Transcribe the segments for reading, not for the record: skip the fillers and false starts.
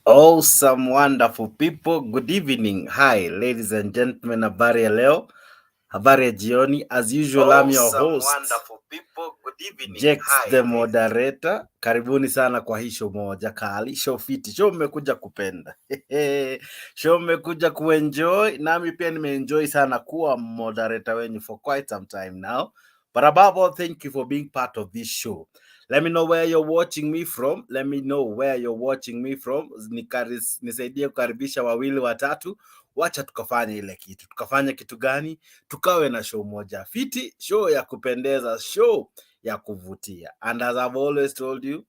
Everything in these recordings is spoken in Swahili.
Awesome, wonderful people. Good evening. Hi, ladies and gentlemen. Habari ya leo. Habari ya jioni. As usual, I'm your host. Wonderful people. Good evening. Jex Hi, the moderator. Karibuni sana kwa hii show moja kali. Show fiti. Show mmekuja kupenda. Show mmekuja kuenjoy. Nami pia nimeenjoy sana kuwa moderator wenyu for quite some time now. But above all, thank you for being part of this show. Let me know where you're watching me from. Let me know where you're watching me from. Nisaidie kukaribisha wawili watatu. Wacha tukafanya ile kitu. Tukafanya kitu gani? Tukawe na show moja fiti, show ya kupendeza, show ya kuvutia. And as I've always told you,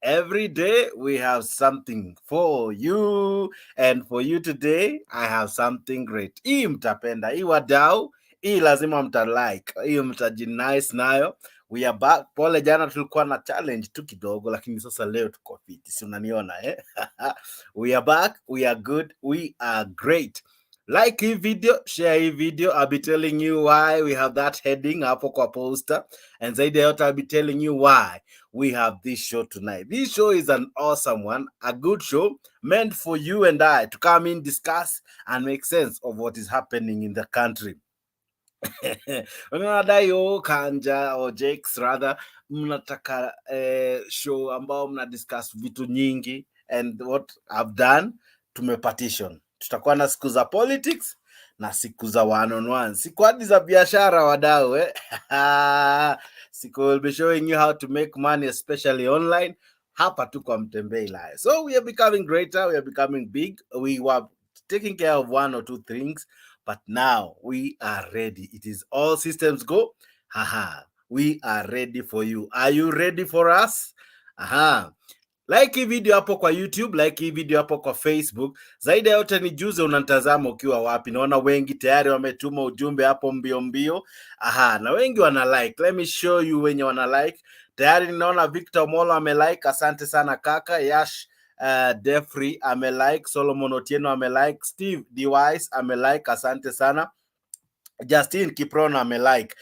every day we have something for you. And for you today, I have something great. Hii mtapenda, hii wadau, hii lazima mtalike, hii mtajinice nayo. We are back. Pole jana tulikuwa na challenge tu kidogo, lakini sasa leo tuko fiti. Si unaniona We are back, we are good, we are great. Like hii video, share hii video. I'll be telling you why we have that heading hapo kwa poster. And zaidi ya yote, I'll be telling you why we have this show tonight. This show is an awesome one, a good show meant for you and I to come in, discuss, and make sense of what is happening in the country. Unadai Kanja or Jakes rather, mnataka show ambao mna discuss vitu nyingi, and what I've done, tumepatition. Tutakuwa na siku za politics na siku za one on one, siku hadi za biashara wadau siku will be showing you how to make money, especially online. Hapa tu kwa Mutembei live. So we are becoming greater, we are becoming big. We were taking care of one or two things, but now we are ready. It is all systems go. We are ready for you. Are you ready for us? Like hii video hapo kwa YouTube, like hii video hapo kwa Facebook. Zaidi ya yote ni juze unatazama ukiwa wapi. Naona wengi tayari wametuma ujumbe hapo mbio mbio. Na wengi wana like. Let me show you wenye wana like. Tayari ninaona Victor Molo amelike. Asante sana kaka. Yash Defrey amelike. Solomon Otieno amelike. Steve Dewise amelike. Asante sana. Justin Kiprono amelike.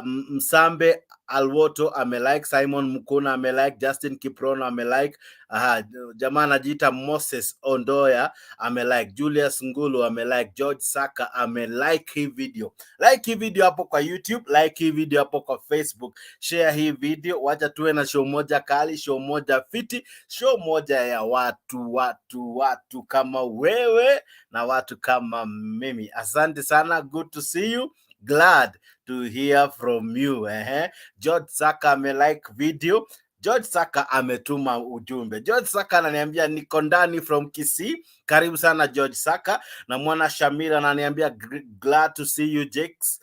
Msambe Alwoto amelike. Simon Mukuna amelike. Justin Kiprono amelike. Jamaa anajiita Moses Ondoya amelike. Julius Ngulu amelike. George Saka amelike hii video. Like hii video hapo kwa YouTube, like hii video hapo kwa Facebook. Share hii video. Wacha tuwe na show moja kali, show moja fiti, show moja ya watu kama wewe na watu kama mimi. Asante sana, good to see you. Glad to hear from you. George Saka amelike video. George Saka ametuma ujumbe. George Saka ananiambia niko ndani from Kisii. Karibu sana George Saka. Na mwana Shamira ananiambia glad to see you Jakes.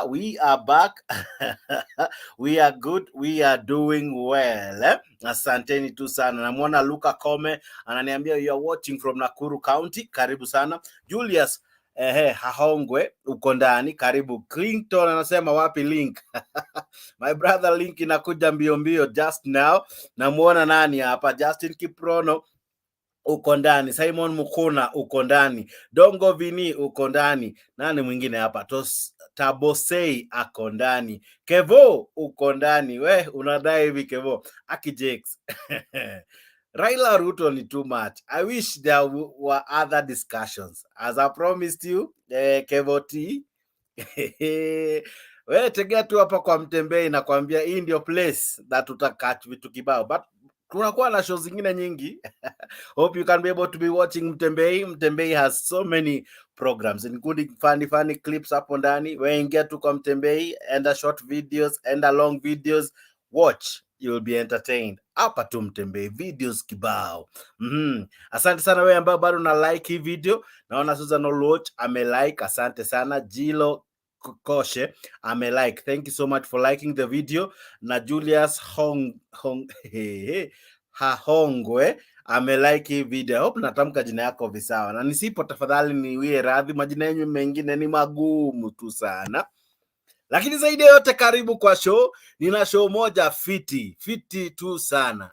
We are back. We are good. We are doing well. Asanteni tu sana. Na mwana Luka Kome ananiambia you are watching from Nakuru County. Karibu sana. Julius Hahongwe uko ndani, karibu. Clinton anasema wapi link? My brother, link inakuja mbio mbio just now. Namuona nani hapa? Justin Kiprono uko ndani. Simon Mukuna uko ndani. Dongo Vini uko ndani. Nani mwingine hapa? Tabosei ako ndani. Kevo uko ndani. We unadai hivi Kevo? Aki Jakes. Raila Ruto ni too much. I wish there were other discussions. As I promised you, Kevoti. We tegea tu hapa kwa Mutembei na kuambia hii ndio place that utakatch vitu kibao. But tunakuwa na shows zingine nyingi. Hope you can be able to be watching Mutembei. Mutembei has so many programs, including funny clips hapo ndani. We ingia tu kwa Mutembei, enda short videos, enda long videos. Watch, you'll be entertained. Hapa tu Mutembei, videos kibao. Asante sana wewe ambao bado na like hii video. Naona Susan Oloch amelike, asante sana. Jilo Koshe amelike. Thank you so much for liking the video. Na Julius Hahongwe amelike hii video. Hope natamka jina yako visawa. Na nisipo tafadhali niwie radhi, majina yenu mengine ni magumu tu sana. Lakini zaidi yote karibu kwa show. Nina show moja fiti tu sana.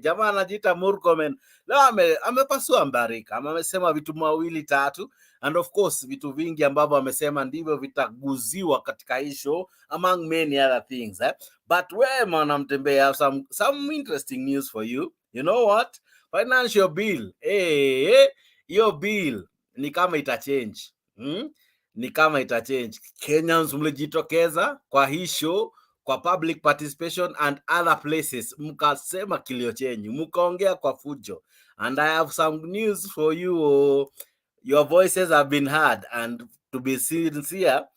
Jamaa anajiita Murkomen. Leo amepasua mbarika. Amesema vitu mawili tatu. And of course vitu vingi ambavyo amesema ndivyo vitaguziwa katika hii show, among many other things. But we mwana Mutembei, have some interesting news for you. You know what? Financial bill. Hiyo bill ni kama itachange. Ni kama itachange. Kenyans mlijitokeza kwa hii show, kwa public participation and other places, mkasema kilio chenyu, mkaongea kwa fujo. And I have some news for you. Your voices have been heard, and to be sincere,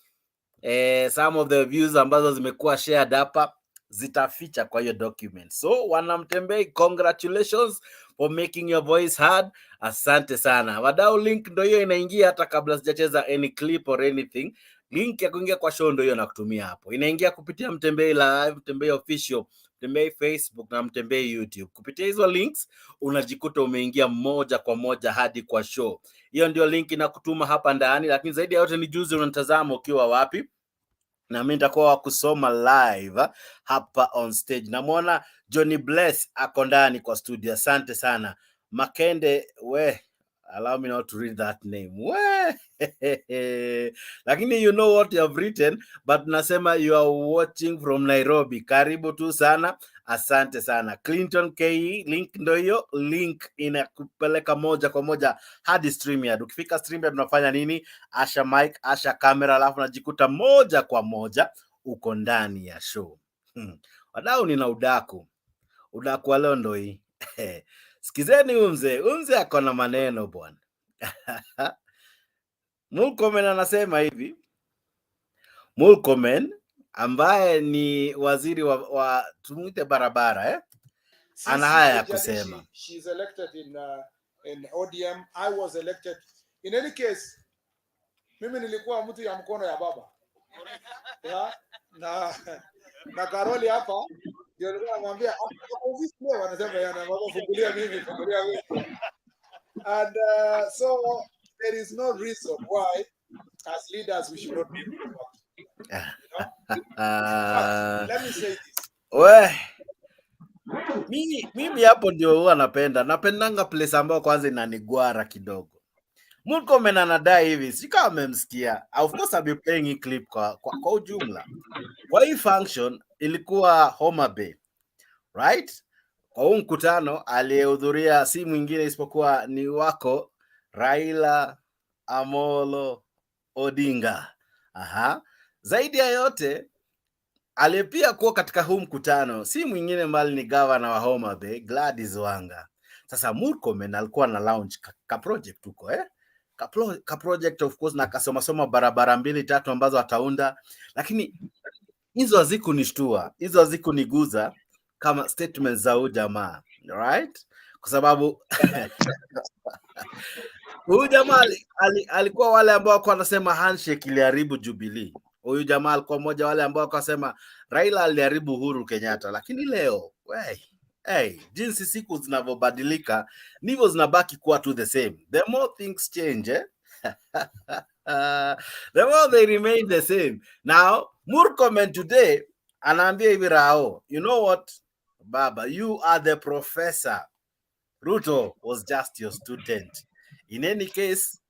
some of the views ambazo zimekuwa shared hapa zitaficha kwa hiyo document. So Wanamtembei, congratulations for making your voice heard. Asante sana wadau. Link ndio hiyo inaingia, hata kabla sijacheza any clip or anything. Link ya kuingia kwa show ndio hiyo nakutumia hapo, inaingia kupitia Mtembei Live, Mtembei Official, Mtembei Facebook na Mtembei YouTube. Kupitia hizo links unajikuta umeingia moja kwa moja hadi kwa show. Hiyo ndio link inakutuma hapa ndani, lakini zaidi ya yote ni juzi unatazama ukiwa wapi, na mimi nitakuwa wa kusoma live hapa on stage. Namwona Johnny Bless ako ndani kwa studio. Asante sana Makende, allow me not to read that name. Lakini you know what you have written, but nasema you are watching from Nairobi. Karibu tu sana. Asante sana Clinton KE. Link ndio hiyo, link inakupeleka moja kwa moja hadi StreamYard. Ukifika StreamYard unafanya nini? Asha mic, asha camera, alafu najikuta moja kwa moja uko ndani ya show. Wadau, nina udaku wa leo ndo hii. Sikizeni umze ako na maneno bwana. Murkomen anasema hivi. Murkomen ambaye ni waziri wa tumuite barabara, ana haya ya kusema. She is elected in ODM. I was elected. In any case, mimi nilikuwa mtu ya mkono ya baba. Na Karoli hapa ndio alikuwa anamwambia ofisi leo wanasema yana baba fungulia mimi. And so there is no reason why as leaders we should not be involved. Let me say this. Mimi hapo ndio huwa napendanga place ambayo kwanza inanigwara kidogo. Murkomen anadai hivi, si kama mmemsikia. Of course I'll be playing a clip kwa ujumla. Kwa hii function ilikuwa Homa Bay, right? Kwa huu mkutano aliyehudhuria si mwingine isipokuwa ni wako Raila Amolo Odinga. Zaidi ya yote aliyepia kuwa katika huu mkutano si mwingine mbali ni governor wa Homa Bay, Gladys Wanga. Sasa Murkomen alikuwa na launch ka project huko, ka project of course, na kasoma barabara 2-3 ambazo ataunda, lakini hizo hazikunishtua, hizo hazikuniguza kama statements za huyu jamaa, right? Kwa sababu huyu jamaa alikuwa wale ambao walikuwa wanasema handshake iliharibu Jubilee. Huyu jamaa alikuwa mmoja wale ambao wakasema Raila aliharibu Uhuru Kenyatta. Lakini leo jinsi siku zinavyobadilika ndivyo zinabaki kuwa to the same. The more things change, the more they remain the same. Now Murkomen today anaambia hivi Rao, you know what baba, you are the professor, Ruto was just your student. In any case,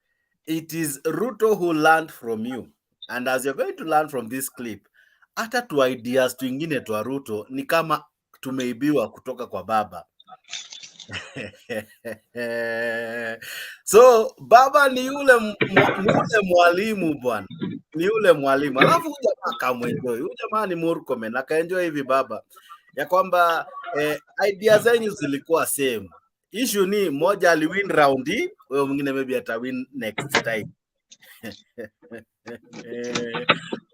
it is Ruto who learned from you. And as you're going to learn from this clip, hata tu ideas tuingine twa Ruto ni kama tumeibiwa kutoka kwa baba. So baba ni yule mwalimu bwana, ni yule mwalimu. Alafu huyu jamaa kamwenjoy, huyu jamaa ni Murkomen akaenjoy hivi baba ya kwamba ideas zenyu zilikuwa same. Issue ni moja aliwin round hii, wewe mwingine maybe atawin next time.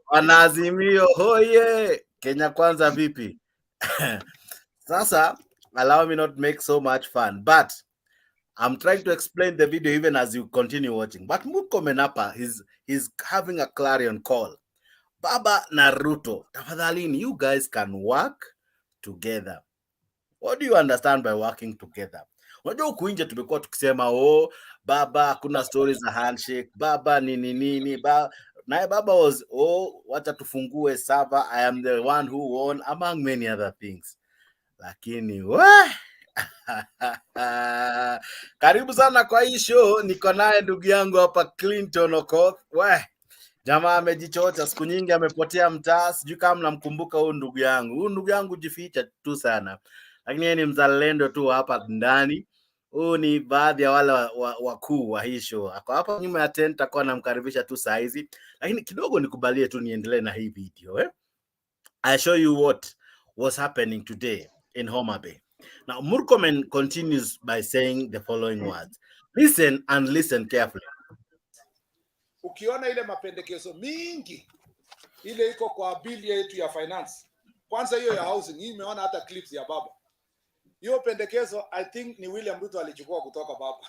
Wanaazimio hoye, Kenya kwanza vipi? Sasa allow me not make so much fun, but I'm trying to explain the video even as you continue watching. But Murkomen hapa, he's having a clarion call. Baba na Ruto, tafadhalini, you guys can work together. What do you understand by working together? Unajua huku nje tumekuwa tukisema baba hakuna stories za handshake, baba nini naye baba was wacha tufungue server, I am the one who won, among many other things. Lakini karibu sana kwa hii show. Niko naye ndugu yangu hapa Clinton Okoth. Jamaa amejichocha, siku nyingi amepotea mtaa, sijui kama mnamkumbuka huyu ndugu yangu. Huyu ndugu yangu jificha tu sana. lakini yeye ni mzalendo tu hapa ndani. Huu ni baadhi ya wale wakuu wa hii show. Ako hapa nyuma ya tent, takuwa namkaribisha tu saa hizi, lakini kidogo nikubalie tu niendelee na hii video I show you what was happening today in Homa Bay. Now, Murkomen continues by saying the following words. Listen and listen carefully. Ukiona ile mapendekezo mingi ile iko kwa bili yetu ya finance, kwanza hiyo ya housing, hii imeona hata clips ya baba. Hiyo pendekezo I think ni William Ruto alichukua kutoka baba.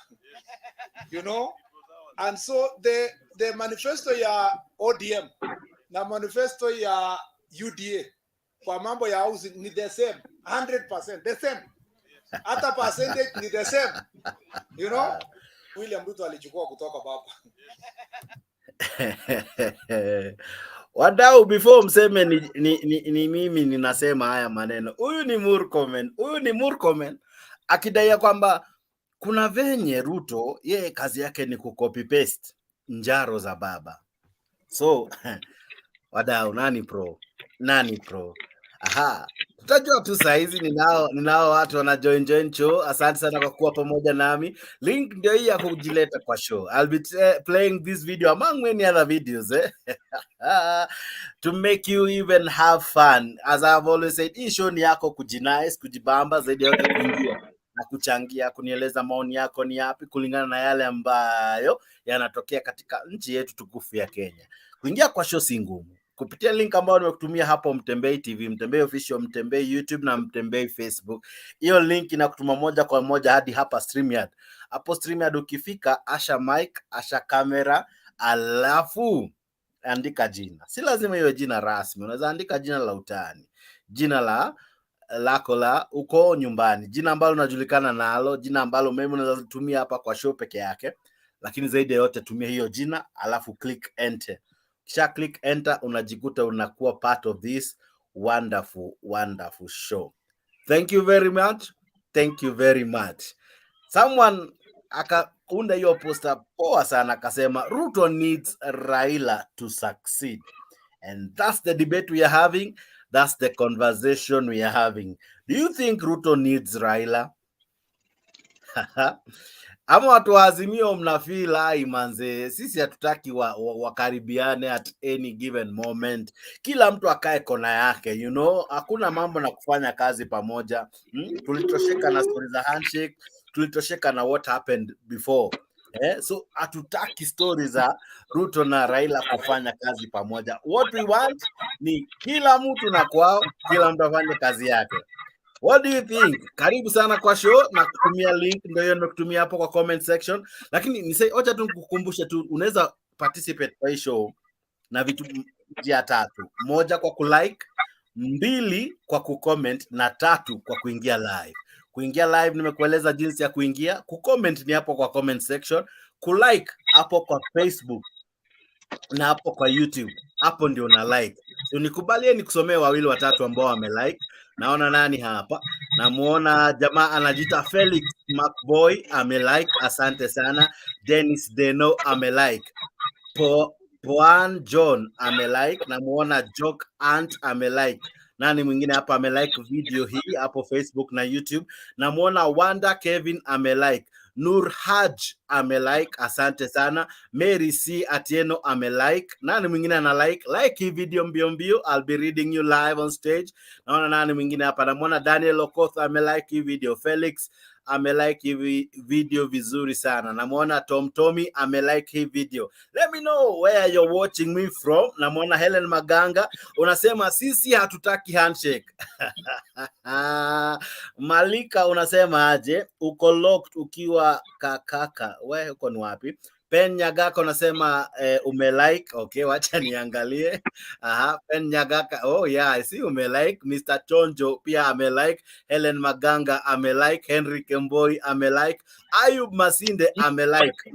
You know? And so the manifesto ya ODM na manifesto ya UDA kwa mambo ya housing ni the same, 100% the same. Hata percentage ni the same. You know? William Ruto alichukua kutoka baba. Wadau, before mseme ni mimi ninasema haya maneno, huyu ni Murkomen akidai kwamba kuna venye Ruto yeye kazi yake ni kucopy paste njaro za baba. So wadau, nani pro? Aha, tutajua tu saa hizi. Ninao watu wana join show. Asante sana kwa kuwa pamoja nami. Link ndio hii ya kujileta kwa show. I'll be playing this video among many other videos to make you even have fun. As I've always said, hii show ni yako kujinice, kujibamba, zaidi yote kuingia na kuchangia, kunieleza maoni yako ni yapi kulingana na yale ambayo yanatokea katika nchi yetu tukufu ya Kenya. Kuingia kwa show si ngumu. Kupitia link ambayo nimekutumia hapo, Mutembei TV, Mutembei Official, Mutembei YouTube na Mutembei Facebook. Hiyo link inakutuma moja kwa moja hadi hapa StreamYard. Hapo StreamYard ukifika, asha mic, asha kamera, alafu andika jina. Si lazima iwe jina rasmi. Unaweza andika jina la utani, jina lako la uko nyumbani, jina ambalo unajulikana nalo, jina ambalo mimi unaweza tumia hapa kwa show peke yake, lakini zaidi ya yote tumia hiyo jina alafu click enter. Kisha click enter, unajikuta unakuwa part of this wonderful show. Thank you very much. Someone akaunda hiyo poster poa sana, akasema Ruto needs Raila to succeed, and that's the debate we are having. That's the conversation we are having. Do you think Ruto needs Raila? Ama watu wa Azimio mnafeel ai manze, sisi hatutaki wakaribiane at any given moment. Kila mtu akae kona yake, you know, hakuna mambo na kufanya kazi pamoja. Tulitosheka na story za handshake, tulitosheka na what happened before. So hatutaki stories za Ruto na Raila kufanya kazi pamoja. What we want ni kila mtu na kwao, kila mtu afanye kazi yake. What do you think? Karibu sana kwa show, na kutumia link ndio hiyo nimekutumia hapo kwa comment section. Lakini acha tu kukukumbusha tu, unaweza participate kwa show na vitu njia tatu. Moja, kwa kulike, mbili kwa kucomment, na tatu kwa kuingia live. Kuingia live nimekueleza jinsi ya kuingia, kucomment ni hapo kwa comment section, kulike hapo kwa Facebook na hapo kwa YouTube. Hapo ndio una like. So nikubalie nikusomee wawili watatu ambao wamelike. Naona nani hapa? Namuona jamaa anajiita Felix McBoy amelike, asante sana. Dennis Deno amelike. Poan John amelike. Namuona Joke Ant amelike. Nani mwingine hapa amelike video hii hapo Facebook na YouTube? Namuona Wanda Kevin amelike. Nur Haj amelike, asante sana. Mary C Atieno amelike. Nani mwingine ana like hii video mbio? I'll be reading you live on stage. Naona nani mwingine hapa? Namuona Daniel Okoth amelike hii video. Felix amelike hii video vizuri sana. Namuona Tommy amelike hii video. Let me know where you're watching me from. Namuona Helen Maganga unasema sisi hatutaki handshake. Malika unasema aje? Uko locked ukiwa kakaka. Wewe uko ni wapi? Pen Nyagaka unasema umelike. Okay, wacha niangalie. Pen Nyagaka. Oh yeah, I see umelike. Mr. Chonjo pia amelike. Helen Maganga amelike. Henry Kemboi amelike. Ayub Masinde amelike.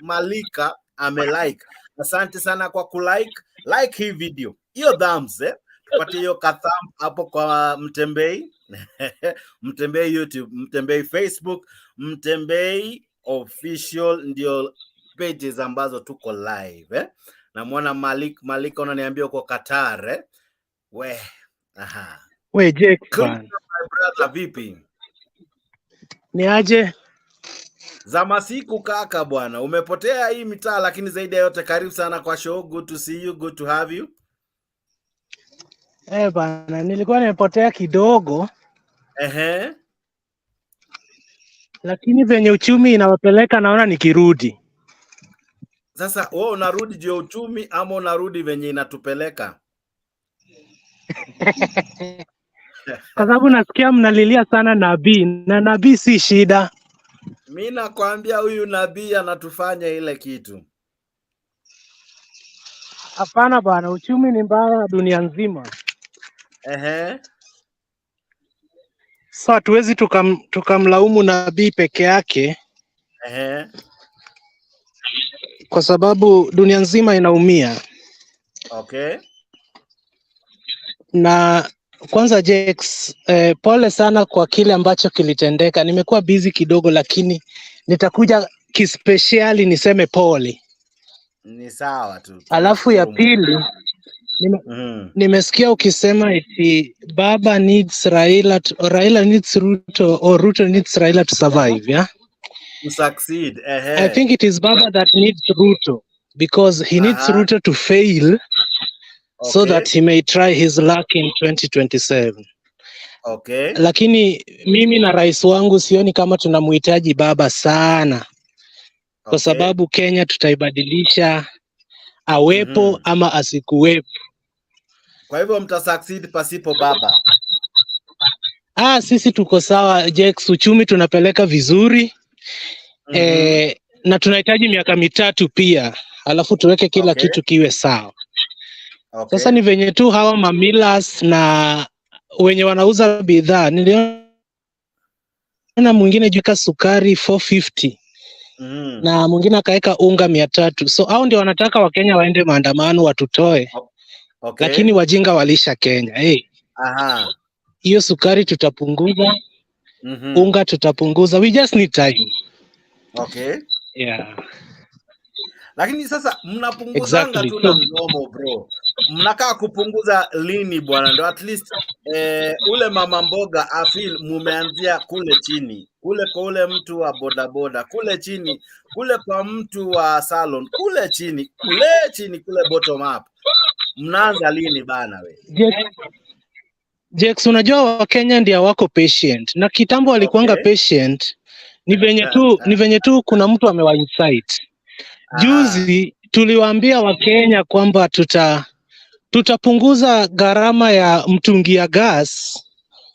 Malika amelike. Asante sana kwa kulike. Like hii video. Hiyo thumbs tupate hiyo katham hapo kwa Mutembei. Mutembei YouTube, Mutembei Facebook, Mutembei Official ndio pages ambazo tuko live Namuona Malika unaniambia uko Qatar We Jake fan. my brother, vipi? Ni aje? Za masiku kaka bwana. Umepotea hii mitaa, lakini zaidi ya yote karibu sana kwa show. Good to see you, good to have you. Bana, nilikuwa nimepotea kidogo. Ehe. Lakini venye uchumi inawapeleka naona nikirudi. Sasa wewe unarudi juu ya uchumi ama unarudi venye inatupeleka? Kwa sababu nasikia mnalilia sana nabii, na nabii si shida. Mimi nakwambia huyu nabii anatufanya ile kitu. Hapana bwana, uchumi ni mbaya dunia nzima. Ehe. So hatuwezi tukamlaumu nabii peke yake. Ehe. Kwa sababu dunia nzima inaumia. Okay. Na kwanza Jex, pole sana kwa kile ambacho kilitendeka. Nimekuwa busy kidogo, lakini nitakuja kispeciali niseme pole. Ni sawa tu. Alafu ya pili, nimesikia ukisema eti Baba needs Raila needs Ruto, or Ruto needs Raila to survive, yeah? To succeed. I think it is Baba that needs Ruto, because he needs Ruto to fail, so that he may try his luck in 2027. Okay. Lakini mimi na rais wangu sioni kama tunamhitaji Baba sana. Kwa sababu Kenya tutaibadilisha awepo ama asikuwepo. Kwa hivyo mtasucceed pasipo Baba. Sisi tuko sawa Jex, uchumi tunapeleka vizuri. Na tunahitaji miaka mitatu pia. Alafu tuweke kila kitu kiwe sawa. Sasa ni venye tu hawa mamilas na wenye wanauza bidhaa. Niliona mwingine juka sukari 450. Na mwingine akaeka unga 300. So hao ndio wanataka Wakenya waende maandamano watutoe. Lakini wajinga walisha Kenya. Hiyo sukari tutapunguza. Unga tutapunguza. We just need time. Yeah. Lakini sasa mnapunguzanga tu na mdomo bro. Mnakaa kupunguza lini bwana? Ndio at least ule mama mboga afil mumeanzia kule chini. Kule kwa ule mtu wa bodaboda, kule chini, kule kwa mtu wa salon, kule chini, kule bottom up. Mnaanza lini bana we? Jex, unajua Wakenya ndio wako patient. Na kitambo walikuanga patient. Ni venye tu kuna mtu amewa insight. Juzi tuliwaambia Wakenya kwamba tutapunguza gharama ya mtungi ya gas.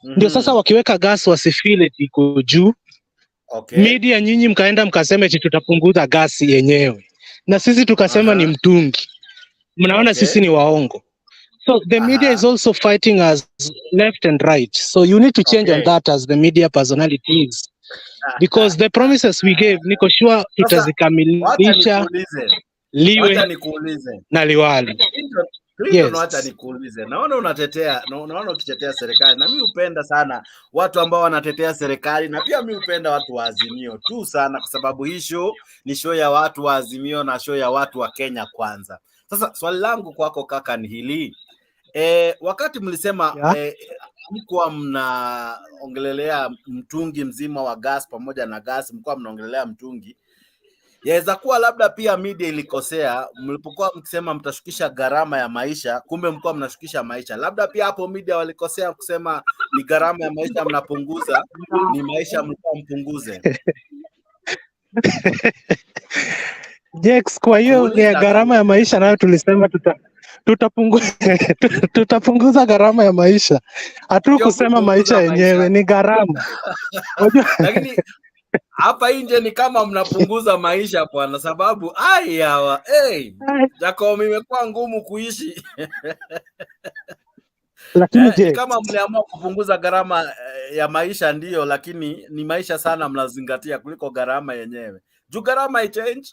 Ndio sasa wakiweka gas wasifile iko juu. Media nyinyi mkaenda mkasema eti tutapunguza gasi yenyewe. Na sisi tukasema ni mtungi. Mnaona sisi ni waongo. So the media is also fighting us left and right. So you need to change on that as the media personalities. Because the promises we gave, niko sure tutazikamilisha liwe na liwali. Clinton, hata nikuulize. Naona ukitetea serikali, na mimi upenda sana watu ambao wanatetea serikali, na pia mimi upenda watu wa Azimio tu sana, kwa sababu hii show ni show ya watu wa Azimio na show ya watu wa Kenya kwanza. Sasa swali langu kwako kaka ni hili. Wakati mlisema mlikuwa mnaongelelea mtungi mzima wa gas pamoja na gas, mlikuwa mnaongelelea mtungi. Yaweza kuwa labda pia media ilikosea mlipokuwa mkisema mtashukisha gharama ya maisha, kumbe mlikuwa mnashukisha maisha. Labda pia hapo media walikosea kusema ni gharama ya maisha mnapunguza, ni maisha mlikuwa mpunguze. Jex, kwa hiyo gharama ya maisha nayo tulisema tutapunguza gharama ya maisha. Hatu kusema maisha yenyewe ni gharama. Lakini hapa nje ni kama mnapunguza maisha bwana, sababu Jacob imekuwa ngumu kuishi. Lakini kama mliamua kupunguza gharama ya maisha ndio, lakini ni maisha sana mnazingatia kuliko gharama yenyewe. Juu gharama i-change.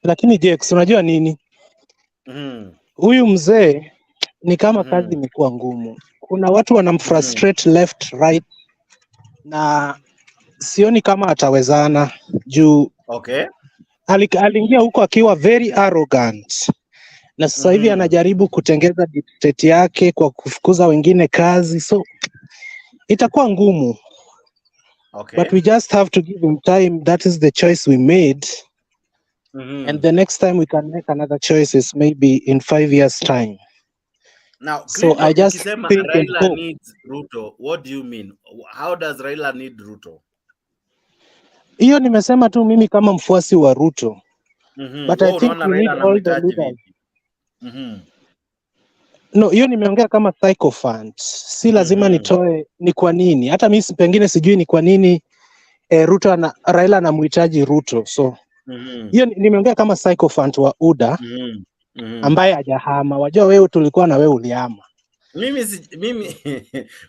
Lakini Jex, unajua nini? Huyu mzee ni kama kazi imekuwa ngumu. Kuna watu wanamfrustrate left right, na sioni kama atawezana juu aliingia huko akiwa very arrogant. na sasa hivi anajaribu kutengeza state yake kwa kufukuza wengine kazi, so itakuwa ngumu. Okay. But we just have to give him time. That is the choice we made. And the next time we can make another choices, maybe in 5 years time. Now, So Clinton, I just ukisema think and Raila hope. needs Ruto, what do you mean? How does Raila need Ruto? Hiyo nimesema tu mimi kama mfuasi wa Ruto. But I think unaona we need Raila all the anamhitaji leaders. vipi? No, hiyo nimeongea kama psychophant. Si lazima nitoe ni kwa nini. Hata mimi pengine sijui ni kwa nini Ruto na Raila anamhitaji Ruto. So hiyo nimeongea kama psychophant wa UDA ambaye hajahama. Wajua wewe tulikuwa na wewe ulihama.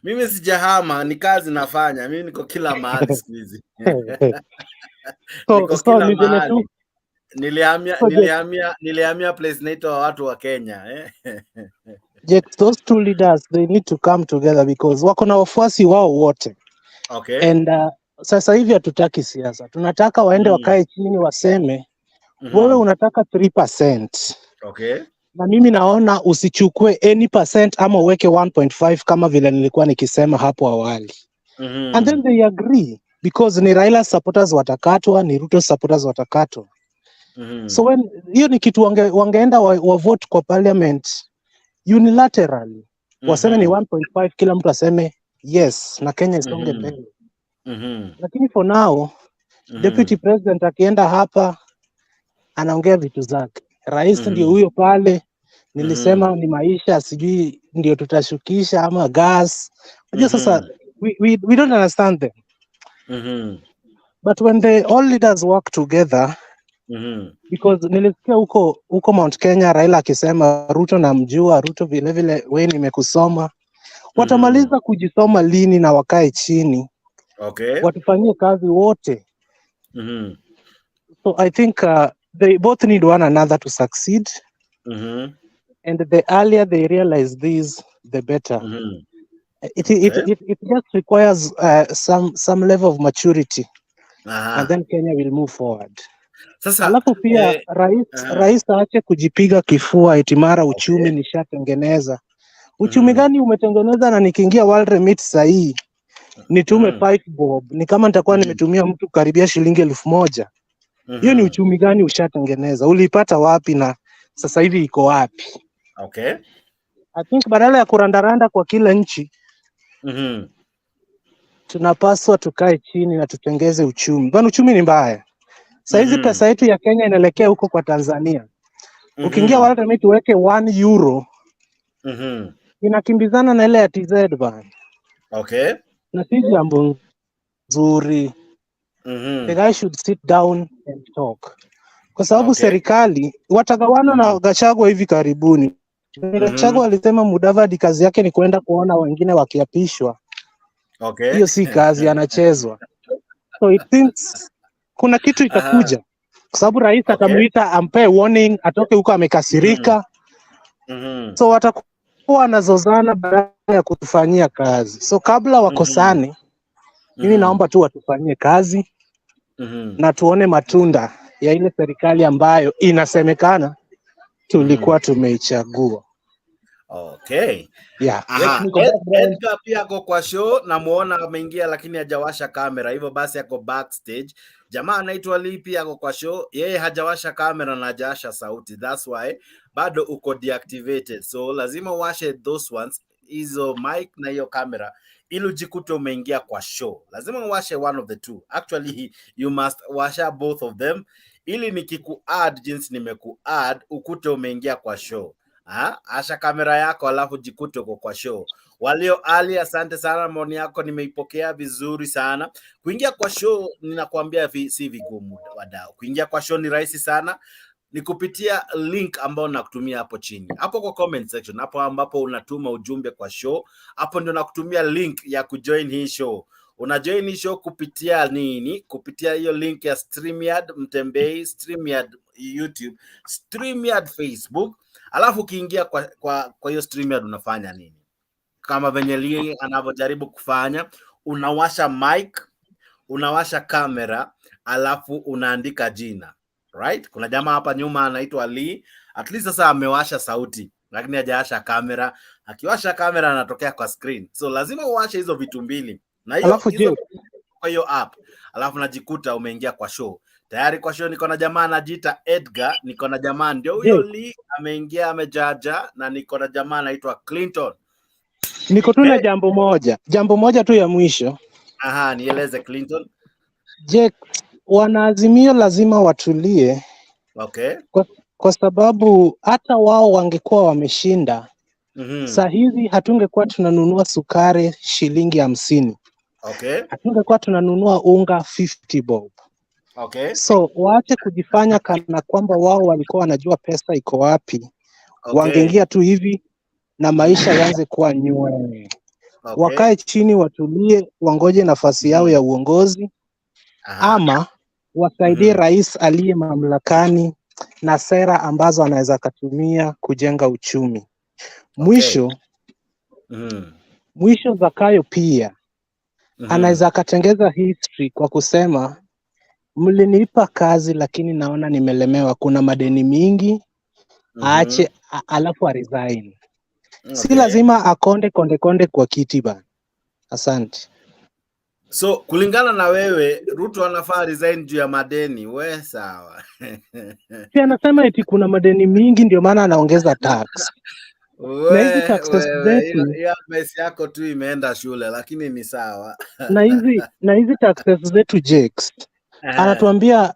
Mimi sijahama, ni kazi nafanya. Mimi niko kila mahali siku hizi. Niko kila mahali. Nilihamia place inaitwa watu wa Kenya. Those two leaders, they need to come together because wako na wafuasi wao wote. Okay. And sasa hivi hatutaki siasa. Tunataka waende wakae chini waseme wewe unataka 3%. Okay. Na mimi naona usichukue any percent ama uweke 1.5 kama vile nilikuwa nikisema hapo awali. And then they agree because ni Raila supporters watakatwa, ni Ruto supporters watakatwa. So when hiyo ni kitu wangeenda wa vote kwa parliament unilaterally. Waseme ni 1.5 kila mtu aseme yes na Kenya isonge mbele. Lakini for now deputy president akienda hapa anaongea vitu zake. Rais ndio huyo pale. Nilisema ni maisha sijui ndio tutashukisha ama gas. Unajua sasa we don't understand them. But when all leaders work together because nilisikia huko Mount Kenya Raila akisema Ruto namjua, Ruto vile vile wewe nimekusoma. Watamaliza kujisoma lini na wakae chini. Okay. Watufanyie kazi wote. So I think they both need one another to succeed. And the earlier they realize this, the better. It just requires some level of maturity. And then Kenya will move forward. Sasa alafu pia rais aache kujipiga kifua eti mara uchumi nishatengeneza. Uchumi gani umetengeneza na nikiingia World Remit sahii nitume 5 bob ni kama nitakuwa nimetumia mtu karibia shilingi 1000. Hiyo ni uchumi gani ushatengeneza? Ulipata wapi na sasa hivi iko wapi? Okay. I think badala ya kurandaranda kwa kila nchi tunapaswa tukae chini na tutengeze uchumi. Bwana uchumi ni mbaya. Sasa hizi pesa yetu ya Kenya inaelekea huko kwa Tanzania. Ukiingia World Remit uweke 1 euro. Inakimbizana na ile ya TZ bana. Okay. Na si jambo nzuri. The guy should sit down and talk. Kwa sababu serikali watagawana na Gachagua hivi karibuni. Gachagua alisema Mudavadi kazi yake ni kwenda kuona wengine wakiapishwa. Okay. Hiyo si kazi anachezwa. So it thinks kuna kitu itakuja. Kwa sababu rais atamuita ampe warning atoke huko amekasirika. So watakuwa wanazozana baada ya kutufanyia kazi. So kabla wakosane mimi naomba tu watufanyie kazi na tuone matunda ya ile serikali ambayo inasemekana tulikuwa tumeichagua. Okay. Yeah. Edgar pia ako kwa show na muona ameingia lakini hajawasha kamera. Hivyo basi ako backstage. Jamaa anaitwa Lee pia ako kwa show. Yeye hajawasha kamera na hajawasha sauti. That's why bado uko deactivated. So lazima uwashe those ones, hizo mic na hiyo kamera ili ujikute umeingia kwa show. Lazima uwashe one of the two. Actually you must washa both of them ili nikiku-add jinsi nimeku-add ukute umeingia kwa show. Asha kamera yako alafu jikute uko kwa show. Walio Ali, asante sana, maoni yako nimeipokea vizuri sana. Kuingia kwa show ninakuambia si vigumu wadau. Kuingia kwa show ni rahisi sana. Ni kupitia link ambao nakutumia hapo chini. Hapo kwa comment section, hapo ambapo unatuma ujumbe kwa show, hapo ndio nakutumia link ya kujoin hii show. Unajoin hii show kupitia nini? Kupitia hiyo link ya StreamYard Mutembei, StreamYard YouTube, StreamYard Facebook. Alafu ukiingia kwa hiyo StreamYard unafanya nini? Kama venye Lee anavyojaribu kufanya, unawasha mic, unawasha kamera, alafu unaandika jina. right? Kuna jamaa hapa nyuma anaitwa Lee, at least sasa amewasha sauti lakini hajawasha kamera. Akiwasha kamera anatokea kwa screen, so lazima uwashe hizo vitu mbili, na hiyo hizo kwa hiyo app, alafu najikuta umeingia kwa show. Tayari kwa show niko na jamaa anajiita Edgar, niko na jamaa ndio huyo Lee ameingia amejaja, na niko na jamaa anaitwa Clinton. Niko tu na jambo moja tu ya mwisho. Aha, nieleze Clinton. Je, wanaazimio lazima watulie. Okay. Kwa sababu hata wao wangekuwa wameshinda, saa hizi hatungekuwa tunanunua sukari shilingi 50. Okay. Hatungekuwa tunanunua unga 50 bob. Okay. So waache kujifanya kana kwamba wao walikuwa wanajua pesa iko wapi. Okay. Wangeingia tu hivi na maisha yaanze kuwa nywe. Okay. Wakae chini, watulie, wangoje nafasi yao ya uongozi. Ama wasaidie rais aliye mamlakani na sera ambazo anaweza kutumia kujenga uchumi. Mwisho Zakayo pia anaweza katengeza history kwa kusema mlinipa kazi lakini naona nimelemewa, kuna madeni mingi, aache alafu resign. Si lazima akonde kwa kiti bana. Asante. So kulingana na wewe Ruto anafaa resign juu ya madeni? We sawa. Si anasema eti kuna madeni mingi ndio maana anaongeza tax. Na hizi taxes zetu, ya pesa yako tu imeenda shule, lakini ni sawa. na hizi taxes zetu Jakes anatuambia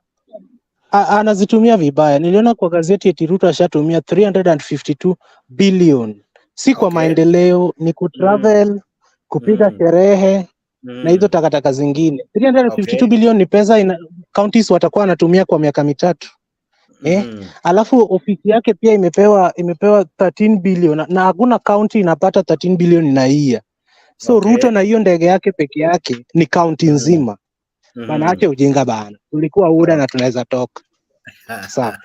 anazitumia vibaya. Niliona kwa gazeti eti Ruto ashatumia 352 billion. Si kwa maendeleo, ni kutravel, kupiga sherehe na hizo takataka zingine. 352 billion ni pesa counties watakuwa wanatumia kwa miaka 3. Alafu ofisi yake pia imepewa 13 billion na hakuna county inapata 13 billion na hiya. So Ruto na hiyo ndege yake peke yake ni county nzima. Bana ache ujinga bana. Tulikuwa UDA na tunaweza toka. Sawa.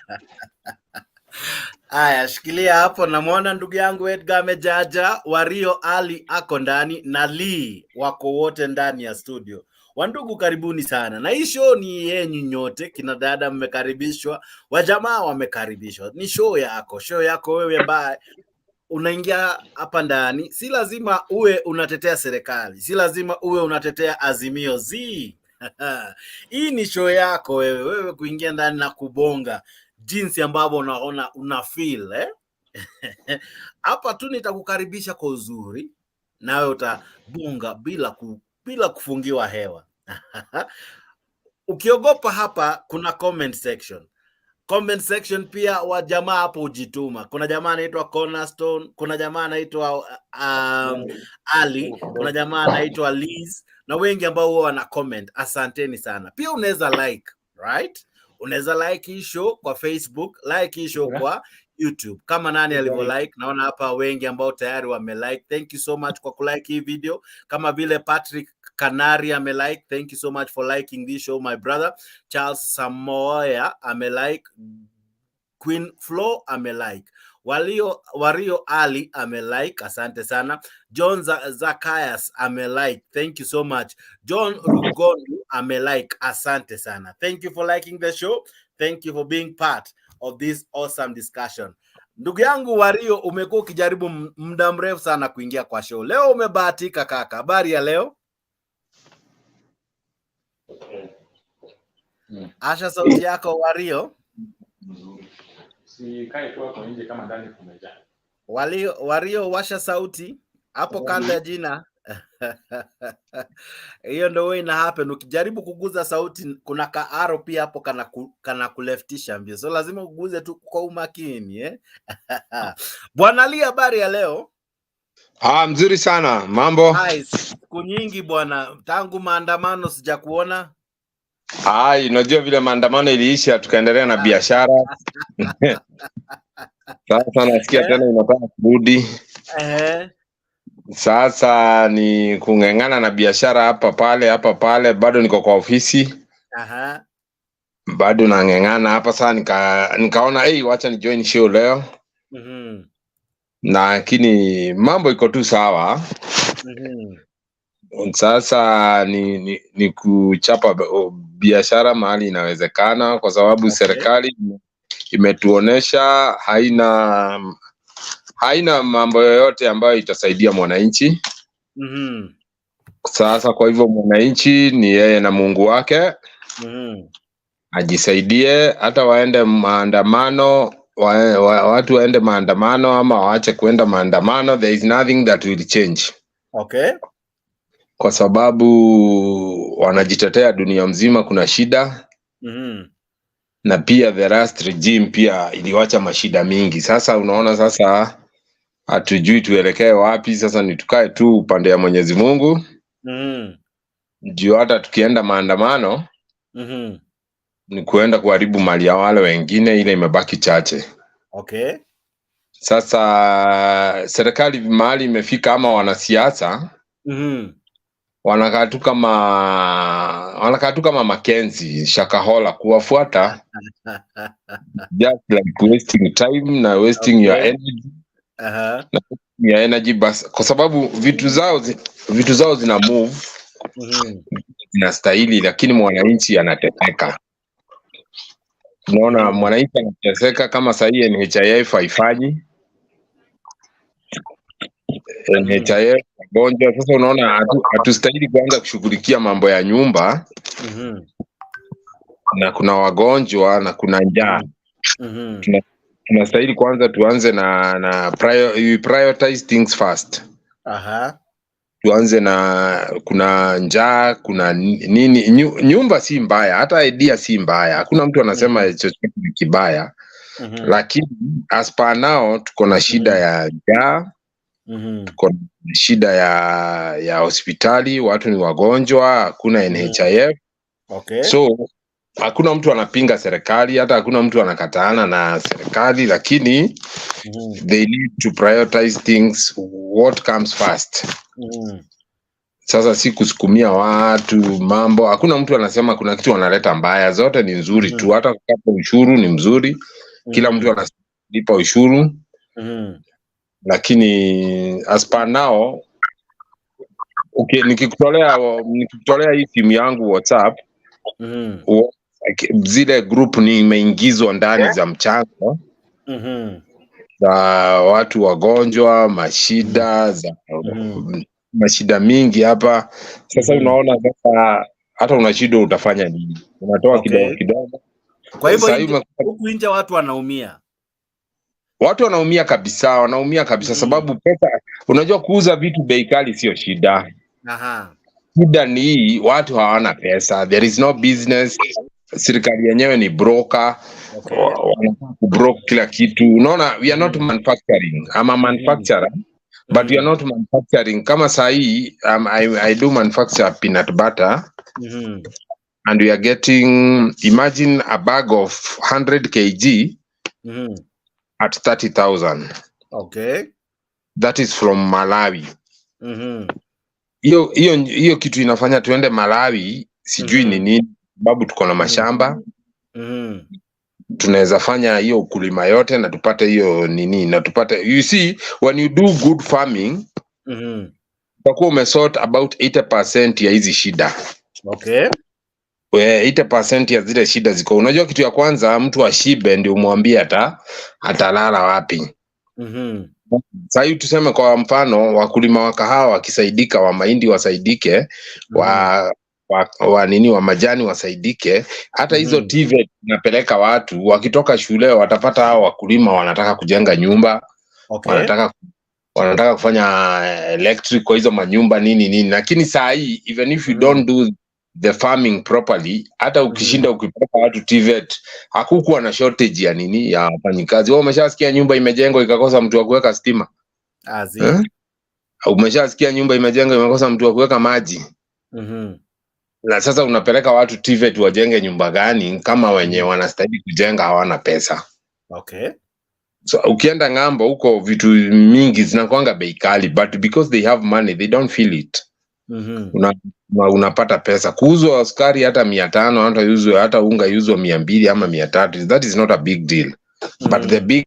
Aya, shikilia hapo. Namuona ndugu yangu Edgar amejaja, Wario Ali ako ndani na Lee wako wote ndani ya studio. Wandugu karibuni sana. Na hii show ni yenyu nyote, kina dada mmekaribishwa, wajamaa wamekaribishwa. Ni show yako wewe ambaye unaingia hapa ndani. Si lazima uwe unatetea serikali, si lazima uwe unatetea Azimio Z. Hii ni show yako wewe kuingia ndani na kubonga jinsi ambavyo unaona una feel hapa tu nitakukaribisha kwa uzuri, nawe utabunga bila kufungiwa hewa. Ukiogopa hapa kuna comment section pia, wa jamaa hapo ujituma. Kuna jamaa anaitwa Cornerstone, kuna jamaa anaitwa Ali, kuna jamaa anaitwa Liz, na wengi ambao huwa wana comment. Asanteni sana. Pia unaweza like, right? Unaweza like hii show kwa Facebook, like hii show kwa YouTube. Kama nani alivyo like, naona hapa wengi ambao tayari wame like. Thank you so much kwa kulike hii video. Kama vile Patrick Kanari ame like, thank you so much for liking this show my brother. Charles Samoya ame like, Queen Flo ame like, Wario Ali ame like, asante sana. John Zacchaeus ame like, thank you so much. John Rugonu ame like, asante sana. Thank you for liking the show. Thank you for being part of this awesome discussion. Ndugu yangu Wario, umekuwa ukijaribu muda mrefu sana kuingia kwa show. Leo umebahatika kaka. Habari ya leo? Asha sauti yako Wario. Si kai tu hapo nje kama ndani kumejaa. Wario washa sauti hapo kando ya jina. Hiyo ndio wewe ina happen. Ukijaribu kuguza sauti kuna ka arrow pia hapo kana kuleftisha mbio. So lazima uguze tu kwa umakini Bwana Lee, habari ya leo? Mzuri sana. Mambo? Siku nyingi bwana, tangu maandamano sijakuona. Unajua vile maandamano iliisha tukaendelea na biashara. Sasa nasikia tena unataka kurudi. Sasa ni kung'ang'ana na biashara hapa pale, bado niko kwa ofisi. Bado nang'ang'ana hapa. Sasa nikaona wacha ni join show leo. Lakini mambo iko tu sawa. Sasa ni kuchapa biashara mahali inawezekana, kwa sababu serikali imetuonesha haina mambo yoyote ambayo itasaidia mwananchi. Sasa kwa hivyo mwananchi ni yeye na Mungu wake. Ajisaidie, hata waende maandamano, watu waende maandamano ama waache kuenda maandamano, there is nothing that will change. Kwa sababu wanajitetea dunia mzima kuna shida. Na pia the last regime pia iliwacha mashida mingi. Sasa unaona, sasa hatujui tuelekee wapi. Sasa ni tukae tu upande ya Mwenyezi Mungu. Ndio hata tukienda maandamano ni kuenda kuharibu mali ya wale wengine, ile imebaki chache. Sasa serikali mahali imefika ama wanasiasa wanakaa tu kama Makenzi Shakahola kuwafuata just like wasting time na wasting your energy. Your energy bas, kwa sababu vitu zao zina move zinastahili, lakini mwananchi anateseka. Unaona, mwananchi anateseka. Kama sahii NHIF haifanyi, NHIF wagonjwa. Sasa unaona, hatustahili kuanza kushughulikia mambo ya nyumba na kuna wagonjwa na kuna njaa. Tunastahili kwanza tuanze na prioritize things first. Tuanze na kuna njaa, kuna nini. Nyumba si mbaya, hata idea si mbaya, hakuna mtu anasema chochote ni kibaya. Lakini as per now tuko na shida ya njaa, tuko na shida ya hospitali, watu ni wagonjwa, hakuna NHIF. So hakuna mtu anapinga serikali, hata hakuna mtu anakataana na serikali, lakini they need to prioritize things, what comes first. Sasa si kusukumia watu mambo. Hakuna mtu anasema kuna kitu wanaleta mbaya, zote ni nzuri tu. Hata kukata ushuru ni mzuri, kila mtu analipa ushuru. Lakini as per now, nikikutolea hii simu yangu WhatsApp, zile group nimeingizwa ndani za mchango za watu wagonjwa, mashida mingi hapa. Sasa unaona, sasa hata una shida utafanya nini? Unatoa kidogo kidogo. Kwa hivyo huku nje watu wanaumia. Watu wanaumia kabisa, sababu pesa, unajua kuuza vitu bei kali sio shida. Shida ni watu hawana pesa. There is no business. Serikali yenyewe ni broker. Wanataka kubroke kila kitu. Unaona, we are not manufacturing. I'm a manufacturer, but we are not manufacturing. Kama sahi, I do manufacture peanut butter. And we are getting, imagine a bag of 100 kg at 30,000. That is from Malawi. Hiyo kitu inafanya tuende Malawi, sijui ni nini, sababu tuko na mashamba. Tunaweza fanya hiyo ukulima yote na tupate hiyo nini, na tupate, you see, when you do good farming, utakuwa umesort about 80% ya hizi shida. 80% ya zile shida ziko. Unajua kitu ya kwanza, mtu ashibe ndio umwambie atalala wapi. Sasa hivi tuseme kwa mfano, wakulima wa kahawa wakisaidika, wa mahindi wasaidike, wa majani wasaidike, hata hizo TVET napeleka watu wakitoka shule watapata hao wakulima wanataka kujenga nyumba, wanataka kufanya electric kwa hizo manyumba nini. Lakini saa hii, even if you don't do the farming properly, hata ukishinda ukipata watu TVET, hakukuwa na shortage ya nini, ya wafanyikazi. Wewe umeshasikia nyumba imejengwa ikakosa mtu wa kuweka stima? Umeshasikia nyumba imejengwa imekosa mtu wa kuweka maji? Na sasa unapeleka watu TVET wajenge nyumba gani kama wenye wanastahili kujenga hawana pesa? So ukienda ng'ambo huko, vitu mingi zinakuanga bei kali, but because they have money they don't feel it. Unapata pesa. Kuuzwa sukari hata 500, hata unga yuzwa 200 ama 300, that is not a big deal. But the big,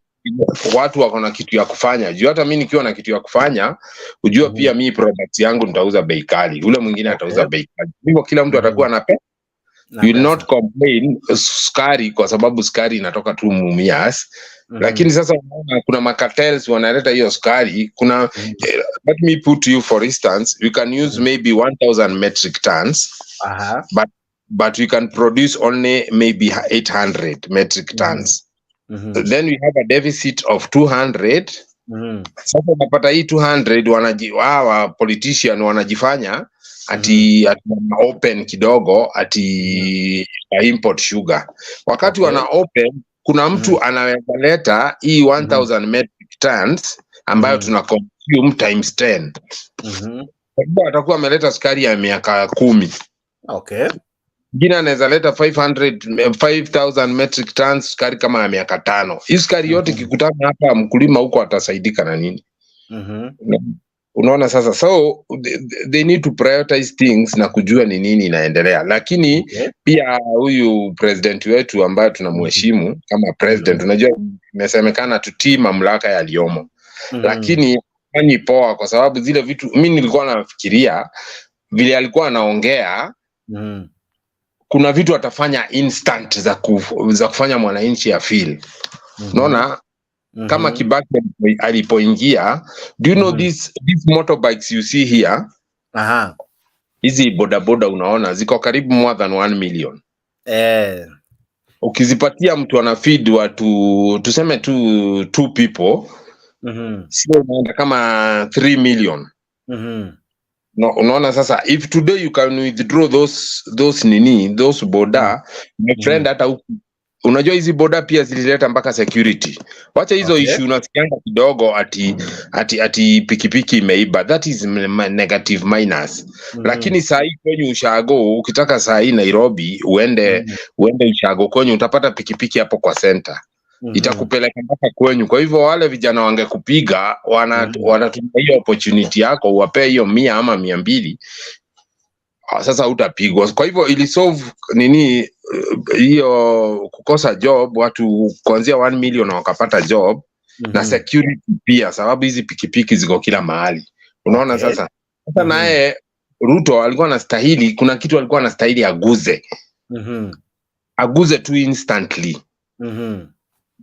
watu wako na kitu ya kufanya. Juu hata mimi nikiwa na kitu ya kufanya, ujua pia mimi product yangu nitauza bei kali, ule mwingine atauza bei kali. Hivyo kila mtu atakuwa na pesa. You will not complain sukari kwa sababu sukari inatoka tu Mumias. Lakini sasa kuna makartels wanaleta hiyo sukari. Kuna let me put you for instance, we can use maybe 1000 metric tons. But we can produce only maybe 800 metric tons. Then we have a deficit of 200. Sasa unapata hii 200 hawa politician wanajifanya ati open kidogo ati import sugar. Wakati wana open, kuna mtu anaweza leta hii 1000 metric tons ambayo tuna consume times 10. Kwa hivyo atakuwa ameleta sukari ya miaka 10. Gina anaweza leta 5000 metric tons sukari kama ya miaka 5. Hii sukari yote kikutana hapa, mkulima huko atasaidika na nini? Unaona sasa, so they need to prioritize things na kujua ni nini inaendelea. Lakini pia huyu president wetu ambaye tunamheshimu kama president, unajua imesemekana tutii mamlaka yaliyomo. Lakini ni poa kwa sababu zile vitu mimi nilikuwa nafikiria vile alikuwa anaongea, kuna vitu atafanya instant za kufanya mwananchi ya feel. Unaona kama Kibaki alipoingia, do you know these motorbikes you see here? Hizi bodaboda unaona ziko karibu more than 1 million. Ukizipatia mtu ana feed watu tuseme tu 2 people, sio unaenda kama 3 million. No, unaona sasa, if today you can withdraw those boda, my friend, hata unajua hizi boda pia zilileta mpaka security. Wacha hizo issue unasikianga kidogo ati pikipiki imeiba, that is negative minus. Lakini saa hii kwenye ushago, ukitaka saa hii Nairobi uende ushago kwenye utapata pikipiki hapo kwa center. Itakupeleka mpaka kwenyu. Kwa hivyo wale vijana wangekupiga wanatumia hiyo opportunity yako, uwape hiyo 100 ama 200, sasa utapigwa. Kwa hivyo ili solve nini hiyo kukosa job, watu kuanzia 1 million wakapata job na security pia, sababu hizi pikipiki ziko kila mahali. Unaona sasa naye Ruto alikuwa anastahili, kuna kitu alikuwa anastahili aguze. Aguze tu instantly.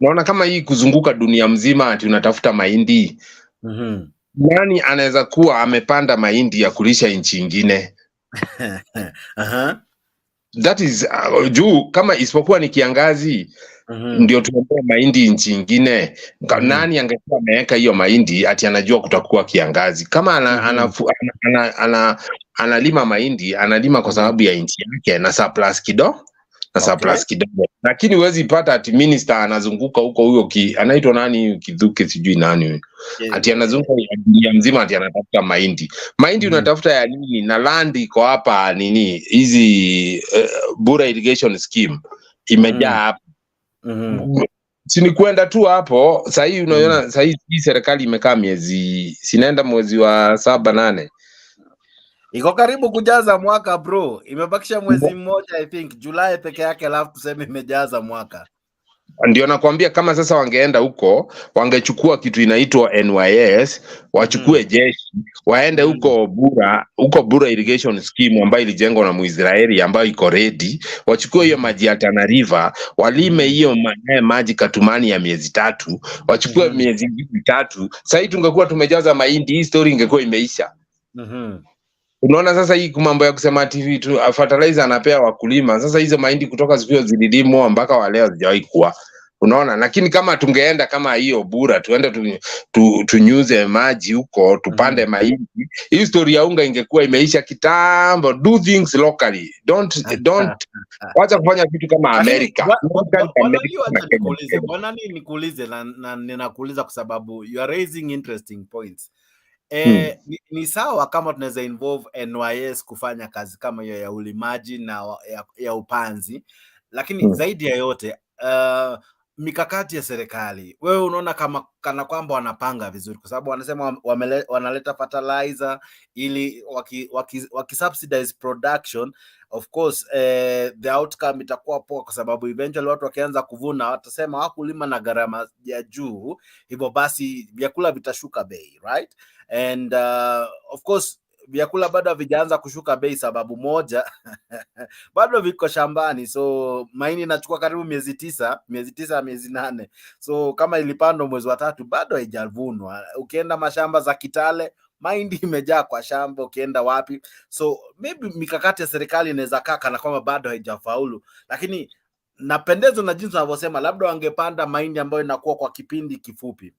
Unaona kama hii kuzunguka dunia mzima ati unatafuta mahindi. Nani anaweza kuwa amepanda mahindi ya kulisha nchi nyingine? That is juu kama isipokuwa ni kiangazi ndio tunatoa mahindi nchi nyingine. Nani angekuwa ameweka hiyo mahindi ati anajua kutakuwa kiangazi? Kama analima mahindi, analima kwa sababu ya nchi yake na surplus kidogo. Lakini huwezi pata ati minister anazunguka huko, huyo anaitwa nani, Kithuke sijui nani, ati anazunguka dunia mzima ati anatafuta mahindi. Unatafuta ya nini? Na land iko hapa nini, hizi Bura irrigation scheme imejaa hapa. Sini kwenda tu hapo. Sasa hii unaona, sasa hii serikali imekaa miezi, sinaenda mwezi wa 7-8. Iko karibu kujaza mwaka bro. Imebakisha mwezi mmoja, I think Julai peke yake, alafu tuseme imejaza mwaka. Ndio nakwambia, kama sasa wangeenda huko, wangechukua kitu inaitwa NYS, wachukue jeshi, waende huko Bura irrigation scheme ambayo ilijengwa na Muisraeli ambayo iko ready, wachukue hiyo maji ya Tana River, walime hiyo maji katumani ya miezi 3, wachukue miezi 3. Sasa hii tungekuwa tumejaza mahindi, hii story ingekuwa imeisha. Unaona sasa hii mambo ya kusema TV tu fertilizer anapea wakulima. Sasa hizo mahindi kutoka siku zililimwa mpaka wa leo hazijawahi kuwa. Unaona, lakini kama tungeenda kama hiyo Bura, tuende tunyuze maji huko, tupande mahindi, hii story ya unga ingekuwa imeisha kitambo. Do things locally. Don't wacha kufanya vitu kama America. Nikuulize na ninakuuliza kwa sababu you are raising interesting points. Ni sawa kama tunaweza involve NYS kufanya kazi kama hiyo ya ulimaji na ya upanzi, lakini zaidi ya yote mikakati ya serikali, wewe unaona kana kwamba wanapanga vizuri? Kwa sababu wanasema wanaleta fertilizer ili wakisubsidize production, of course the outcome itakuwa poa, kwa sababu eventually watu wakianza kuvuna watasema hawakulima na gharama ya juu, hivyo basi vyakula vitashuka bei, right? And of course vyakula bado havijaanza kushuka bei sababu moja bado viko shambani, so mahindi inachukua karibu miezi tisa, miezi 8. So kama ilipandwa mwezi wa 3 bado haijavunwa. Ukienda mashamba za Kitale mahindi imejaa kwa shamba, ukienda wapi. So maybe mikakati ya serikali inaweza kaa kana kwamba bado haijafaulu, lakini napendezwa na jinsi wanavyosema labda wangepanda mahindi ambayo inakuwa kwa kipindi kifupi.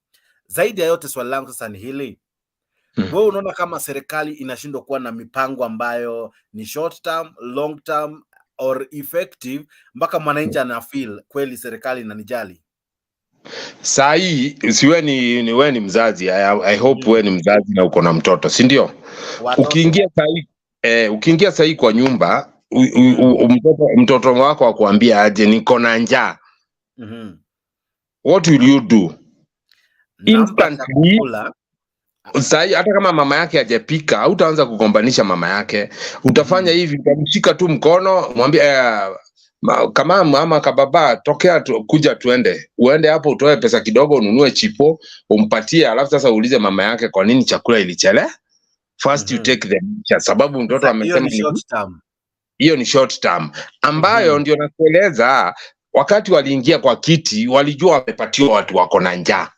Zaidi ya yote, swali langu sasa ni hili. Wewe unaona kama serikali inashindwa kuwa na mipango ambayo ni short term, long term or effective mpaka mwananchi ana feel kweli serikali inanijali? Sahi siwe ni wewe ni mzazi. I hope wewe ni mzazi na uko na mtoto, si ndio? Ukiingia sahi kwa nyumba mtoto wako akwambia aje niko na njaa. What will you do? Instantly. Sahi hata kama mama yake hajapika, hautaanza kugombanisha mama yake. Utafanya hivi, utamshika tu mkono, mwambie kama mama kababa tokea kuja tuende. Uende hapo utoe pesa kidogo ununue chipo, umpatie, alafu sasa uulize mama yake kwa nini chakula ilichele. First you take the picture, sababu mtoto amesema hiyo ni short term ambayo ndio nakueleza. Wakati waliingia kwa kiti walijua wamepatiwa watu wako na njaa.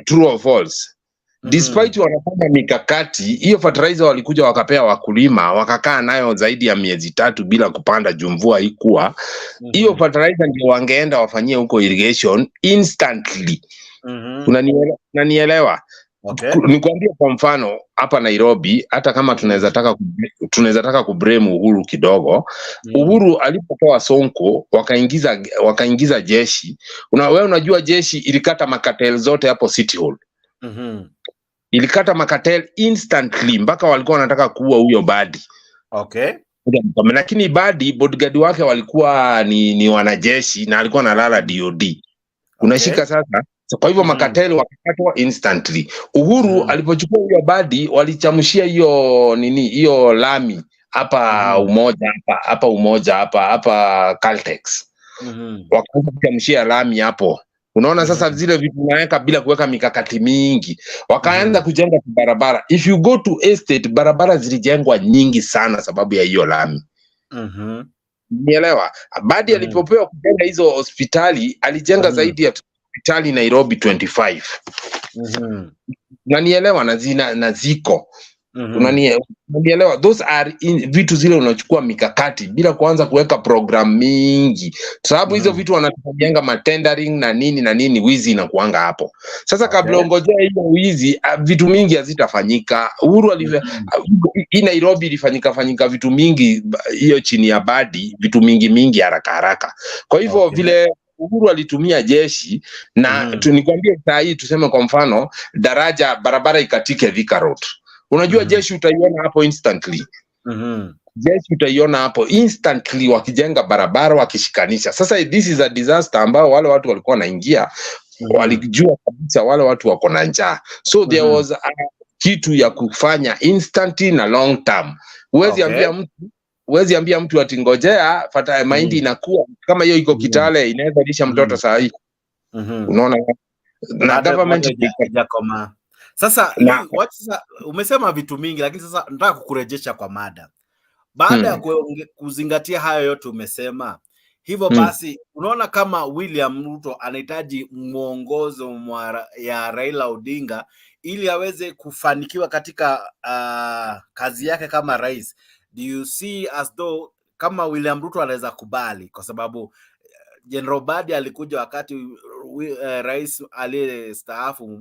True or false? Despite wanafanya mikakati, hiyo fertilizer walikuja wakapea wakulima, wakakaa nayo zaidi ya miezi 3 bila kupanda jumvua ikuwa. Hiyo fertilizer ndio wangeenda wafanyie huko irrigation instantly. Unanielewa? Okay. Nikwambie kwa mfano hapa Nairobi, hata kama tunaweza taka kublame Uhuru kidogo. Uhuru alipotoa Sonko wakaingiza jeshi. Wewe unajua jeshi ilikata makatel zote hapo City Hall. Ilikata makatel instantly mpaka walikuwa wanataka kuua huyo Badi. Okay. Lakini Badi bodyguard wake walikuwa ni wanajeshi na alikuwa analala DOD. Unashika sasa. Kwa hivyo makateli wakakatwa instantly. Uhuru alipochukua huyo Badi walichamshia hiyo lami hapa Umoja hapa Caltex. Wakaanza kuchamshia lami hapo. Unaona sasa zile vitu naweka bila kuweka mikakati mingi. Wakaanza kujenga barabara. If you go to estate, barabara zilijengwa nyingi sana sababu ya hiyo lami. Nielewa. Badi alipopewa kujenga hizo hospitali, alijenga zaidi ya hospitali Nairobi 25. Unanielewa na ziko. Unanielewa, those are vitu zile unachukua mikakati bila kuanza kuweka program mingi. Sababu hizo vitu wanatujenga matendering na nini wizi inakuanga hapo. Sasa kabla ongojea hiyo wizi, vitu mingi hazitafanyika. Uhuru hii Nairobi ilifanyika vitu mingi hiyo chini ya Badi, vitu mingi haraka. Kwa hivyo vile Uhuru alitumia jeshi na nikwambie saa hii tuseme kwa mfano barabara ikatike Thika Road. Unajua jeshi utaiona hapo instantly. Jeshi utaiona hapo instantly wakijenga barabara wakishikanisha. Sasa this is a disaster ambao wale watu walikuwa wanaingia walijua kabisa wale watu wako na njaa. So there was kitu ya kufanya instantly na long term. Huwezi ambia mtu ati ngojea mahindi inakuwa kama hiyo iko Kitale inaweza lisha mtoto saa hii. Unaona na government ijakoma. Sasa umesema vitu mingi, lakini sasa nataka kukurejesha kwa mada. Baada ya kuzingatia hayo yote umesema, hivyo basi unaona kama William Ruto anahitaji mwongozo ya Raila Odinga ili aweze kufanikiwa katika kazi yake kama rais. Do you see as though kama William Ruto anaweza kubali, kwa sababu General Badi alikuja wakati rais aliyestaafu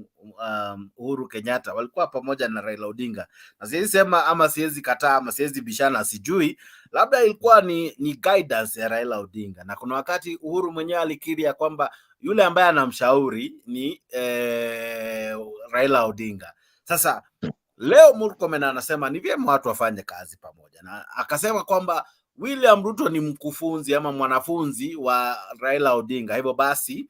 Uhuru Kenyatta walikuwa pamoja na Raila Odinga, na siwezi sema ama siwezi kataa ama siwezi bishana, sijui, labda ilikuwa ni guidance ya Raila Odinga, na kuna wakati Uhuru mwenyewe alikiri ya kwamba yule ambaye anamshauri ni Raila Odinga. Sasa leo Murkomen anasema ni vyema watu wafanye kazi pamoja, na akasema kwamba William Ruto ni mkufunzi ama mwanafunzi wa Raila Odinga. Hivyo basi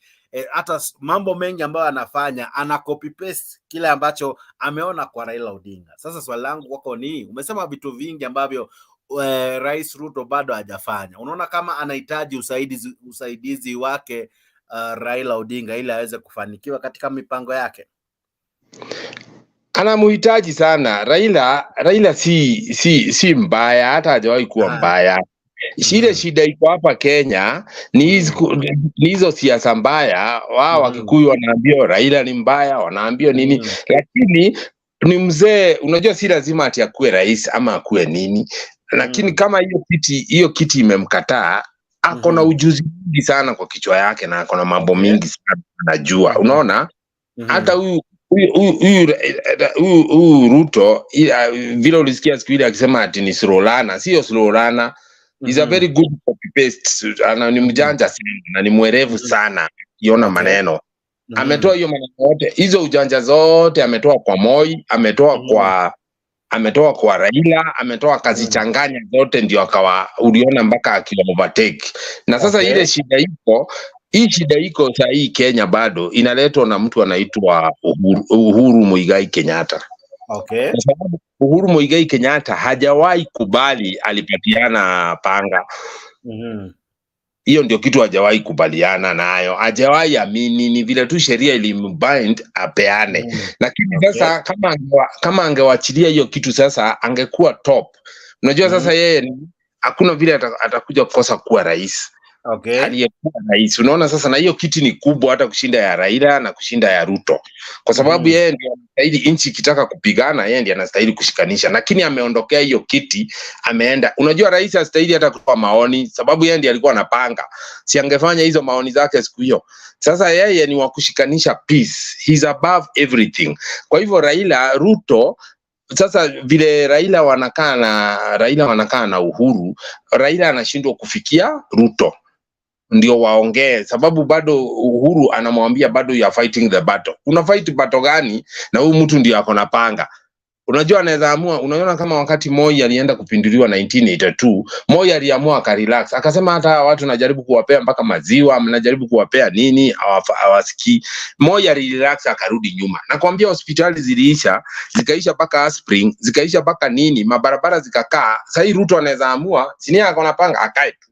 hata mambo mengi ambayo anafanya ana copy paste kile ambacho ameona kwa Raila Odinga. Sasa swali langu kwako ni, umesema vitu vingi ambavyo Rais Ruto bado hajafanya. Unaona kama anahitaji usaidizi wake Raila Odinga ili aweze kufanikiwa katika mipango yake? Anamuhitaji sana. Raila si mbaya, hata hajawahi kuwa mbaya. Shida iko hapa Kenya ni hizo siasa mbaya. Wao Wakikuyu wanaambia Raila ni mbaya, wanaambia nini, lakini ni mzee. Unajua si lazima ati akue rais ama akue nini, lakini kama hiyo kiti imemkataa, ako na ujuzi mwingi sana kwa kichwa yake na ako na mambo mingi sana anajua. Unaona hata huyu Ruto vile ulisikia siku ile akisema ati ni slowlana, sio slowlana. He's a very good copy paste. Ni mjanja sana na ni mwerevu sana kiona maneno. Ametoa hiyo maneno yote, hizo ujanja zote ametoa kwa Moi, ametoa kwa Raila, ametoa kazi changanya zote, ndio akawa uliona mpaka akiwa overtake. Na sasa ile shida iko saa hii Kenya bado inaletwa na mtu anaitwa Uhuru Muigai Kenyatta. Kwa sababu Uhuru Muigai Kenyatta hajawahi kubali alipatiana panga. Hiyo ndio kitu hajawahi kubaliana nayo, hajawahi amini, ni vile tu sheria ilimbind apeane. Lakini sasa kama angewachilia hiyo kitu, sasa angekuwa top. Unajua sasa yeye hakuna vile atakuja kukosa kuwa rais. Aliyekuwa rais. Unaona sasa, na hiyo kiti ni kubwa hata kushinda ya Raila na kushinda ya Ruto, kwa sababu yeye ndio anastahili, nchi ikitaka kupigana yeye ndiye anastahili kushikanisha, lakini ameondokea hiyo kiti, ameenda. Unajua rais hastahili hata kutoa maoni, sababu yeye ndiye alikuwa anapanga. Si angefanya hizo maoni zake siku hiyo. Sasa yeye ni wa kushikanisha peace, he's above everything. Kwa hivyo Ruto sasa vile Raila wanakaa na Uhuru, Raila anashindwa kufikia Ruto ndio waongee, sababu bado Uhuru anamwambia bado you are fighting the battle. Una fight battle gani na huyu mtu ndio ako na panga? Unajua anaweza amua. Unaona kama wakati Moi alienda kupinduliwa 1982, Moi aliamua akarelax, akasema hata watu najaribu kuwapea mpaka maziwa, mnajaribu kuwapea nini, hawasikii. Moi alirelax akarudi nyuma. Nakwambia hospitali zikaisha mpaka aspirin, zikaisha mpaka nini, mabarabara zikakaa. Sasa hii Ruto anaweza amua, sinia ako na panga, akae tu.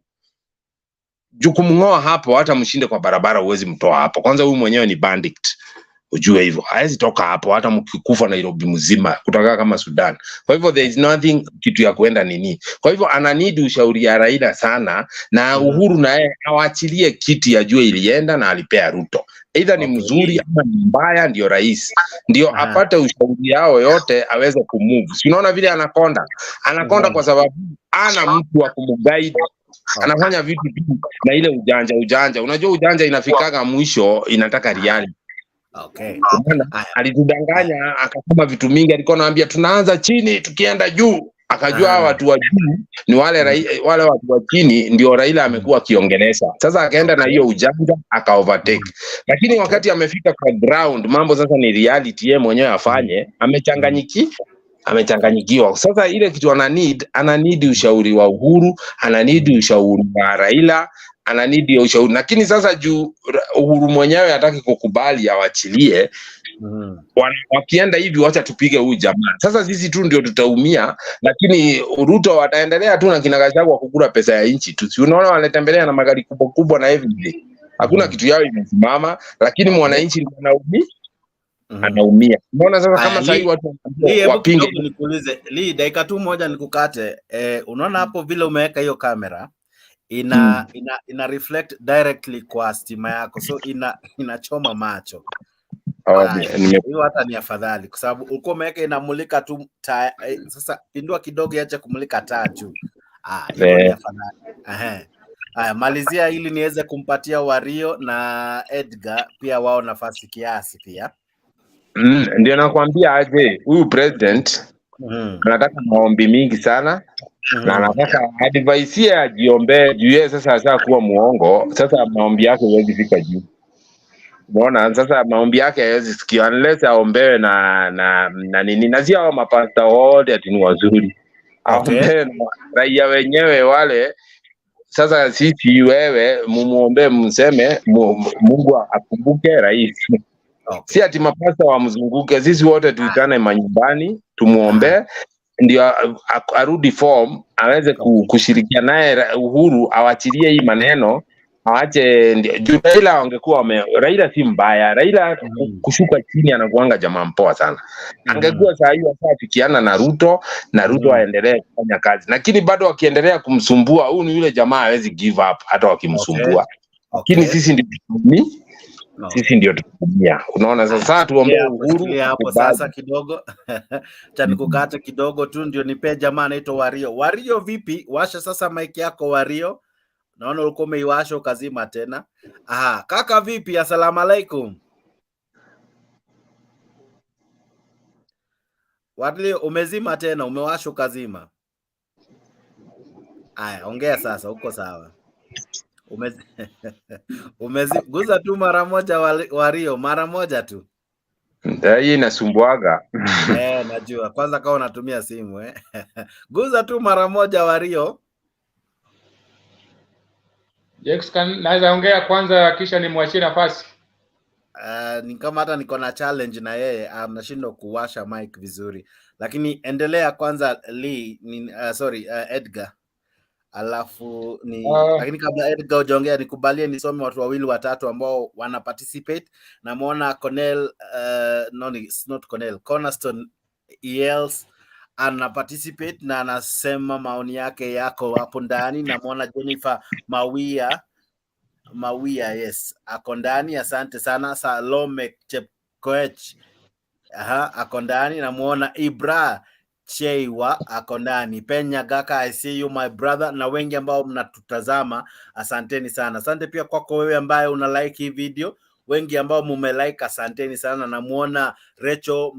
Jukumngoa hapo, hata mshinde kwa barabara uwezi mtoa hapo. Kwanza huyu mwenyewe ni bandit. Ujue hivyo. Haezi toka hapo hata mkikufa Nairobi mzima kutakaa kama Sudan. Kwa hivyo there is nothing kitu ya kuenda nini. Kwa hivyo ana need ushauri ya Raila sana, na Uhuru naye awaachilie kiti ajue ilienda na alipea Ruto. Either ni mzuri ama ni mbaya, ndio rais. Ndio apate ushauri yao yote aweze kumove. Si unaona vile anakonda kwa sababu ana mtu wa kumguide. Anafanya vitu na ile ujanja. Unajua ujanja inafikaga mwisho inataka reality. Alitudanganya akasema vitu mingi, alikuwa anawaambia tunaanza chini tukienda juu. Akajua watu wa juu ni wale watu wa chini, ndio Raila amekuwa akiongelesha. Sasa akaenda na hiyo ujanja aka overtake. Lakini wakati amefika kwa ground, mambo sasa ni reality, yeye mwenyewe afanye, amechanganyikiwa. Sasa ile kitu ana need ushauri wa Uhuru, ana need ushauri wa Raila, ana need ushauri. Lakini sasa juu Uhuru mwenyewe hataki kukubali awachilie, wakienda hivi wacha tupige huyu jamaa. Sasa sisi tu ndio tutaumia, lakini Ruto wataendelea tu na kinagashagwa kukula pesa ya nchi tu. Si unaona wanatembelea na magari kubwa na everything. Hakuna kitu yao imesimama, lakini mwananchi ndio anaumia. Unaona sasa kama sasa watu wapinge. Nikuulize dakika tu moja nikukate. Unaona hapo vile umeweka hiyo kamera ina reflect directly kwa stima yako, so inachoma macho. Hiyo hata ni afadhali, kwa sababu ulikuwa umeweka inamulika tu sasa pindua kidogo iache kumulika taa juu. Hiyo ni afadhali. Malizia ili niweze kumpatia Wario na Edgar pia wao nafasi kiasi pia. Ndio nakwambia aje huyu president anataka maombi mingi sana, na anataka advice ya ajiombe juu yeye sasa kuwa muongo. Sasa maombi yake haiwezi fika juu. Unaona sasa maombi yake haiwezi sikia unless aombewe na nini, na sio hao mapasta wote ati ni wazuri. Aombewe na raia wenyewe wale. Sasa sisi wewe mumuombe, mseme Mungu akumbuke rais. Si ati mapasta wamzunguke, sisi wote tuitane manyumbani tumuombe, ndio arudi form aweze kushirikia naye Uhuru awachilie hii maneno Ache juu Raila angekuwa Raila si mbaya. Raila kushuka chini anakuanga jamaa mpoa sana. Angekuwa saa hiyo afikiana na Ruto na Ruto aendelee kufanya kazi. Lakini bado akiendelea kumsumbua, huyu ni yule jamaa hawezi give up hata wakimsumbua. Lakini sisi ndio tutumia. Unaona sasa tuombe uhuru hapo sasa kidogo. Cha nikukate kidogo tu ndio nipe jamaa anaitwa Wario. Wario vipi? Washa sasa mic yako Wario. Naona ulikuwa umeiwasha ukazima tena. Aha, kaka vipi? Asalamu alaikum. Wario umezima tena, umewasha ukazima. Aya, ongea sasa, uko sawa. Guza tu mara moja Wario, mara moja tu. Hii inasumbuaga. Najua. Kwanza kama unatumia simu Guza tu mara moja Wario. Jex, naweza ongea kwanza kisha nimwachie nafasi. Ni kama hata niko na challenge na yeye anashindwa kuwasha mic vizuri. Lakini endelea kwanza Edgar. Alafu lakini kabla Edgar hujaongea nikubalie nisome watu wawili watatu ambao wana participate. Namuona Cornell Cornerstone ELs ana participate na anasema maoni yake yako hapo ndani. Namuona Jennifer Mawia yes ako ndani, asante sana. Salome Chepkoech ako ndani. Namuona Ibra Cheiwa ako ndani. Penya Gaka, I see you my brother, na wengi ambao mnatutazama asanteni sana. Asante pia kwako wewe ambaye una like hii video, wengi ambao mumelike asanteni sana. Namuona Rachel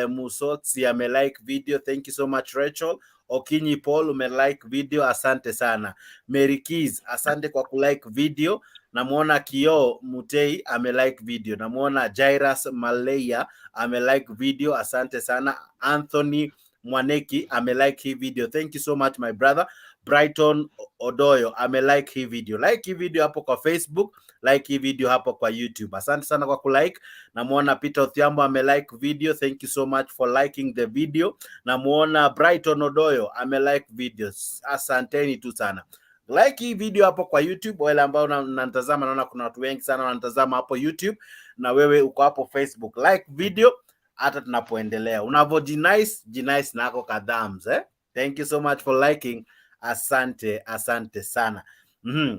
Musotsi amelike video, thank you so much Rachel. Okinyi Paul umelike video, asante sana. Mary Keys asante kwa kulike video. Namuona Kio Mutei amelike video. Namuona Jairus Maleya amelike video, asante sana. Anthony Mwaneki amelike hii video, thank you so much my brother. Brighton Odoyo amelike hii video. Like hii video hapo kwa Facebook, like hii video hapo kwa YouTube. Asante sana kwa kulike. Namuona Peter Othiambo amelike video, thank you so much for liking the video. Namuona Brighton Odoyo amelike videos, asanteni tu sana. Like hii video hapo kwa YouTube. Wale ambao unanitazama, naona kuna watu wengi sana wanatazama hapo YouTube, na wewe uko hapo Facebook, like video hata tunapoendelea. Unavojinice nako kadhams Thank you so much for liking. Asante sana.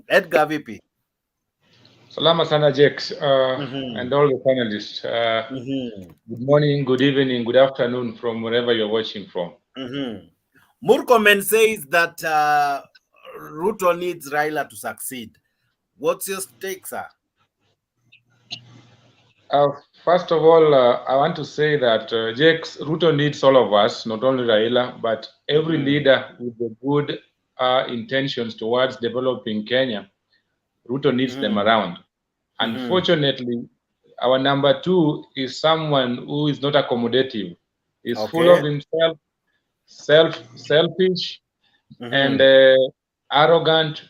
Edgar vipi? Salama sana Jex and all the panelists. Good morning, good evening, good afternoon from wherever you're watching from. Murkomen says that Ruto needs Raila to succeed. What's your take, sir? First of all, I want to say that Jex, Ruto needs all of us, not only Raila, but every leader with the good intentions towards developing Kenya. Ruto needs them around. Unfortunately, our number two is someone who is not accommodative. He's full of himself, selfish, and arrogant.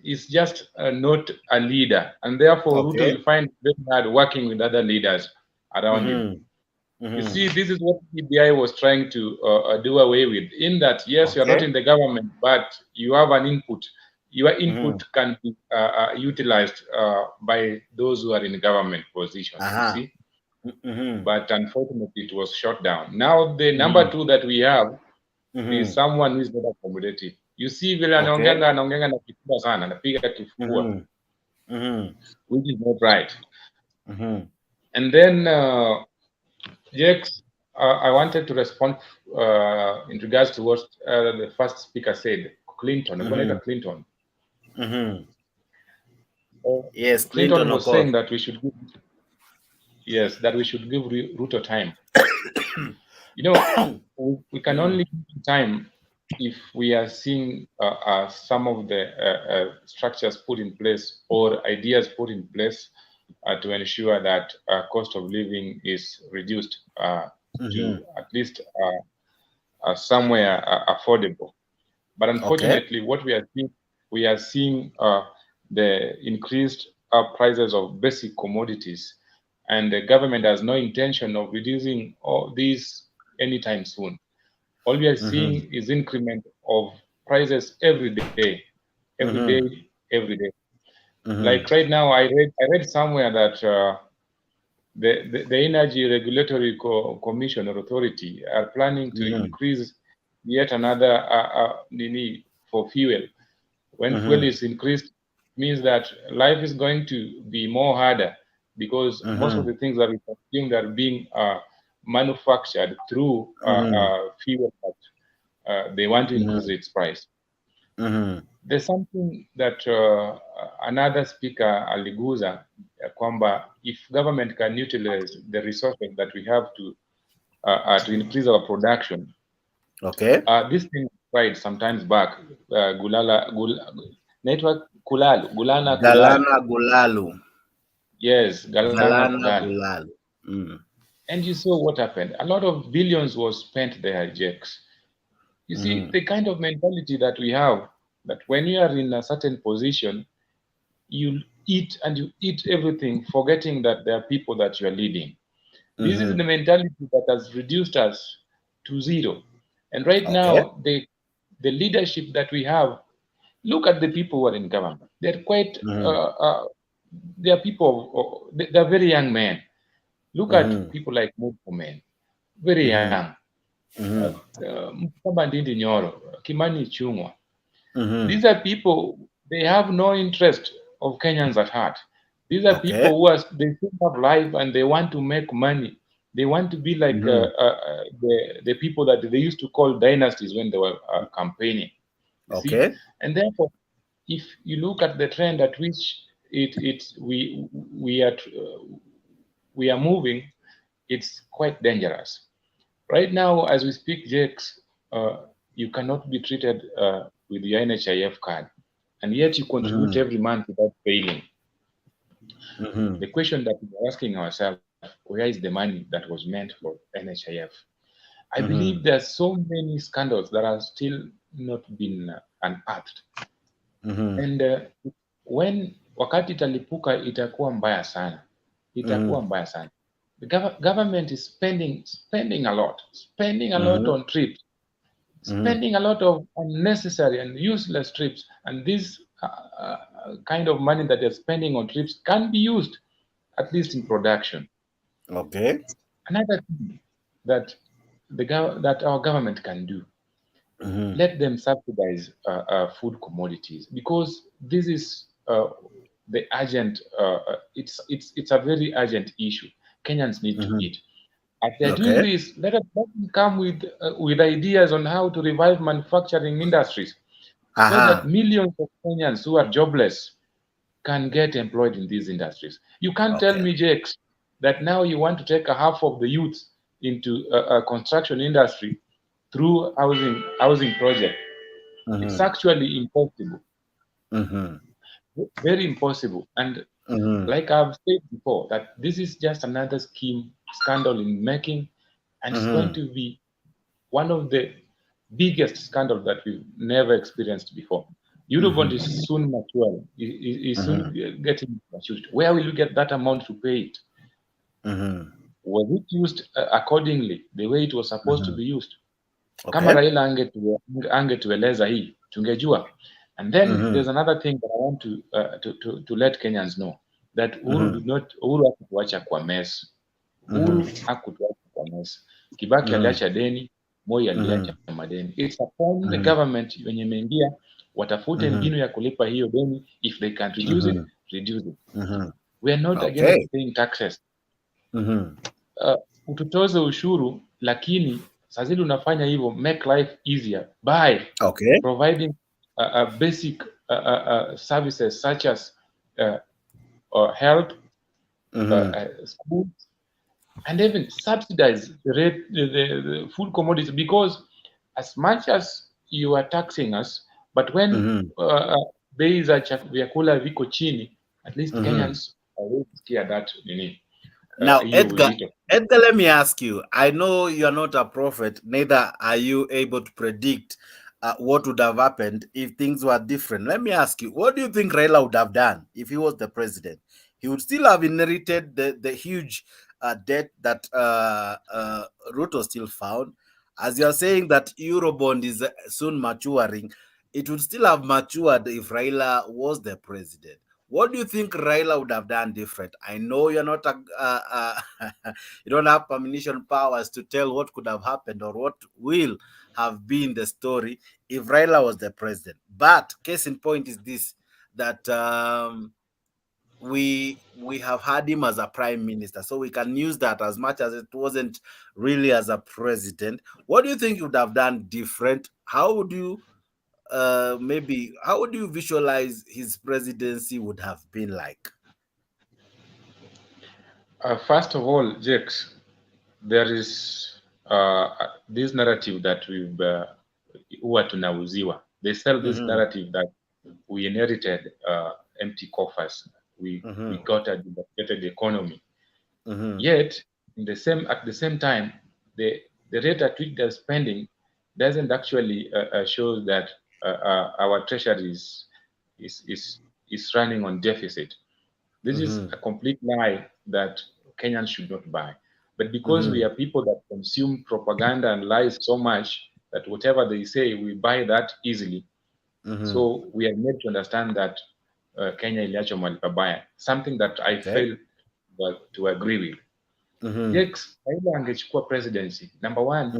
Is just not a leader, and therefore Ruto will find it very hard working with other leaders around him. You see, this is what PBI was trying to do away with, in that, yes, you are not in the government, but you have an input. Your input can be utilized by those who are in government positions, you see. But unfortunately, it was shut down. Now, the number two that we have is someone who is not accommodative. You see, vile anaongea na kifua sana, anapiga kifua, which is not right. And then, Jex, I wanted to respond in regards to what the first speaker said, Clinton. Clinton. Yes, Clinton was saying that we should give, Ruto time. You know, we can only give time if we are seeing some of the structures put in place or ideas put in place to ensure that cost of living is reduced to at least somewhere affordable. But unfortunately, what we are seeing the increased prices of basic commodities, and the government has no intention of reducing all these anytime soon. All we are seeing is increment of prices every day. Every day every day. Like right now, I read somewhere that the Energy Regulatory Commission or Authority are planning to increase yet another nini for fuel. When fuel is increased, means that life is going to be more harder, because most of the things that we consume are being manufactured through fuel that they want to increase its price. There's something that another speaker aliguza kwamba if government can utilize the resources that we have to increase our production. Okay. This thing tried sometimes back. Network Galana Gulalu. Yes, Galana Gulalu. And you saw what happened. A lot of billions was spent there, Jakes. You see, the kind of mentality that we have, that when you are in a certain position, you eat and you eat everything, forgetting that there are people that you are leading. This is the mentality that has reduced us to zero. And right now, the leadership that we have, look at the people who are in government. They're quite, they are people, they're very young men. Look at people like Murkomen, very young. Nyoro, Kimani Chungwa. These are people, they have no interest of Kenyans at heart. These are people who they think of life and they want to make money. They want to be like the people that they used to call dynasties when they were campaigning. See? And therefore, if you look at the trend at which we are moving, it's quite dangerous. Right now, as we speak, Jakes, you cannot be treated with the NHIF card, and yet you contribute every month without failing. The question that we're asking ourselves, where is the money that was meant for NHIF? I believe there are so many scandals that are still not been unearthed. And when wakati italipuka itakuwa mbaya sana. Itakuwa mbaya sana. The government is spending a lot on trips, spending a lot of unnecessary and useless trips, and this kind of money that they're spending on trips can be used at least in production. Another thing that that our government can do, let them subsidize food commodities, because this is the urgent. It's a very urgent issue. Kenyans need to eat. As they're doing this, let them come with ideas on how to revive manufacturing industries, so that millions of Kenyans who are jobless can get employed in these industries. You can't tell me, Jakes, that now you want to take a half of the youth into a construction industry through housing project. It's actually impossible. Very impossible. And like I've said before, that this is just another scandal in making, and it's going to be one of the biggest scandals that we've never experienced before. Eurobond is soon maturing. Is soon getting matured. Where will you get that amount to pay it? Was it used accordingly, the way it was supposed to be used? Kama Raila angetueleza hii, tungejua. And then there's another thing that I want to let Kenyans know, that Uhuru hakutuacha kwa mess. Uhuru hakutuacha kwa mess. Kibaki aliacha deni, Moi aliacha madeni. It's upon the government wenye imeingia watafute mbinu ya kulipa hiyo deni. If they can reduce it, reduce it. We are not against paying taxes. Ututoze ushuru, lakini sazili unafanya hivyo, make life easier by providing basic services such as health, schools, and even subsidize the food commodities, because as much as you are taxing us, but when bei za vyakula viko chini, at least Kenyans are scared that now Edgar, let me ask you, I know you're not a prophet, neither are you able to predict what would have happened if things were different. Let me ask you, what do you think Raila would have done if he was the president? He would still have inherited the huge debt that Ruto still found. As you're saying that Eurobond is soon maturing, it would still have matured if Raila was the president. What do you think Raila would have done different? I know you're not you don't have permission powers to tell what could have happened or what will have been the story if Raila was the president. But case in point is this, that we have had him as a prime minister, so we can use that as much as it wasn't really as a president. What do you think you would have done different? How would you maybe how would you visualize his presidency would have been like? First of all, Jakes, there is this narrative that we've huwa tunauziwa. They sell this narrative that we inherited empty coffers. We got a devastated economy. Yet, at the same time, the rate at which they're spending doesn't actually show that our treasury is running on deficit. This is a complete lie that Kenyans should not buy. But because we are people that consume propaganda and lies so much that whatever they say, we buy that easily. So we are made to understand that Kenya iliacho mahali pabaya, something that I fail to agree with. Yes, Raila angechukua presidency. Number one,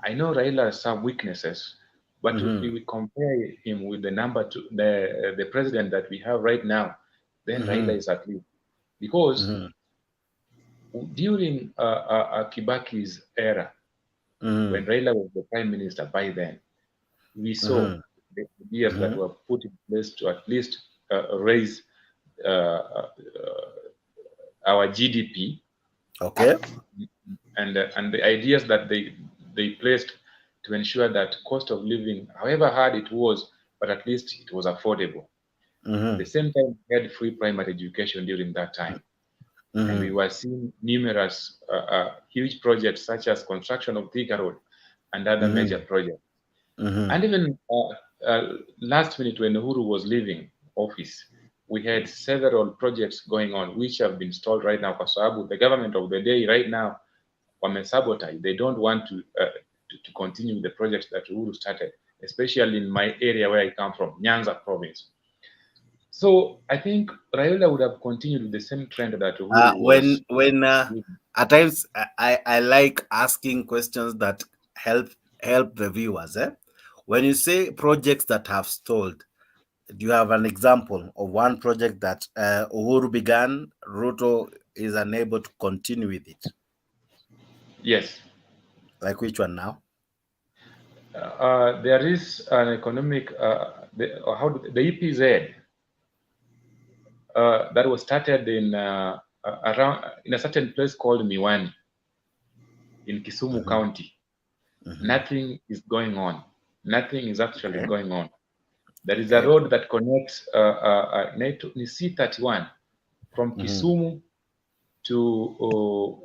I know Raila has some weaknesses, but if we compare him with the president that we have right now, then Raila is at least. Because during Kibaki's era, when Raila was the prime minister by then, we saw the ideas that were put in place to at least raise our GDP. Okay. And the ideas that they placed to ensure that cost of living, however hard it was, but at least it was affordable. At the same time, we had free primary education during that time. And we were seeing numerous huge projects such as construction of Thika Road and other major projects. And even last minute when Uhuru was leaving office, we had several projects going on which have been stalled right now. The government of the day right now, sabotage. They don't want to continue the projects that Uhuru started, especially in my area where I come from, Nyanza province. So I think Raila would have continued with the same trend that Uhuru was. When at times I like asking questions that help the viewers. When you say projects that have stalled, do you have an example of one project that Uhuru began, Ruto is unable to continue with it? Yes. Like which one now? There is an economic, the EPZ that was started in a certain place called Miwani in Kisumu County. Nothing is going on. Nothing is actually going on. There is a road that connects C31 from Kisumu to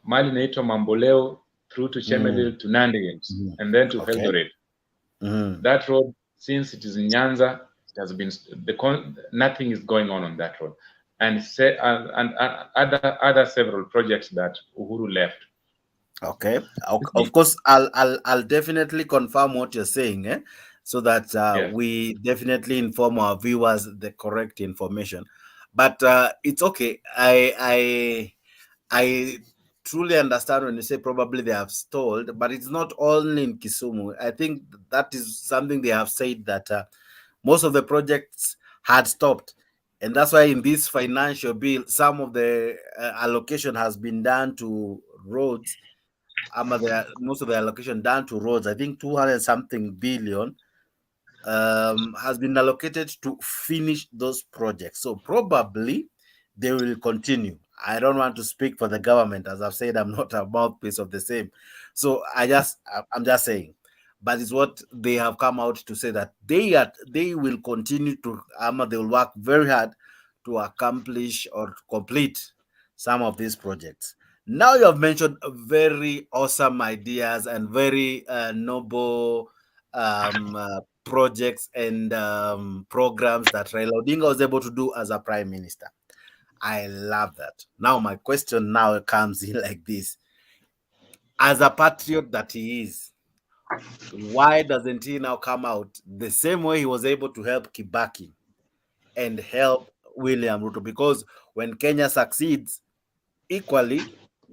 Mali Naito Mamboleo through to Chemelil to Nandi and then to Eldoret. That road, since it is in Nyanza, it has been nothing is going on that road, and other several projects that Uhuru left. Okay. Of course, I'll definitely confirm what you're saying, so that we definitely inform our viewers the correct information. But it's okay. I truly understand when you say probably they have stalled, but it's not only in Kisumu. I think that is something they have said, that most of the projects had stopped. And that's why in this financial bill, some of the allocation has been done to roads. Most of the allocation done to roads, I think 200 something billion, has been allocated to finish those projects. So probably they will continue. I don't want to speak for the government. As I've said, I'm not a mouthpiece of the same. So I'm just saying. But it's what they have come out to say, that they will continue to, they will work very hard to accomplish or complete some of these projects. Now you have mentioned very awesome ideas and very noble projects and programs that Raila Odinga was able to do as a prime minister. I love that. Now my question now comes in like this. As a patriot that he is, why doesn't he now come out the same way he was able to help Kibaki and help William Ruto? Because when Kenya succeeds, equally,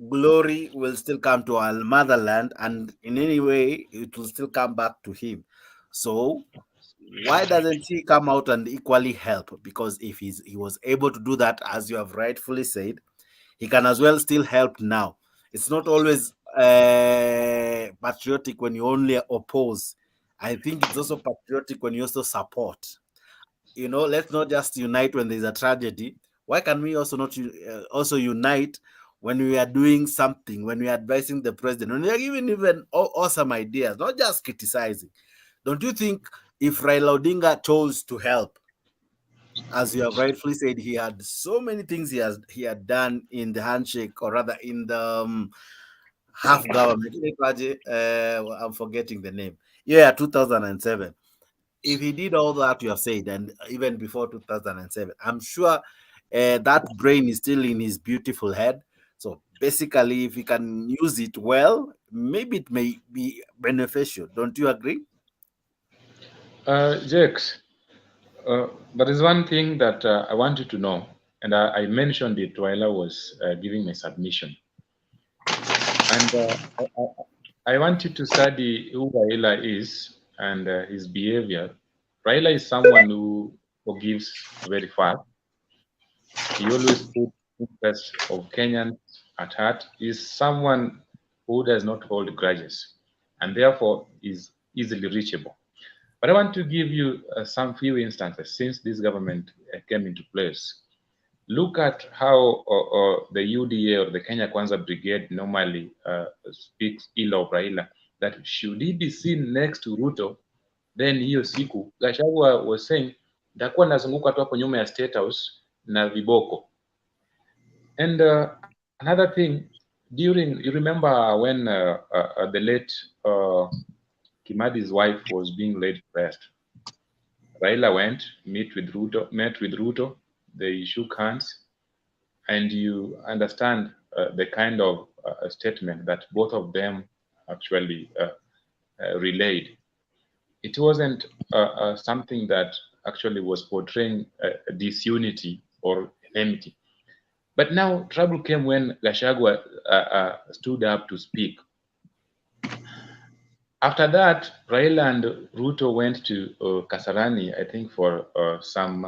glory will still come to our motherland, and in any way, it will still come back to him. So, why doesn't he come out and equally help? Because if he was able to do that, as you have rightfully said, he can as well still help now. It's not always patriotic when you only oppose. I think it's also patriotic when you also support. Let's not just unite when there's a tragedy. Why can we also not also unite when we are doing something, when we are advising the president, when we are giving even awesome ideas, not just criticizing? Don't you think if Raila Odinga chose to help, as you have rightfully said, he had so many things he had done in the handshake, or rather in the half government. I'm forgetting the name. Yeah, 2007. If he did all that you have said, and even before 2007, I'm sure that brain is still in his beautiful head. So basically, if he can use it well, maybe it may be beneficial. Don't you agree? Jakes, there is one thing that I want you to know, and I mentioned it while I was giving my submission. And I want you to study who Raila is and his behavior. Raila is someone who forgives very fast. He always puts interest of Kenyans at heart. He is someone who does not hold grudges, and therefore is easily reachable. But I want to give you some few instances since this government came into place. Look at how the UDA or the Kenya Kwanza Brigade normally speaks ill of Raila, that should he be seen next to Ruto, then hiyo siku Gachagua was saying nitakuwa nazunguka tu hapo nyuma ya State House na viboko. And another thing, you remember when the late Kimadi's wife was being laid to rest, Raila met with Ruto, they shook hands, and you understand the kind of statement that both of them actually relayed. It wasn't something that actually was portraying disunity or enmity. But now trouble came when Gachagua stood up to speak. After that, Raila and Ruto went to Kasarani, I think, for some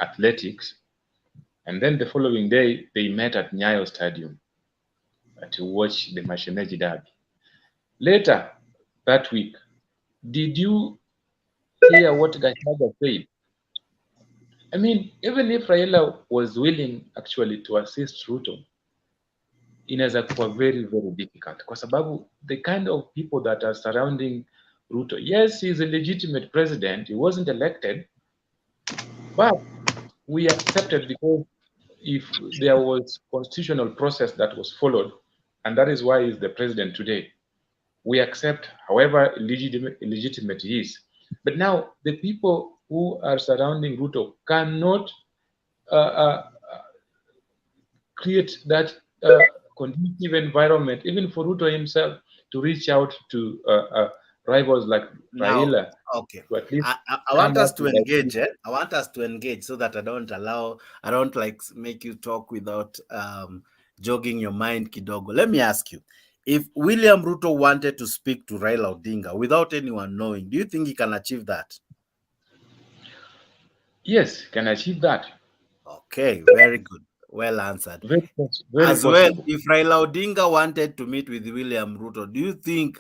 athletics. And then the following day, they met at Nyayo Stadium to watch the Mashemeji Derby. Later that week, did you hear what Gachagua said? I mean, even if Raila was willing actually to assist Ruto, inaweza kuwa very very difficult kwa sababu the kind of people that are surrounding Ruto, yes, he's a legitimate president, he wasn't elected, but we accepted because if there was constitutional process that was followed, and that is why he's the president today, we accept however illegitimate he is. But now the people who are surrounding Ruto cannot create that conducive environment, even for Ruto himself, to reach out to rivals like Raila. Okay. I want us to engage. I want us to engage so that I don't like make you talk without jogging your mind kidogo. Let me ask you, if William Ruto wanted to speak to Raila Odinga without anyone knowing, do you think he can achieve that? Yes, can achieve that. Okay, very good. Well answered. Very as possible. well, if Raila Odinga wanted to meet with William Ruto, do you think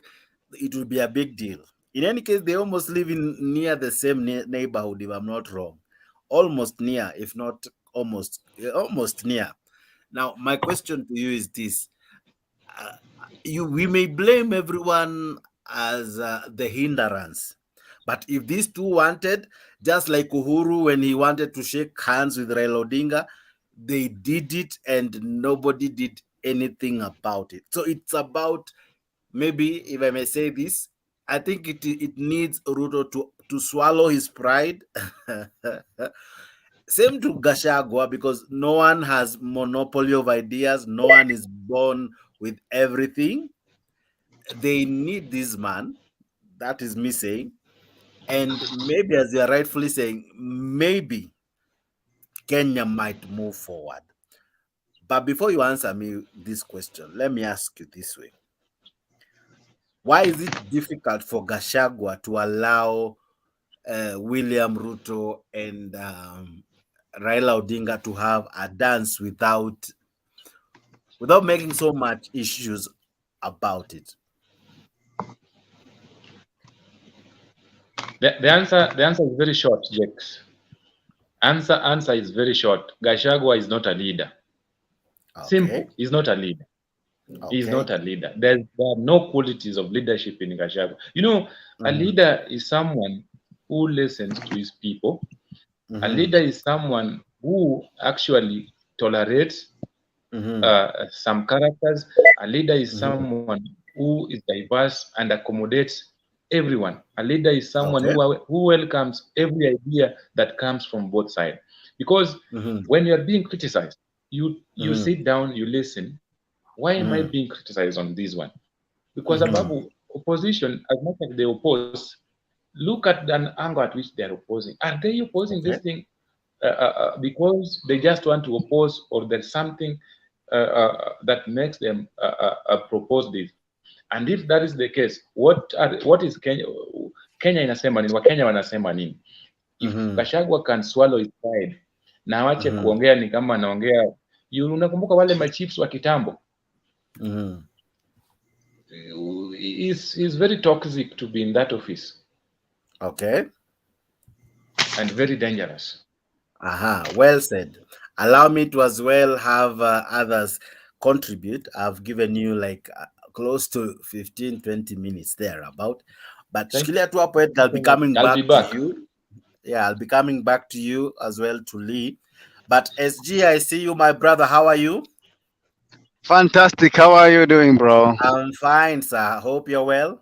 it would be a big deal? In any case, they almost live near the same neighborhood, if I'm not wrong. Almost near, if not almost near. Now, my question to you is this. We may blame everyone as the hindrance. But if these two wanted, just like Uhuru when he wanted to shake hands with Raila Odinga, they did it and nobody did anything about it. So it's about, maybe, if I may say this, I think it needs Ruto to swallow his pride. Same to Gachagua, because no one has monopoly of ideas. No one is born with everything. they need this man. That is me saying. And maybe, as you are rightfully saying, maybe Kenya might move forward. But before you answer me this question, let me ask you this way. Why is it difficult for Gachagua to allow William Ruto and Raila Odinga to have a dance without making so much issues about it? The answer is very short, Jakes. Answer is very short. Gachagua is not a leader. Okay. Simple. He's not a leader. Okay. He's not a leader. There are no qualities of leadership in Gachagua. You know, a leader is someone who listens to his people. A leader is someone who actually tolerates some characters. A leader is someone who is diverse and accommodates everyone. A leader is someone who welcomes every idea that comes from both sides. Because when you are being criticized, you sit down, you listen. Why am I being criticized on this one? Because above opposition, as much as they oppose, look at the angle at which they are opposing. Are they opposing this thing because they just want to oppose, or there's something that makes them propose this? And if that is the case, what is Kenya inasema nini? Wakenya wanasema nini? If Gachagua can swallow his pride na wache kuongea ni kama anaongea, unakumbuka wale machiefs wa kitambo? Is very toxic to be in that office. Okay. And very dangerous. Well said. Allow me to as well have others contribute. I've given you like close to 15-20 minutes there about. But I'll be coming back to you. Yeah, I'll be coming back to you as well to Lee. But SG, I see you, my brother. How are you? Fantastic. How are you doing, bro? I'm fine, sir. Hope you're well.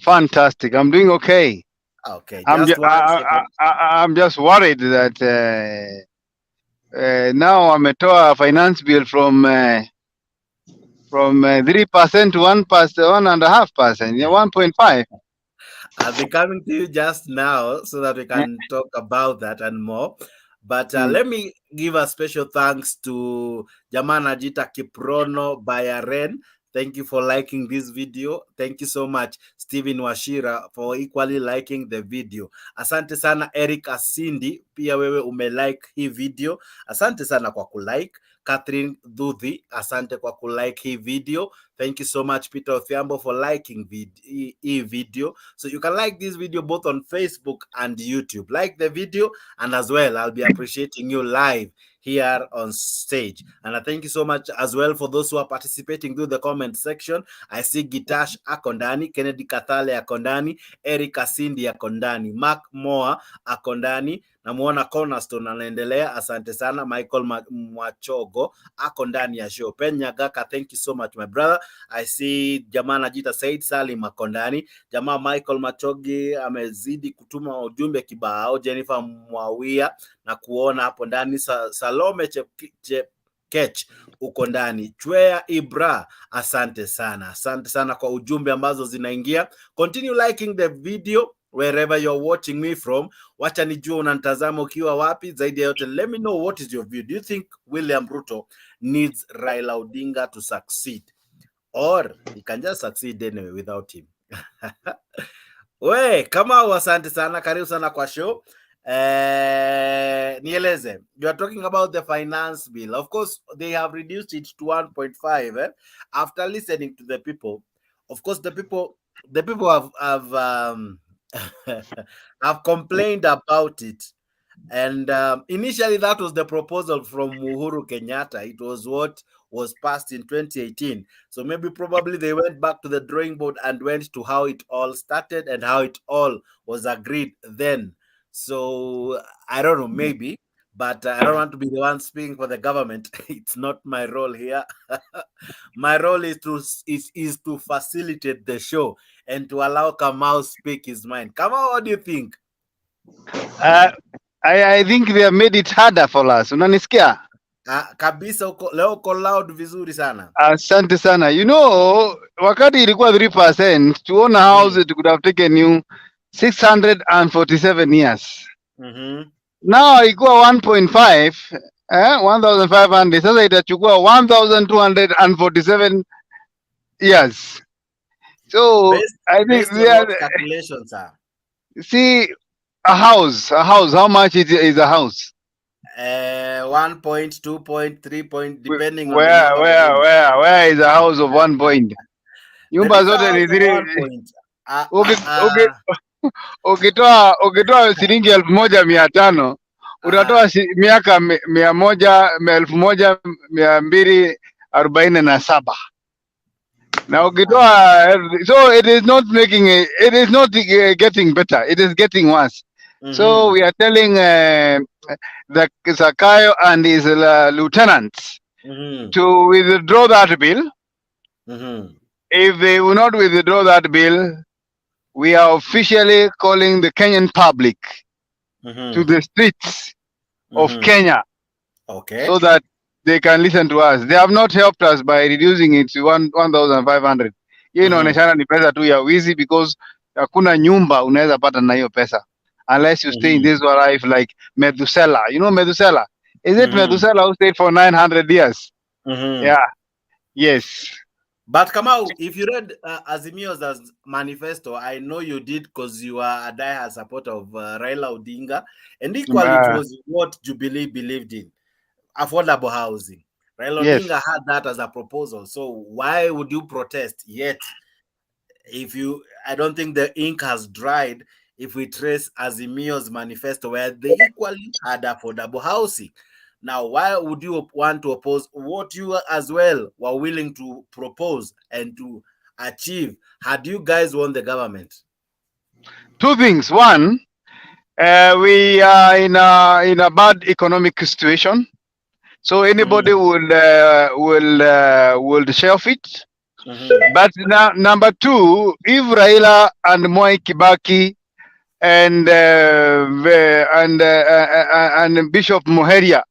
Fantastic. I'm doing okay. Okay. I'm just worried that now ametoa finance bill from 3% to 1%, 1.5%, 1.5%. I'll be coming to you just now so that we can talk about that and more. But let me give a special thanks to Jamana Jita Kiprono Bayaren. Thank you for liking this video. Thank you so much, Steven Washira, for equally liking the video. Asante sana Eric Asindi, pia wewe umelike hii video. Asante sana kwa kulike. Catherine Dudhi, asante kwa kulike hii video. Thank you so much, Peter Othiambo, for liking hii video. So you can like this video both on Facebook and YouTube. Like the video, and as well, I'll be appreciating you live here on stage. And I thank you so much as well for those who are participating through the comment section. I see Gitash Akondani, Kennedy Kathale Akondani, Eric Asindi Akondani, Mark Moa Akondani, namuona Cornerstone anaendelea, asante sana. Michael Mwachogo Akondani ya show. Penya Gaka, thank you so much, my brother. I see Jamana Jita Said Salim Akondani, jamaa Michael Machogi amezidi kutuma ujumbe kibao. Jennifer Mwawia na kuona hapo ndani. Salome Kech uko ndani. Chwea Ibra, asante sana kwa ujumbe ambazo zinaingia. Continue liking the video wherever you're watching me from. Wacha nijua unanitazama ukiwa wapi. Zaidi ya yote, let me know what is your view. Do you think William Ruto needs Raila Odinga to succeed, or he can just succeed anyway without him? We, kama asante sana, karibu sana kwa show. Nieleze, you are talking about the finance bill. Of course, they have reduced it to 1.5 after listening to the people. Of course, the people have have complained about it. And initially, that was the proposal from Uhuru Kenyatta. It was what was passed in 2018. So probably they went back to the drawing board and went to how it all started and how it all was agreed then. So I don't know, maybe, but I don't want to be the one speaking for the government. It's not my role here. My role is to facilitate the show and to allow Kamau speak his mind. Kamau, what do you think? I think they have made it harder for us. Unanisikia? Kabisa leo uko loud vizuri sana. Asante sana. You know, wakati ilikuwa 3%, to own a house it could have taken you 647 years. Now ikuwa 1.5, 1,500. Sasa itachukua 1,247 years. So I think based on what calculations are. See, a house, how much is a house? 1 point, 2 point, 3 point, depending on the number. Where is a house of 1 point? Nyumba zote ni 1 point. Ukitoa shilingi 1,500 utatoa miaka 1,247. Now ukitoa, so it is not getting better. It is getting worse. So we are telling the Zakayo and his lieutenants to withdraw that bill. If they will not withdraw that bill, we are officially calling the Kenyan public to the streets of Kenya, so that they can listen to us. They have not helped us by reducing it to 1,500. Hiyo inaonekana ni pesa tu ya wizi, because hakuna nyumba unaweza pata na hiyo pesa unless you stay in this life like Methuselah. You know Methuselah? Is it Methuselah who stayed for 900 years? Yeah. Yes. But Kamau, if you read Azimio's manifesto, I know you did, because you are a diehard supporter of Raila Odinga, and equally it was what Jubilee believed in, affordable housing. Raila Odinga had that as a proposal. So why would you protest yet? I don't think the ink has dried if we trace Azimio's manifesto, where they equally had affordable housing. Now, why would you want to oppose what you as well were willing to propose and to achieve had you guys won the government? Two things. One, we are in a bad economic situation, so anybody will shelf it. But now, number two, if Raila and Mwai Kibaki and Bishop Muheria,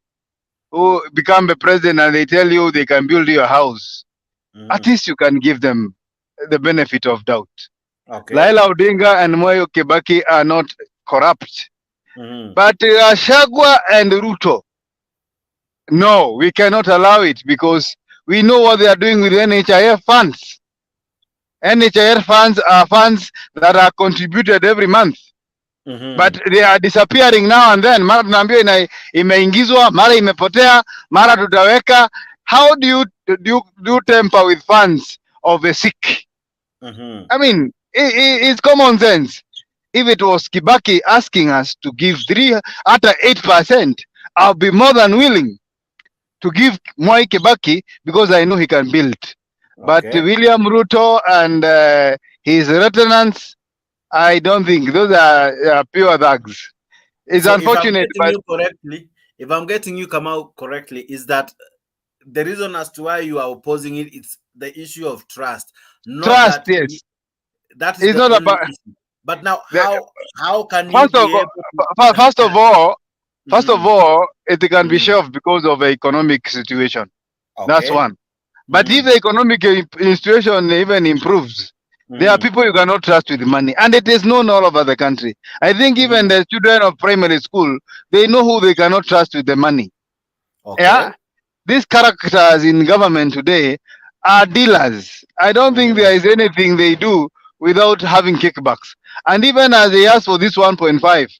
who become the president, and they tell you they can build your house, at least you can give them the benefit of doubt. Raila Odinga and Mwai Kibaki are not corrupt. But Shagwa and Ruto, no, we cannot allow it, because we know what they are doing with NHIF funds. NHIF funds are funds that are contributed every month. But they are disappearing now and then. Mara tunaambiwa imeingizwa, mara imepotea, mara tutaweka. How do you tamper with funds of the sick? I mean, it's common sense. If it was Kibaki asking us to give 8%, I'll be more than willing to give Mwai Kibaki, because I know he can build. But William Ruto and his lieutenants, I don't think those are pure thugs. It's so unfortunate. If I'm getting you come out correctly, is that the reason as to why you are opposing it? It's the issue of trust. Not trust, that yes. That is not about issue. But now, how can you? First of all, it can be shelved because of the economic situation. That's one. But if the economic situation even improves, there are people you cannot trust with money, and it is known all over the country. I think even the children of primary school, they know who they cannot trust with the money. Yeah, these characters in government today are dealers. I don't think there is anything they do without having kickbacks. And even as they ask for this 1.5,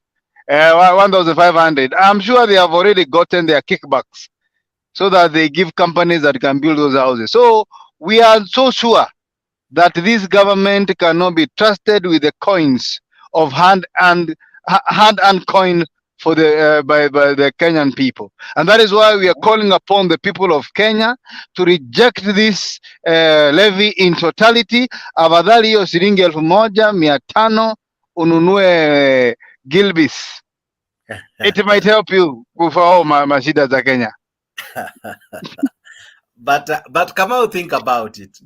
1,500, I'm sure they have already gotten their kickbacks, so that they give companies that can build those houses. So we are so sure that this government cannot be trusted with the coins of hand and coin for the by the Kenyan people, and that is why we are calling upon the people of Kenya to reject this levy in totality. Afadhali hiyo shilingi 1,500 ununue Gilbis. It might help you for all mashida za Kenya. But come out, think about it.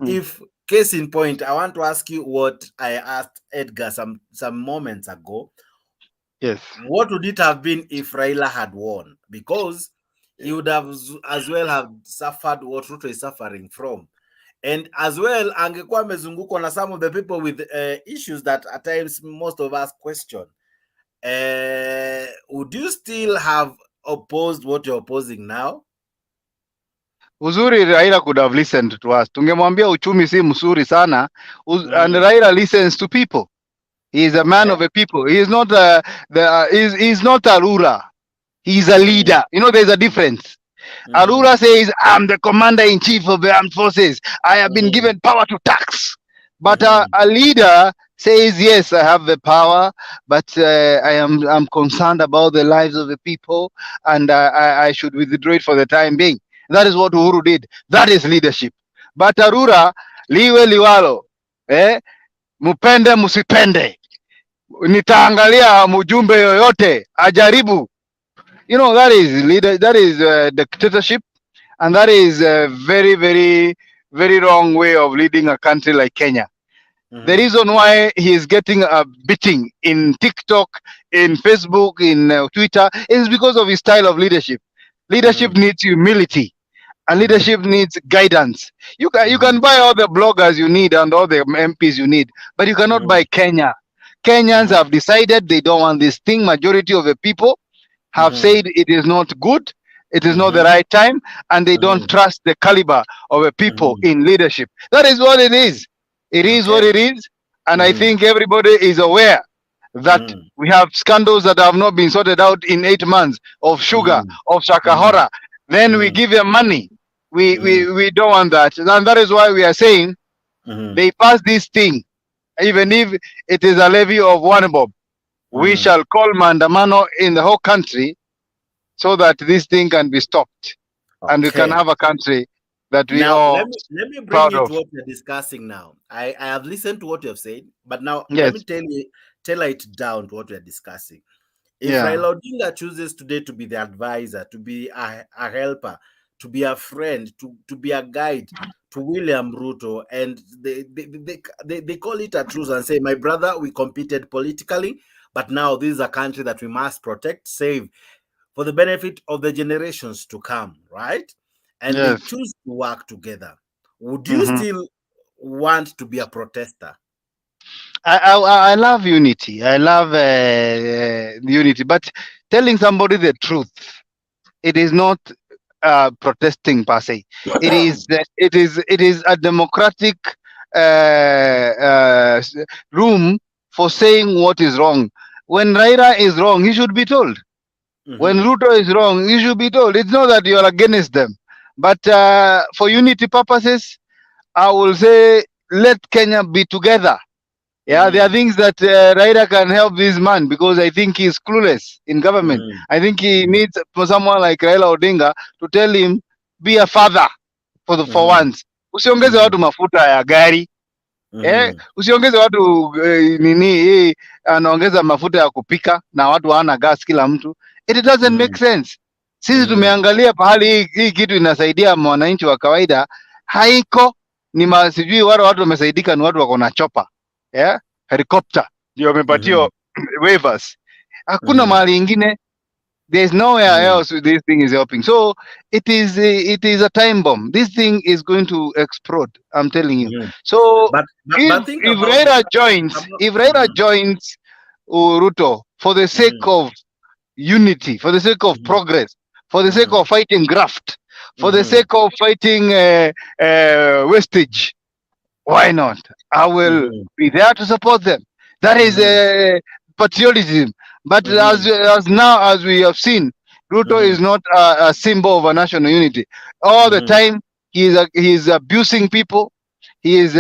If case in point, I want to ask you what I asked Edgar some moments ago. Yes. What would it have been if Raila had won? Because he would have as well have suffered what Ruto is suffering from. And as well, angekuwa amezungukwa na some of the people with issues that at times most of us question. Would you still have opposed what you're opposing now? Uzuri Raila could have listened to us. Tungemwambia uchumi si mzuri sana. And Raila listens to people. He is a man of the people. He is not he's not a ruler. He's a leader. You know, there's a difference. Arura says, I'm the commander-in-chief of the armed forces. I have been given power to tax. But a leader says, yes, I have the power, but I'm concerned about the lives of the people, and I should withdraw it for the time being. That is what Uhuru did. That is leadership. But Arura, liwe liwalo, mupende musipende, nitaangalia mujumbe yoyote, ajaribu. You know, that is leader. That is dictatorship, and that is a very, very, very wrong way of leading a country like Kenya. The reason why he is getting a beating in TikTok, in Facebook, in Twitter is because of his style of leadership. Leadership needs humility, and leadership needs guidance. You can buy all the bloggers you need and all the MPs you need, but you cannot buy Kenya. Kenyans have decided they don't want this thing. Majority of the people have said it is not good, it is not the right time, and they don't trust the caliber of the people in leadership. That is what it is. It is what it is, and I think everybody is aware that we have scandals that have not been sorted out in 8 months of sugar, of Shakahora. Then we give them money. We don't want that, and that is why we are saying they pass this thing, even if it is a levy of 1 bob. We shall call Mandamano in the whole country so that this thing can be stopped. And we can have a country that we now, all let me bring proud you of. to what we're discussing now. I have listened to what you have said, but now Yes. let me tell it down to what we're discussing. If Yeah. Raila Odinga chooses today to be the advisor, to be a helper, to be a friend, to be a guide to William Ruto, and they call it a truce and say, my brother, we competed politically, but now this is a country that we must protect, save for the benefit of the generations to come, right? And they choose to work together. Would you still want to be a protester? I love unity. I love unity, but telling somebody the truth, it is not protesting per se. It is a democratic room for saying what is wrong. When Raila is wrong, he should be told. When Ruto is wrong, he should be told. It's not that you are against them, but for unity purposes, I will say let Kenya be together. Yeah, there are things that Raila can help this man because I think he's clueless in government. I think he needs for someone like Raila Odinga to tell him, be a father for once. Usiongeze watu mafuta ya gari. Usiongeze watu nini anaongeza mafuta ya kupika na watu hawana gas kila mtu. It doesn't make sense. Sisi tumeangalia pahali hii kitu inasaidia mwananchi wa kawaida haiko, ni sijui wale watu wamesaidika ni watu wako na chopa. Yeah, helicopter ndio wamepatio waivers. Hakuna mahali ingine. There's nowhere else this thing is helping. So it is a time bomb. This thing is going to explode. I'm telling you. So but if Raila joins Ruto for the sake of unity, for the sake of progress, for the sake of fighting graft, for the sake of fighting wastage, why not? I will be there to support them. That is patriotism. But as now, as we have seen, Ruto is not a symbol of a national unity. All the time, he is abusing people. He is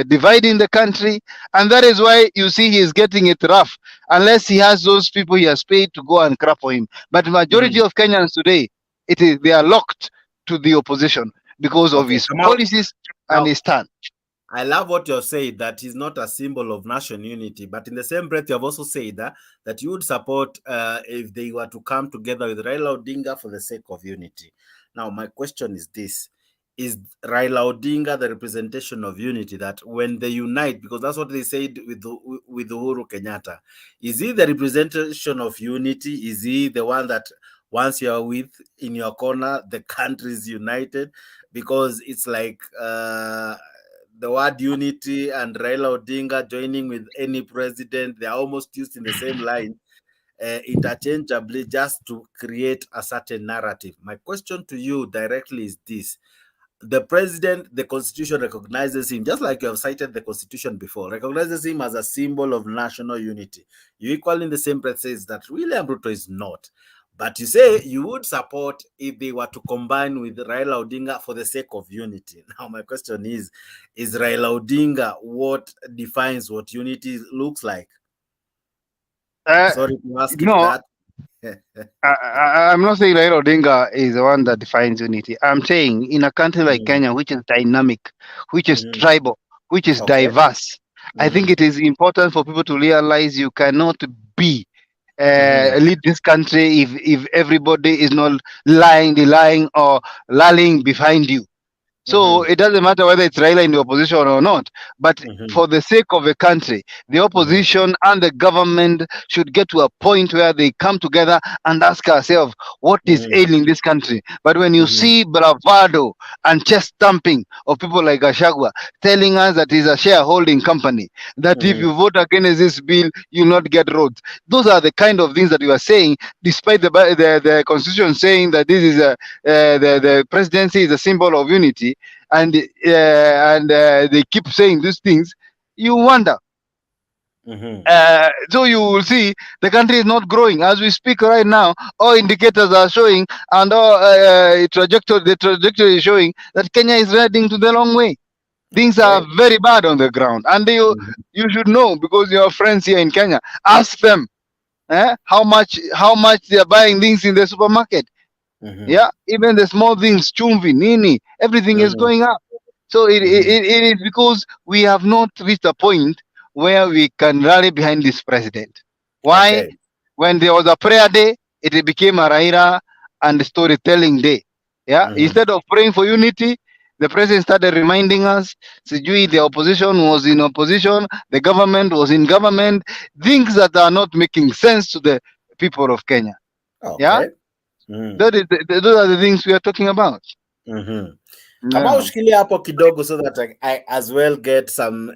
dividing the country. And that is why you see he is getting it rough. Unless he has those people he has paid to go and crap for him. But the majority of Kenyans today, they are locked to the opposition because of his policies and his stand. I love what you're saying, that he's not a symbol of national unity, but in the same breath, you have also said that you would support if they were to come together with Raila Odinga for the sake of unity. Now, my question is this. is Raila Odinga the representation of unity, that when they unite, because that's what they said with Uhuru Kenyatta, is he the representation of unity? Is he the one that once you're with in your corner, the country is united? Because it's like the word unity and Raila Odinga joining with any president, they're almost used in the same line, interchangeably, just to create a certain narrative. My question to you directly is this: the president, the constitution recognizes him, just like you have cited the constitution before, recognizes him as a symbol of national unity. You equal in the same breath says that William Ruto is not. But you say you would support if they were to combine with Raila Odinga for the sake of unity. Now, my question is Raila Odinga what defines what unity looks like? Sorry to ask No, that. I'm not saying Raila Odinga is the one that defines unity. I'm saying in a country like Kenya, which is dynamic, which is tribal, which is diverse, I think it is important for people to realize you cannot be lead this country if everybody is not lying or lolling behind you. So it doesn't matter whether it's Raila in the opposition or not. But for the sake of the country, the opposition and the government should get to a point where they come together and ask ourselves, what is ailing this country? But when you see bravado and chest thumping of people like Gachagua telling us that it's a shareholding company, that if you vote against this bill, you'll not get roads. Those are the kind of things that you are saying, despite the constitution saying that this is the presidency is a symbol of unity. And they keep saying these things, you wonder. So you will see the country is not growing as we speak right now. All indicators are showing, and all the trajectory is showing that Kenya is heading to the long way. Things are very bad on the ground, and you should know, because your friends here in Kenya, ask them how much they are buying things in the supermarket. Yeah, even the small things, chumvi, nini, everything is going up. So it is because we have not reached a point where we can rally behind this president. Why? When there was a prayer day, it became a Raila and storytelling day. Yeah, instead of praying for unity, the president started reminding us, the opposition was in opposition, the government was in government, things that are not making sense to the people of Kenya. Yeah. Those are the things we are talking about. Kama ushikilia hapo kidogo so that I as well get some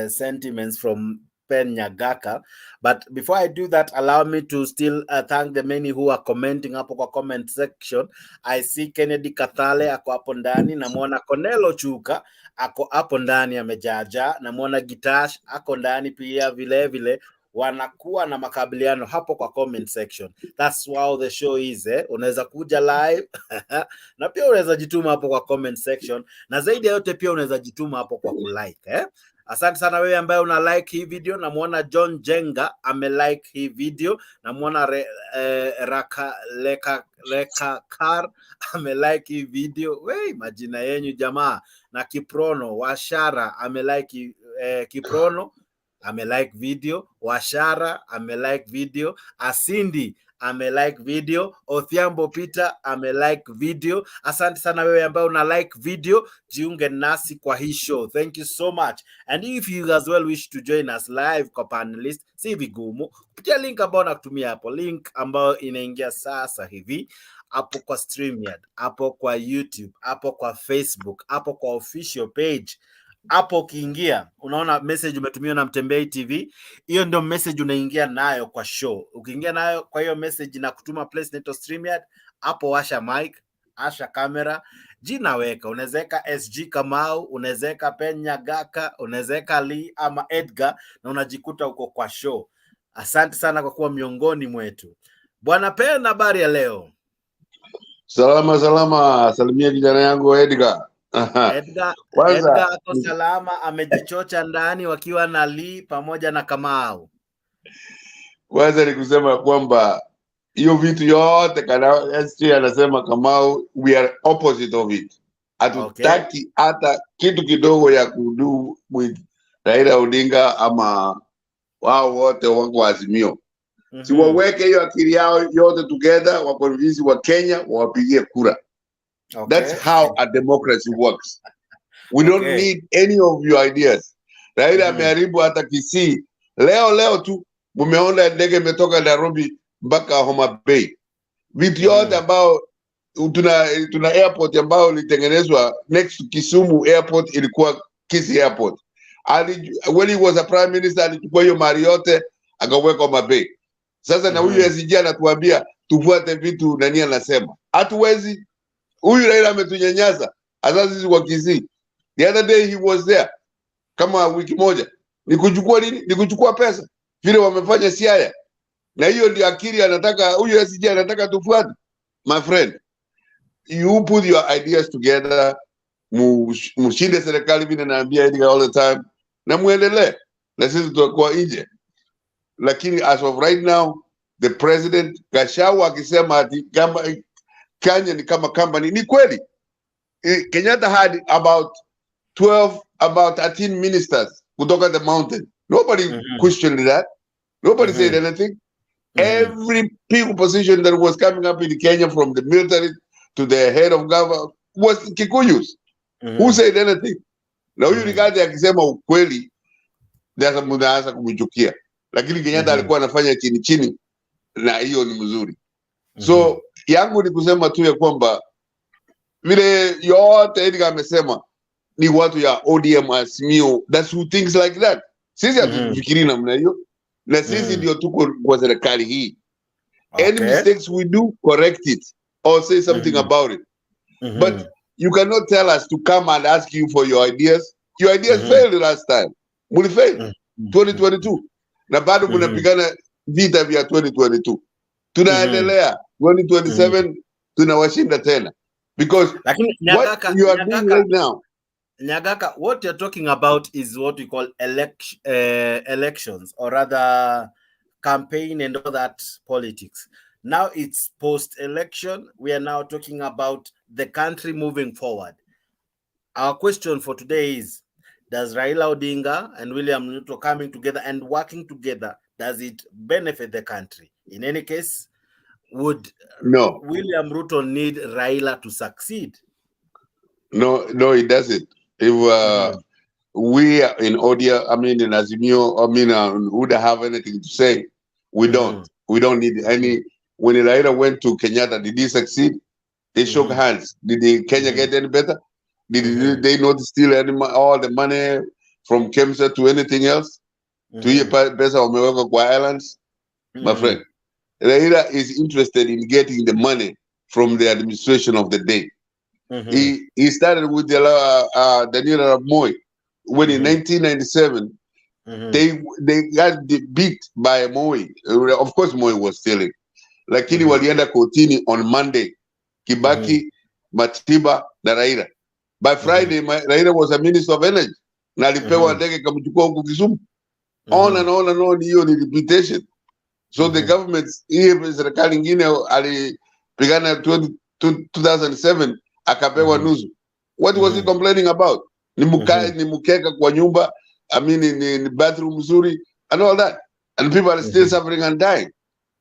sentiments from Pen Nyagaka. But before I do that, allow me to still thank the many who are commenting hapo kwa comment section. I see Kennedy Kathale ako hapo ndani, namuona Konelo Chuka ako hapo ndani amejaja, namuona Gitash ako ndani pia vile wanakuwa na makabiliano hapo kwa comment section. That's how the show is. Unaweza kuja live na pia unaweza jituma hapo kwa comment section, na zaidi ya yote pia unaweza jituma hapo kwa kulike. Asante sana wewe ambaye una like hii video. Namuona John Jenga amelike hii video, namuona Leka Kar amelike hii video. Wey, majina yenyu jamaa. Na Kiprono Washara amelike Kiprono amelike video, Washara amelike video, Asindi amelike video, Othiambo Peter amelike video. Asante sana wewe ambaye una like video, jiunge nasi kwa hii show. Thank you so much. And if you as well wish to join us live kwa panelist, si vigumu, kupitia link ambayo nakutumia hapo, link ambayo inaingia sasa hivi hapo kwa StreamYard, hapo kwa YouTube, hapo kwa Facebook, hapo kwa official page. Hapo ukiingia unaona message umetumiwa na Mutembei TV, hiyo ndio message unaingia nayo kwa show. Ukiingia nayo kwa hiyo message na kutuma place neto StreamYard, hapo washa mic, asha kamera, jina weka, unawezeka SG Kamau, unawezeka Pen Nyagaka, unawezeka Lee ama Edgar, na unajikuta uko kwa show. Asante sana kwa kuwa miongoni mwetu. Bwana Pen, habari ya leo? Salama, salimia kijana yangu Edgar. Edgar ako salama, amejichocha ndani wakiwa na Lee pamoja na Kamau. Kwanza ni kusema kwamba hiyo vitu yote kana SG anasema Kamau, we are opposite of it. Hatutaki hata kitu kidogo ya kudu with Raila Odinga ama wao wote wako Azimio. Si waweke hiyo akili yao yote together, wakonvince wa Kenya wawapigie kura. That's how a democracy works. We don't need any of your ideas. Raila ameharibu hata Kisii. Leo tu mumeona ndege imetoka Nairobi mpaka Homa Bay. Vitu yote ambao tuna airport ambao ilitengenezwa next to Kisumu airport, ilikuwa Kisii airport. When he was a prime minister alichukua hiyo mali yote akaweka Homa Bay. Sasa na huyu SG anatuambia tufuate vitu nani anasema. Hatuwezi. Huyu Raila ametunyanyasa. Sasa sisi kwa Kisii. The other day he was there. Kama wiki moja. Ni kuchukua nini? Ni kuchukua pesa. Vile wamefanya Siaya. Na hiyo ndio akili anataka, huyu SG anataka tufuate. My friend, you put your ideas together, mushinde serikali vile naambia Edgar all the time, na muendelee. Na sisi tutakuwa nje. Lakini as of right now, the president Gachagua akisema ati kama Kenya ni kama company, ni kweli. Kenyatta had about 13 ministers kutoka the mountain. Nobody questioned that. Nobody said anything. Every big position that was coming up in Kenya, from the military to the head of government, was Kikuyus. Who said anything? Na huyu Rigathi akisema ukweli, ndio mnaanza kumchukia. Lakini Kenyatta alikuwa anafanya chini na hiyo ni mzuri. So yangu ni kusema tu ya kwamba vile yote Edgar amesema ni watu ya ODM Azimio, that's who thinks like that. Sisi hatufikiri namna hiyo, na sisi ndio tuko kwa serikali hii. Any mistakes we do, correct it or say something about it. But you cannot tell us to come and ask you for your ideas. Your ideas failed last time. Muli failed 2022. Na bado mnapigana vita vya 2022. Tunaendelea 2027 tunawashinda tena. Because what you are doing right now, Nyagaka, what you're talking about is what we call elections, or rather campaign and all that politics. Now it's post-election. We are now talking about the country moving forward. Our question for today is, does Raila Odinga and William Ruto coming together and working together, does it benefit the country? In any case, would William Ruto need Raila to succeed? No, it doesn't. If we are in Odia, I mean in Azimio, I mean would have anything to say, we don't. We don't need any. When Raila went to Kenyatta, did he succeed? They shook hands. Did Kenya get any better? Did they not steal all the money from Kemsa to anything else? To your pesa wameweka kwa islands? My friend, Raila is interested in getting the money from the administration of the day. He started with the Daniel Arap Moi when in 1997 they got beat by Moi. Of course, Moi was stealing. Lakini walienda kotini on Monday. Kibaki, Matiba na Raila. By Friday, Raila was a minister of energy. Na alipewa ndege kamchukua huku Kisumu. On and on and on, hiyo ni reputation. So the government, hii serikali ingine alipigana 2007 akapewa nusu. What was he complaining about? Ni mukeka kwa nyumba, I mean ni bathroom mzuri and all that. And people are still suffering and dying.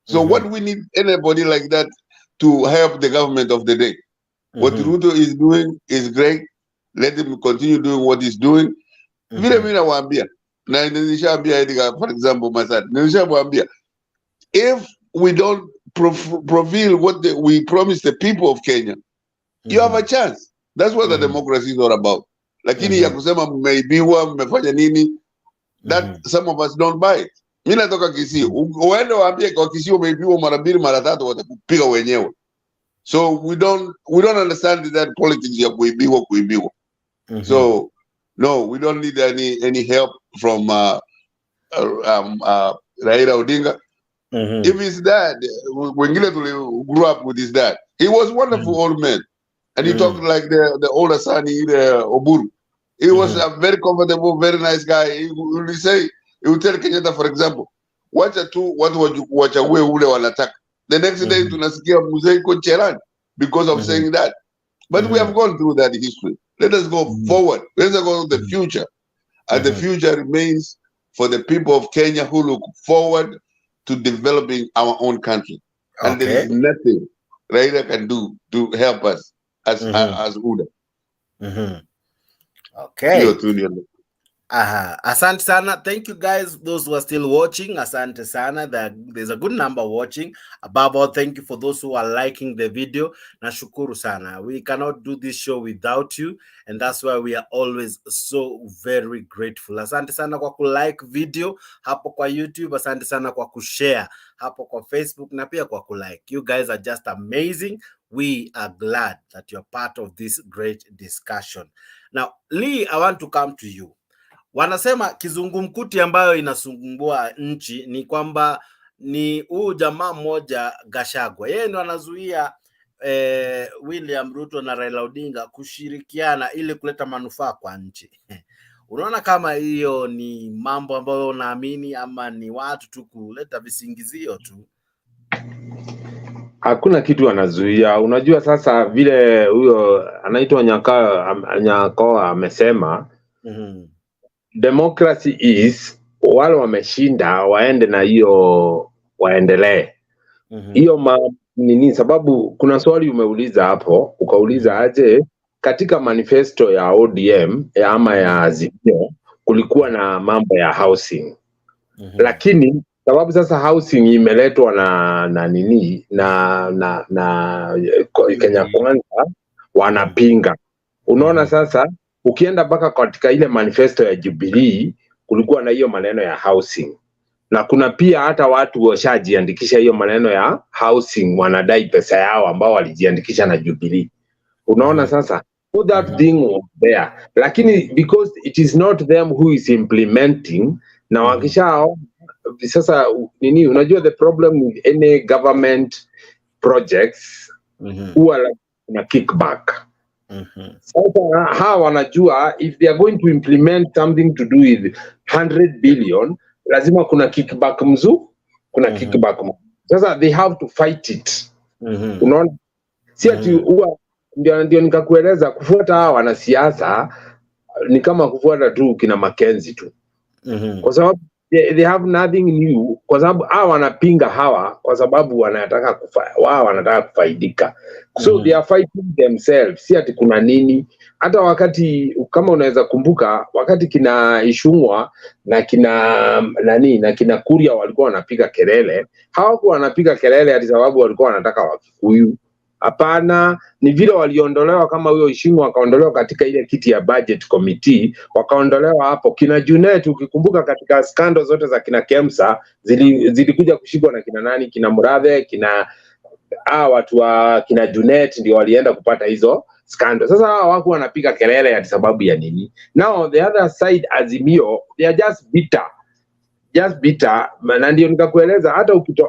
So what we need anybody like that to help the government of the day. What Ruto is doing is great. Let him continue doing what he's doing. Vile mimi nawaambia, na nilishaambia Edgar, for example, nilishaambia, if we don't fulfill what we promised the people of Kenya, you have a chance. That's what the democracy is all about. Lakini ya kusema mmeibiwa, mmefanya nini, that some of us don't buy it. Mimi natoka Kisii, uende waambie kwa Kisii umeibiwa mara mbili mara tatu watakupiga wenyewe. So we don't understand that politics ya kuibiwa. So no, we don't need any help from Raila Odinga. If his dad, wengine grew up with his dad, he was a wonderful old man, and he talked like the older son, the Oburu. He was a very comfortable, very nice guy. He would tell Kenyatta, for example, wacha tu watu wachague ule wanataka. The next day tunasikia mzee iko cherani because of saying that. But we have gone through that history. Let us go forward. Let us go to the future. And the future remains for the people of Kenya who look forward to developing our own country. And there is nothing Raila can do to help us as UDA. Okay. Asante sana. Thank you guys, those who are still watching. Asante sana. There's a good number watching. Above all, thank you for those who are liking the video. Nashukuru sana. We cannot do this show without you, and that's why we are always so very grateful. Asante sana kwa kulike video hapo kwa YouTube. Asante sana kwa kushare hapo kwa Facebook na pia kwa kulike. You guys are just amazing. We are glad that you're part of this great discussion. Now, Lee, I want to come to you. Wanasema kizungumkuti ambayo inasumbua nchi ni kwamba ni huu jamaa mmoja Gachagua. Yeye ndo anazuia William Ruto na Raila Odinga kushirikiana ili kuleta manufaa kwa nchi. Unaona kama hiyo ni mambo ambayo unaamini ama ni watu tu kuleta visingizio tu? Hakuna kitu anazuia. Unajua sasa vile huyo anaitwa Nyako amesema, democracy is wale wameshinda waende na hiyo waendelee. Hiyo nini, sababu kuna swali umeuliza hapo, ukauliza aje katika manifesto ya ODM ama ya Azimio kulikuwa na mambo ya housing. Lakini sababu sasa housing imeletwa na nini na Kenya Kwanza wanapinga. Unaona sasa ukienda mpaka katika ile manifesto ya Jubilee kulikuwa na hiyo maneno ya housing. Na kuna pia hata watu washajiandikisha hiyo maneno ya housing, wanadai pesa yao ambao walijiandikisha na Jubilee. Unaona sasa all that thing was there. Lakini because it is not them who is implementing, na wakishao sasa nini, unajua the problem with any government projects huwa na kickback. Sasa hawa wanajua if they are going to implement something to do with 100 billion, lazima kuna kickback kuna kickback. Sasa they have to fight it. Unaona, si ati huwa ndio nikakueleza kufuata hawa wanasiasa ni kama kufuata tu kina Mackenzie tu. Kwa sababu they have nothing new, kwa sababu hawa wanapinga hawa kwa sababu wanataka wanataka kufaidika. So they are fighting themselves, si ati kuna nini. Hata wakati kama unaweza kumbuka wakati kina Ishungwa na kina Kuria walikuwa wanapiga kelele, hawakuwa wanapiga kelele ati sababu walikuwa wanataka Wakikuyu. Hapana, ni vile waliondolewa. Kama huyo Ishungwa akaondolewa katika ile kiti ya budget committee, wakaondolewa hapo. Kina Junet, ukikumbuka katika skando zote za kina Kemsa zilikuja kushikwa na kina nani, kina Murathe, kina watu wa kina Junet ndio walienda kupata hizo skando. Sasa wako wanapiga kelele ya sababu ya nini? Now the other side Azimio, they are just bitter. Na ndio nikakueleza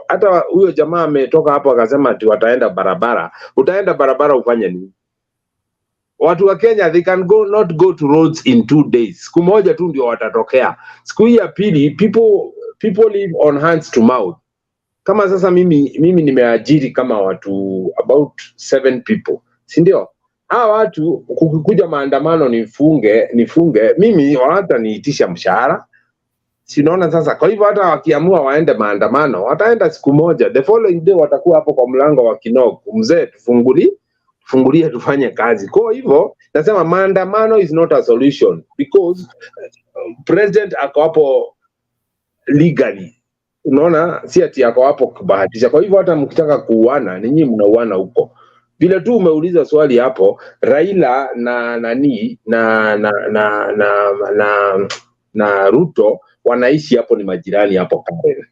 hata huyo jamaa ametoka hapo akasema ati wataenda barabara. Utaenda barabara ufanye nini? Watu wa Kenya they can not go to roads in 2 days. Siku moja tu ndio watatokea. Siku ya pili people live on hands to mouth. Kama sasa mimi nimeajiri kama watu about 7 people. Si ndio? Hawa watu kukuja maandamano nifunge mimi hata niitisha mshahara. Sinaona sasa. Kwa hivyo hata wakiamua waende maandamano, wataenda siku moja. The following day watakuwa hapo kwa mlango wa Kinoko. Mzee, tufungulie tufanye kazi. Kwa hivyo nasema maandamano is not a solution because president ako hapo legally. Unaona, si ati ako hapo kubahatisha. Kwa hivyo hata mkitaka kuuana, ninyi mnauana huko. Vile tu umeuliza swali hapo, Raila na Ruto wanaishi hapo ni majirani hapo Karen.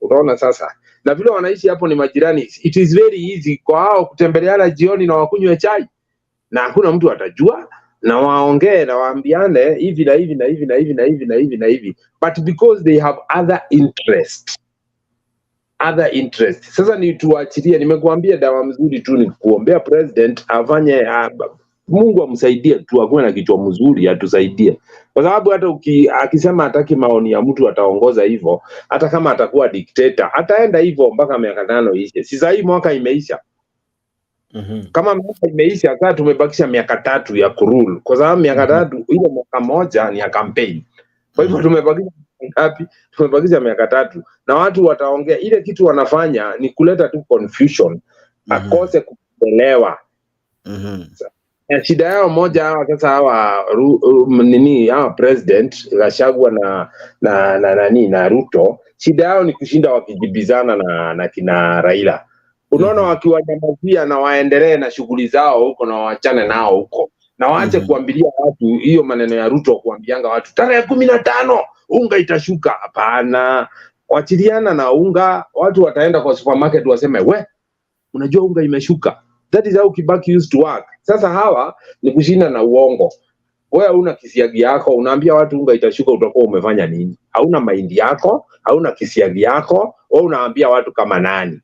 Unaona sasa? Na vile wanaishi hapo ni majirani, it is very easy kwa hao kutembeleana jioni na wakunywe chai. Na hakuna mtu atajua, na waongee na waambiane hivi na hivi na hivi na hivi na hivi na hivi na hivi. But because they have other interest. Sasa ni tuachilie, nimekuambia dawa mzuri tu ni kuombea president afanye Mungu amsaidie tu akuwe na kichwa mzuri atusaidie. Kwa sababu hata akisema hataki maoni ya mtu ataongoza hivyo, hata kama atakuwa dictator, ataenda hivyo mpaka miaka 5 ishe. Si sasa hii mwaka imeisha. Kama mwaka imeisha, sasa tumebakisha miaka 3 ya kurule. Kwa sababu miaka 3 ile mwaka moja ni ya campaign. Kwa hivyo tumebakisha ngapi? Tumebakisha miaka 3. Na watu wataongea ile kitu wanafanya ni kuleta tu confusion. Akose kuelewa. Shida yao moja hawa sasa hawa hawa president Gachagua na Ruto, shida yao ni kushinda wakijibizana na kina Raila. Unaona, wakiwanyamazia na waendelee na shughuli zao huko na waachane nao huko na waache kuambilia watu hiyo maneno ya Ruto, kuambianga watu tarehe 15 unga itashuka. Hapana, wachiliana na unga. Watu wataenda kwa supermarket waseme, we unajua unga imeshuka. That is how Kibaki used to work. Sasa hawa ni kushinda na uongo. Wewe una kisiagi yako, unaambia watu unga itashuka, utakuwa umefanya nini? Hauna mahindi yako, hauna kisiagi yako, wewe unaambia watu kama nani?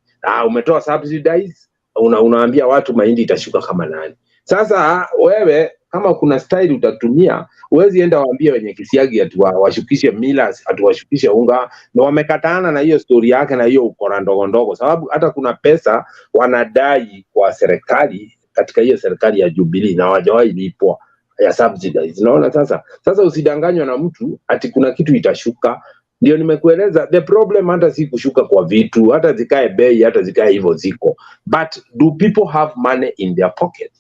Umetoa subsidize, unaambia watu mahindi itashuka kama nani? Sasa wewe kama kuna style utatumia, huwezi enda waambie wenye kisiagi ati washukishe millers, ati washukishe unga. Na wamekataana na hiyo story yake na hiyo ukora ndogo ndogo, sababu hata kuna pesa wanadai kwa serikali katika hiyo serikali ya Jubilee na hawajawahi lipwa ya subsidies. Unaona sasa usidanganywe na mtu ati kuna kitu itashuka. Ndio nimekueleza, the problem hata si kushuka kwa vitu, hata zikae bei, hata zikae hivyo ziko, but do people have money in their pocket?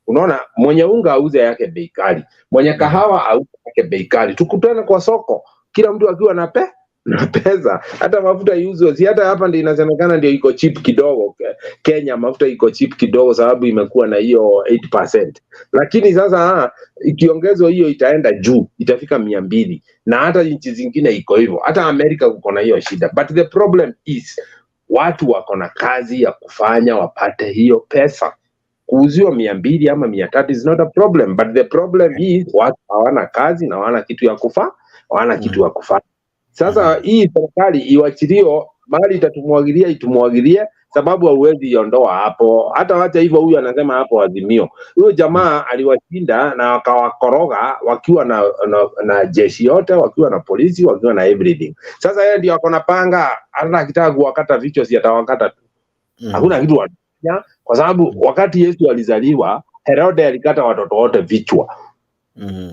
Unaona, mwenye unga auze yake bei kali, mwenye kahawa auze yake bei kali. Tukutane kwa soko, kila mtu akiwa na pesa. Hata mafuta iuzwe, si hata hapa ndio inasemekana ndio iko cheap kidogo. Kenya mafuta iko cheap kidogo sababu imekuwa na hiyo 8%. Lakini sasa ikiongezwa hiyo itaenda juu, itafika 200, na hata nchi zingine iko hivyo. Hata Amerika kuko na hiyo shida. But the problem is watu wako na kazi ya kufanya wapate hiyo pesa. Kuuziwa 200 ama 300 is not a problem, but the problem is watu hawana kazi na hawana kitu ya kufanya. Sasa hii serikali iwachilio mali itumwagilie, sababu hauwezi iondoa hapo. Hata wacha hivyo, huyu anasema hapo Azimio, huyo jamaa aliwashinda na wakawakoroga wakiwa na jeshi yote, wakiwa na polisi, wakiwa na everything. Sasa yeye ndio akona panga, hata akitaka kuwakata vichwa si atawakata tu. Hakuna kitu wanafanya, kwa sababu wakati Yesu alizaliwa Herode alikata watoto wote vichwa.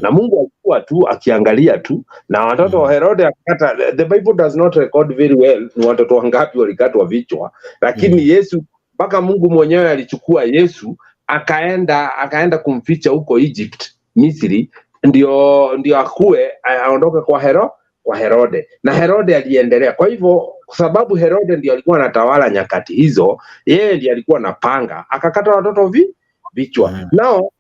Na Mungu alikuwa tu akiangalia tu, na watoto wa Herode akakata. The Bible does not record very well ni watoto wangapi walikatwa vichwa, lakini Yesu, mpaka Mungu mwenyewe alichukua Yesu akaenda kumficha huko Egypt, Misri, ndio akue aondoke kwa Herode, na Herode aliendelea. Kwa hivyo kwa sababu Herode ndio alikuwa anatawala nyakati hizo, yeye ndiye alikuwa anapanga, akakata watoto vichwa. Nao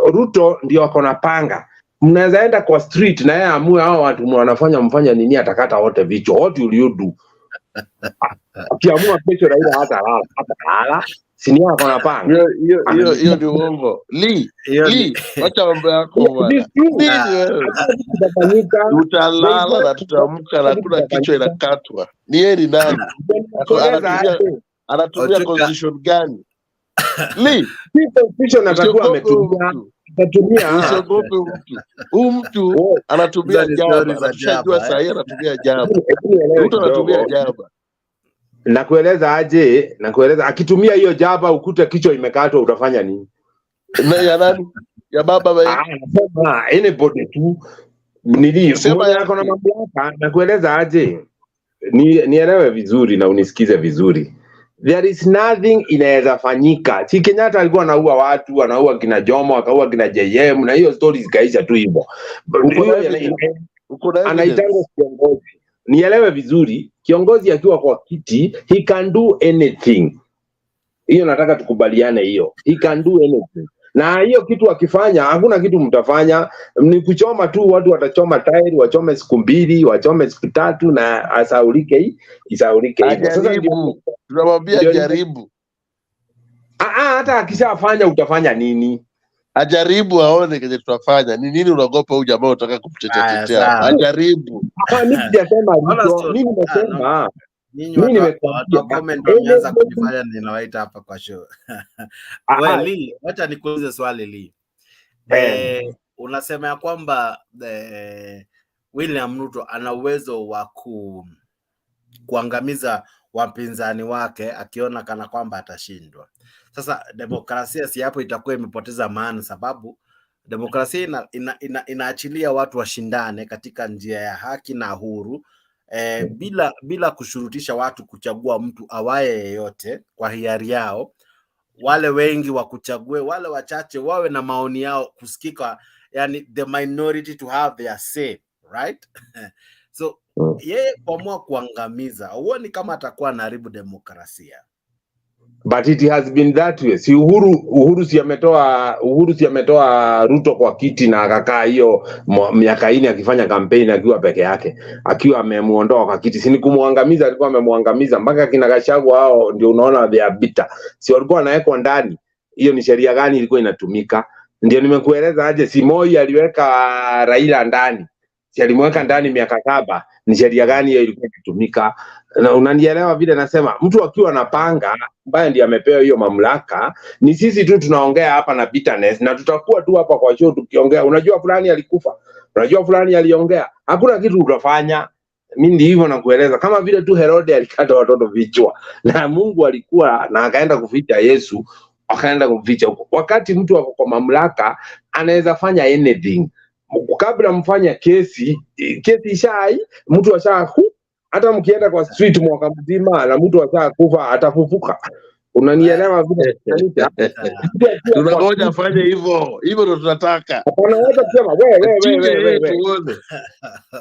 Ruto ndio ako na panga. Mnaweza enda kwa street na yeye amue hao watu mfanya nini, atakata wote vichwa. What will you do? Akiamua kesho Raila hata lala, sinia ako na panga. Hiyo ndio uongo. Acha mambo yako bwana. Tutalala na tutaamka na kuna kichwa inakatwa. Ni yeye ni nani? Anatumia constitution gani? Constitution atakuwa ametumia. Mtu anatumia jaba. Tunashajua sasa yeye anatumia jaba. Mtu anatumia jaba. Nakueleza akitumia hiyo jaba ukute kichwa imekatwa, utafanya nini? Na ya nani? Ya baba anybody tu sema yako na mamlaka. Nakueleza nielewe vizuri na unisikize vizuri. There is nothing inaweza fanyika. Si Kenyatta alikuwa anaua watu, anaua kina Jomo, akaua kina JM, na hiyo stories zikaisha tu hivyo. Anaitanga kiongozi. Nielewe vizuri, kiongozi akiwa kwa kiti, he can do anything. Hiyo nataka tukubaliane hiyo. He can do anything. Na hiyo kitu akifanya, hakuna kitu mtafanya, ni kuchoma tu. Watu watachoma tairi, wachome siku 2, wachome siku 3, na isaulike hivyo. Sasa tunamwambia jaribu. Hata akishafanya utafanya nini? Ajaribu aone kile tutafanya. Ni nini unaogopa huyu jamaa unataka kumtetea? Ajaribu. Mimi sijasema hivyo. Mimi nimesema watu comment wameanza kujifanya ninawaita hapa kwa show. Lee, acha nikuulize swali Lee. Unasema ya kwamba William Ruto ana uwezo wa kuangamiza wapinzani wake akiona kana kwamba atashindwa. Sasa demokrasia si hapo itakuwa imepoteza maana, sababu demokrasia inaachilia watu washindane katika njia ya haki na huru, bila kushurutisha watu kuchagua mtu awaye yeyote kwa hiari yao. wale wengi wakuchague, wale wachache wawe na maoni yao kusikika, yani the minority to have their say, right? So yeye kuamua kuangamiza, huoni kama atakuwa anaharibu demokrasia? But it has been that way. Si Uhuru si ametoa Ruto kwa kiti na akakaa hiyo miaka 4 akifanya kampeni akiwa peke yake, akiwa amemuondoa kwa kiti. Si ni kumuangamiza, alikuwa amemuangamiza mpaka kina Gachagua hao ndio unaona they are bitter. Si walikuwa wanawekwa ndani. Hiyo ni sheria gani ilikuwa inatumika? Ndio nimekueleza aje, si Moi aliweka Raila ndani. Si alimweka ndani miaka 7, ni sheria gani hiyo ilikuwa inatumika? Na unanielewa vile nasema, mtu akiwa anapanga ambaye ndiye amepewa hiyo mamlaka, ni sisi tu tunaongea hapa na bitterness, na tutakuwa tu hapa kwa show tukiongea, unajua fulani alikufa, unajua fulani aliongea, hakuna kitu utafanya. Mimi ndivyo hivyo nakueleza, kama vile tu Herode alikata watoto vichwa na Mungu alikuwa na akaenda kuficha Yesu, akaenda kuficha huko. Wakati mtu ako kwa mamlaka anaweza fanya anything. Kabla mfanya kesi ishai, mtu ashaku, hata mkienda kwa street mwaka mzima na mtu ashakufa atafufuka. Unanielewa vile? Tunangoja afanye hivyo ndo tunataka. Unaweza kusema wewe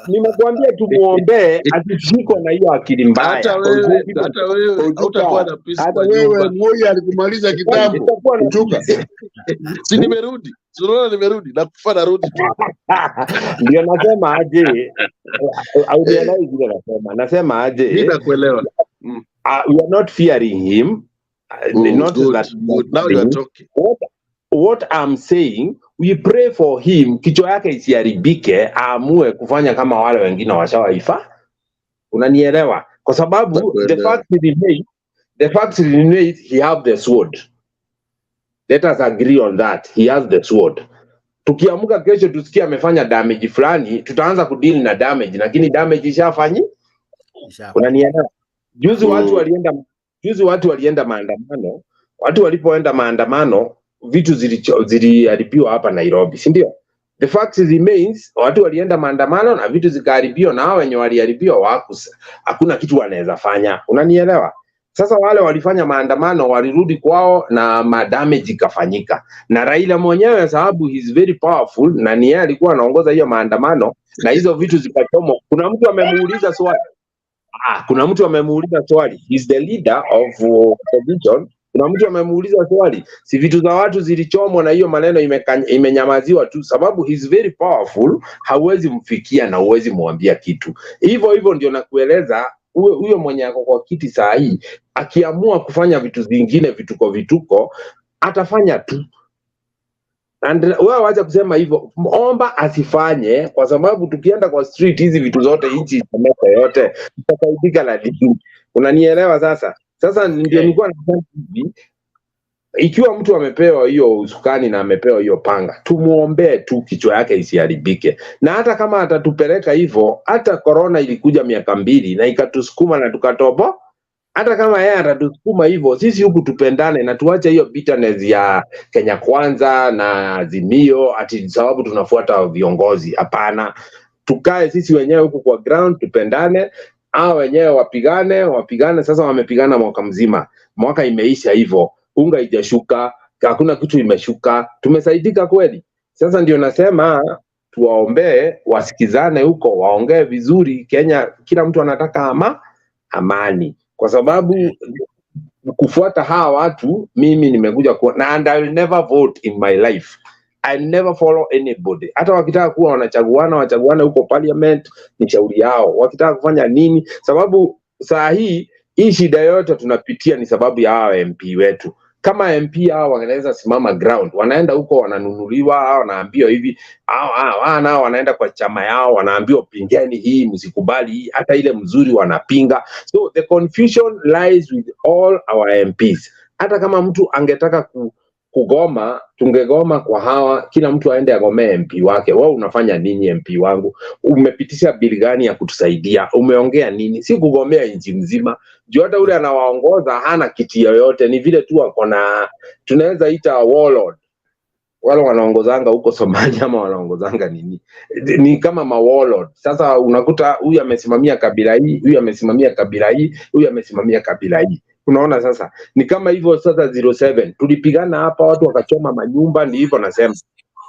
nimekuambia tumuombe atishiko na hiyo akili mbaya. Hata wewe utakuwa na peace. Hata wewe Moi alikumaliza kitambo. Uchuka. Si nimerudi. Sura nimerudi na kufa narudi tu. Ndio nasema aje. Au vile nasema aje. Mimi nakuelewa. We are not fearing him. Not good, that good. Now you are talking. What I'm saying, we pray for him, kichwa yake isiharibike, aamue kufanya kama wale wengine washawaifa. Unanielewa? Kwa sababu the fact remains he have the sword. Let us agree on that. He has the sword. Tukiamuka kesho tusikia amefanya damage fulani, tutaanza kudeal na damage, lakini damage ishafanyi. Unanielewa? Juzi watu walienda maandamano. Watu walipoenda maandamano, vitu ziliharibiwa hapa Nairobi, si ndio? The fact remains, watu walienda maandamano na vitu zikaharibiwa, na hao wenye waliharibiwa hakuna kitu wanaweza fanya. Unanielewa? Sasa wale walifanya maandamano walirudi kwao na damage ikafanyika. Na Raila mwenyewe sababu he is very powerful na ni yeye alikuwa anaongoza hiyo maandamano na hizo vitu zikachomwa. Kuna mtu amemuuliza swali. He is the leader of opposition. Kuna mtu amemuuliza swali, si vitu za watu zilichomwa na hiyo maneno imenyamaziwa tu, sababu he is very powerful, hauwezi mfikia na huwezi muambia kitu. Hivyo ndio nakueleza, huyo mwenye ako kwa kiti saa hii akiamua kufanya vitu vingine vituko atafanya tu. And wewe wacha kusema hivyo, omba asifanye, kwa sababu tukienda kwa street hizi vitu zote nchi yote tutasaidika la dini. Unanielewa sasa? Sasa ndio nilikuwa nasema hivi, ikiwa mtu amepewa hiyo usukani na amepewa hiyo panga, tumuombe tu kichwa yake isiharibike. Na hata kama atatupeleka hivyo, hata corona ilikuja miaka 2 na ikatusukuma na tukatobo. Hata kama yeye atatusukuma hivyo, sisi huku tupendane na tuache hiyo bitterness ya Kenya Kwanza na Azimio ati sababu tunafuata viongozi. Hapana. Tukae sisi wenyewe huku kwa ground, tupendane. Hao wenyewe wapigane. Sasa wamepigana mwaka mzima. Mwaka imeisha hivyo. Unga haijashuka, hakuna kitu imeshuka. Tumesaidika kweli? Sasa ndio nasema tuwaombee, wasikizane huko, waongee vizuri. Kenya kila mtu anataka amani. Kwa sababu kufuata hawa watu, mimi nimekuja kuwa and I will never vote in my life. I never follow anybody. Hata wakitaka kuwa wachaguane huko parliament, ni shauri yao. Wakitaka kufanya nini? Sababu saa hii shida yote tunapitia ni sababu ya hawa MP wetu. Kama MP hao wanaweza simama ground, wanaenda huko wananunuliwa, hao wanaambiwa hivi, hao nao wanaenda kwa chama yao wanaambiwa pingeni hii, msikubali hii, hata ile mzuri wanapinga. So the confusion lies with all our MPs. Hata kama mtu angetaka kugoma, tungegoma kwa hawa, kila mtu aende agomee MP wake. Wewe unafanya nini MP wangu? Umepitisha bili gani ya kutusaidia? Umeongea nini? Si kugomea nchi mzima. Juu hata ule anawaongoza hana kiti yoyote, ni vile tu wako na, tunaweza ita warlord. Wale wanaongozanga huko Somalia ama wanaongozanga nini? Ni kama warlord. Sasa unakuta huyu amesimamia kabila hii, huyu amesimamia kabila hii, huyu amesimamia kabila hii. Unaona sasa ni kama hivyo sasa 07 tulipigana hapa, watu wakachoma manyumba, ni hivyo nasema.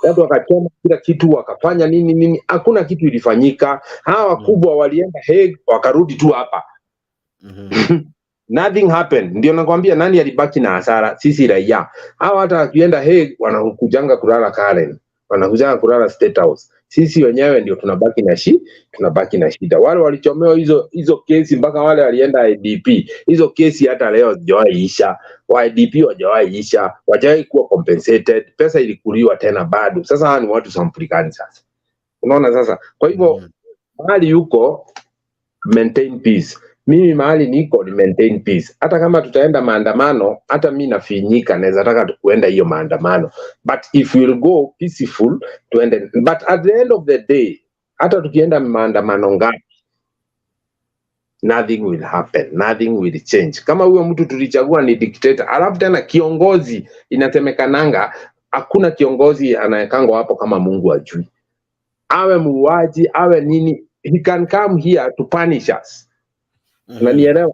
Watu wakachoma kila kitu, wakafanya nini, hakuna kitu ilifanyika. Hawa wakubwa walienda Hague, wakarudi tu hapa. Nothing happened. Ndio nakwambia, nani alibaki na hasara? Sisi raia. Hawa hata wakienda Hague wanakujanga kulala Karen, wanakujanga kulala State House. Sisi wenyewe ndio tunabaki na shida. Wale walichomewa hizo kesi, mpaka wale walienda IDP. Hizo kesi hata leo hazijawaisha. Wa IDP hawajawaisha, hawajawahi kuwa compensated. Pesa ilikuliwa tena bado. Sasa hawa ni watu sampuli gani sasa? Unaona sasa? Kwa hivyo mahali yuko maintain peace. Mimi mahali niko ni maintain peace. Hata kama tutaenda maandamano, hata mimi nafinyika, naweza taka kuenda hiyo maandamano. But if we'll go peaceful, tuende. But at the end of the day, hata tukienda maandamano ngapi, nothing will happen, nothing will change. Kama huyo mtu tulichagua ni dictator, alafu tena kiongozi, inasemekananga hakuna kiongozi anayekangwa hapo kama Mungu ajui. Awe muuaji, awe nini, he can come here to punish us. Unanielewa?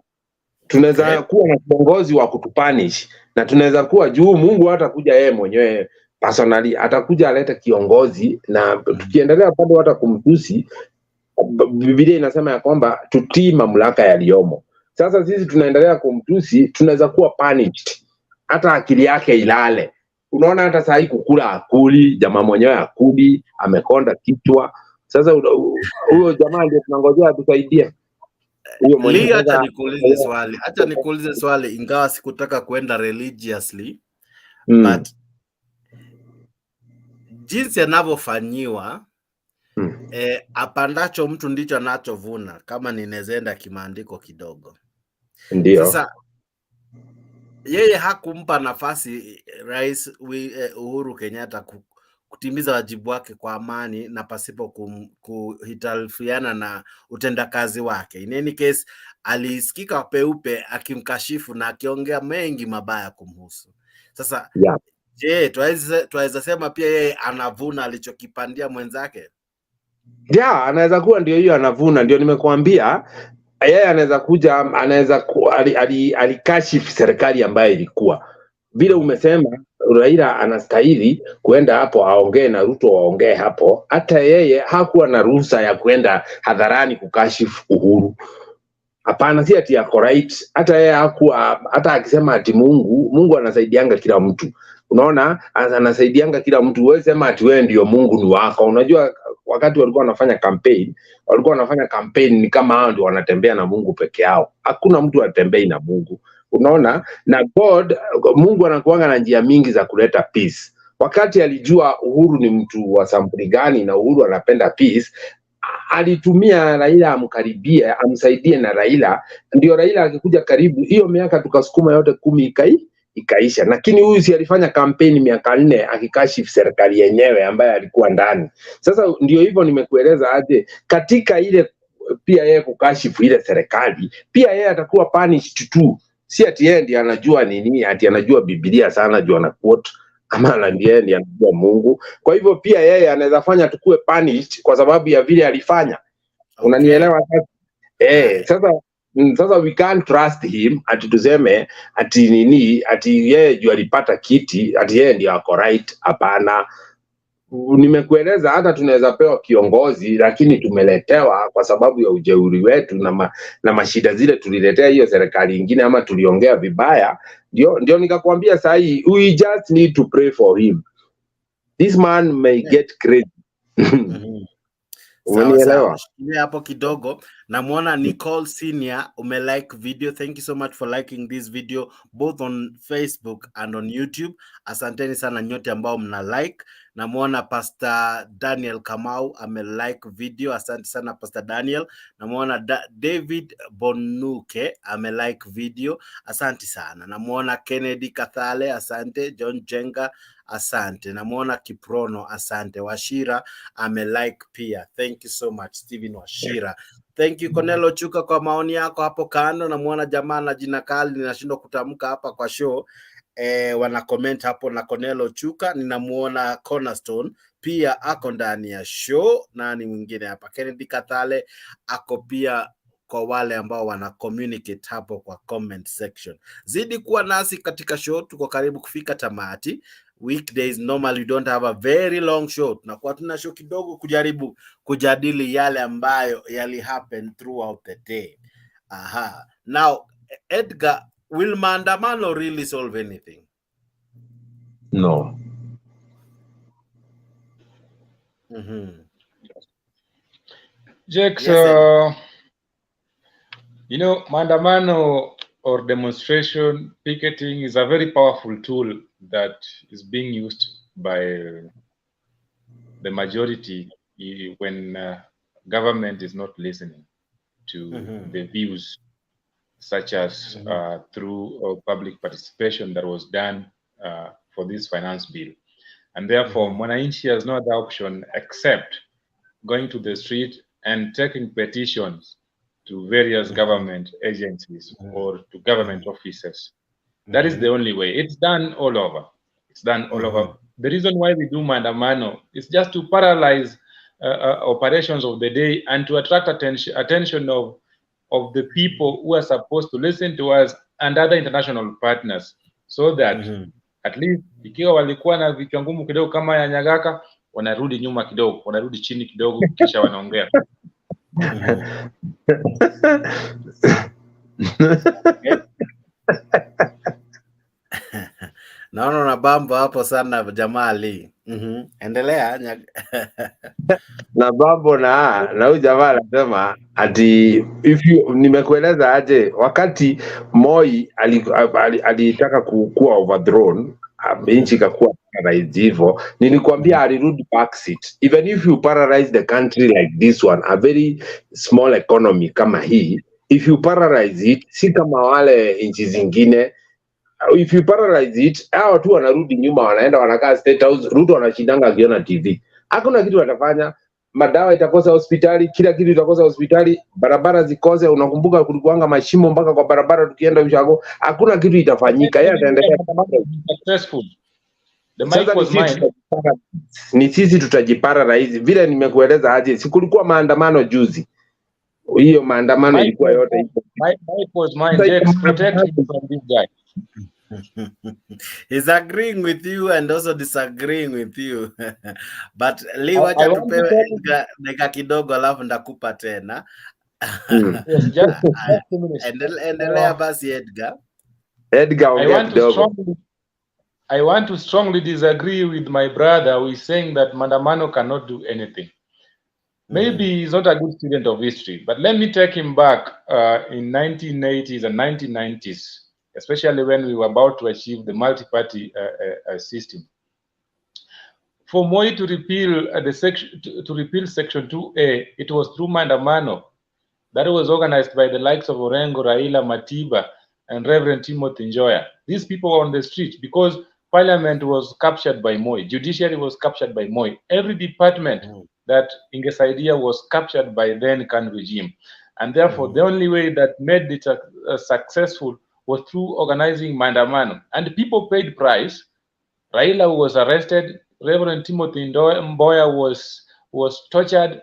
Tunaweza kuwa na kiongozi wa kutupanish, na tunaweza kuwa juu Mungu hata kuja yeye mwenyewe personally, atakuja aleta kiongozi, na tukiendelea bado hata kumtusi. Biblia inasema ya kwamba tutii mamlaka yaliyomo. Sasa sisi tunaendelea kumtusi, tunaweza kuwa punished, hata akili yake ilale. Unaona hata saa hii kukula akuli, jamaa mwenyewe akuli, amekonda kichwa. Sasa huyo jamaa ndio tunangojea atusaidie. Acha nikuulize swali, ingawa sikutaka kwenda religiously, but jinsi anavyofanyiwa apandacho mtu ndicho anachovuna, kama ninezenda kimaandiko kidogo. Ndio. Sasa yeye hakumpa nafasi Rais Uhuru Kenyatta kutimiza wajibu wake kwa amani na pasipo kuhitalifiana na utendakazi wake. In any case, alisikika peupe akimkashifu na akiongea mengi mabaya kumhusu. Sasa je, tuweza sema pia yeye anavuna alichokipandia mwenzake? Anaweza kuwa ndio hiyo anavuna. Ndio nimekuambia yeye anaweza kuja, alikashifu serikali ambayo ilikuwa vile umesema. Raila anastahili kuenda hapo aongee na Ruto waongee hapo. Hata yeye hakuwa na ruhusa ya kwenda hadharani kukashifu Uhuru. Hapana, si ati yako right. Hata yeye hakuwa, hata akisema ati Mungu anasaidianga kila mtu. Unaona, anasaidianga kila mtu. Wewe sema ati wewe ndio Mungu ni wako. Unajua wakati walikuwa wanafanya campaign ni kama hao ndio wanatembea na Mungu peke yao. Hakuna mtu anatembea na Mungu. Unaona, na Mungu anakuanga na njia mingi za kuleta peace. Wakati alijua Uhuru ni mtu wa sampuli gani na Uhuru anapenda peace, alitumia Raila amkaribie, amsaidie na Raila. Ndio Raila akikuja karibu, hiyo miaka tukasukuma yote 10 ikaisha. Lakini huyu si alifanya kampeni miaka 4 akikashifu serikali yenyewe ambaye alikuwa ndani. Sasa ndio hivyo nimekueleza aje katika ile pia yeye kukashifu ile serikali, pia yeye atakuwa punished tu. Si ati yeye ndiye anajua nini, ati anajua Biblia sana juu ana quote, ama ndiye anajua Mungu. Kwa hivyo pia yeye anaweza fanya tukue punished kwa sababu ya vile alifanya. Unanielewa sasa? Sasa we can't trust him ati tuseme ati nini, ati yeye juu alipata kiti ati yeye ndiye ako right. Hapana. Nimekueleza hata tunaweza pewa kiongozi, lakini tumeletewa kwa sababu ya ujeuri wetu na mashida zile tuliletea hiyo serikali nyingine, ama tuliongea vibaya. Ndio nikakwambia saa hii we just need to pray for him. This man may get crazy. Sawa. Shikilia hapo kidogo. Namuona Nicole Senior umelike video. Thank you so much for liking this video both on Facebook and on YouTube. Asanteni sana nyote ambao mna like. Namuona Pastor Daniel Kamau amelike video. Asante sana Pastor Daniel. Namuona David Bonuke amelike video. Asante sana. Namuona Kennedy Kathale, asante. John Jenga, asante. Namuona Kiprono, asante. Washira amelike pia. Thank you so much Steven Washira. Thank you Konelo Chuka kwa maoni yako hapo kando. Namuona jamaa na jina kali ninashindwa kutamka hapa kwa show. Wana comment hapo na Konelo Chuka. Ninamuona Cornerstone pia ako ndani ya show. Nani mwingine hapa? Kennedy Kathale ako pia kwa wale ambao wana communicate hapo kwa comment section. Zidi kuwa nasi katika show, tuko karibu kufika tamati. Weekdays normally we don't have a very long show, na kwa tuna show kidogo kujaribu kujadili yale ambayo yali happen throughout the day. Now Edgar, will maandamano really solve anything? No. Jax, Yes, you know, maandamano or demonstration, picketing is a very powerful tool that is being used by the majority when government is not listening to the views, such as through public participation that was done for this finance bill. And therefore, Mwananchi has no other option except going to the street and taking petitions to various government agencies or to government offices. That is the only way. It's done all over. It's done all over. The reason why we do maandamano is just to paralyze operations of the day and to attract attention of the people who are supposed to listen to us and other international partners, so that at least ikiwa walikuwa na vichwa ngumu kidogo kama ya Nyagaka, wanarudi nyuma kidogo, wanarudi chini kidogo, kisha wanaongea. Naona na bambo hapo sana Jamali. Endelea. Na bambo na huyu jamaa anasema ati nimekueleza aje wakati Moi alitaka kuwa overthrown, nchi ikakuwa paralyzed hivyo, nilikwambia alirudi backseat. Even if you paralyze the country like this one, a very small economy kama hii, if you paralyze it, si kama wale nchi zingine, if you paralyze it, hao tu wanarudi nyuma, wanaenda wanakaa State House. Ruto anashindanga akiona TV, hakuna kitu watafanya. Madawa itakosa hospitali, kila kitu itakosa hospitali, barabara zikose. Unakumbuka kulikuanga mashimo mpaka kwa barabara tukienda Ushago, hakuna kitu itafanyika. Yeye ataendelea successful. The mic was mine. Ni sisi tutajiparalyze vile nimekueleza aje. Sikulikuwa maandamano juzi, hiyo maandamano ilikuwa yote hiyo. Mic was mine. Jax, protect me from this guy. He's agreeing with you and also disagreeing with you. But wacha tupewe dakika kidogo alafu ndakupa tena. Yes, just endelea basi Edgar. I want to strongly disagree with my brother who is saying that maandamano cannot do anything. Maybe he's not a good student of history, but let me take him back in 1980s and 1990s. Especially when we were about to achieve the multi-party system. For Moi to repeal Section 2A, it was through maandamano that was organized by the likes of Orengo, Raila, Matiba, and Reverend Timothy Njoya. These people were on the street because Parliament was captured by Moi, Judiciary was captured by Moi. Every department that Ingesaidia was captured by then Khan regime. And therefore, the only way that made it successful was through organizing maandamano, and people paid price. Raila was arrested. Reverend Timothy Mboya was tortured.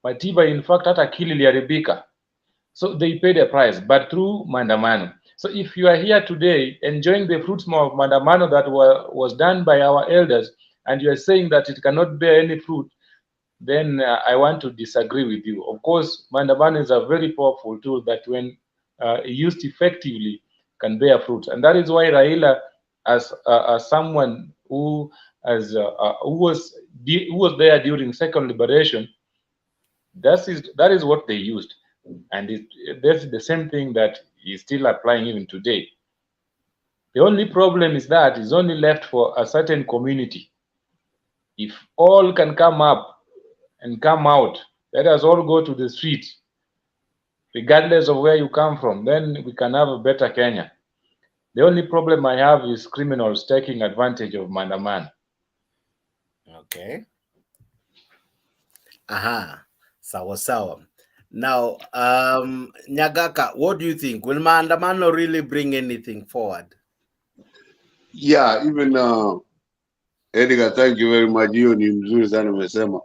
Matiba, in fact, hata akili iliharibika. So they paid a price, but through maandamano. So if you are here today enjoying the fruits of maandamano that was done by our elders, and you are saying that it cannot bear any fruit, then I want to disagree with you. Of course, maandamano is a very powerful tool that when used effectively can bear fruit, and that is why Raila, as someone who was there during second liberation, that is what they used, and that's the same thing that is still applying even today. The only problem is that it's only left for a certain community. If all can come up and come out, let us all go to the street, regardless of where you come from, then we can have a better Kenya. The only problem I have is criminals taking advantage of maandamano. Okay. Sawa. Now, Nyagaka, what do you think? Will maandamano really bring anything forward? Yeah, even Edgar, thank you very much. Hiyo ni mzuri sana umesema.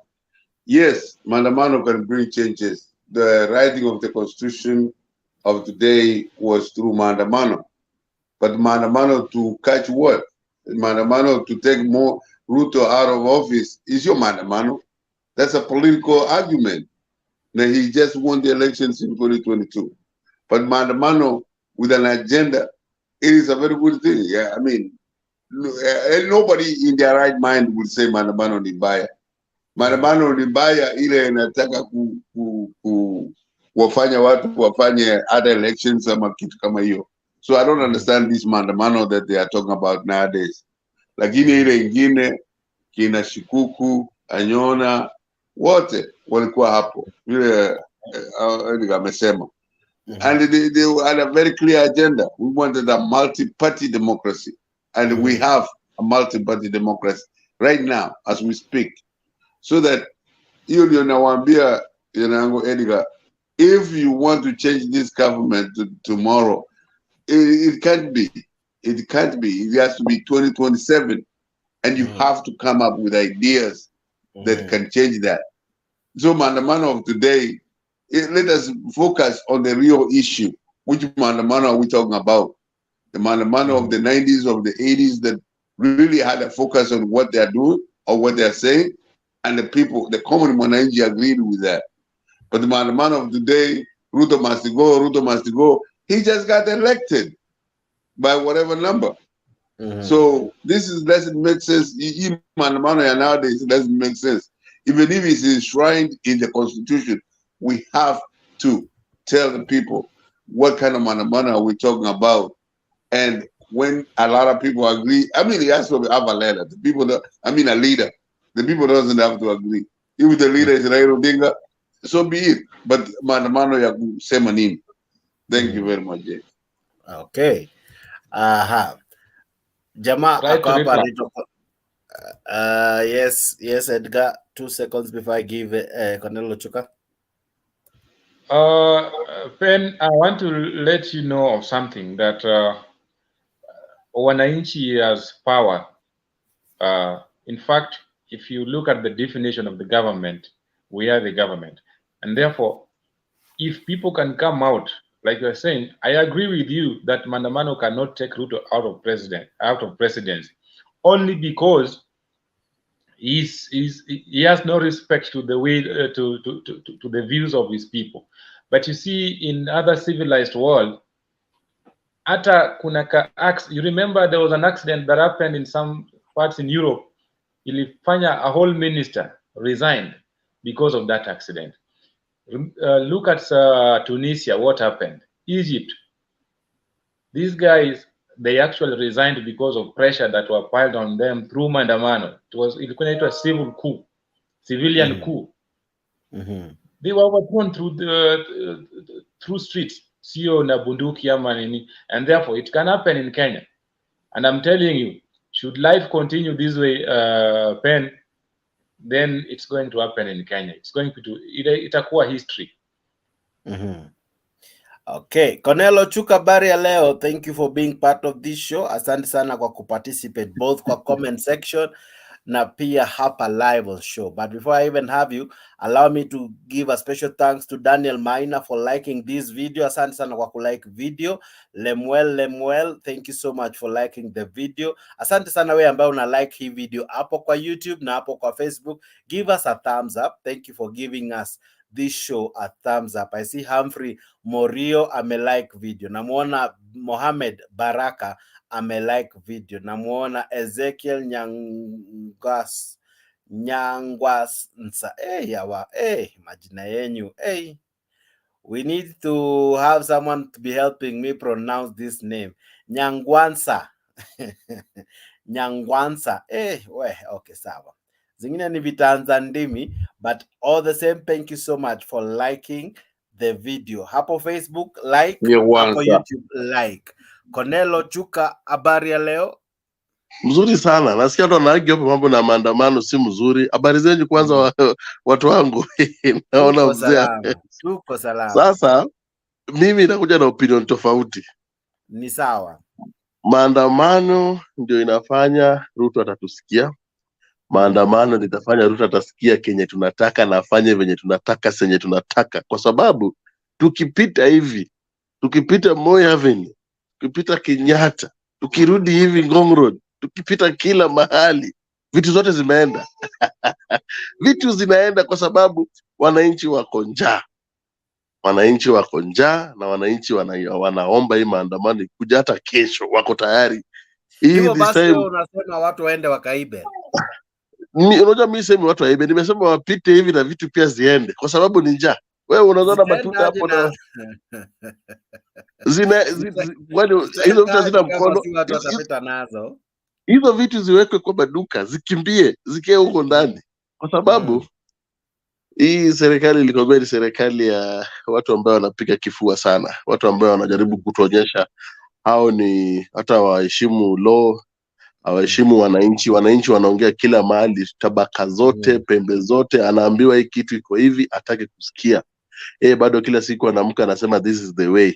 Yes, maandamano can bring changes, the writing of the constitution of today was through maandamano. But maandamano to catch what? Maandamano to take more Ruto out of office is your maandamano. That's a political argument. Now he just won the elections in 2022. But maandamano with an agenda, it is a very good thing. Yeah, I mean, nobody in their right mind would say maandamano ni mbaya. Maandamano ni mbaya ile inataka wafanya watu wafanye other elections ama kitu kama hiyo. So I don't understand this maandamano that they are talking about nowadays. Lakini ile ingine kina Shikuku, Anyona, wote walikuwa hapo. Vile amesema. And they had a very clear agenda. We wanted a multi-party democracy. And we have a multi-party democracy right now as we speak. So that hiyo ndio nawaambia yanangu Edgar, if you want to change this government tomorrow, it can't be. It can't be. It has to be 2027. And you have to come up with ideas that can change that. So maandamano of today, let us focus on the real issue. Which maandamano are we talking about? The maandamano of the 90s, of the 80s that really had a focus on what they are doing or what they are saying, and the people, the common mwananchi agreed with that. But the maandamano of today, Ruto must go, Ruto must go. He just got elected by whatever number. So this doesn't make sense. Maandamano nowadays doesn't make sense. Even if it's enshrined in the constitution, we have to tell the people what kind of maandamano are we talking about. And when a lot of people agree, I mean, it has to have a leader. The people that, I mean, a leader. The people doesn't have to agree. If the leader is Raila Odinga, so be it. But maandamano ya kusema nini? Thank you very much, James. Okay. Jamaa ako hapa yes, Edgar. 2 seconds before I give Cornelio Chuka. Ben, I want to let you know of something that wananchi has power. In fact, if you look at the definition of the government, we are the government. And therefore, if people can come out, like you're saying, I agree with you that maandamano cannot take Ruto out of presidency, only because he has no respect to the way to the views of his people. But you see, in other civilized world, ata kuna you remember there was an accident that happened in some parts in Europe. Ilifanya a whole minister resigned because of that accident. Look at Tunisia, what happened? Egypt, these guys, they actually resigned because of pressure that were piled on them through maandamano. It was a civil coup, civilian coup. They were overthrown through streets, sio na bunduki ama nini, and therefore it can happen in Kenya. And I'm telling you, should life continue this way, Ben, then it's going to happen in Kenya. It's going to itakuwa history. Okay, Cornelio Chuka Baria leo, thank you for being part of this show. Asante sana kwa kuparticipate both kwa comment section na pia hapa live on show. But before I even have you, allow me to give a special thanks to Daniel Maina for liking this video. Asante sana kwa kulike video. Lemuel, thank you so much for liking the video. Asante sana wewe ambaye una like hii video hapo kwa YouTube na hapo kwa Facebook. Give us a thumbs up. Thank you for giving us this show a thumbs up. I see Humphrey Morio like video. Namuona Mohamed Baraka like video. Namuona Ezekiel Nyangwas Nsa. Majina yenyu. We need to have someone to be helping me pronounce this name. Nyangwansa. Nyangwansa. Okay, sawa. Zingine ni vitanza ndimi, but all the same, thank you so much for liking the video. Hapo Facebook, like. Hapo YouTube, like. Cornelio Chuka, habari ya leo? Mzuri sana. Nasikia ndo naagi hapo mambo na maandamano si mzuri. Habari zenyu kwanza watu wangu. Naona mzee. Tuko salama. Sasa mimi nakuja na opinion tofauti. Ni sawa. Maandamano ndio inafanya Ruto atatusikia. Maandamano nitafanya Ruto atasikia kenye tunataka na afanye venye tunataka senye tunataka, kwa sababu tukipita hivi, tukipita Moi Avenue, tukipita Kenyatta, tukirudi hivi Ngong Road, tukipita kila mahali, vitu zote zimeenda. Vitu zinaenda kwa sababu wananchi wako njaa. Wananchi wako njaa na wananchi wanaomba hii maandamano kuja hata kesho, wako tayari. Hivyo basi unasema watu waende wakaibe. Unajua mimi sema watu waibe, nimesema wapite hivi na vitu pia ziende kwa sababu ni njaa. Wewe unaona matunda hapo na hizo vitu zina mkono, watu watapita nazo. Hizo vitu ziwekwe kwa maduka, zikimbie, zikae huko ndani, kwa sababu hii serikali ilikwambia ni serikali ya watu ambao wanapiga kifua sana, watu ambao wanajaribu kutuonyesha hao ni hata waheshimu law, hawaheshimu wananchi. Wananchi wanaongea kila mahali, tabaka zote, pembe zote, anaambiwa hii kitu iko hivi, atake kusikia. Bado kila siku anaamka anasema this is the way.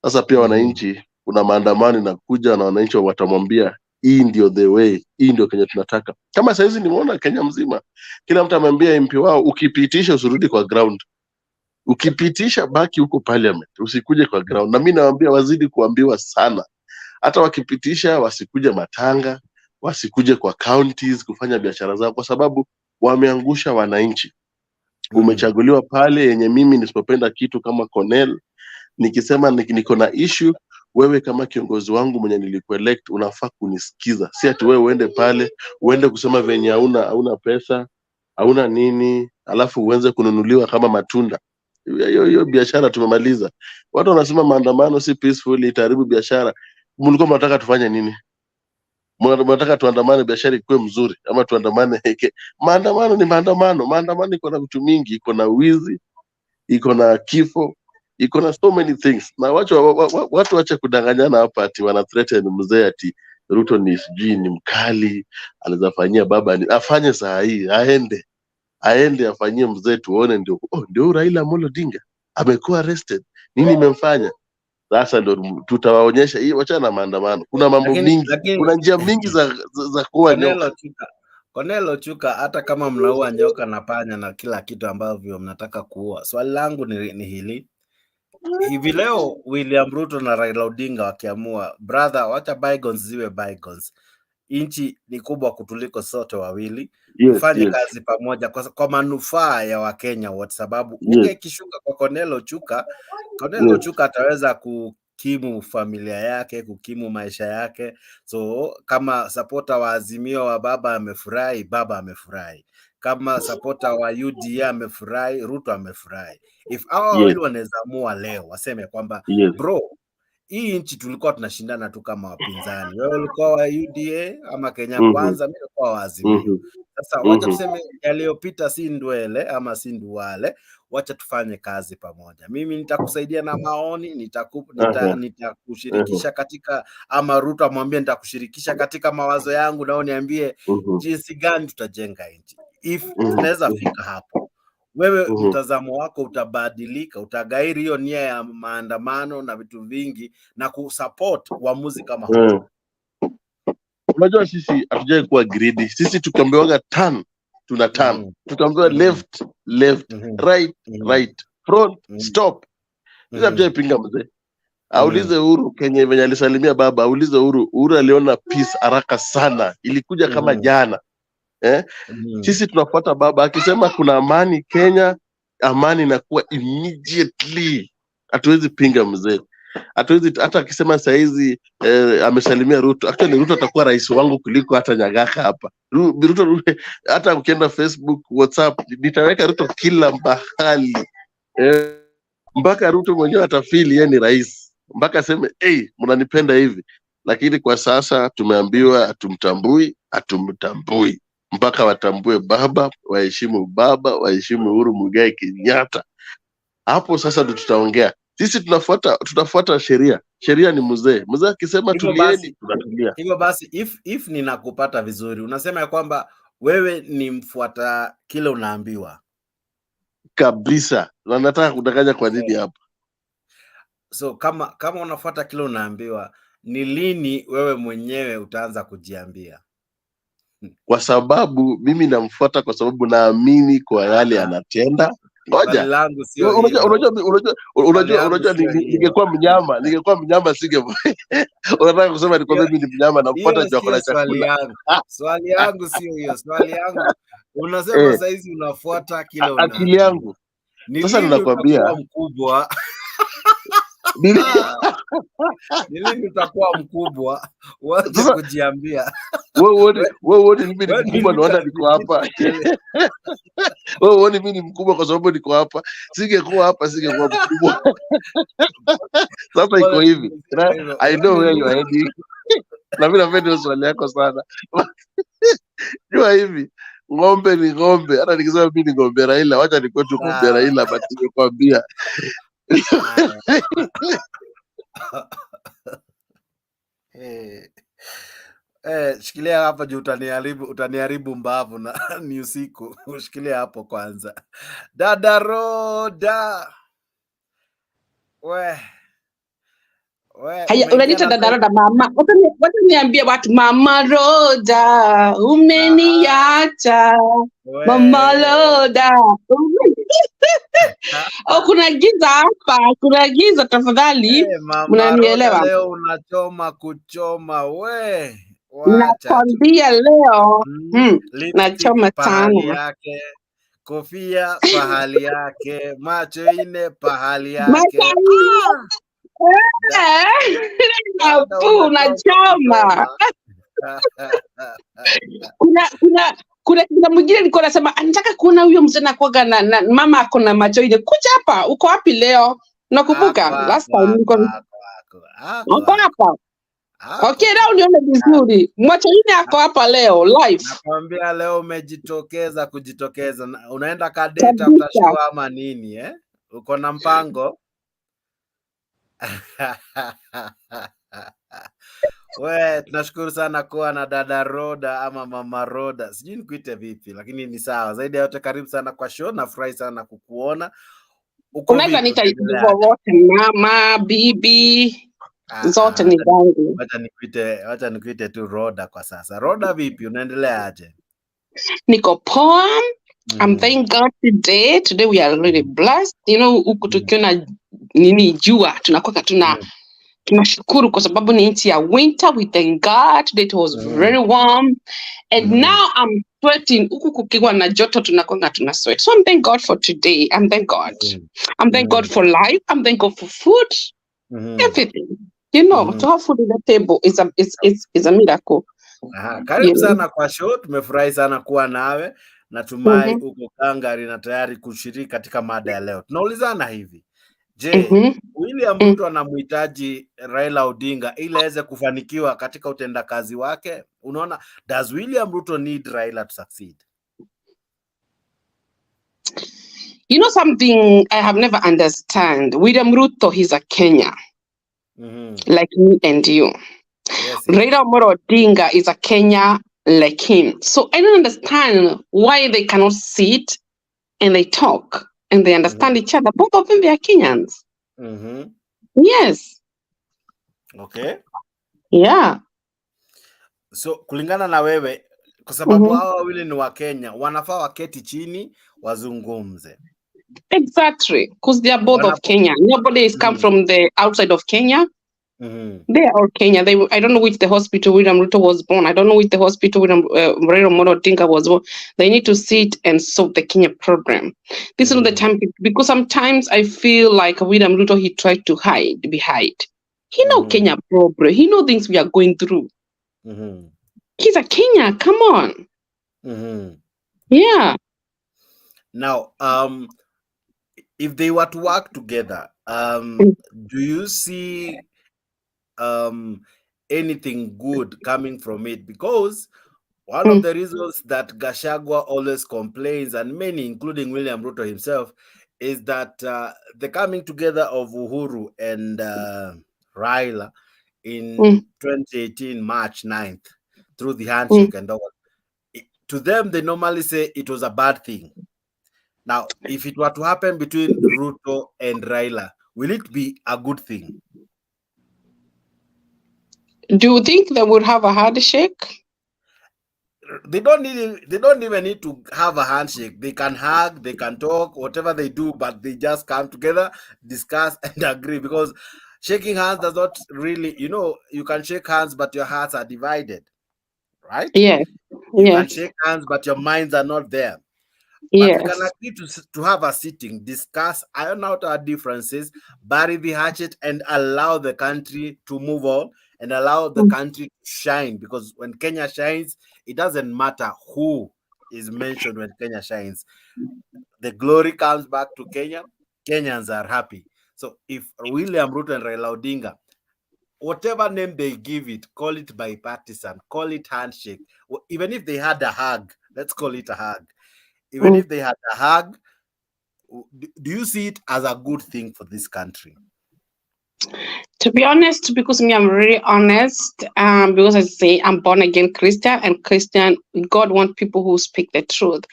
Sasa pia wananchi, kuna maandamano na kuja na wananchi watamwambia hii ndio the way, hii ndio Kenya tunataka. Kama saizi nimeona Kenya mzima kila mtu amwambia MP wao, ukipitisha usirudi kwa ground, ukipitisha baki huko parliament, usikuje kwa ground. Na mimi nawaambia wazidi kuambiwa sana, hata wakipitisha wasikuje matanga, wasikuje kwa counties kufanya biashara zao, kwa sababu wameangusha wananchi. Umechaguliwa pale yenye mimi nisipopenda kitu kama Cornell, nikisema niko na issue, wewe kama kiongozi wangu mwenye nilikuelect unafaa kunisikiza. Si ati wewe uende pale, uende kusema venye hauna pesa, hauna nini, alafu uanze kununuliwa kama matunda. Hiyo biashara tumemaliza. Watu wanasema maandamano si peaceful, itaharibu biashara. Mlikuwa mnataka tufanye nini? Mnataka tuandamane biashara ikuwe mzuri ama tuandamane maandamano ni maandamano. Maandamano iko na vitu mingi, iko na wizi, iko na kifo, iko na so many things. Na watu wacha kudanganyana hapa ati wana threaten mzee ati Ruto ni sijui ni mkali, anaweza fanyia baba ni afanye saa hii, aende afanyie mzee tuone, ndio Raila Amolo Odinga amekuwa arrested, nini imemfanya. Sasa ndio tutawaonyesha hii. Wacha na maandamano, kuna mambo mingi, kuna njia mingi za kuua nyoka. Konelo Chuka, hata kama mnaua nyoka na panya na kila kitu ambavyo mnataka kuua, swali langu ni hili. Hivi leo William Ruto na Raila Odinga wakiamua, brother, wacha bygones ziwe bygones, inchi ni kubwa kutuliko sote wawili, tufanye kazi pamoja kwa manufaa ya Wakenya wote, sababu unge ikishuka kwa Konelo Chuka, Chuka ataweza kukimu familia yake, kukimu maisha yake. So kama supporter wa Azimio wa baba amefurahi, baba amefurahi. Kama supporter wa UDA amefurahi, Ruto amefurahi. If wawili wanaweza amua leo waseme kwamba bro, hii nchi tulikuwa tunashindana tu kama wapinzani, wewe ulikuwa wa UDA ama Kenya Kwanza, mimi nilikuwa wa Azimio. Sasa wacha tuseme yaliyopita si ndwele ama si nduwale, wacha tufanye kazi pamoja. Mimi nitakusaidia na maoni, nitakushirikisha katika, ama Ruto amwambie nitakushirikisha katika mawazo yangu, nao niambie jinsi gani tutajenga nchi. If tunaweza fika hapo, wewe mtazamo wako utabadilika, utagairi hiyo nia ya maandamano na vitu vingi na kusupport uamuzi kama huo. Unajua sisi hatujai kuwa greedy. Sisi tukiambiwa turn tuna turn, tukiambiwa left right, front stop. Sisi hatujai pinga mzee. Aulize Uhuru Kenya venye alisalimia baba, aulize Uhuru aliona peace haraka sana, ilikuja kama jana. Sisi tunafuata baba, akisema kuna amani Kenya, amani inakuwa immediately. Hatuwezi pinga mzee. Hatuwezi, hata akisema saa hizi amesalimia Ruto, actually Ruto atakuwa rais wangu kuliko hata Nyagaka hapa. Ruto hata ukienda Facebook, WhatsApp, nitaweka Ruto kila mahali. Mpaka Ruto mwenyewe atafili yeye ni rais, mpaka aseme mnanipenda hivi. Lakini kwa sasa tumeambiwa hatumtambui. Mpaka watambue baba, waheshimu Uhuru Muigai Kenyatta. Hapo sasa ndio tutaongea. Sisi tutafuata sheria. Sheria ni mzee. Mzee akisema tulieni, tunatulia. Hivyo basi if ninakupata vizuri, unasema ya kwamba wewe ni mfuata kile unaambiwa. Kabisa. Na nataka kudanganya kwa nini hapa? So kama unafuata kile unaambiwa, ni lini wewe mwenyewe utaanza kujiambia? kwa sababu mimi namfuata kwa sababu naamini kwa yale anatenda. Ngoja. langu sio hiyo. Unajua ningekuwa mnyama singe. Unataka kusema ni kwa mimi ni mnyama na mfuata juu kwa chakula. Swali yangu sio hiyo. Swali yangu unasema saa hizi unafuata kile akili yangu. Sasa ninakwambia mkubwa. Nilini utakuwa mkubwa uanze kujiambia wewe mimi ni mkubwa ndio hata niko hapa. Wewe mimi ni mkubwa kwa sababu niko hapa. Singekuwa hapa singekuwa mkubwa. Sasa iko hivi. I know where you are heading. Na mimi napenda swali yako sana. Jua hivi ng'ombe ni ng'ombe. Hata nikisema mimi ni ng'ombe Raila, wacha nikuwe tu ng'ombe Raila but nimekwambia. Shikilia hapa juu utaniharibu mbavu na ni usiku. Shikilia hapo kwanza. Dada Roda. Haya, unaniita Dada Roda mama. Wacha niambie watu Mama Roda umeniacha. Mama Roda. Kuna giza hapa, kuna giza tafadhali. Unanielewa? Leo unachoma kuchoma we. Nakwambia leo nachoma sana. Yake, kofia pahali yake, macho ine pahali yake. Unachoma. Kuna mwingine niko nasema anataka kuona huyo mzee kuoga na mama ako na macho ile. Kuja hapa, uko wapi leo? Nakumbuka last time niko hapa. Okay, leo nione vizuri. Macho ile ako hapa leo live. Nakwambia leo umejitokeza kujitokeza. Unaenda kadeta utashow ama nini Uko na mpango? Tunashukuru sana kuwa na Dada Roda ama Mama Roda. Sijui nikuite vipi lakini ni sawa. Zaidi ya yote karibu sana kwa show, nafurahi sana kukuona. Unaweza nita wote mama, bibi, zote ni zangu. Wacha nikuite tu Roda kwa sasa. Roda vipi? Unaendelea aje? Niko poa. I'm thank God today. Today we are really blessed. You know, huku tukiona nini jua tunakuwa tunashukuru kwa sababu ni nchi ya winter. We thank God. Today it was very warm. And now I'm sweating. Huku kukiwa na joto tunakuwa tuna sweat. So I'm thank God for today. I'm thank God. I'm thank God for life. I'm thank God for food. Everything. You know, to have food on the table is a miracle. Karibu sana kwa show. Tumefurahi sana kuwa nawe. Natumai uko kangari na tayari kushiriki katika mada ya leo. Tunaulizana hivi. Je, William Ruto anamhitaji Raila Odinga ili aweze kufanikiwa katika utendakazi wake? Unaona, does William Ruto need Raila to succeed? You know something I have never understand. William Ruto, he's a Kenya. Like me and you. Yes. Raila Odinga is a Kenya like him. So I don't understand why they cannot sit and they talk and they understand each other. Both of them, they are Kenyans. Yes. Okay. Yeah. So kulingana na wewe, kwa sababu hawa wawili ni wa Kenya, wanafaa waketi chini wazungumze. Exactly, because they are both of Kenya. Nobody is come from the outside of Kenya. They are all Kenya. I don't know which the hospital William Ruto was born. I don't know which the hospital Raila Odinga was born. They need to sit and solve the Kenya problem. This is not the time, because sometimes I feel like William Ruto, he tried to hide behind. He know Kenya problem. He know things we are going through. He's a Kenya. Come on. Yeah. Now, if they were to work together, do you see anything good coming from it? Because one of the reasons that Gachagua always complains, and many, including William Ruto himself, is that the coming together of Uhuru and Raila in 2018 March 9th through the handshake and all, to them they normally say it was a bad thing. Now, if it were to happen between Ruto and Raila, will it be a good thing? Do you think they would have a handshake? They don't even need to have a handshake. They can hug, they can talk, whatever they do, but they just come together, discuss, and agree. Because shaking hands does not really, you can shake hands, but your hearts are divided, right? Yes. You can shake hands, but your minds are not there. But we can agree to have a sitting, discuss, iron out our differences, bury the hatchet, and allow the country to move on and allow the country to shine. Because when Kenya shines, it doesn't matter who is mentioned when Kenya shines. The glory comes back to Kenya. Kenyans are happy. So if William Ruto and Raila Odinga, whatever name they give it, call it bipartisan, call it handshake, even if they had a hug, let's call it a hug. Even if they had a hug, do you see it as a good thing for this country? To be honest, because me, I'm really honest. Because I say I'm born again Christian, and Christian, God wants people who speak the truth.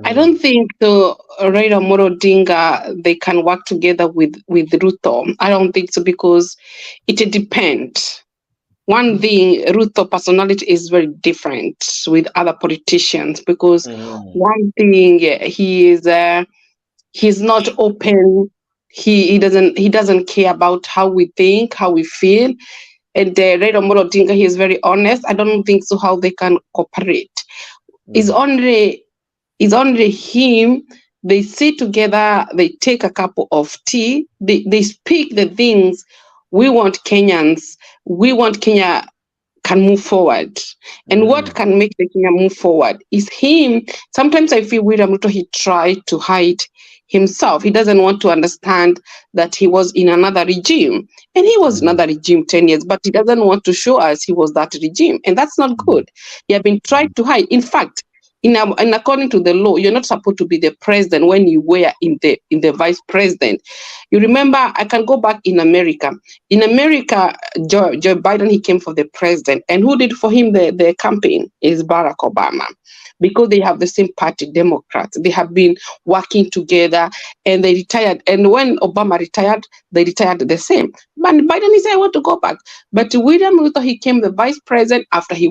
I don't think the Raila Amolo Odinga they can work together with Ruto. I don't think so, because it depends. One thing, Ruto personality is very different with other politicians, because one thing, he's not open. He doesn't care about how we think, how we feel. And Raila Amolo Odinga, he is very honest. I don't think so how they can cooperate. It's only him. They sit together, they take a cup of tea, they speak the things we want Kenyans. We want Kenya can move forward. And what can make the Kenya move forward is him. Sometimes I feel William Ruto, he tried to hide himself. He doesn't want to understand that he was in another regime. And he was another regime 10 years, but he doesn't want to show us he was that regime. And that's not good. He has been trying to hide. In fact, in according to the law, you're not supposed to be the president when you were in the vice president. You remember, I can go back in America. In America, Joe Biden, he came for the president, and who did for him the campaign is Barack Obama, because they have the same party, Democrats. They have been working together, and they retired. And when Obama retired, they retired the same. But Biden, he said, I want to go back. But William Ruto, he came the vice president after he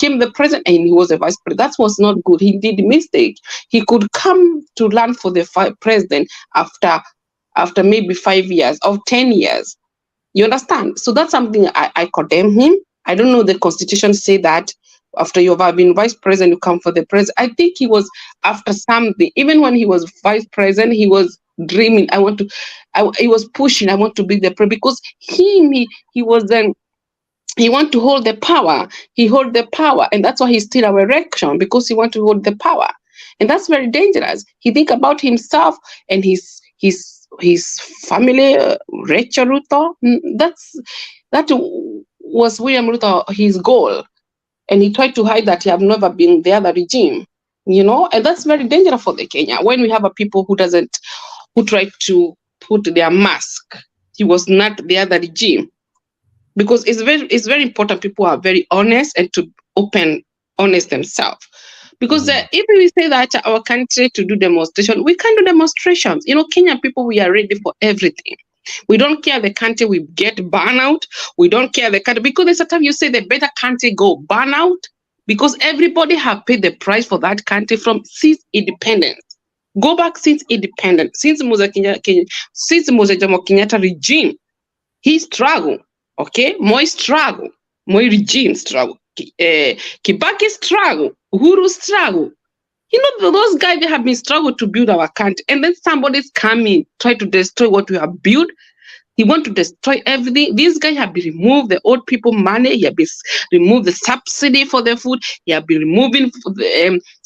came the president, and he was the vice president. That was not good. He did a mistake. He could come to run for the president after maybe 5 years or 10 years. You understand? So that's something I condemn him. I don't know the constitution say that after you have been vice president, you come for the president. I think he was after something. Even when he was vice president, he was dreaming. He was pushing. I want to be the president, because he want to hold the power. He hold the power, and that's why he's still our election, because he want to hold the power, and that's very dangerous. He think about himself and his family. Rachel Ruto. That was William Ruto, his goal. And he tried to hide that he have never been the other regime, and that's very dangerous for the Kenya. When we have a people who try to put their mask, he was not the other regime, because it's very important. People are very honest and to honest themselves. Because if we say that our country to do demonstration, we can do demonstrations. Kenyan people, we are ready for everything. We don't care the country we get burnout. We don't care the country, because there's a time you say the better country go burnout, because everybody have paid the price for that country since independence. Go back since independence, since Mzee Jomo Kenyatta regime, he struggle. Okay, Moi struggle, Moi regime struggle, Kibaki struggle, Uhuru struggle. Those guys, they have been struggling to build our country, and then somebody's coming, try to destroy what we have built. He want to destroy everything. These guys have been removed the old people money. He have been removed the subsidy for the food. He have been removing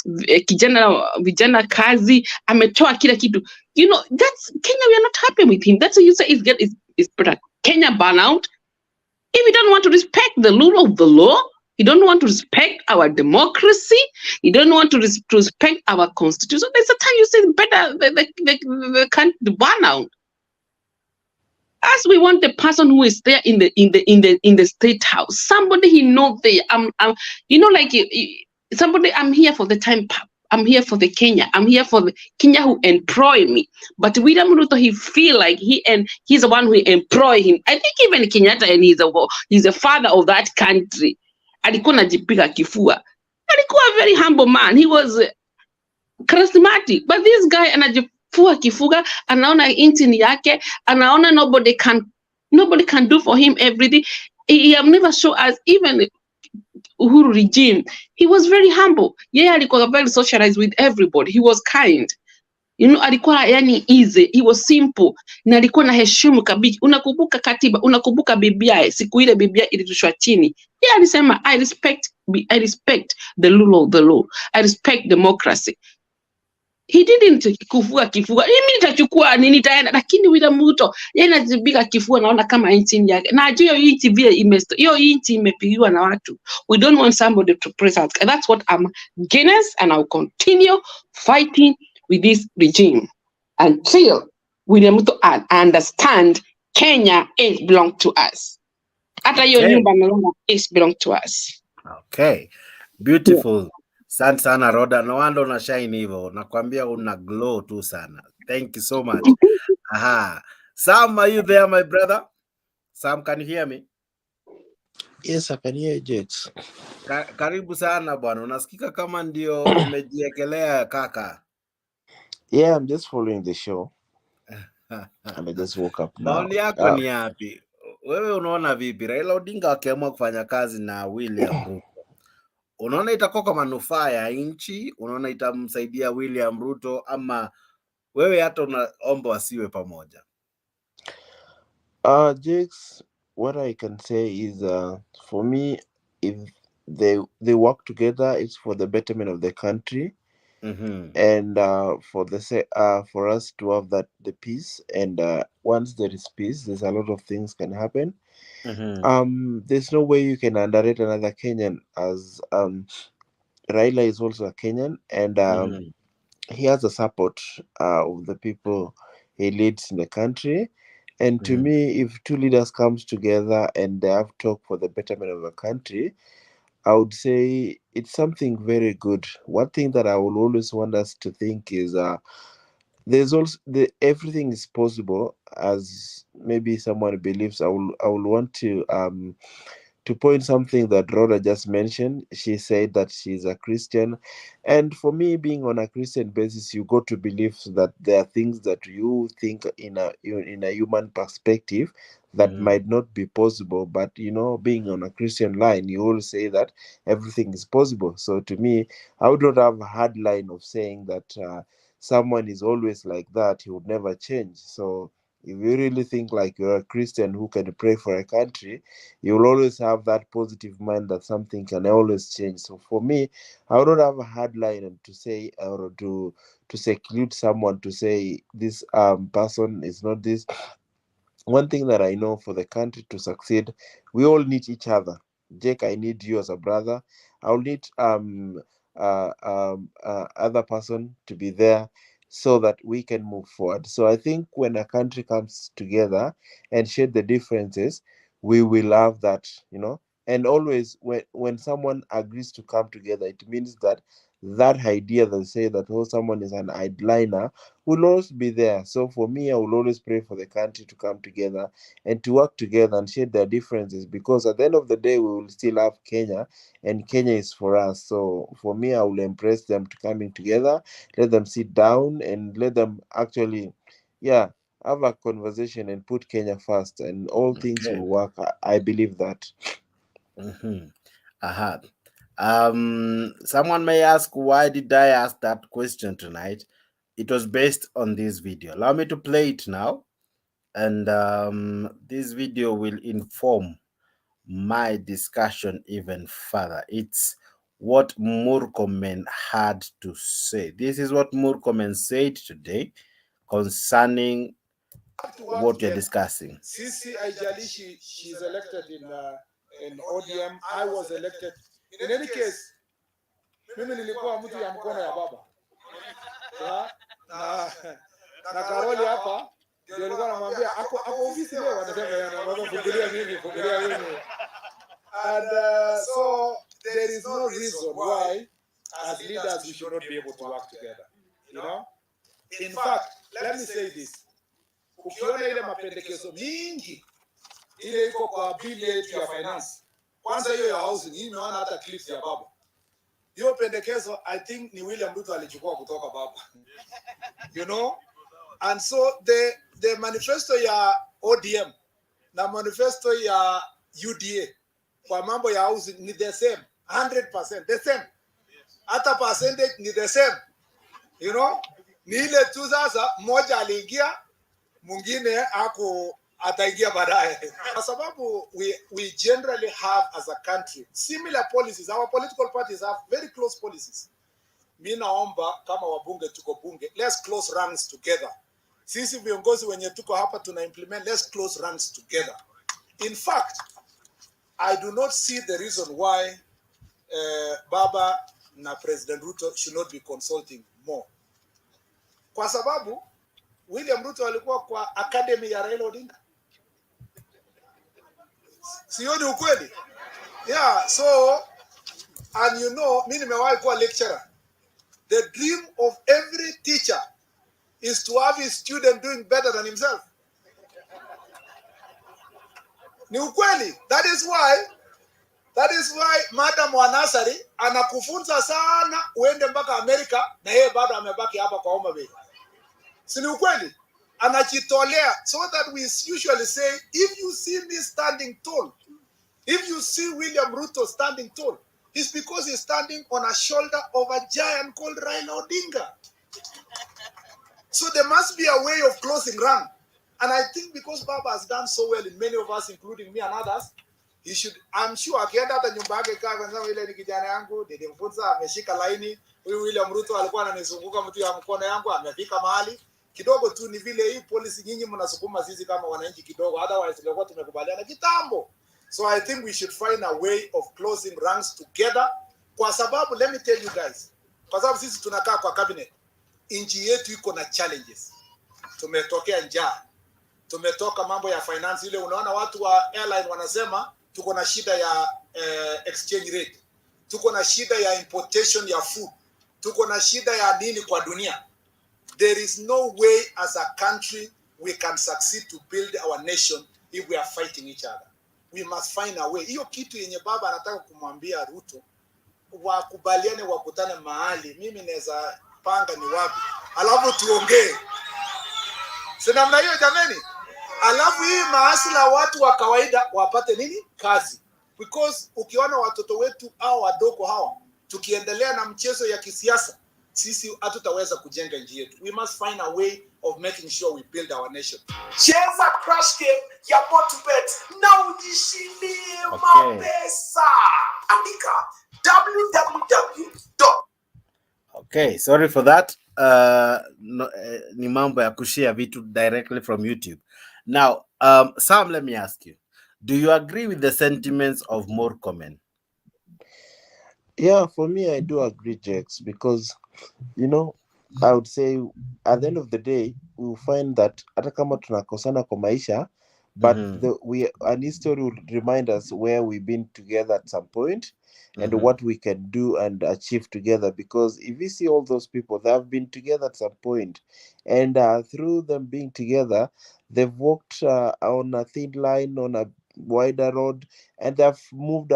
vijana kazi. Ametoa kila kitu. That's Kenya. We are not happy with him. That's what you say. It's better. Kenya burnout. If you don't want to respect the rule of the law, you don't want to respect our democracy, you don't want to respect our constitution, there's a time you say it's better the country burn out. As we want the person who is there in the state house, somebody he knows there. Somebody, I'm here for the time. I'm here for the Kenya. I'm here for the Kenya who employ me. But William Ruto, he feel like he's the one who employ him. I think even Kenyatta, and he's the father of that country. Alikuwa anajipiga kifua. Alikuwa very humble man. He was charismatic. But this guy anajifua kifuga, anaona inti yake, anaona nobody can do for him everything. He have never shown us, even Uhuru regime, he was very humble. Yeah, alikuwa very socialized with everybody. He was kind. You know, alikuwa yani easy. He was simple. Na alikuwa na heshimu kabisa. Unakumbuka katiba, unakumbuka Biblia, siku ile Biblia ilitushwa chini. Yeah, alisema I respect the rule of the law. I respect democracy. He didn't kufua kifua. Mimi nitachukua nini nitaenda, lakini William Ruto yeye anajibika kifua, naona kama nchi yake. Na hiyo nchi vile hiyo nchi imepigiwa na watu. We don't want somebody to press us. And that's what I'm against, and I'll continue fighting with this regime until William Ruto understand Kenya is belong to us. Hata hiyo nyumba naona is belong to us. Okay. Beautiful. Yeah. Asante sana Roda. No wonder una shine hivyo. Nakwambia una glow tu sana. Thank you so much. Aha. Sam, are you there, my brother? Sam, can you hear me? Yes, I can hear you, Jakes. Karibu sana bwana. Unasikika kama ndio umejiekelea kaka? Yeah, I'm just following the show. And I just woke up now. Maoni yako ni yapi? Wewe unaona vipi? Raila Odinga akiamua kufanya kazi na William Ruto, unaona itakuwa kwa manufaa ya nchi? Unaona itamsaidia William Ruto, ama wewe hata unaomba wasiwe pamoja? Jakes, what I can say is, for me, if they work together, it's for the betterment of the country. And for us to have the peace, and once there is peace, there's a lot of things can happen. There's no way you can underrate another Kenyan, as Raila is also a Kenyan, and he has the support of the people he leads in the country. And to me, if two leaders comes together and they have talk for the betterment of the country, I would say it's something very good. One thing that I will always want us to think is there's also everything is possible, as maybe someone believes. I will want to point something that Rhoda just mentioned. She said that she's a Christian, and for me, being on a Christian basis, you got to believe that there are things that you think in a human perspective that might not be possible, but being on a Christian line, you always say that everything is possible. So to me, I would not have a hard line of saying that someone is always like that, he would never change. So if you really think like you're a Christian who can pray for a country, you will always have that positive mind that something can always change. So for me, I would not have a hard line to say, or to seclude someone to say this person is not this. One thing that I know, for the country to succeed, we all need each other. Jake, I need you as a brother. I'll need other person to be there, so that we can move forward. So I think when a country comes together and share the differences, we will have that, And always when someone agrees to come together, it means that idea that say that someone is an idliner will always be there. So for me, I will always pray for the country to come together and to work together and share their differences, because at the end of the day, we will still have Kenya, and Kenya is for us. So for me, I will embrace them to coming together, let them sit down and let them actually, have a conversation and put Kenya first, and all things will work. I believe that. Someone may ask, why did I ask that question tonight? It was based on this video. Allow me to play it now, and this video will inform my discussion even further. It's what Murkomen had to say. This is what Murkomen said today concerning what you're discussing. Sisi haijalishi she's elected in ODM, I was elected. In any case, mimi nilikuwa mtu ya mkono ya baba. Na Karoli hapa ndio alikuwa anamwambia ako ofisi leo, anasema baba fungulia mimi. And so there is no reason why as leaders we should not be able to work together. In fact, let me say this. Ukiona ile mapendekezo mingi ile iko kwa bill yetu ya finance, kwanza hiyo ya housing, hii imeona hata clips ya baba. Hiyo pendekezo I think ni William Ruto alichukua kutoka baba. You know? And so the manifesto ya ODM na manifesto ya UDA kwa mambo ya housing ni the same, 100% the same. Hata percentage ni the same. You know? Ni ile tu sasa mmoja aliingia mwingine ataingia baadaye. Kwa sababu we generally have as a country similar policies. Our political parties have very close policies. Mimi naomba kama wabunge tuko bunge, let's close ranks together. Sisi viongozi wenye tuko hapa tuna implement, let's close ranks together. In fact, I do not see the reason why Baba na President Ruto should not be consulting more. Kwa sababu William Ruto alikuwa kwa academy ya Raila Odinga. Sio ni ukweli? Yeah, so and you know, mimi nimewahi kuwa lecturer. The dream of every teacher is to have his student doing better than himself. Ni ukweli. That is why Madam Wanasari anakufunza sana uende mpaka Amerika na yeye bado amebaki hapa kwa Homa Bay. Si ni ukweli? Anajitolea, so that we usually say, if you see me standing tall, if you see William Ruto standing tall, it's because he's standing on a shoulder of a giant called Raila Odinga. So there must be a way of closing rank. And I think because Baba has done so well in many of us, including me and others, he should, I'm sure, akienda hata nyumba yake kama ile ni kijana yangu, nilimfunza ameshika laini, huyu William Ruto alikuwa ananizunguka mtu ya mkono yangu, amefika mahali kidogo tu. Ni vile hii policy nyinyi mnasukuma sisi kama wananchi kidogo, otherwise tulikuwa tumekubaliana kitambo. So I think we should find a way of closing ranks together. Kwa sababu, let me tell you guys, kwa sababu sisi tunakaa kwa cabinet, nchi yetu iko na challenges. Tumetokea njaa, tumetoka mambo ya finance ile, unaona watu wa airline wanasema tuko na shida ya exchange rate, tuko na shida ya importation ya food, tuko na shida ya nini kwa dunia. There is no way as a country we can succeed to build our nation if we are fighting each other. We must find a way. Hiyo kitu yenye Baba anataka kumwambia Ruto, wakubaliane, wakutane mahali, mimi naweza panga ni wapi, alafu tuongee. Si namna hiyo jameni? Alafu hii maasila watu wa kawaida wapate nini? Kazi. Because ukiona watoto wetu au wadogo hawa, tukiendelea na mchezo ya kisiasa, sisi hatutaweza kujenga nchi yetu. We must find a way of making sure we build our nation. Cheza crash game ya Mutembei na ujishindie mapesa. Andika www. Okay, sorry for that. Ni mambo ya kushare vitu directly from YouTube. Now, Sam, let me ask you, do you agree with the sentiments of Murkomen? Yeah, for me, I do agree, Jax, because, you know, I would say at the end of the day, we'll find that hata kama tunakosana kwa maisha, but an history will remind us where we've been together at some point and what we can do and achieve together. Because if you see all those people, they have been together at some point, and through them being together, they've walked on a thin line, on a wider road, and they've moved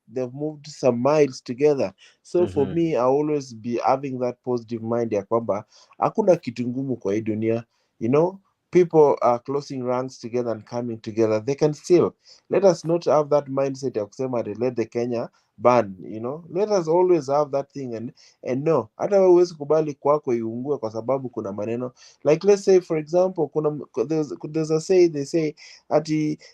they've moved some miles together. So for me, I always be having that positive mind ya kwamba hakuna kitu ngumu kwa hii dunia. You know, people are closing ranks together and coming together. They can still, let us not have that mindset ya kusema let the Kenya burn, you know. Let us always have that thing and no, hata wewe huwezi kubali kwako iungue kwa sababu kuna maneno. Like let's say for example, there's a say, they say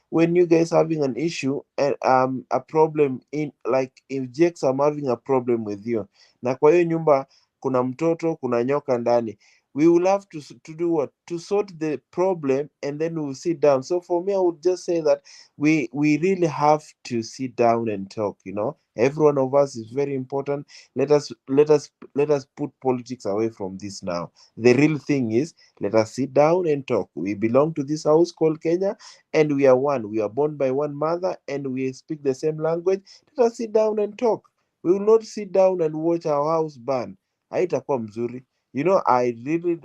when you guys having an issue and a problem in, like if Jakes, I'm having a problem with you, na kwa hiyo nyumba kuna mtoto, kuna nyoka ndani, we will have to do what? To sort the problem, and then we will sit down. So for me, I would just say that we really have to sit down and talk, you know. Every one of us is very important. Let us put politics away from this now. The real thing is, let us sit down and talk. We belong to this house called Kenya, and we are one. We are born by one mother, and we speak the same language. Let us sit down and talk. We will not sit down and watch our house burn. Haitakuwa mzuri. You know, I really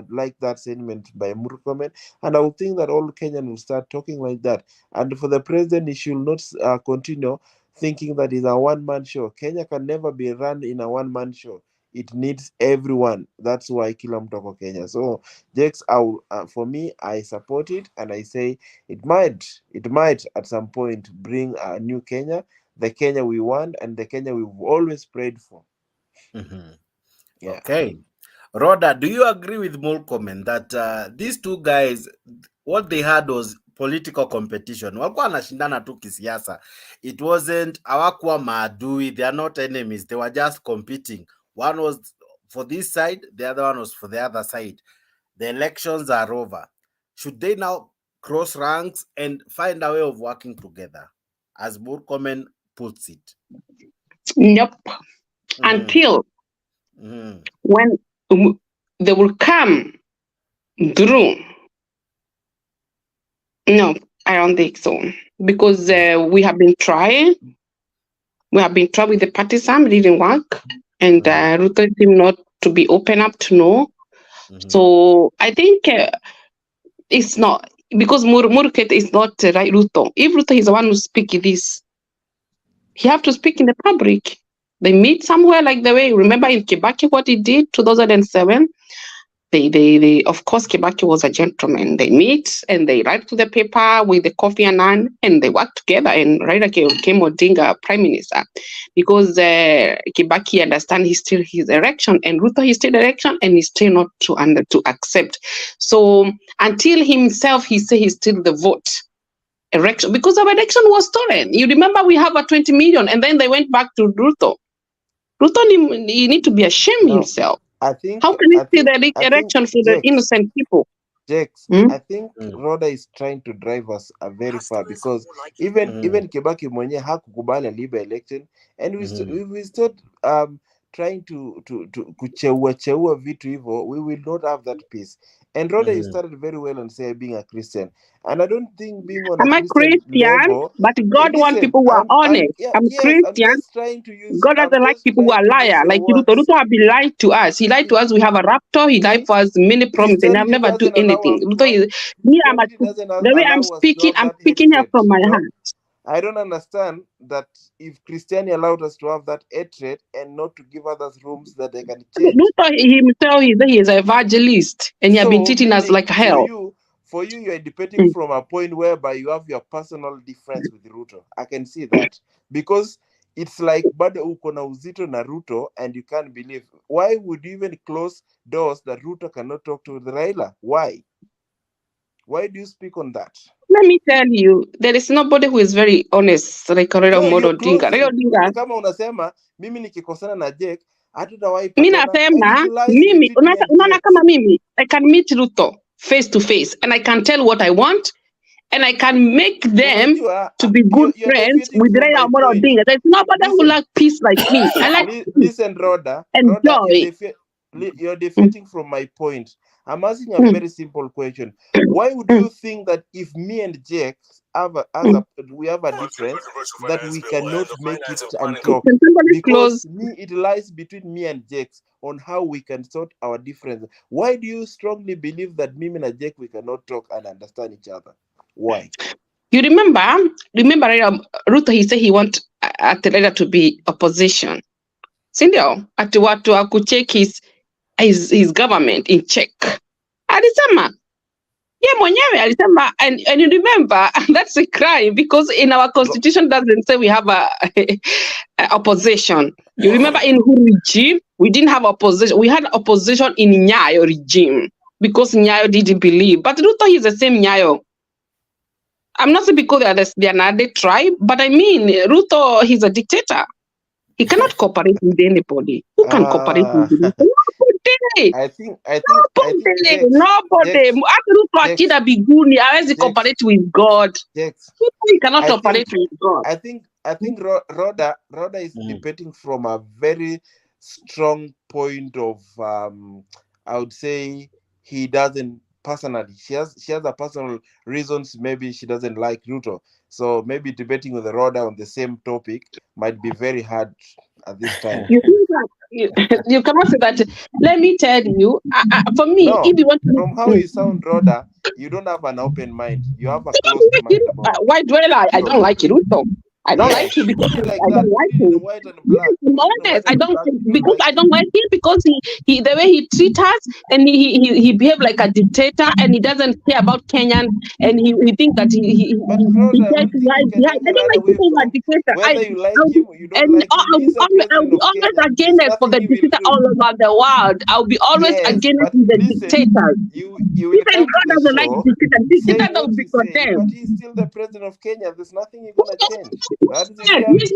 like that sentiment by Murkomen, and I would think that all Kenyans will start talking like that. And for the president, he should not continue thinking that is a one-man show. Kenya can never be run in a one-man show. It needs everyone. That's why kila mtu ako Kenya. So Jakes, for me, I support it, and I say it might at some point bring a new Kenya, the Kenya we want and the Kenya we've always prayed for. Yeah. Okay. Rhoda, do you agree with Murkomen that these two guys, what they had was political competition? Walikuwa wanashindana tu kisiasa. It wasn't, hawakuwa maadui, they are not enemies, they were just competing. One was for this side, the other one was for the other side. The elections are over. Should they now cross ranks and find a way of working together, as Murkomen puts it? Nope. Until when they will come through. No, I don't think so. Because we have been trying. We have been trying with the partisan, it didn't work. And Ruto seemed not to be open up to know. So I think it's not, because Murkomen is not right Ruto. If Ruto is the one who speaks this, he have to speak in the public. They meet somewhere like the way, remember in Kibaki what he did 2007? They of course Kibaki was a gentleman. They meet and they write to the paper with the coffee and they work together, and Raila came odinga prime minister, because Kibaki understand he's still his election, and Ruto is still election, and he's still not to accept. So until himself he say he's still the vote election, because our election was stolen. You remember we have a 20 million, and then they went back to Ruto. He need to be ashamed himself. I think, how can he see the election for the innocent people? Jakes, I think Rhoda is trying to drive us very far, because even Kibaki mwenye hakukubali aliiba election, and we start trying to kucheua vitu hivyo, we will not have that peace. And Rhoda, you started very well on say being a Christian, and I don't think being on a Christian level, but God wants people who are honest. I'm Christian. I'm just trying to use, God doesn't like people who are liars. Like Ruto have been lied to us. He lied to us. We have a raptor. He lied for us many promises, and I've never do anything. Ruto is me. The way I'm speaking here from my heart. I don't understand that if Christianity allowed us to have that hatred and not to give others rooms that they can change. Ruto himself, he is an evangelist, and he has been treating us like hell. For you are debating from a point whereby you have your personal difference with Ruto. I can see that, because it's like bado uko na uzito na Ruto, and you can't believe. Why would you even close doors that Ruto cannot talk to the Raila? Why? Why do you speak on that? Let me tell you, there is nobody who is very honest like Raila Odinga. Kama unasema mimi nikikosana na Jake, hatutawahi patana. Mimi nasema mimi unaona kama mimi I can meet Ruto face to face, and I can tell what I want, and I can make them to be good friends with Raila Odinga. There's nobody who like peace like me. I like listen, Rhoda, you're defeating from my point. I'm asking a very simple question. Why would you think that if me and Jake we have a difference, that we cannot make it and talk? Because it lies between me and Jake on how we can sort our difference. Why do you strongly believe that me and Jake we cannot talk and understand each other? Why? You remember Ruto, he said he want Raila to be opposition. Sindio, ati watu akucheck his government in check. Alisema ye mwenyewe alisema, and you remember that's a crime, because in our constitution doesn't say we have a opposition. You remember in Uhuru regime we didn't have opposition. We had opposition in Nyayo regime because Nyayo didn't believe. But Ruto is the same Nyayo. I'm not saying because they are another tribe, but I mean Ruto, he's a dictator. He cannot cooperate with anybody. Who can cooperate with him? Nobody. I think nobody. Akida biguni hawezi cooperate with God. He cannot cooperate with God. I think Rhoda is debating from a very strong point of I would say he doesn't personally. She has a personal reasons. Maybe she doesn't like Ruto. So maybe debating with Rhoda on the same topic might be very hard at this time. You cannot say that. Let me tell you, for me, if you want to... From how you sound, Rhoda, you don't have an open mind. You have a closed mind. Why do I? I don't like Ruto. I don't like him because like I don't like him. White and black. I don't because I don't like him because he the way he treats us and he behave like a dictator and he doesn't care about Kenyan and he thinks that he gets right behind. I don't like people who are dictators. Whether you like him or you don't like him, he's I'll be always against for the dictator all over the world. I'll be always against the dictators. You even God doesn't like dictators. Dictators don't be condemned. But he's still the president of Kenya. There's nothing you're gonna change. That is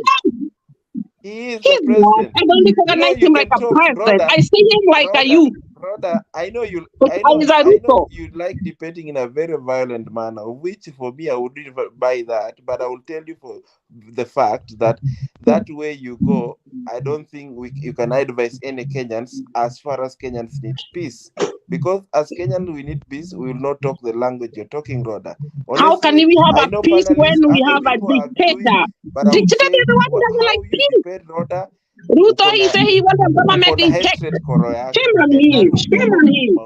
he is the president. I don't recognize him like a president. Brother, I see him like a youth. Brother, I know you like debating in a very violent manner, which for me I wouldn't buy that. But I will tell you for the fact that way you go, I don't think you can advise any Kenyans as far as Kenyans need peace. Because as Kenyans we need peace, we will not talk the language you're talking, brother. Honestly, how can we have a peace when we have a dictator? Dictator is the one who doesn't like peace. Ruto, he said he wants a government in check. Shame on him. Shame on him.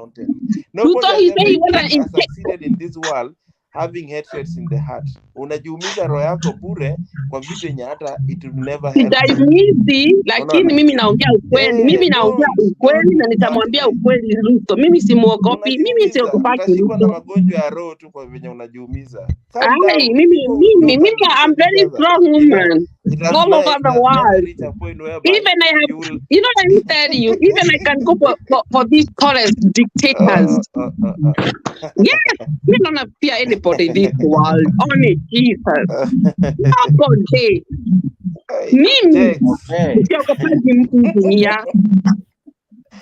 Ruto, he said he wants to succeeded in this world having hatreds in the heart. Unajiumiza roho yako bure kwa vitu yenye hata it will never help. Sijaimizi, lakini mimi naongea ukweli. Mimi naongea ukweli na nitamwambia ukweli Ruto. Mimi simuogopi. Mimi siogopaki Ruto. Na magonjwa ya roho tu kwa venye unajiumiza. Mimi I'm very strong woman. All over the world. Even I have, you know, let me tell you, even I can go for these tourist dictators. Yeah, we don't fear anybody in this world. Only Jesus. Nobody. Mimi. Siogopaji mtu dunia.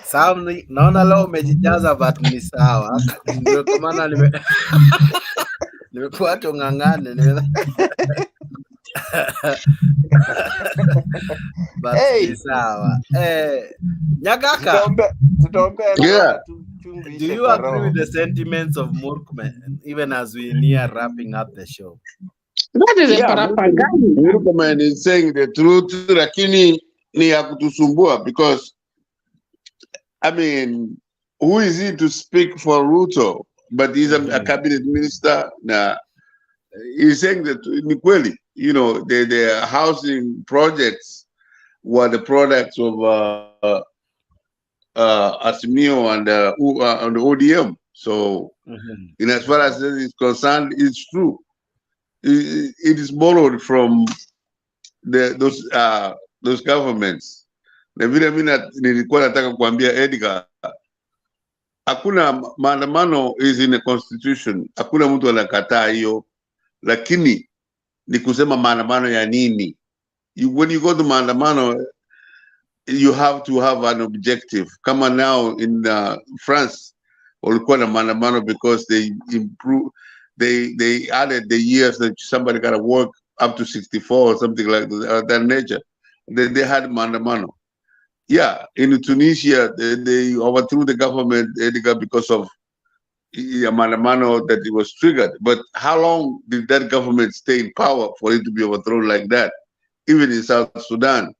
Samni, naona leo umejijaza but ni sawa. Ndio kwa maana nimekuwa tongangane. But hey. Sawa. Nyagaka. Yeah. Do you agree with the sentiments of Murkomen even as we near wrapping up the show? That is a parapagani. Murkomen is saying the truth, lakini ni ya kutusumbua because I mean, who is he to speak for Ruto? But he's a cabinet minister. Nah, he's saying that inequality, you know, the housing projects were the products of Asimio and the ODM. So, in as far as this is concerned, it's true. It is borrowed from those governments. Na vile mimi nilikuwa nataka kuambia Edgar, hakuna maandamano is in the constitution, hakuna mtu anakataa hiyo, lakini ni kusema maandamano ya nini? When you go to maandamano, you have to have an objective. Kama now in France, walikuwa na maandamano because they added the years that somebody got to work up to 64 or something like that nature. They had maandamano. Yeah, in Tunisia, they overthrew the government, Edgar, because of maandamano that it was triggered. But how long did that government stay in power for it to be overthrown like that? Even in South Sudan.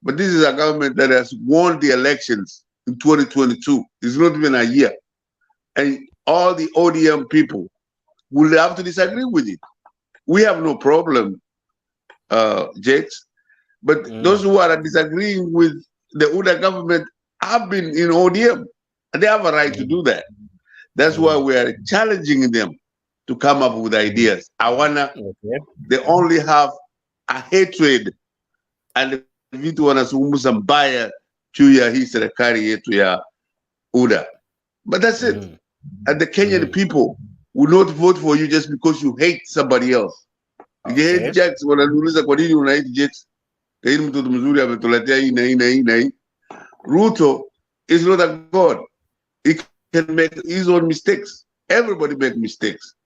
But this is a government that has won the elections in 2022. It's not even a year. And all the ODM people will have to disagree with it. We have no problem, Jakes. But those who are disagreeing with the UDA government have been in ODM. And they have a right to do that. That's why we are challenging them to come up with ideas. They only have a hatred and vitu wanazungumza mbaya juu ya hii serikali yetu ya UDA. But that's it. And the Kenyan people will not vote for you just because you hate somebody else. You hate Jax, wananiuliza kwa nini una hate Jax? Hii mtoto mzuri ametuletea hii na hii na hii na hii. Ruto is not a god. He can make his own mistakes. Everybody make mistakes.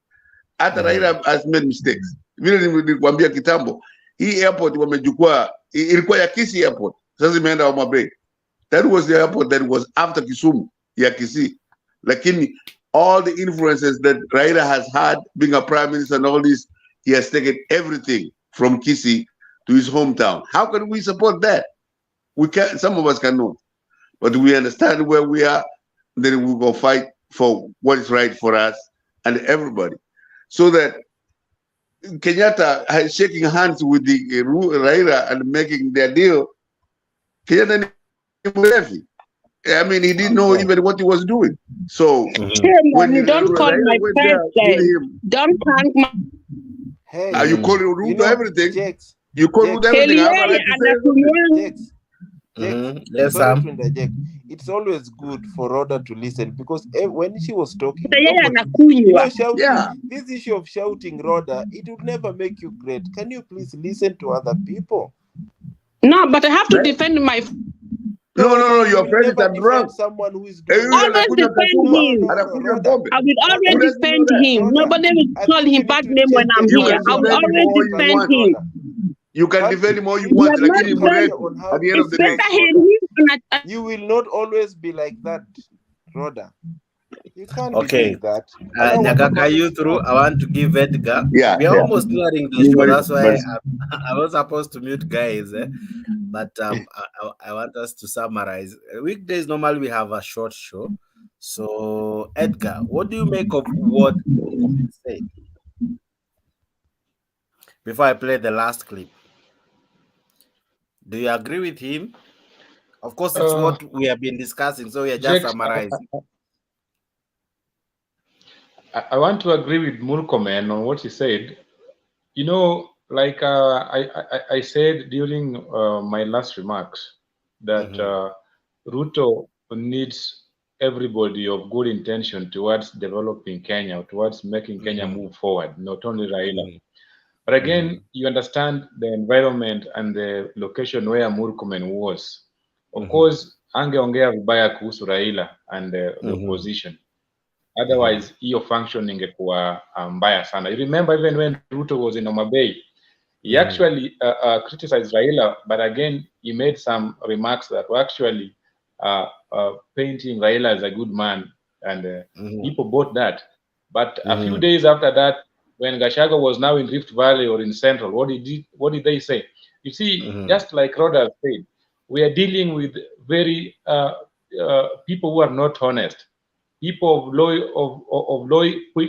Hata Raila has made mistakes. Vile nilikwambia kitambo, hii airport wamejukua, ilikuwa ya Kisii airport. Sasa imeenda Homa Bay. That was the airport that was after Kisumu, ya Kisii. Lakini all the influences that Raila has had, being a prime minister and all this, he has taken everything from Kisii to his hometown. How can we support that? We can't. Some of us cannot. But we understand where we are. Then we will fight for what is right for us and everybody. So that Kenyatta shaking hands with the Raila and making their deal, Kenyatta, I mean, he didn't know even what he was doing. So when don't call Raila my went there with him, don't thank my. hey, you call Ruto everything. Jakes, you call Ruto everything. I have a right to say Jakes, yes, sorry to interject. It's always good for Rhoda to listen because when she was talking, shouting, this issue of shouting, Rhoda, it would never make you great. Can you please listen to other people? No, but I have to defend my. No, your friend is a drunk. Someone who is doing always defend him. I will always defend him. Nobody will call him bad name when I'm here. I will always defend him. You can defend him all you want. At the end of the day, you will not always be like that, Rhoda. You can't be doing that. Nyakaka, you through? I want to give Edgar. Yeah, we are almost nearing the show. That's why I was supposed to mute guys. But I want us to summarize. Weekdays, normally we have a short show. So, Edgar, what do you make of what Murkomen said? Before I play the last clip. Do you agree with him? Of course, it's what we have been discussing, so we are just summarizing. I want to agree with Murkomen on what he said. You know, like I said during my last remarks, that Ruto needs everybody of good intention towards developing Kenya, towards making Kenya move forward, not only Raila. But again, you understand the environment and the location where Murkomen was. Of course, angeongea vibaya kuhusu Raila and the opposition. Otherwise, hiyo function ingekuwa mbaya sana. You remember even when Ruto was in Mutembei, he actually criticized Raila, but again, he made some remarks that were actually painting Raila as a good man, and people bought that. But a few days after that, when Gachagua was now in Rift Valley or in Central, what did they say? You see, just like Rhoda said, we are dealing with very people who are not honest, people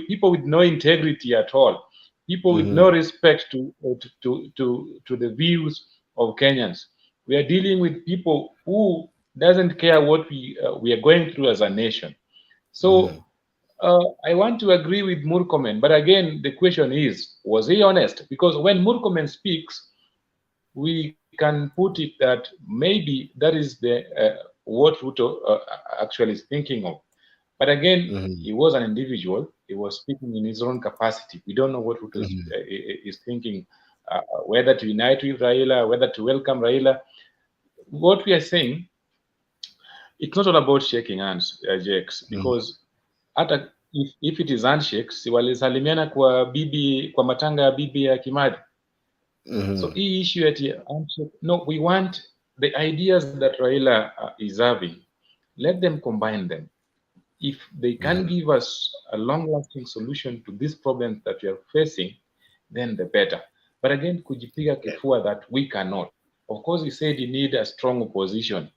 people with no integrity at all, people with no respect to the views of Kenyans. We are dealing with people who doesn't care what we are going through as a nation. So I want to agree with Murkomen, but again, the question is, was he honest? Because when Murkomen speaks, we can put it that maybe that is the what Ruto actually is thinking of. But again, he was an individual. He was speaking in his own capacity. We don't know what Ruto is thinking, whether to unite with Raila, whether to welcome Raila. What we are saying, it's not all about shaking hands, Jakes, because if it is handshakes, walisalimiana kwa matanga ya bibi ya Kimadi. So hii issue at handshake, no, we want the ideas that Raila is having, let them combine them. If they can give us a long-lasting solution to these problems that we are facing, then the better. But again, kujipiga kifua that we cannot. Of course, he said he need a strong opposition.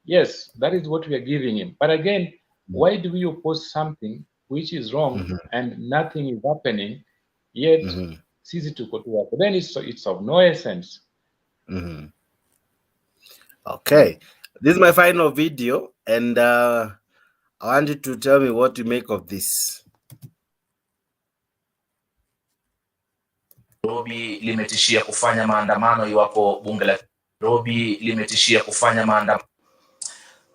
Yes, that is what we are giving him. But again, why do we oppose something which is wrong and nothing is happening, yet sisi tuko tu hapo? Then it's of no essence. Okay, this is my final video, and I want you to tell me what you make of this. Nairobi limetishia kufanya maandamano iwapo bunge la Nairobi limetishia kufanya maandamano.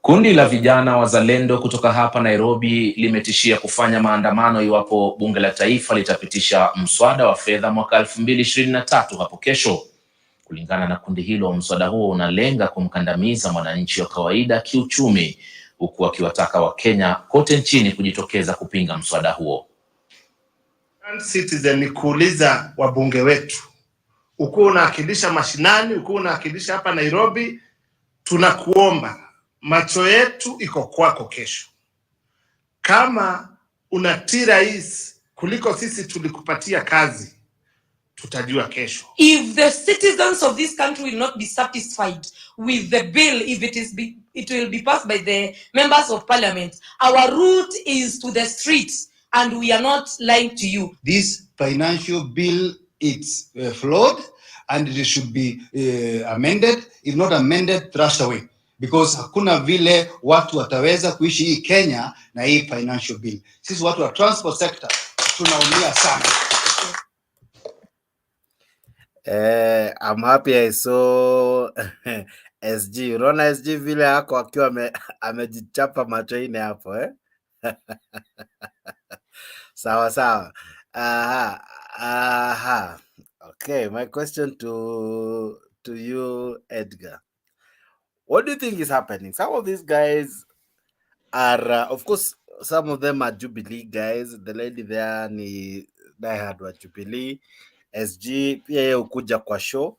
Kundi la vijana wazalendo kutoka hapa Nairobi limetishia kufanya maandamano iwapo bunge la taifa litapitisha mswada wa fedha mwaka 2023 hapo kesho. Kulingana na kundi hilo, mswada huo unalenga kumkandamiza mwananchi wa kawaida kiuchumi, huku wakiwataka Wakenya kote nchini kujitokeza kupinga mswada huo. Citizen ni kuuliza wabunge wetu, uko unawakilisha mashinani, uko unawakilisha hapa Nairobi, tunakuomba macho yetu iko kwako kesho. Kama unatii rais kuliko sisi tulikupatia kazi, tutajua kesho. If the citizens of this country will not be satisfied with the bill, if it will be passed by the members of parliament, our route is to the streets, and we are not lying to you. This financial bill it's flawed and it should be amended. If not amended, thrust away. Because hakuna vile watu wataweza kuishi hii Kenya na hii financial bill. Sisi watu wa transport sector tunaumia sana. I'm happy I saw SG. Unaona SG vile yako akiwa amejichapa macho ine hapo Sawa sawa. Okay, my question to you, Edgar. What do you think is happening? Some of these guys are, of course, some of them are Jubilee guys. The lady there ni diehard wa Jubilee. SG pia yeye ukuja kwa show,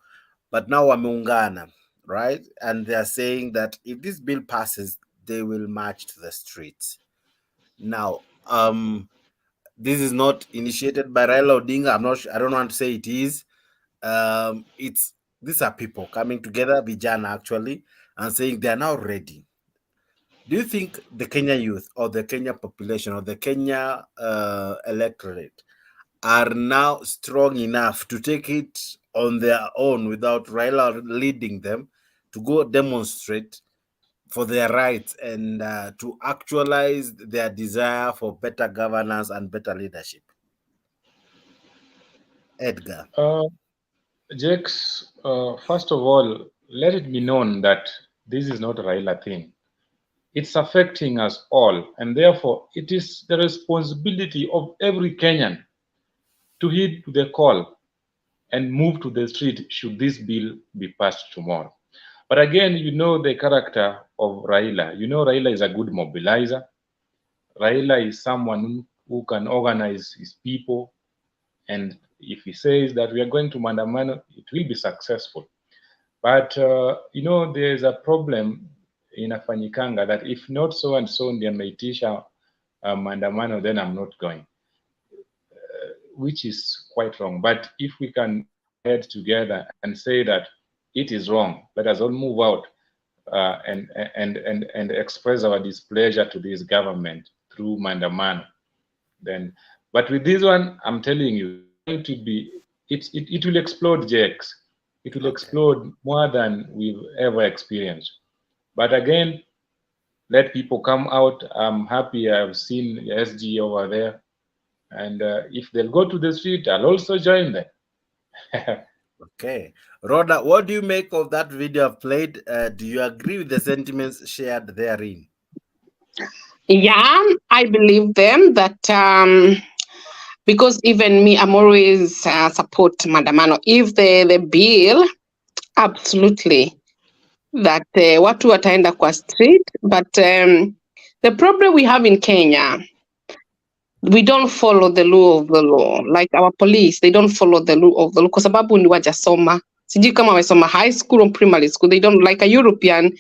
but now wameungana, right? And they are saying that if this bill passes, they will march to the streets. Now, this is not initiated by Raila Odinga. I don't want to say it is. These are people coming together, vijana actually, and saying they are now ready. Do you think the Kenya youth or the Kenya population or the Kenya electorate are now strong enough to take it on their own without Raila leading them to go demonstrate for their rights and to actualize their desire for better governance and better leadership? Edgar. Jakes, first of all, let it be known that this is not a Raila thing. It's affecting us all, and therefore it is the responsibility of every Kenyan to heed to the call and move to the street should this bill be passed tomorrow. But again, you know the character of Raila. You know Raila is a good mobilizer. Raila is someone who can organize his people, and if he says that we are going to maandamano, it will be successful. But you know, there's a problem in Afanyikanga that if not so and so ndiye ameitisha maandamano, then I'm not going, which is quite wrong. But if we can head together and say that it is wrong, let us all move out and express our displeasure to this government through maandamano. Then, but with this one, I'm telling you, it will explode, Jakes. It will explode more than we've ever experienced. But again, let people come out. I'm happy I've seen SG over there. And if they'll go to the street, I'll also join them. Okay. Rhoda, what do you make of that video I've played? Do you agree with the sentiments shared therein? Yeah, I believe them that because even me, I'm always support maandamano. If the bill, absolutely, that watu wataenda kwa street, but the problem we have in Kenya, we don't follow the law of the law. Like our police, they don't follow the law of the law. Kwa sababu ni wajasoma. Sijui kama wamesoma high school or primary school. They don't, like a European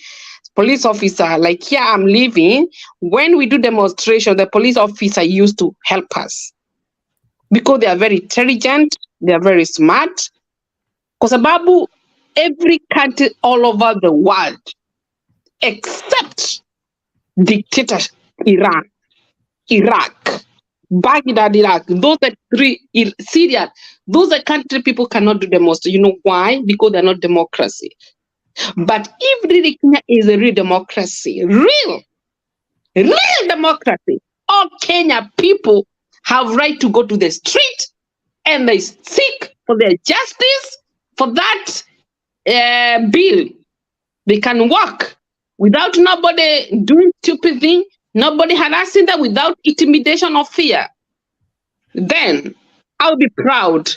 police officer, like, yeah, I'm leaving. When we do demonstration, the police officer used to help us. Because they are very intelligent, they are very smart. Kwa sababu every country all over the world, except dictator Iran, Iraq, Baghdad, Iraq, those are three, Syria, those are country people cannot do demonstration. You know why? Because they're not democracy. But if really Kenya is a real democracy, real democracy, all Kenya people have right to go to the street and they seek for their justice for that bill. They can walk without nobody doing stupid thing, nobody harassing them, without intimidation or fear. Then I'll be proud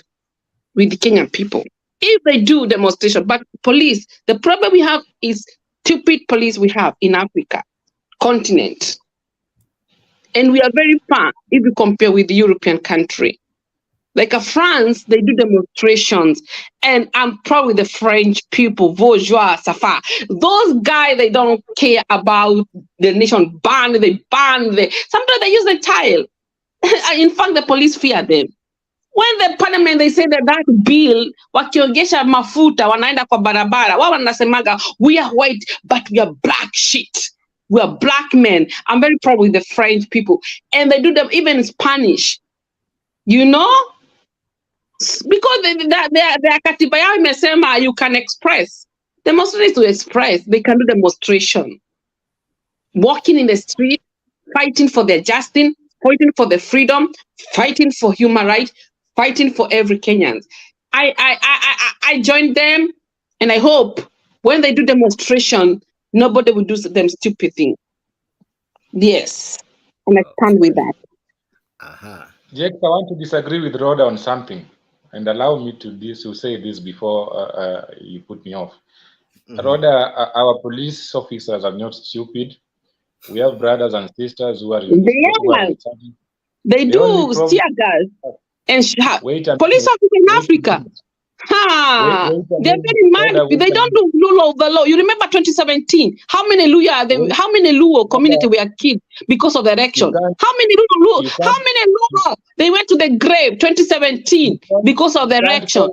with the Kenyan people if they do demonstration. But police, the problem we have is stupid police we have in Africa continent. And we are very far if you compare with the European country. Like France, they do demonstrations. And I'm proud with the French people, bourgeois, Safa. Those guys, they don't care about the nation sometimes they use the tile. In fact, the police fear them. When the parliament, they say that bill, wakiongesha mafuta, wanaenda kwa barabara, wao wanasemaga, we are white, but we are black shit. We are black men. I'm very proud with the French people. And they do them even in Spanish. You know? Because their katiba yao imesema you can express. Demonstrators to express, they can do demonstration. Walking in the street, fighting for their justice, fighting for the freedom, fighting for human rights, fighting for every Kenyan. I joined them, and I hope when they do demonstration, nobody will do them stupid thing. Yes, and I stand with that. Jake, I want to disagree with Rhoda on something, and allow me to say this before you put me off. Rhoda, our police officers are not stupid. We have brothers and sisters who are in they do steer gas and police officers in Africa. They're very mad. They don't do rule of the law. You remember 2017? How many Luo community were killed because of the election? How many Luo? They went to the grave 2017 because of the election.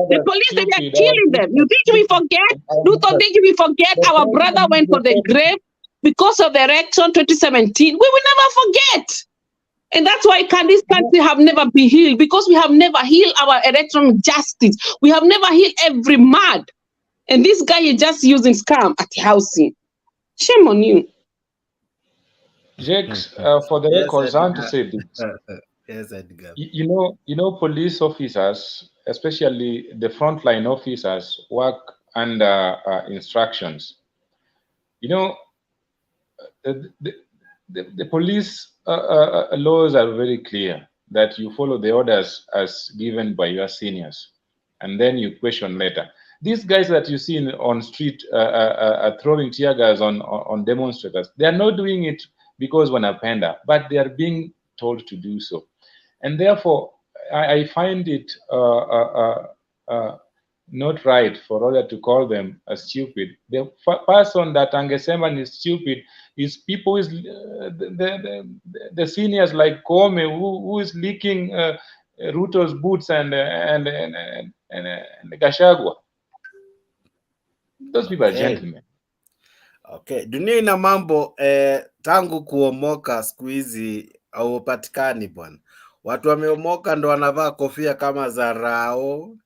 The police, they were killing them. You think we forget? Ruto, think we forget our brother went for the grave because of the election 2017? We will never forget. And that's why this country have never been healed, because we have never healed our electoral justice. We have never healed every mad. And this guy is just using scam at housing. Shame on you. Jakes, for the record, I want to say this. Yes, Edgar. You know, police officers, especially the frontline officers, work under instructions. You know, the police laws are very clear that you follow the orders as given by your seniors, and then you question later. These guys that you see on street throwing tear gas on demonstrators, they are not doing it because wanapenda, but they are being told to do so. And therefore, I find it not right for others to call them stupid. The person that angesema is stupid is people is the seniors like Kome who is leaking Ruto's boots and Gachagua. Those people are gentlemen. Okay, dunia ina mambo tangu kuomoka siku hizi haupatikani bwana. Watu wameomoka ndo wanavaa kofia kama za Rao,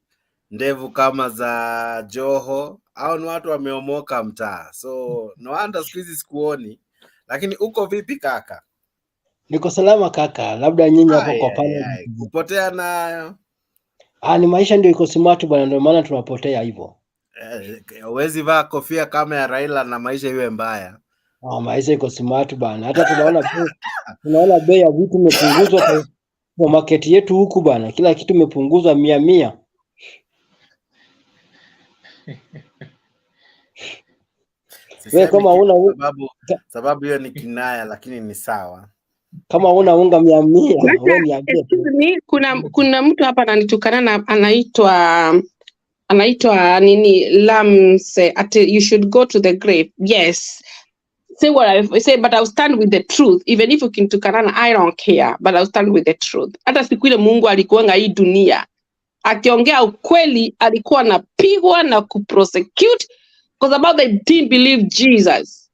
ndevu kama za Joho, au ni watu wameomoka mtaa. So no wonder siku hizi sikuoni. Lakini uko vipi kaka? Niko salama kaka, labda nyinyi hapo kwa pale kupotea nayo. Ni maisha ndio iko smart bwana, ndio maana tunapotea hivyo. Huwezi vaa kofia kama ya Raila na maisha iwe mbaya. Maisha iko smart bwana. Hata tunaona bei ya vitu imepunguzwa kwa market yetu huku bwana. Kila kitu imepunguzwa 100. Wewe kama sababu hiyo ni kinaya, lakini ni sawa. Kama una unga 100, wewe niambie. Kuna mtu hapa ananitukana na anaitwa nini Lamse you should go to the grave. Yes. Say what I say, but I'll stand with the truth. Even if you can tukana, I don't care, but I'll stand with the truth. Hata siku ile Mungu alikuanga hii dunia, akiongea ukweli alikuwa anapigwa na kuprosecute because about they didn't believe Jesus.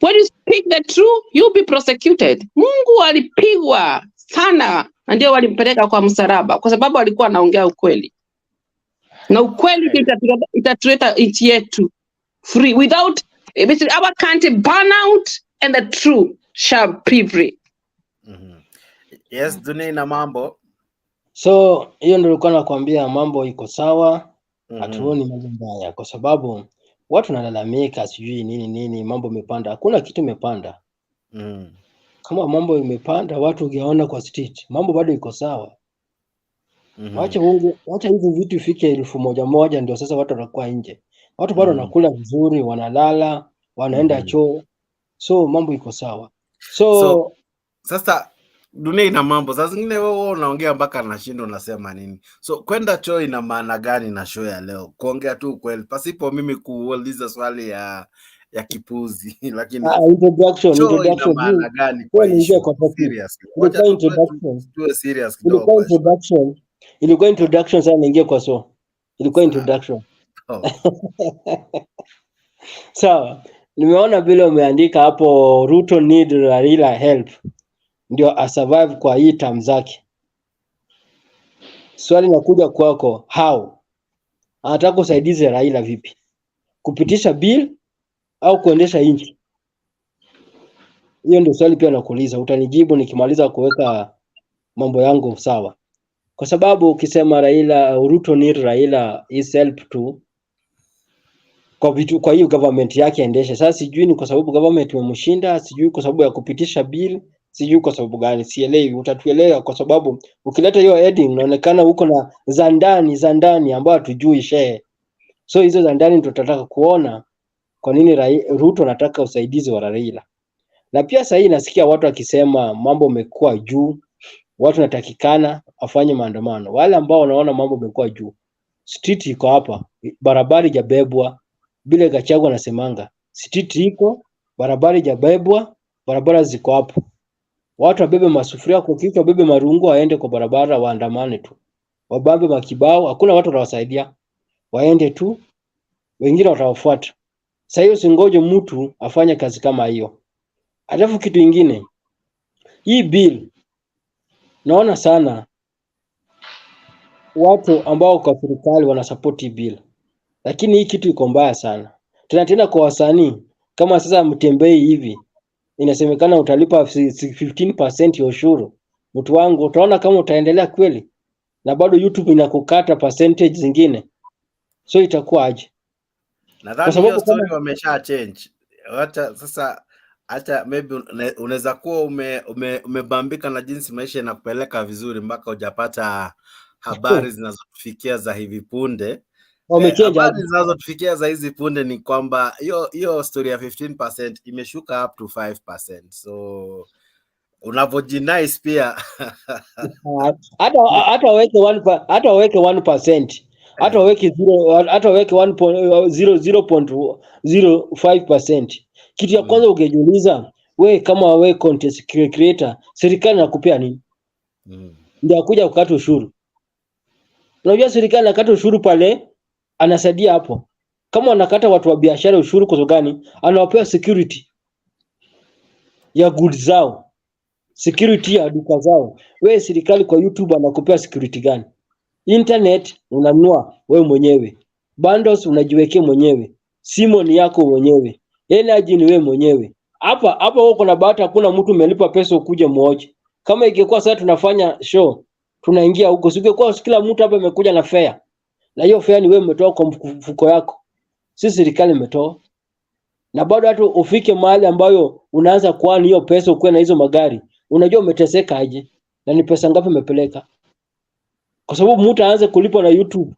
When you speak the truth, you'll be prosecuted. Mungu alipigwa sana na ndio walimpeleka kwa msalaba kwa sababu alikuwa anaongea ukweli. Na ukweli itatuleta nchi yetu free without our country burn out and the truth shall prevail. Yes, dunia ina mambo. So hiyo ndio nilikuwa nakwambia, mambo iko sawa. Hatuoni mambo mbaya kwa sababu watu wanalalamika sijui nini mambo imepanda. Hakuna kitu imepanda. Kama mambo imepanda watu ungeona kwa street, mambo bado iko sawa. Wacha hizo vitu ifike 1,000 ndio sasa watu wanakuwa nje. Watu bado wanakula vizuri, wanalala, wanaenda choo. So mambo iko sawa. So sasa dunia ina mambo. Sasa zingine wewe unaongea mpaka nashindo unasema nini? So kwenda choo ina maana gani na show ya leo? Kuongea tu kweli pasipo mimi kuuliza swali ya kipuzi lakini introduction ina maana gani kwa seriously? Wacha tuwe serious kidogo. Ilikuwa introduction sana niingie kwa so. Ilikuwa introduction. Sawa. Nimeona vile umeandika hapo Ruto need Raila help ndio a survive kwa hii term zake. Swali nakuja kwako, how? Anataka usaidize Raila vipi? Kupitisha bill au kuendesha nchi? Hiyo ndio swali pia nakuuliza, utanijibu nikimaliza kuweka mambo yangu sawa. Kwa sababu ukisema Raila, Ruto ni Raila is help to kwa hiyo government yake endeshe. Sasa sijui ni kwa sababu government imemshinda, sijui kwa sababu ya kupitisha bill, sijui kwa sababu gani, sielewi. Utatuelewa kwa sababu ukileta hiyo heading inaonekana huko na za ndani ambayo hatujui shehe. So hizo za ndani ndio tutataka kuona kwa nini Ruto anataka usaidizi wa Raila. Na pia sasa hii nasikia watu wakisema mambo yamekuwa juu, watu natakikana afanye maandamano. Wale ambao wanaona mambo yamekuwa juu, street iko hapa, barabara hajabebwa. Bila Gachagua anasemanga street iko, barabara hajabebwa, barabara ziko hapo. Watu wabebe masufuria kwa kichwa, wabebe marungu, waende kwa barabara, waandamane tu, wabambe makibao, hakuna watu watawasaidia, waende tu, wengine watawafuata. Sasa hiyo singoje mtu afanye kazi kama hiyo. Alafu kitu ingine, hii bill naona sana watu ambao kwa serikali wanasupport hii bill, lakini hii kitu iko mbaya sana. Tena kwa wasanii kama sasa Mutembei hivi, inasemekana utalipa 15% ya ushuru. Mtu wangu, utaona kama utaendelea kweli, na bado YouTube inakukata percentage zingine, so itakuwa aje? Nadhani hiyo story wamesha change. Hata maybe unaweza kuwa umebambika na jinsi maisha inakupeleka vizuri mpaka hujapata habari zinazotufikia za hivi punde. Habari zinazotufikia za hizi punde ni kwamba hiyo story ya 15% imeshuka up to 5%. So unavojinice pia hata waweke 1%, hata waweke 1%, hata waweke 0.05%. Kitu ya kwanza ungejiuliza, we kama we content creator, serikali inakupea nini? Ndio kuja kukata ushuru. Unajua serikali inakata ushuru pale anasaidia hapo. Kama anakata watu wa biashara ushuru kwa gani? Anawapea security ya goods zao, security ya duka zao. We serikali kwa YouTube anakupea security gani? Internet unanunua wewe mwenyewe, bundles unajiwekea mwenyewe, simu ni yako mwenyewe, energy ni wewe mwenyewe. Hapa uko na bahati, hakuna mtu umelipa pesa ukuje mmoja. Kama ingekuwa sasa tunafanya show, tunaingia huko, singekuwa kila mtu hapa amekuja na fare, na hiyo fare ni wewe umetoa kwa mfuko yako, si serikali imetoa. Na bado hata ufike mahali ambayo unaanza kuani hiyo pesa ukue na hizo magari, unajua umeteseka aje na ni pesa ngapi umepeleka? Kwa sababu mtu aanze kulipa na YouTube,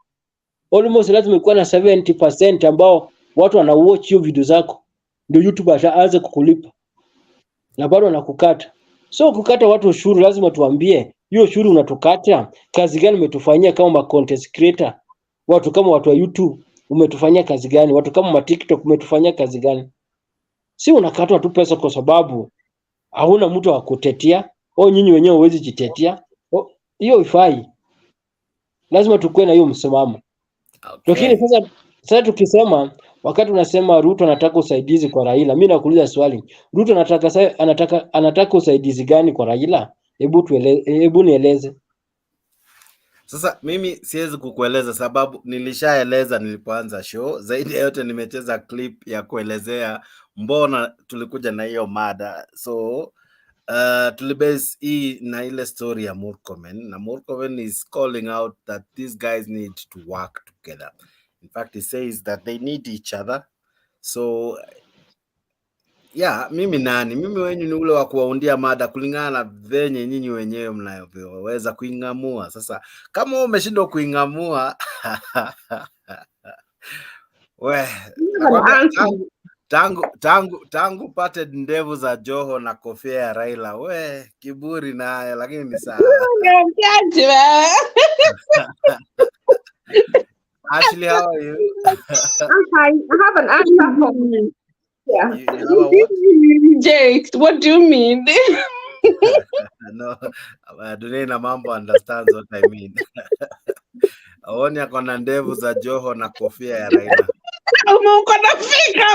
almost lazima ikuwa na 70% ambao watu wana watch hiyo video zako, ndio YouTube aanze kukulipa, na bado anakukata. So kukata watu ushuru, lazima tuambie hiyo ushuru unatukata, kazi gani umetufanyia kama content creator? Watu kama watu wa YouTube umetufanyia kazi gani? Watu kama TikTok umetufanyia kazi gani? Si unakatwa tu pesa kwa sababu hauna mtu wa kutetea, au nyinyi wenyewe huwezi jitetea. Hiyo ifai. Lazima tukue na hiyo msimamo. Lakini sasa tukisema, wakati unasema Ruto anataka usaidizi kwa Raila, mimi nakuuliza swali, Ruto anataka usaidizi gani kwa Raila? Hebu nieleze. Sasa mimi siwezi kukueleza sababu nilishaeleza nilipoanza show. Zaidi ya yote nimecheza clip ya kuelezea mbona tulikuja na hiyo mada. So tulibase hii na ile story ya Murkomen, na Murkomen is calling out that these guys need to work together. In fact, he says that they need each other. So yeah, mimi wenyu ni ule wa kuwaundia mada kulingana na venye nyinyi wenyewe mnayoweza kuingamua. Sasa kama umeshindwa kuingamua we tangu pate ndevu za Joho na kofia ya Raila, we kiburi naye, lakini ni sawa. Ashley, how are you? I have an answer for me. Yeah. You have a what? Jake, what do you mean? No, Dunena Mambo understands what I mean. Aoni ako na ndevu za Joho na kofia ya Raila. Uko na fika.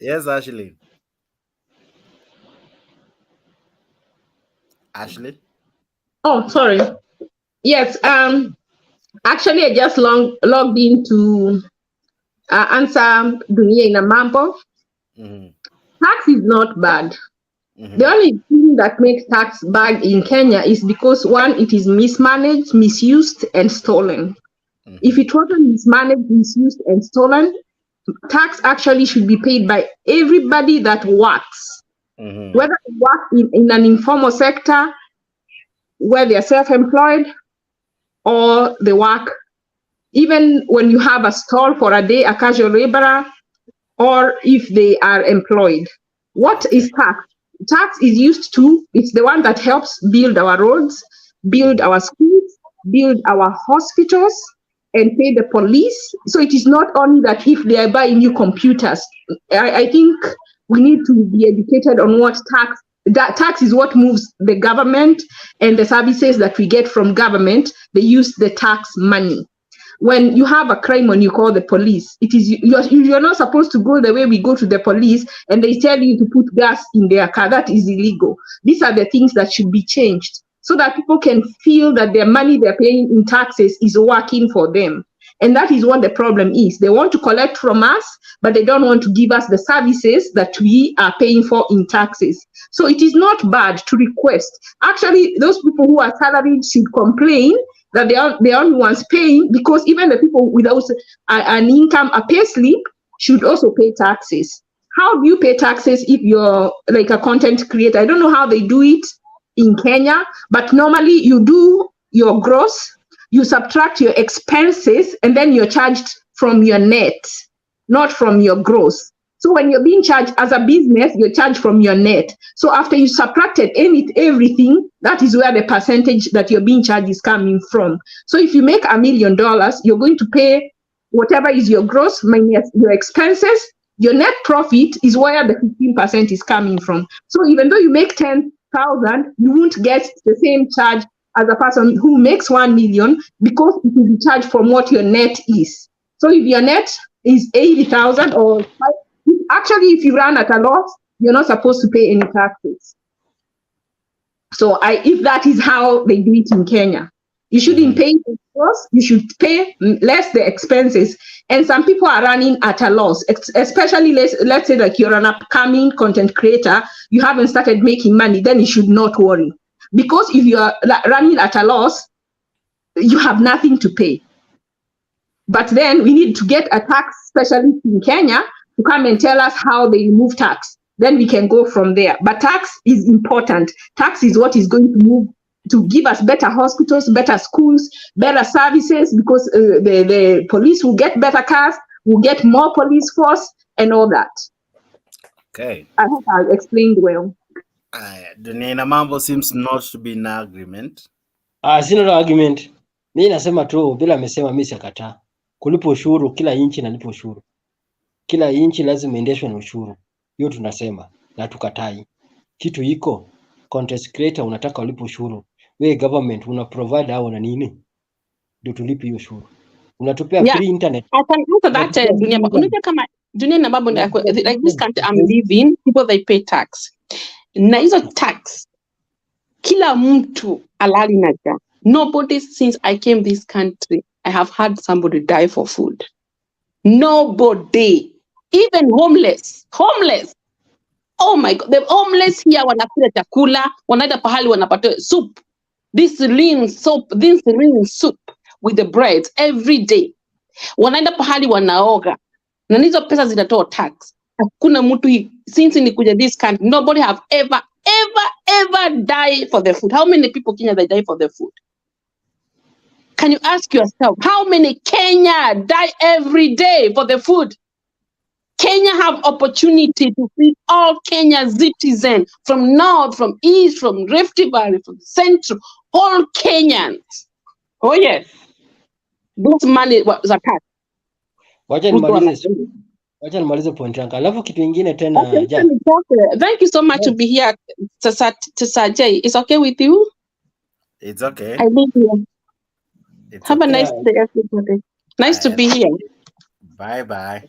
Yes, Ashley. Ashley? Oh, sorry. Yes. Actually, I just logged in to answer Dunia Ina Mambo. Tax is not bad. The only thing that makes tax bad in Kenya is because, one, it is mismanaged, misused, and stolen. If it wasn't mismanaged, misused, and stolen, tax actually should be paid by everybody that works. Whether they work in an informal sector, where they are self-employed, or they work, even when you have a stall for a day, a casual laborer, or if they are employed. What is tax? Tax is used to, it's the one that helps build our roads, build our schools, build our hospitals, and pay the police. So it is not only that if they are buying new computers. I think we need to be educated on what tax, that tax is what moves the government, and the services that we get from government, they use the tax money. When you have a crime and you call the police, it is you're not supposed to go the way we go to the police and they tell you to put gas in their car. That is illegal. These are the things that should be changed so that people can feel that their money they're paying in taxes is working for them. And that is what the problem is. They want to collect from us, but they don't want to give us the services that we are paying for in taxes. So it is not bad to request. Actually, those people who are salaried should complain that they are the only ones paying, because even the people without an income, a pay slip, should also pay taxes. How do you pay taxes if you're like a content creator? I don't know how they do it in Kenya, but normally you do your gross, you subtract your expenses, and then you're charged from your net, not from your gross. So when you're being charged as a business, you're charged from your net. So after you subtracted everything, that is where the percentage that you're being charged is coming from. So if you make $1 million, you're going to pay whatever is your gross minus your expenses. Your net profit is where the 15% is coming from. So even though you make 10,000, you won't get the same charge as a person who makes 1 million, because it will be charged from what your net is. So if your net is 80,000 or actually, if you run at a loss, you're not supposed to pay any taxes. So if that is how they do it in Kenya, you shouldn't pay the cost, you should pay less the expenses. And some people are running at a loss, especially let's say that you're an upcoming content creator, you haven't started making money, then you should not worry. Because if you are running at a loss, you have nothing to pay. But then we need to get a tax specialist in Kenya to come and tell us how they remove tax. Then we can go from there. But tax is important. Tax is what is going to move to give us better hospitals, better schools, better services, because the police will get better cars, will get more police force and all that. Okay. I hope I explained well. Dunia Ina Mambo seems not to be in agreement. Sina no argument. Mimi nasema tu bila amesema, mimi sikataa. Kulipa ushuru, kila inchi inalipa ushuru. Kila inchi lazima iendeshwe na ushuru. Hiyo tunasema na tukatai. Kitu iko content creator unataka ulipe ushuru. Wewe government una provide hao na nini? Ndio tulipe hiyo ushuru. Unatupea free internet. I can answer that Dunia. Unajua kama Dunia Ina Mambo, like this country I'm living, people they pay tax. Na hizo tax kila mtu alali na ja. Nobody since I came this country I have had somebody die for food. Nobody, even homeless. Oh my God, the homeless here wanakula chakula, wanaenda pahali wanapata soup. This lean soup with the bread every day. Wanaenda pahali wanaoga. Na hizo pesa zinatoa tax. Hakuna mtu since nikuja this country, nobody have ever die for the food. How many people Kenya they die for the food? Can you ask yourself, how many Kenya die every day for the food? Kenya have opportunity to feed all Kenya citizens, from north, from east, from Rift Valley, from central, all Kenyans. Oh yes, those money was a tax. Wacha nimalize point yangu. Alafu kitu kingine tena. Okay, thank you so much to be here, Sajay. It's okay with you? It's okay. I love you. Have a nice day, everybody. Nice to be here. Bye.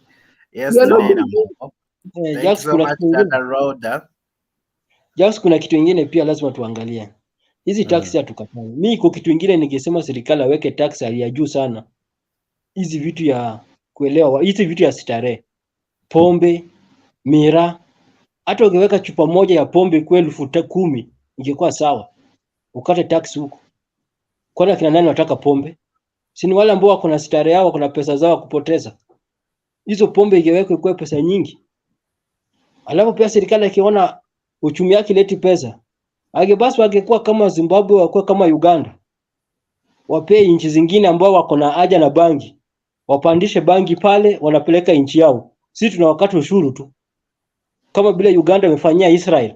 Yes, Dunia Ina Mambo. Thank you so much, Dada Rhoda. Just kuna kitu kingine pia lazima tuangalie. Hizi tax hatukatai. Mimi kwa kitu kingine ningesema serikali aweke tax ya juu sana. Hizi vitu ya kuelewa, hizi vitu ya starehe. Pombe, miraa. Hata ukiweka chupa moja ya pombe kwa 10,000 ingekuwa sawa. Ukate tax huko. Kwani kina nani wataka pombe? Si ni wale ambao wako na starehe yao, kuna pesa zao kupoteza. Hizo pombe ingewekwa kwa pesa nyingi. Alafu pia serikali ikiona uchumi wake leti pesa, basi wangekuwa kama Zimbabwe, wakuwa kama Uganda. Wapee nchi zingine ambao wako na haja na bangi. Wapandishe bangi pale, wanapeleka nchi yao. Sisi tunawakata ushuru tu. Kama bila Uganda wamefanyia Israel.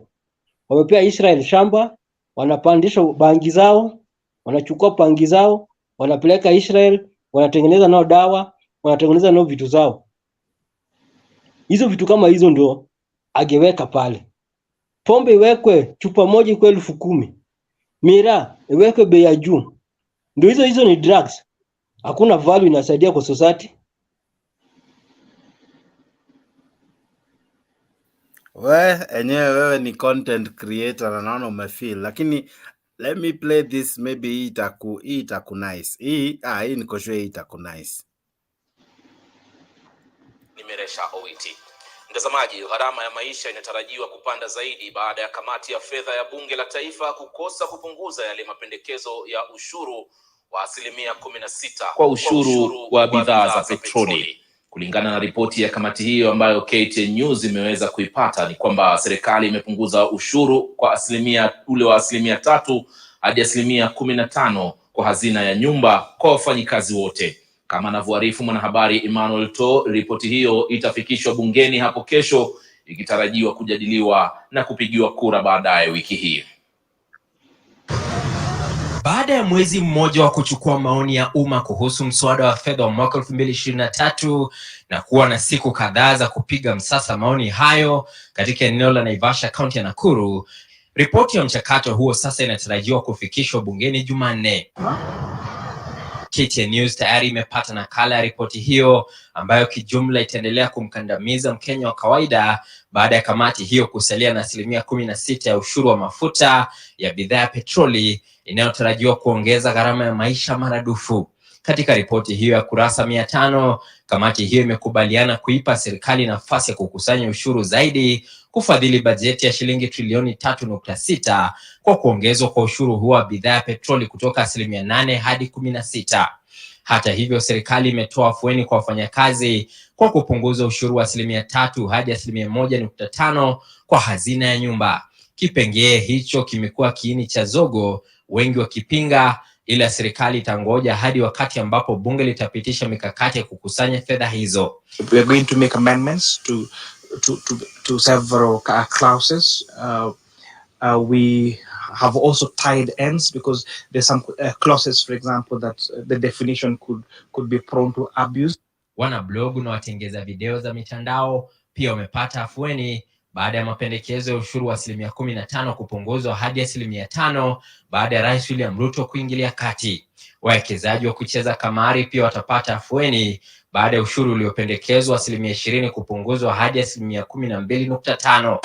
Wamepea Israel shamba, wanapandisha bangi zao, wanachukua bangi zao, wanapeleka Israel, wanatengeneza nao dawa, wanatengeneza nao vitu zao. Hizo vitu kama hizo ndio ageweka pale. Pombe iwekwe chupa moja kwa 10,000. Miraa iwekwe bei ya juu. Ndio hizo ni drugs. Hakuna value inasaidia kwa society. Wewe ni content creator na naona umefeel, lakini let me play this, maybe hii itaku nice. Hii niko sure hii itaku nice. Nimeresha OET. Mtazamaji, gharama ya maisha inatarajiwa kupanda zaidi baada ya kamati ya fedha ya bunge la taifa kukosa kupunguza yale mapendekezo ya ushuru wa 16% kwa ushuru wa bidhaa za petroli. Kulingana na ripoti ya kamati hiyo ambayo KTN News imeweza kuipata, ni kwamba serikali imepunguza ushuru kwa asilimia 3 hadi 15% kwa hazina ya nyumba kwa wafanyikazi wote. Kama anavyoarifu mwanahabari Emmanuel To, ripoti hiyo itafikishwa bungeni hapo kesho, ikitarajiwa kujadiliwa na kupigiwa kura baadaye wiki hii. Baada ya mwezi mmoja wa kuchukua maoni ya umma kuhusu mswada wa fedha wa mwaka 2023 na kuwa na siku kadhaa za kupiga msasa maoni hayo katika eneo la Naivasha, kaunti ya Nakuru, ripoti ya mchakato huo sasa inatarajiwa kufikishwa bungeni Jumanne. KTN News tayari imepata nakala ya ripoti hiyo ambayo kijumla itaendelea kumkandamiza Mkenya wa kawaida baada ya kamati hiyo kusalia na 16% ya ushuru wa mafuta ya bidhaa ya petroli inayotarajiwa kuongeza gharama ya maisha maradufu. Katika ripoti hiyo ya kurasa 500, kamati hiyo imekubaliana kuipa serikali nafasi ya kukusanya ushuru zaidi, kufadhili bajeti ya shilingi trilioni 3.6 kwa kuongezwa kwa ushuru huo wa bidhaa ya petroli kutoka 8% hadi 16%. Hata hivyo, serikali imetoa afueni kwa wafanyakazi kwa kupunguza ushuru wa 3% hadi 1.5% kwa hazina ya nyumba. Kipengee hicho kimekuwa kiini cha zogo, wengi wakipinga, ila serikali itangoja hadi wakati ambapo bunge litapitisha mikakati ya kukusanya fedha hizo. We are going to make amendments to several clauses. We have also tied ends because there's some clauses, for example, that the definition could be prone to abuse. Wanablogu na watengeza video za mitandao pia wamepata afueni baada ya mapendekezo ya ushuru wa 15% kupunguzwa hadi 5% baada ya Rais William Ruto kuingilia kati. Wawekezaji wa kucheza kamari pia watapata afueni baada ya ushuru uliopendekezwa 20% kupunguzwa hadi 12.5%.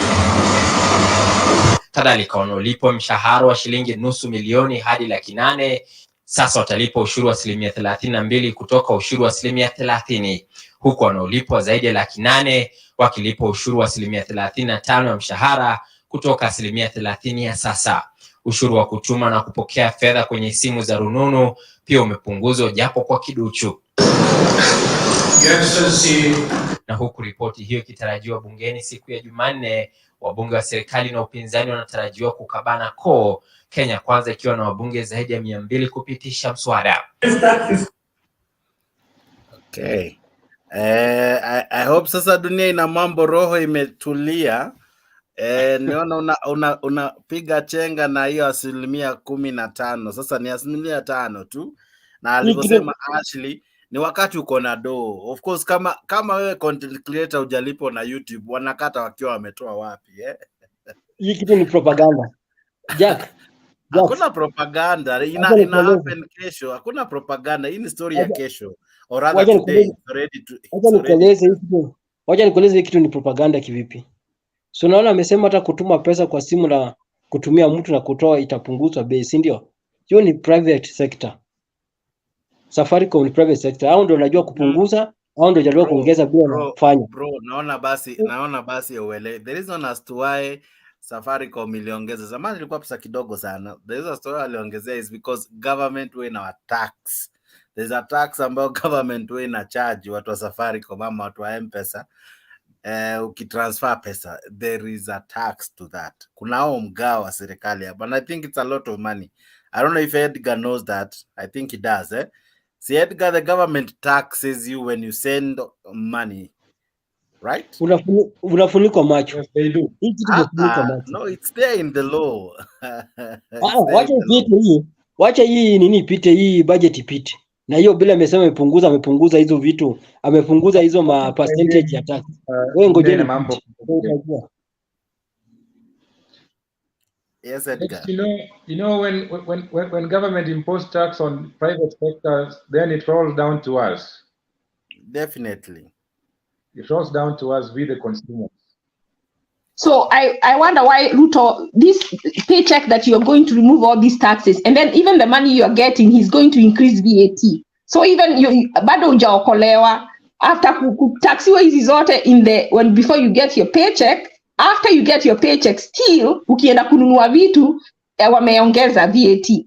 Kadhalika, wanaolipwa mshahara wa shilingi nusu milioni hadi 800,000 sasa watalipa ushuru wa 32% kutoka ushuru wa 30%, huku wanaolipwa zaidi ya 800,000 wakilipa ushuru wa 35% ya mshahara kutoka 30% ya sasa. Ushuru wa kutuma na kupokea fedha kwenye simu za rununu pia umepunguzwa japo kwa kiduchu. Na huku ripoti hiyo ikitarajiwa bungeni siku ya Jumanne, wabunge wa serikali na upinzani wanatarajiwa kukabana koo, Kenya Kwanza ikiwa na wabunge zaidi ya 200 kupitisha mswada. Okay. I hope sasa dunia ina mambo, roho imetulia. Niona unapiga chenga na hiyo 15%. Sasa ni 5% tu. Na alivyosema Ashley, ni wakati uko na do. Of course, kama wewe content creator hujalipo na YouTube, wanakata wakiwa wametoa wapi, Hii kitu ni propaganda. Jack. Hakuna propaganda. Ina happen kesho. Hakuna propaganda. Hii ni story ya kesho. Or rather today. Wacha nikueleze hii kitu ni propaganda kivipi. So naona amesema hata kutuma pesa kwa simu na kutumia mtu na kutoa itapunguzwa bei, si ndio? Hiyo ni private sector. Safaricom ni private sector. Hao ndio wanajua kupunguza, hao ndio wanajua kuongeza bei na kufanya. Bro, naona basi uelewe. The reason as to why Safaricom iliongeza, zamani ilikuwa pesa kidogo sana. The reason as to why aliongezea is because government way na tax. There's a tax ambayo government way na charge watu wa Safaricom ama watu wa M-Pesa. Ukitransfer pesa, there is a tax to that. Kunao mgao wa serikali hapa, and I think it's a lot of money. I don't know if Edgar knows that. I think he does, eh? See, Edgar, the government taxes you when you send money, right? Unafunikwa macho. Yes, they do. No, it's there in the law. Wacha hii nini ipite, hii budget ipite. Na hiyo bila amesema amepunguza hizo vitu, amepunguza hizo ma percentage ya tax. Wewe ngojeni mambo. Yes, Edgar. You know when government impose tax on private sectors, then it rolls down to us. Definitely. It rolls down to us, we the consumers. So I wonder why Ruto, this paycheck that you are going to remove all these taxes, and then even the money you are getting, he's going to increase VAT. So even you bado hujaokolewa after kutaxiwa hizi zote before you get your paycheck. After you get your paycheck, still ukienda kununua vitu wameongeza VAT.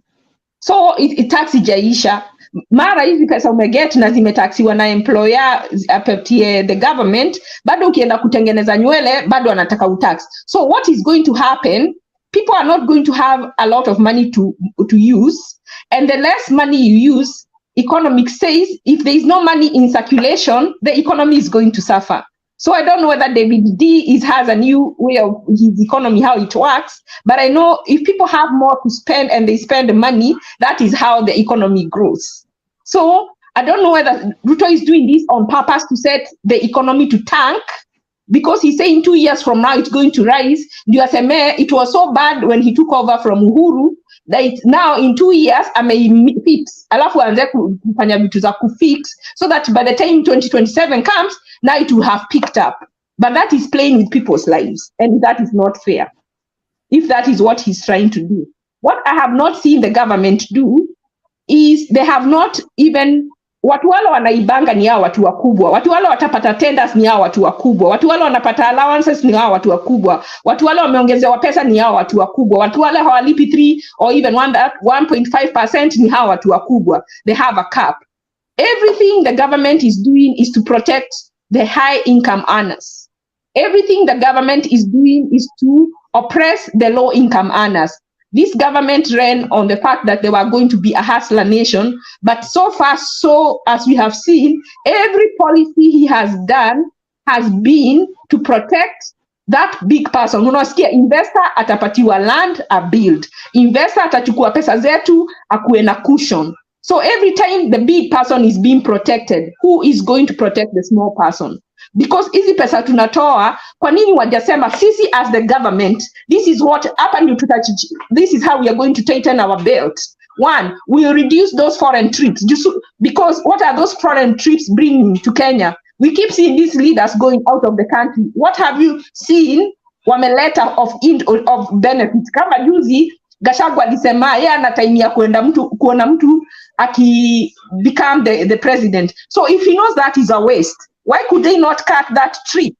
So tax ijaisha. Mara hizi pesa umeget na zimetaxiwa na employer apetie the government, bado ukienda kutengeneza nywele bado anataka utax. So what is going to happen? People are not going to have a lot of money to use, and the less money you use, economics says if there is no money in circulation, the economy is going to suffer. So I don't know whether David D has a new way of his economy, how it works, but I know if people have more to spend and they spend the money, that is how the economy grows. So I don't know whether Ruto is doing this on purpose to set the economy to tank, because he's saying 2 years from now it's going to rise. It was so bad when he took over from Uhuru that now in 2 years fix, alafu anze kufanya vitu za kufix, so that by the time 2027 comes, now it will have picked up. But that is playing with people's lives, and that is not fair, if that is what he's trying to do. What I have not seen the government do is they have not even, watu wale wanaibanga ni hao watu wakubwa, watu wale watapata tenders ni hao watu wakubwa, watu wale wanapata allowances ni hao watu wakubwa, watu wale wameongezewa pesa ni hao watu wakubwa, watu wale hawalipi 3 or even 1.5% ni hao watu wakubwa. They have a cap. Everything the government is doing is to protect the high income earners. Everything the government is doing is to oppress the low income earners. This government ran on the fact that they were going to be a hustler nation, but so far, so as we have seen, every policy he has done has been to protect that big person. Unasikia investor atapatiwa land a build, investor atachukua pesa zetu akuwe na cushion. So every time the big person is being protected, who is going to protect the small person? Because hizi pesa tunatoa, kwa nini wajasema sisi as the government, this is what happened to touch, this is how we are going to tighten our belt. One, we will reduce those foreign trips, because what are those foreign trips bringing to Kenya? We keep seeing these leaders going out of the country. What have you seen wameleta of benefits? Kama juzi Gachagua alisema yeye ana time ya kuona mtu become the president. So if he knows that is a waste, why could they not cut that trip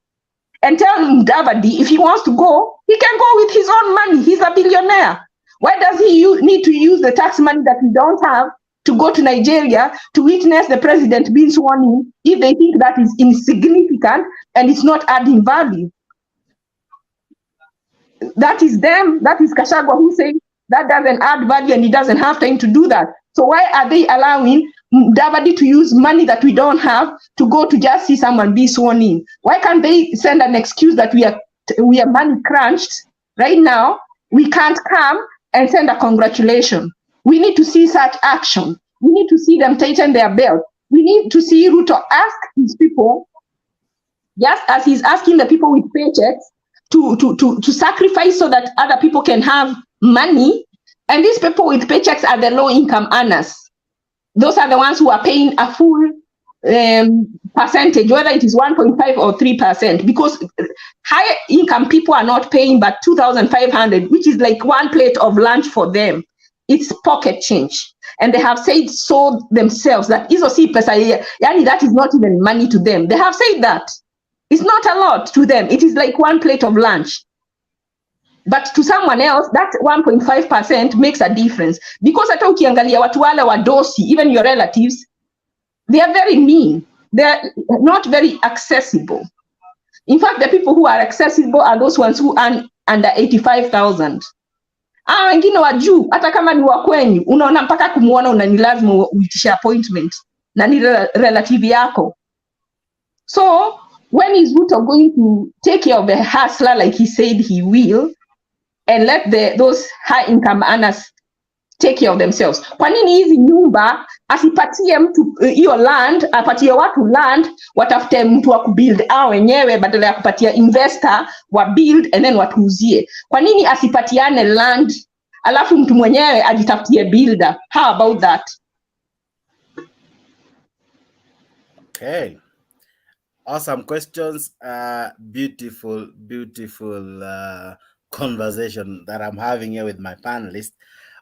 and tell Mudavadi if he wants to go, he can go with his own money. He's a billionaire. Why does he need to use the tax money that we don't have to go to Nigeria to witness the president being sworn in, if they think that is insignificant and it's not adding value? That is them, that is Gachagua who says that doesn't add value and he doesn't have time to do that. So why are they allowing Mudavadi to use money that we don't have to go to just see someone be sworn in? Why can't they send an excuse that we are money crunched right now? We can't come and send a congratulation. We need to see such action. We need to see them tighten their belt. We need to see Ruto ask his people, just as he's asking the people with paychecks to sacrifice so that other people can have money. And these people with paychecks are the low income earners. Those are the ones who are paying a full percentage, whether it is 1.5 or 3%, because high income people are not paying but 2,500, which is like one plate of lunch for them. It's pocket change. And they have said so themselves that iso si pesa, yani that is not even money to them. They have said that. It's not a lot to them. It is like one plate of lunch. But to someone else, that 1.5% makes a difference. Because hata ukiangalia watu wale wadosi, even your relatives, they are very mean. They're not very accessible. In fact, the people who are accessible are those ones who earn under 85,000. Wengine wa juu, hata kama ni wa kwenyu, unaona mpaka kumuona unani lazima uitishe appointment na ni relative yako. So, when is Ruto going to take care of the hustler like he said he will, and let those high income earners take care of themselves? Kwa nini hizi nyumba asipatie mtu hiyo land, apatie watu land, watafute mtu wa kubuild wenyewe badala ya kupatia investor wa build and then watuuzie? Kwa nini asipatiane land alafu mtu mwenyewe ajitafutie builder? How about that? Okay. Awesome questions. Beautiful conversation that I'm having here with my panelists.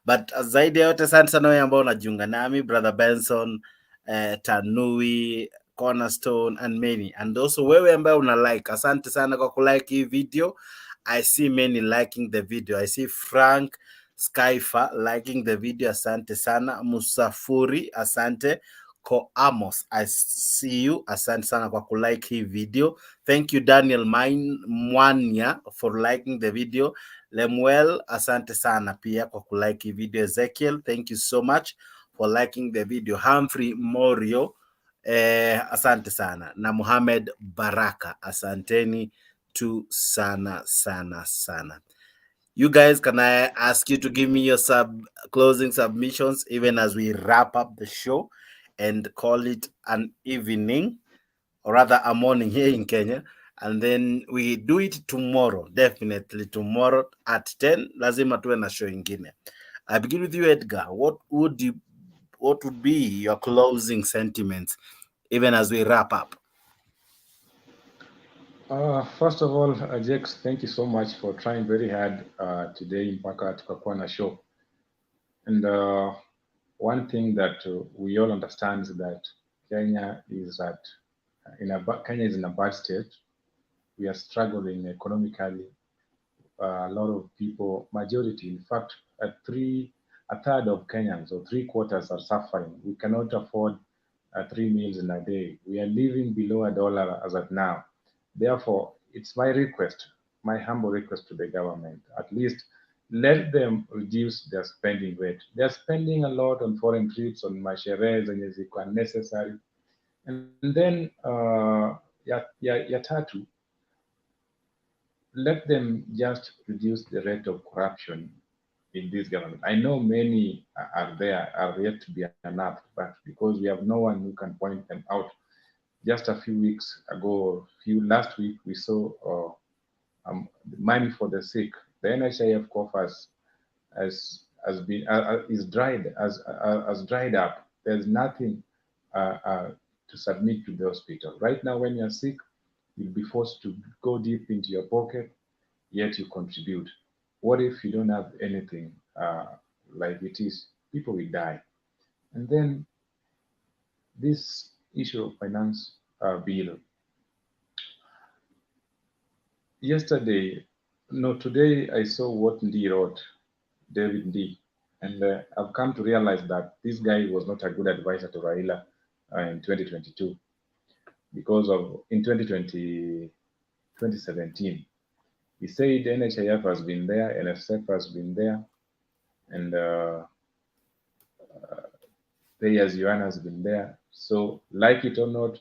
But zaidi ya yote, asante sana wewe ambao unajiunga nami, Brother Benson, Tanui, Cornerstone and many. And also wewe ambao una like, asante sana kwa kulike hii video. I see many liking the video. I see Frank Skyfa liking the video. Asante sana. Musafuri, asante. Ko Amos, I see you. Asante sana kwa kulike hii video. Thank you Daniel Mwanya for liking the video. Lemuel, asante sana pia kwa kulike hii video. Ezekiel, thank you so much for liking the video. Humphrey Morio, asante sana. Na Muhammad Baraka, asanteni tu sana. You guys, can I ask you to give me your closing submissions even as we wrap up the show and call it an evening, or rather a morning here in Kenya, and then we do it tomorrow, definitely tomorrow at 10. Lazima tuwe na show ingine. I begin with you, Edgar. What would be your closing sentiments even as we wrap up? First of all, Jax, thank you so much for trying very hard today mpaka tukakuwa na show. And one thing that we all understand is that Kenya is in a bad state. We are struggling economically. A lot of people, majority, in fact, a third of Kenyans, or 3/4, are suffering. We cannot afford 3 meals in a day. We are living below $1 as of now. Therefore, it's my request, my humble request to the government, at least let them reduce their spending rate. They're spending a lot on foreign trips, on masherehe zenye ziko unnecessary. And then, ya tatu, let them just reduce the rate of corruption in this government. I know many are yet to be unearthed, but because we have no one who can point them out. Just a few weeks ago, last week, we saw money for the sick. The NHIF coffers has dried up. There's nothing to submit to the hospital. Right now, when you're sick, you'll be forced to go deep into your pocket, yet you contribute. What if you don't have anything like it is? People will die. And then this issue of finance bill. Today I saw what Ndi wrote, David Ndi, and I've come to realize that this guy was not a good advisor to Raila in 2022, because in 2017, he said NHIF has been there, NSF has been there, and pay as you earn has been there. So, like it or not,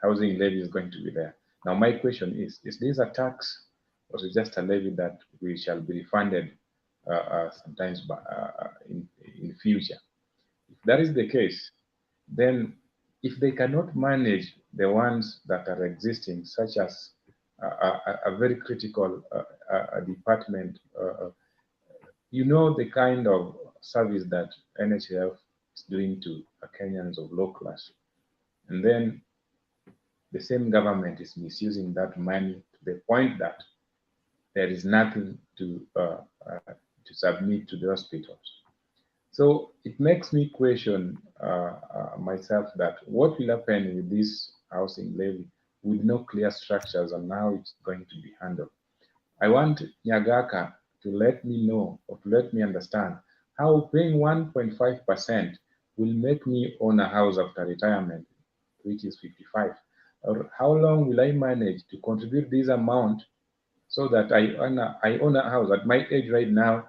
housing levy is going to be there. Now, my question is this a tax, or is it just a levy that we shall be refunded sometimes in future? If that is the case, then if they cannot manage the ones that are existing, such as a very critical department, the kind of service that NHIF is doing to Kenyans of low class. And then the same government is misusing that money to the point that there is nothing to submit to the hospitals. So it makes me question myself that what will happen with this housing levy with no clear structures on how it's going to be handled. I want Nyagaka to let me know or to let me understand how paying 1.5% will make me own a house after retirement, which is 55. Or how long will I manage to contribute this amount so that I own a house at my age right now?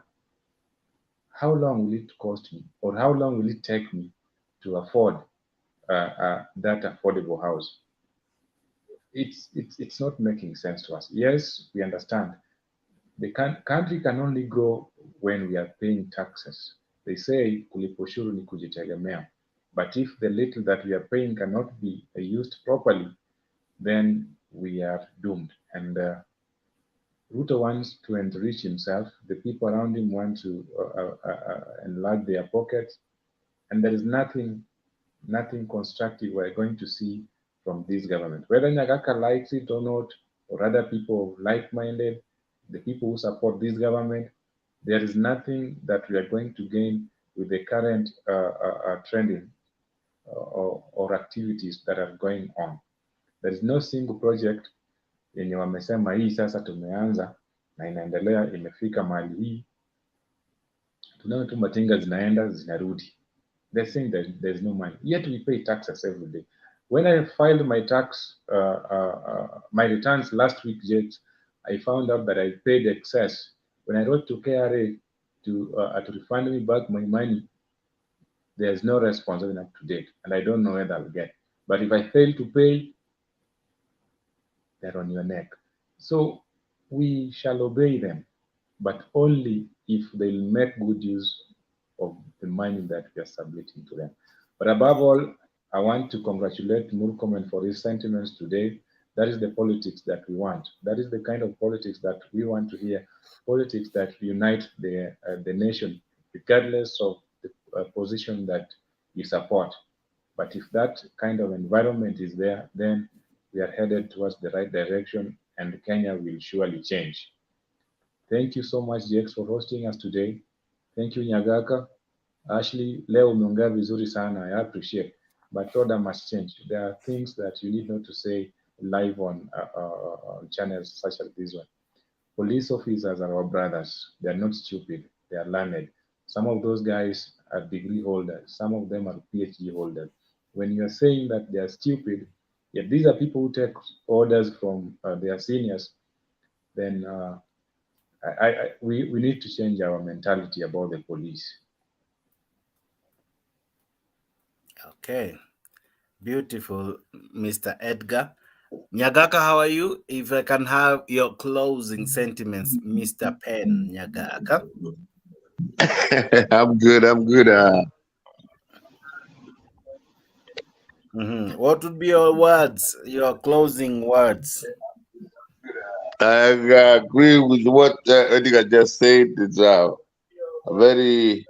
How long will it cost me, or how long will it take me to afford that affordable house? It's not making sense to us. Yes, we understand. The country can only grow when we are paying taxes. They say kulipa ushuru ni kujitegemea. But if the little that we are paying cannot be used properly, then we are doomed. And Ruto wants to enrich himself. The people around him want to enlarge their pockets, and there is nothing constructive we're going to see from this government. Whether Nyagaka likes it or not, or other people like-minded, the people who support this government, there is nothing that we are going to gain with the current trending or activities that are going on. There is no single project yenye wamesema hii sasa tumeanza na inaendelea imefika mahali hii. Tunaona tu matinga zinaenda zinarudi. They're saying that there's no money. Yet we pay taxes every day. When I filed my my returns last week, Jake, I found out that I paid excess. When I wrote to KRA to refund me back my money, there's no response even up to date, and I don't know whether I'll get. But if I fail to pay, they're on your neck. So we shall obey them, but only if they'll make good use of the money that we are submitting to them. But above all, I want to congratulate Murkomen for his sentiments today. That is the politics that we want. That is the kind of politics that we want to hear. Politics that unite the nation, regardless of the position that you support. But if that kind of environment is there, then we are headed towards the right direction, and Kenya will surely change. Thank you so much, Jex, for hosting us today. Thank you, Nyagaka. Ashley, leo umeongea vizuri sana. I appreciate. But order must change. There are things that you need not to say live on channels such as this one. Police officers are our brothers. They are not stupid. They are learned. Some of those guys are degree holders. Some of them are PhD holders. When you are saying that they are stupid, yet these are people who take orders from their seniors, then we need to change our mentality about the police. Okay, beautiful, Mr. Edgar. Nyagaka, how are you? If I can have your closing sentiments, Mr. Pen Nyagaka. I'm good. What would be your words, your closing words? I agree with what Edgar just said. It's a very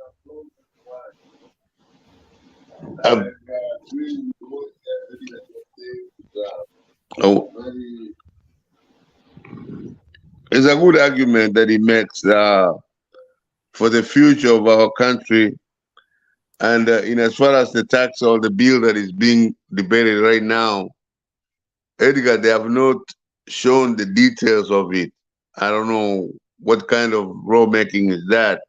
it's a good argument that he makes for the future of our country. And in as far as the tax or the bill that is being debated right now, Edgar, they have not shown the details of it. I don't know what kind of lawmaking is that.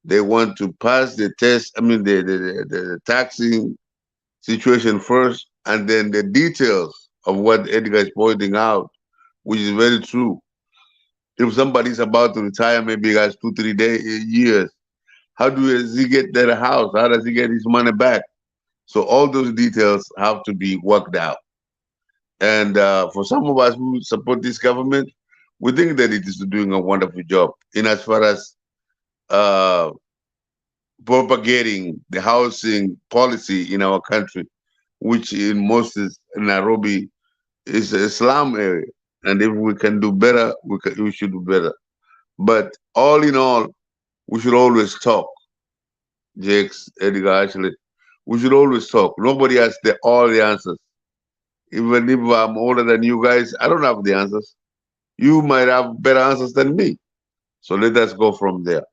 They want to pass the test, the taxing situation first, and then the details of what Edgar is pointing out, which is very true. If somebody's about to retire, maybe he has 2-3 years, how does he get that house? How does he get his money back? So all those details have to be worked out. And for some of us who support this government, we think that it is doing a wonderful job in as far as propagating the housing policy in our country, which in most is Nairobi is a slum area. And if we can do better, we should do better. But all in all, we should always talk. Jakes, Edgar, actually, we should always talk. Nobody has all the answers. Even if I'm older than you guys, I don't have the answers. You might have better answers than me. So let us go from there.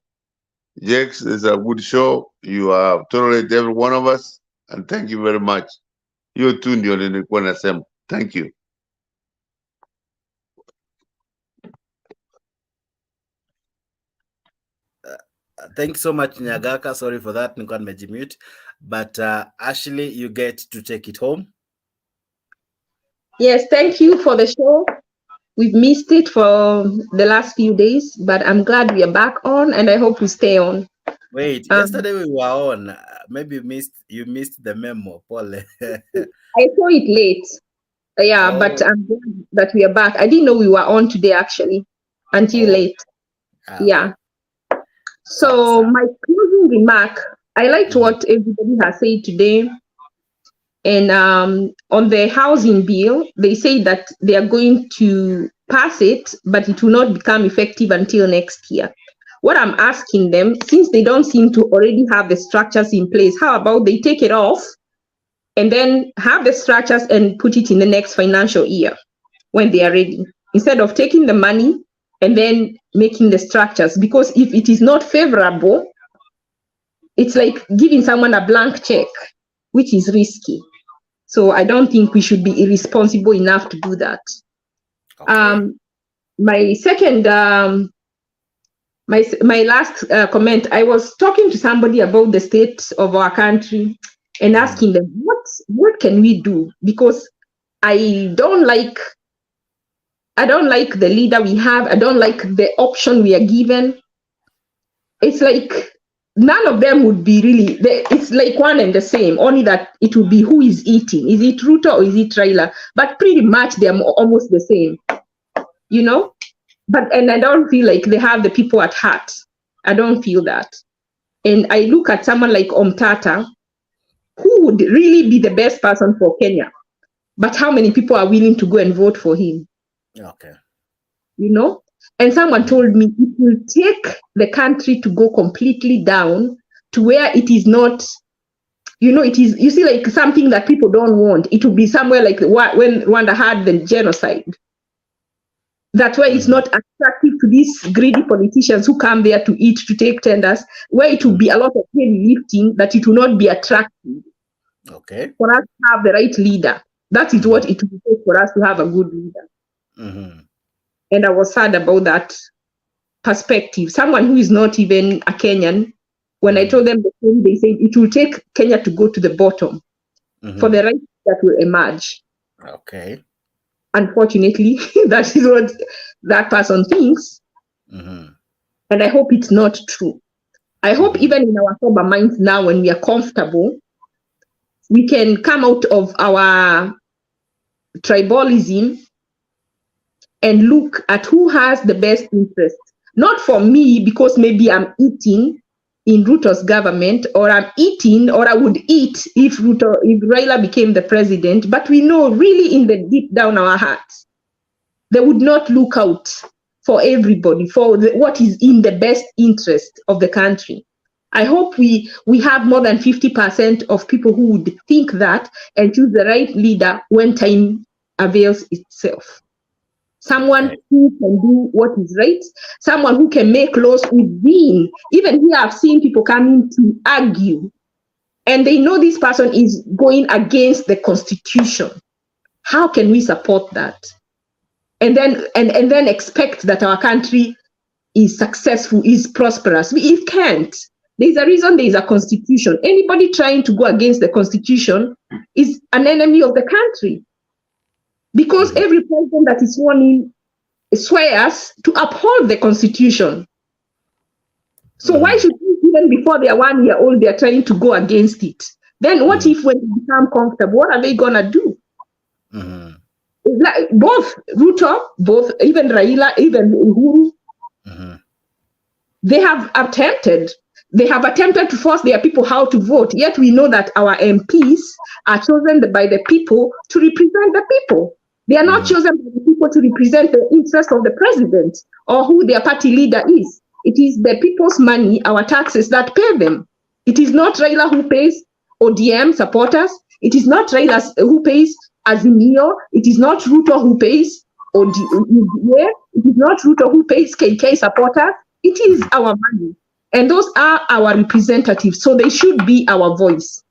Jex, it's a good show. You have tolerated every one of us, and thank you very much. You too, ndio nilikuwa nasema. Thank you. Thank you so much, Nyagaka. Sorry for that. Nilikuwa nimejimute. But Ashley, you get to take it home. Yes, thank you for the show. We've missed it for the last few days, but I'm glad we are back on, and I hope we stay on. Wait, yesterday we were on. Maybe you missed the memo, Paul. I saw it late. Yeah, but I'm glad that we are back. I didn't know we were on today, actually, until late. Yeah. So my closing remark, I liked what everybody has said today. And on the housing bill, they say that they are going to pass it, but it will not become effective until next year. What I'm asking them, since they don't seem to already have the structures in place, how about they take it off and then have the structures and put it in the next financial year when they are ready, instead of taking the money and then making the structures? Because if it is not favorable, it's like giving someone a blank check, which is risky. So I don't think we should be irresponsible enough to do that. Okay. My second, my last comment, I was talking to somebody about the state of our country and asking them, what can we do? Because I don't like the leader we have. I don't like the option we are given. It's like none of them would be really, it's like one and the same, only that it will be who is eating. Is it Ruto or is it Raila? But pretty much they're almost the same, you know? And I don't feel like they have the people at heart. I don't feel that. And I look at someone like Omtata, who would really be the best person for Kenya. But how many people are willing to go and vote for him? Okay. You know? And someone told me it will take the country to go completely down to where it is not, you know, it is, you see, like something that people don't want. It will be somewhere like when Rwanda had the genocide. That's why it's not attractive to these greedy politicians who come there to eat, to take tenders, where it will be a lot of heavy lifting, that it will not be attractive. Okay. For us to have the right leader. That is what it will take for us to have a good leader. Mm-hmm. And I was sad about that perspective. Someone who is not even a Kenyan, when I told them the same, they said it will take Kenya to go to the bottom for the right that will emerge. Okay. Unfortunately, that is what that person thinks. And I hope it's not true. I hope even in our sober minds now, when we are comfortable, we can come out of our tribalism and look at who has the best interest. Not for me, because maybe I'm eating in Ruto's government, or I'm eating, or I would eat if Raila became the president, but we know really in the deep down our hearts, they would not look out for everybody, for what is in the best interest of the country. I hope we have more than 50% of people who would think that and choose the right leader when time avails itself. Someone who can do what is right, someone who can make laws within. Even here, I've seen people coming to argue, and they know this person is going against the Constitution. How can we support that? And then expect that our country is successful, is prosperous? We can't. There's a reason there is a Constitution. Anybody trying to go against the Constitution is an enemy of the country. Because every president that is sworn in swears to uphold the Constitution. So why should we, even before they are 1 year old, they are trying to go against it? Then what if when they become comfortable, what are they going to do? Like both Ruto, even Raila, even Uhuru, they have attempted to force their people how to vote. Yet we know that our MPs are chosen by the people to represent the people. They are not chosen by the people to represent the interest of the president or who their party leader is. It is the people's money, our taxes, that pay them. It is not Raila who pays ODM supporters. It is not Raila who pays Azimio. It is not Ruto who pays ODA. It is not Ruto who pays KK supporters. It is our money. And those are our representatives. So they should be our voice.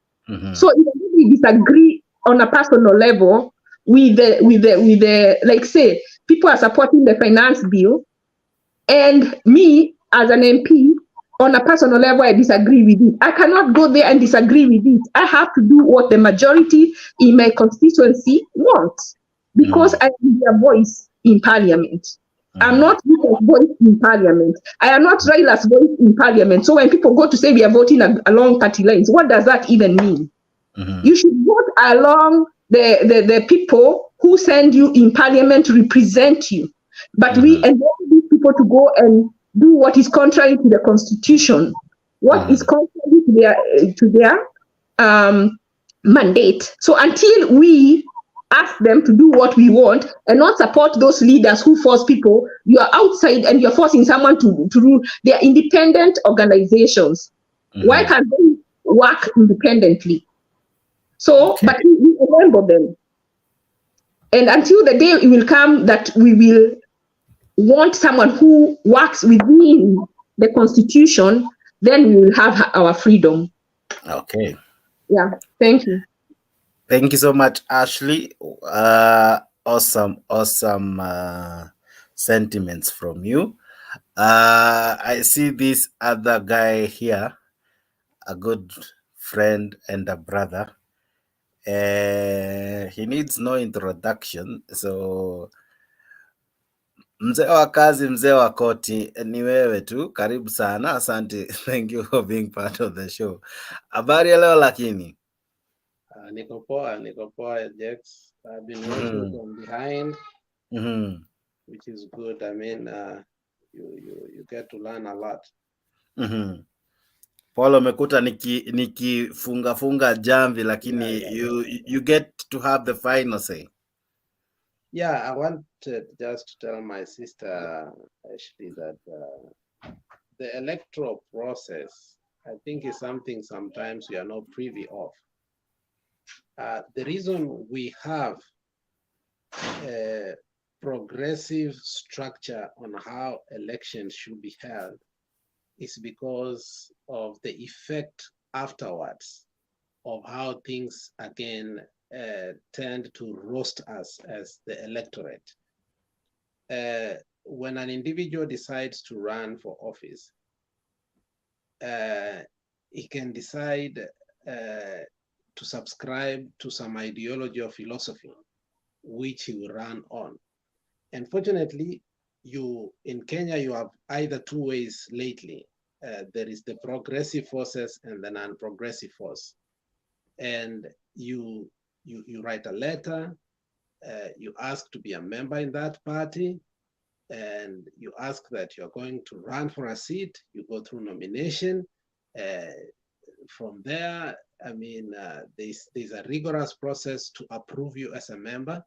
So if we disagree on a personal level with the like say, people are supporting the finance bill, and me as an MP, on a personal level, I disagree with it. I cannot go there and disagree with it. I have to do what the majority in my constituency wants, because I am their voice in parliament. I'm not Ruta's voice in parliament. I am not Raila's voice in parliament. So when people go to say we are voting along party lines, what does that even mean? You should vote along the people who send you in parliament to represent you. But we enable these people to go and do what is contrary to the constitution, what is contrary to their mandate. So until we ask them to do what we want and not support those leaders who force people, you are outside and you're forcing someone to rule. They are independent organizations. Why can't they work independently? So, but we remember them. And until the day it will come that we will want someone who works within the constitution, then we will have our freedom. Okay. Yeah, thank you. Thank you so much, Ashley. Awesome sentiments from you. I see this other guy here, a good friend and a brother. He needs no introduction, so mzee wa kazi, mzee wa koti, ni wewe tu. Karibu sana, asante. Thank you for being part of the show. Habari ya leo lakini? Niko poa, Jex. I've been watching from behind, which is good. I mean, you get to learn a lot. Paulo, umekuta nikifunga jamvi, lakini you get to have the final say. Yeah, I wanted just to tell my sister Ashley that the electoral process, I think, is something sometimes we are not privy of. The reason we have a progressive structure on how elections should be held is because of the effect afterwards of how things again tend to roast us as the electorate. When an individual decides to run for office, he can decide to subscribe to some ideology or philosophy which he will run on. Unfortunately, in Kenya, you have either two ways lately. There is the progressive forces and the non-progressive force. And you write a letter, you ask to be a member in that party, and you ask that you're going to run for a seat, you go through nomination. From there, I mean, there's a rigorous process to approve you as a member,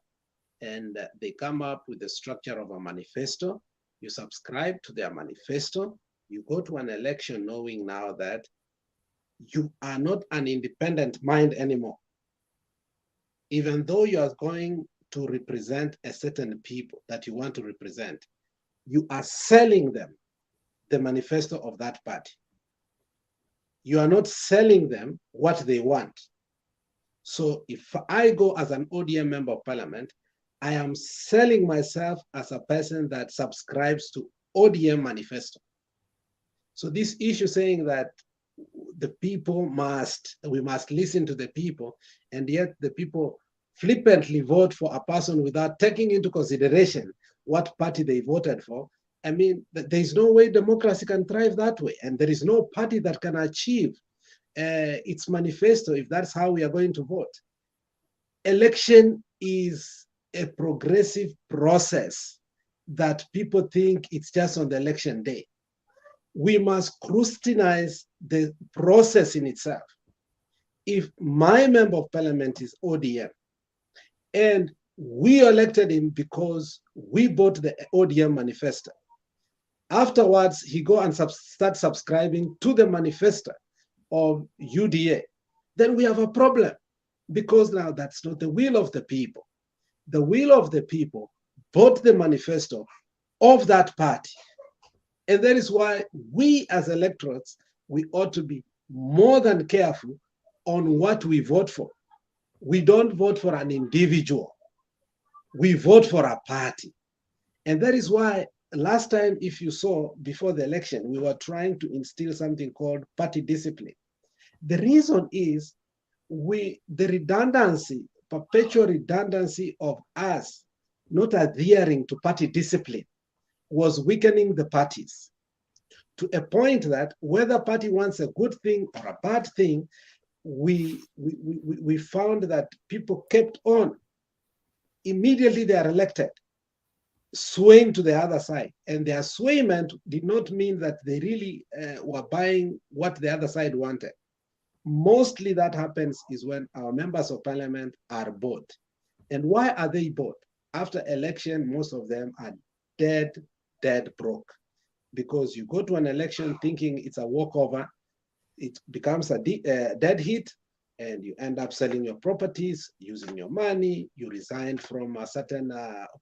and they come up with the structure of a manifesto. You subscribe to their manifesto, you go to an election knowing now that you are not an independent mind anymore. Even though you are going to represent a certain people that you want to represent, you are selling them the manifesto of that party. You are not selling them what they want. So if I go as an ODM member of parliament, I am selling myself as a person that subscribes to ODM manifesto. So this issue saying that the people we must listen to the people, and yet the people flippantly vote for a person without taking into consideration what party they voted for. I mean, there is no way democracy can thrive that way, and there is no party that can achieve its manifesto if that's how we are going to vote. Election is a progressive process that people think it's just on the election day. We must scrutinize the process in itself. If my member of parliament is ODM, and we elected him because we bought the ODM manifesto, afterwards he go and start subscribing to the manifesto of UDA, then we have a problem. because now that's not the will of the people. The will of the people bought the manifesto of that party. And that is why we as electorates, we ought to be more than careful on what we vote for. We don't vote for an individual. We vote for a party. And that is why last time, if you saw before the election, we were trying to instill something called party discipline. The reason is the redundancy, perpetual redundancy of us not adhering to party discipline was weakening the parties to a point that whether party wants a good thing or a bad thing, we found that people kept on. Immediately they are elected, swaying to the other side. And their swayment did not mean that they really were buying what the other side wanted. Mostly that happens is when our members of parliament are bought. And why are they bought? After election, most of them are dead broke. Because you go to an election thinking it's a walkover, it becomes a dead hit, and you end up selling your properties, using your money, you resign from a certain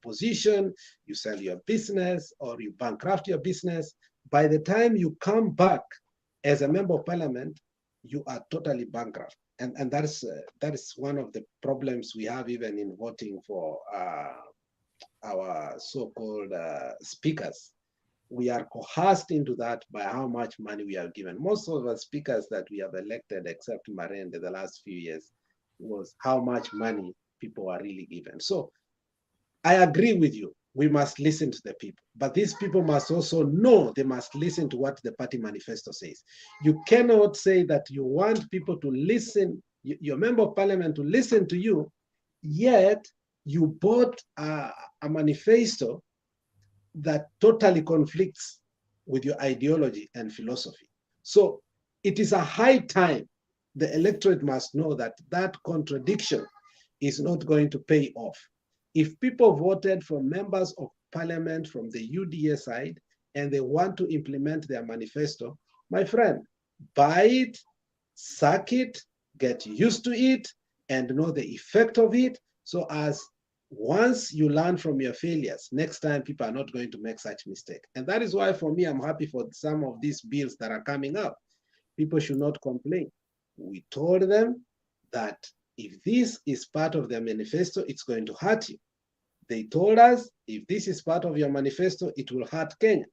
position, you sell your business, or you bankrupt your business. By the time you come back as a member of parliament, you are totally bankrupt. And that is one of the problems we have even in voting for our so-called speakers. We are coerced into that by how much money we are given. Most of the speakers that we have elected, except Marende, the last few years, was how much money people are really given. So I agree with you. We must listen to the people. But these people must also know they must listen to what the party manifesto says. You cannot say that you want people to listen, your member of parliament to listen to you, yet you bought a manifesto that totally conflicts with your ideology and philosophy. So it is a high time the electorate must know that that contradiction is not going to pay off. If people voted for members of parliament from the UDA side and they want to implement their manifesto, my friend, buy it, suck it, get used to it, and know the effect of it, so as once you learn from your failures, next time people are not going to make such mistake. And that is why for me, I'm happy for some of these bills that are coming up. People should not complain. We told them that if this is part of their manifesto, it's going to hurt you. They told us, if this is part of your manifesto, it will hurt Kenya.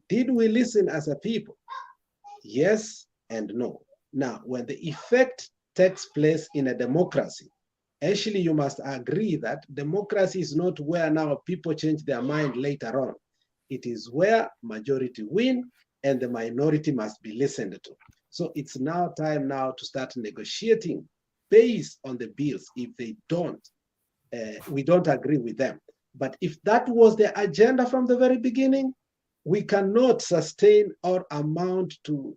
Did we listen as a people? Yes and no. Now, when the effect takes place in a democracy, actually, you must agree that democracy is not where now people change their mind later on. It is where majority win and the minority must be listened to. So it's now time now to start negotiating based on the bills. If they don't, we don't agree with them. But if that was the agenda from the very beginning, we cannot sustain or amount to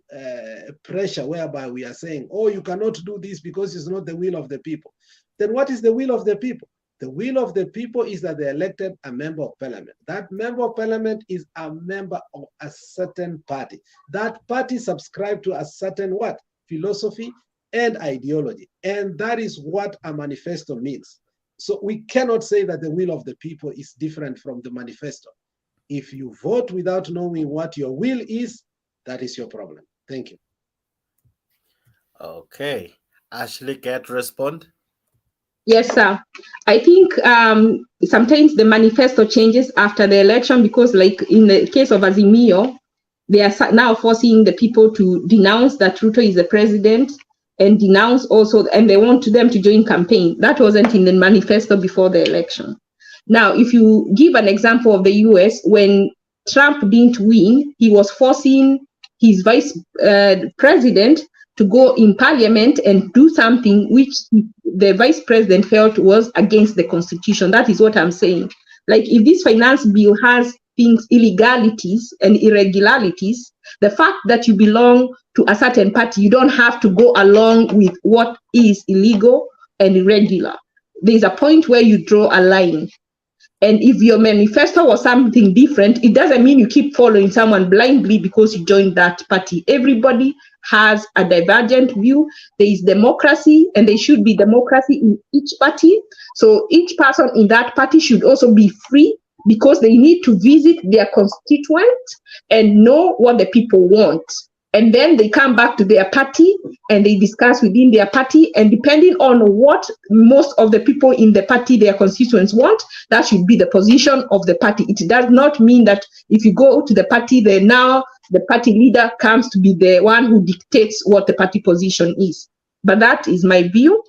pressure whereby we are saying, oh, you cannot do this because it's not the will of the people. Then what is the will of the people? The will of the people is that they elected a member of parliament. That member of parliament is a member of a certain party. That party subscribed to a certain what? Philosophy and ideology. And that is what a manifesto means. So we cannot say that the will of the people is different from the manifesto. If you vote without knowing what your will is, that is your problem. Thank you. Okay. Ashley, care to respond? Yes, sir. I think sometimes the manifesto changes after the election because, like in the case of Azimio, they are now forcing the people to denounce that Ruto is the president and denounce also, and they want them to join campaign. That wasn't in the manifesto before the election. Now, if you give an example of the US, when Trump didn't win, he was forcing his vice president to go in parliament and do something which the vice president felt was against the constitution. That is what I'm saying. Like if this finance bill has things, illegalities and irregularities, the fact that you belong to a certain party, you don't have to go along with what is illegal and irregular. There's a point where you draw a line. And if your manifesto was something different, it doesn't mean you keep following someone blindly because you joined that party. Everybody has a divergent view. There is democracy, and there should be democracy in each party. So each person in that party should also be free, because they need to visit their constituents and know what the people want. And then they come back to their party and they discuss within their party, and depending on what most of the people in the party, their constituents want, that should be the position of the party. It does not mean that if you go to the party, then now the party leader comes to be the one who dictates what the party position is. But that is my view,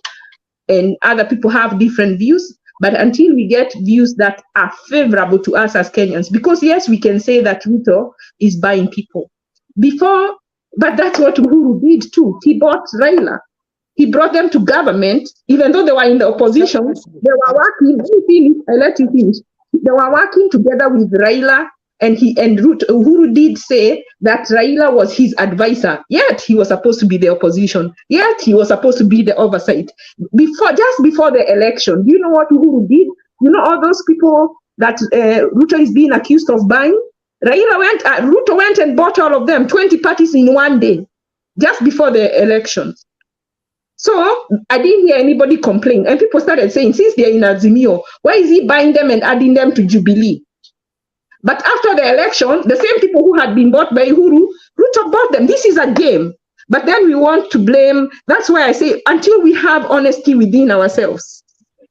and other people have different views. But until we get views that are favorable to us as Kenyans, because yes, we can say that Ruto is buying people. Before, but that's what Uhuru did too. He bought Raila. He brought them to government, even though they were in the opposition. They were working. I let you finish. They were working together with Raila, and Uhuru did say that Raila was his advisor. Yet he was supposed to be the opposition. Yet he was supposed to be the oversight. Just before the election, do you know what Uhuru did? You know all those people that Ruto is being accused of buying? Ruto went and bought all of them, 20 parties in one day, just before the election. So I didn't hear anybody complain. And people started saying, since they're in Azimio, why is he buying them and adding them to Jubilee? But after the election, the same people who had been bought by Uhuru, Ruto bought them. This is a game. But then we want to blame. That's why I say, until we have honesty within ourselves.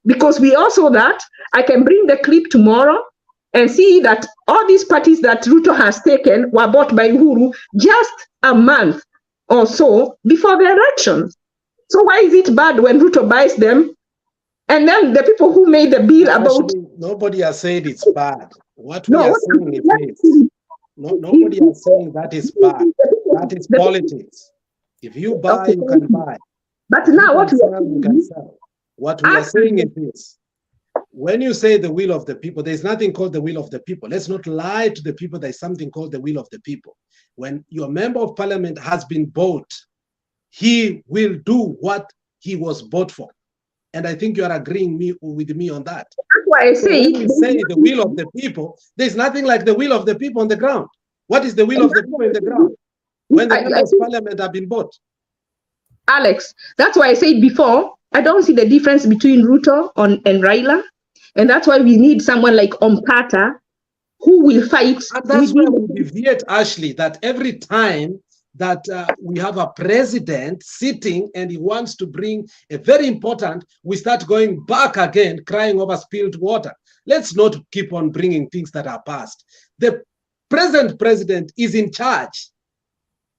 Because we also that, I can bring the clip tomorrow and see that all these parties that Ruto has taken were bought by Uhuru just a month or so before the election. So why is it bad when Ruto buys them? And then the people who made the bill about... Nobody has said it's bad. What we are saying is nobody is saying that is bad. That is politics. If you buy, you can buy. But now what we are you can sell. What we are saying is this. When you say the will of the people, there's nothing called the will of the people. Let's not lie to the people. There's something called the will of the people. When your member of parliament has been bought, he will do what he was bought for. And I think you are agreeing with me on that. That's why I say, when we say the will of the people, there's nothing like the will of the people on the ground. What is the will of the people on the ground? When the members of parliament have been bought. Alex, that's why I said before, I don't see the difference between Ruto and Raila. And that's why we need someone like Ompata who will fight. And that's why we deviate, Ashley, that every time that we have a president sitting and he wants to bring a very important, we start going back again, crying over spilled water. Let's not keep on bringing things that are past. The present president is in charge.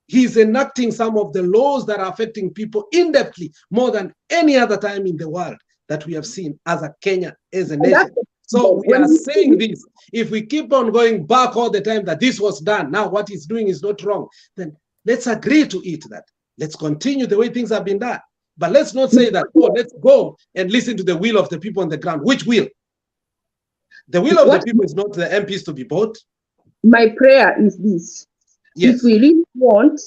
He's enacting some of the laws that are affecting people in-depthly more than any other time in the world that we have seen as a Kenya, as a nation. So we are saying this, if we keep on going back all the time that this was done, now what he's doing is not wrong, then let's agree to it that let's continue the way things have been done. But let's not say that, oh, let's go and listen to the will of the people on the ground. Which will? The will of the people is not the MPs to be bought. My prayer is this. Yes. If we really want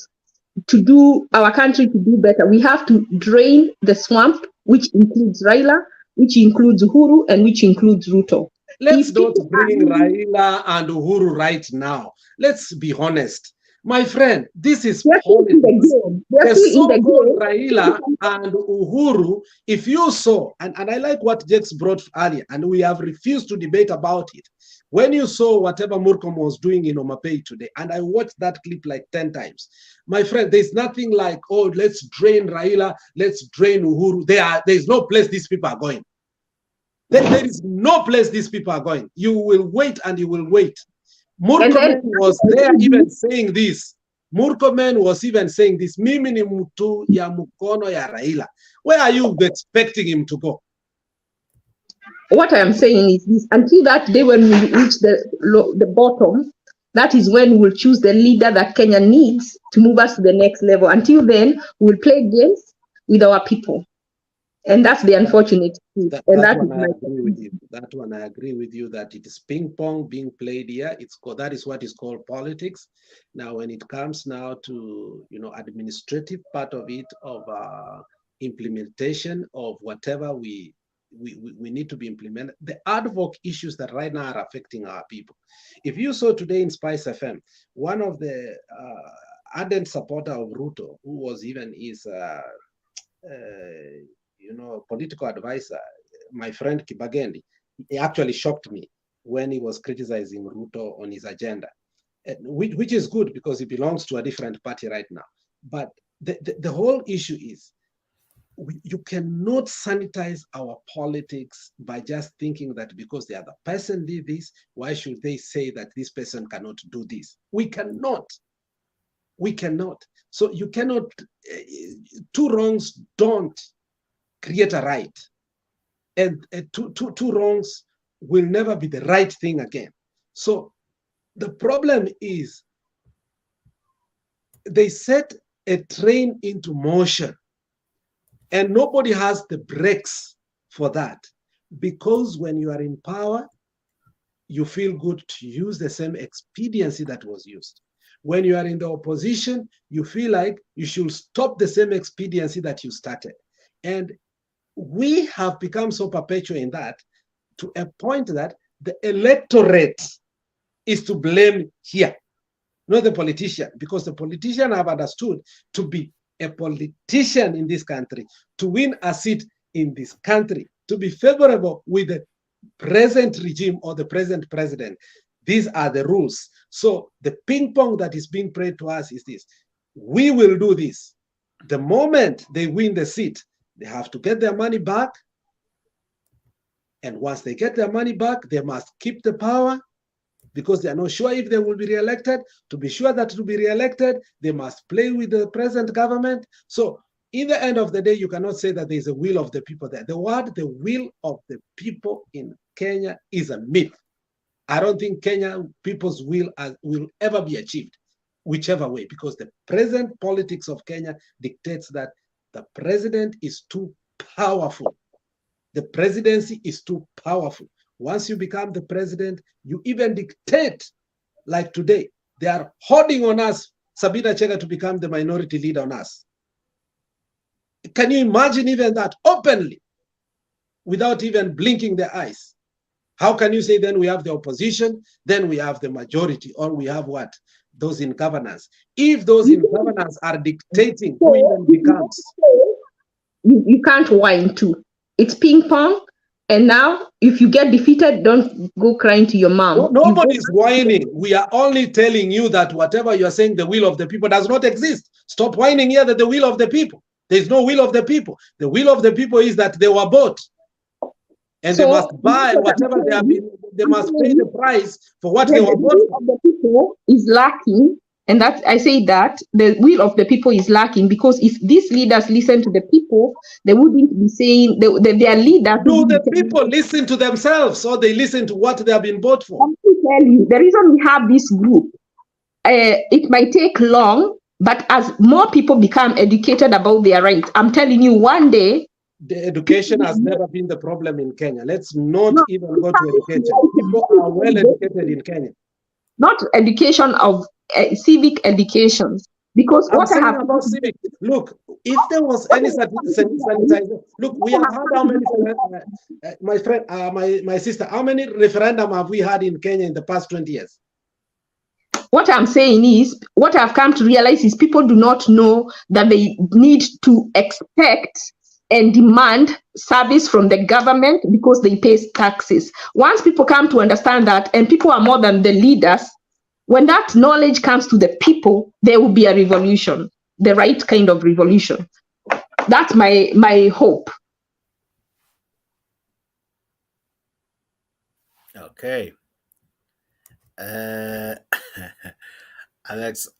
to do our country to do better, we have to drain the swamp, which includes Raila, which includes Uhuru, and which includes Ruto. Let's not bring Raila and Uhuru right now. Let's be honest. My friend, this is politics. The so-called Raila and Uhuru, if you saw, and I like what Jakes brought earlier, and we have refused to debate about it. When you saw whatever Murkomen was doing in Mutembei today, and I watched that clip like 10 times, my friend, there's nothing like, oh, let's drain Raila, let's drain Uhuru. There's no place these people are going. There is no place these people are going. You will wait and you will wait. Murkomen was there even saying this. Murkomen was even saying this. Mimi ni mtu ya mkono ya Raila. Where are you expecting him to go? What I am saying is this: until that day when we reach the bottom, that is when we will choose the leader that Kenya needs to move us to the next level. Until then, we will play games with our people. And that's the unfortunate truth. That one I agree with you. That one I agree with you that it is ping pong being played here. That is what is called politics. Now, when it comes now to administrative part of it, of implementation of whatever we we need to be implemented. The ad hoc issues that right now are affecting our people. If you saw today in Spice FM, one of the ardent supporter of Ruto, who was even his political advisor, my friend Kibagendi, he actually shocked me when he was criticizing Ruto on his agenda, which is good because he belongs to a different party right now. But the whole issue is, you cannot sanitize our politics by just thinking that because the other person did this, why should they say that this person cannot do this? We cannot. We cannot. So you cannot, two wrongs don't create a right. And two wrongs will never be the right thing again. So the problem is they set a train into motion and nobody has the brakes for that, because when you are in power, you feel good to use the same expediency that was used. When you are in the opposition, you feel like you should stop the same expediency that you started. And we have become so perpetual in that, to a point that the electorate is to blame here, not the politician, because the politician have understood to be a politician in this country, to win a seat in this country, to be favorable with the present regime or the present president. These are the rules. So the ping pong that is being played to us is this: we will do this. The moment they win the seat, they have to get their money back. And once they get their money back, they must keep the power, because they are not sure if they will be re-elected. To be sure that to be re-elected, they must play with the present government. So in the end of the day, you cannot say that there's a will of the people there. The word, the will of the people in Kenya, is a myth. I don't think Kenya people's will ever be achieved, whichever way, because the present politics of Kenya dictates that the president is too powerful. The presidency is too powerful. Once you become the president, you even dictate. Like today, they are holding on us, Sabina Chega, to become the minority leader on us. Can you imagine even that openly, without even blinking their eyes? How can you say then we have the opposition, then we have the majority, or we have what? Those in governance. If those in governance are dictating who even becomes. You can't whine too. It's ping pong. And now, if you get defeated, don't go crying to your mom. No, nobody's whining. We are only telling you that whatever you are saying, the will of the people does not exist. Stop whining here that the will of the people. There is no will of the people. The will of the people is that they were bought. And so, they must buy whatever they have been, they must pay the price for what they were bought. The will of the people is lacking. And that I say that the will of the people is lacking, because if these leaders listen to the people, they wouldn't be saying their leaders. Do the people listen to themselves, or they listen to what they have been bought for? Let me tell you, the reason we have this group, it might take long, but as more people become educated about their rights, I'm telling you, one day. The education has never been the problem in Kenya. Let's not even go to education. People are well educated in Kenya. Not education of civic education, because what I have about civic. Look, if there was any sanitizer, look, we have had how many, my friend, my sister, how many referendum have we had in Kenya in the past 20 years? What I'm saying is, what I've come to realize is people do not know that they need to expect and demand service from the government because they pay taxes. Once people come to understand that, and people are more than the leaders, when that knowledge comes to the people, there will be a revolution, the right kind of revolution. That's my hope. Okay.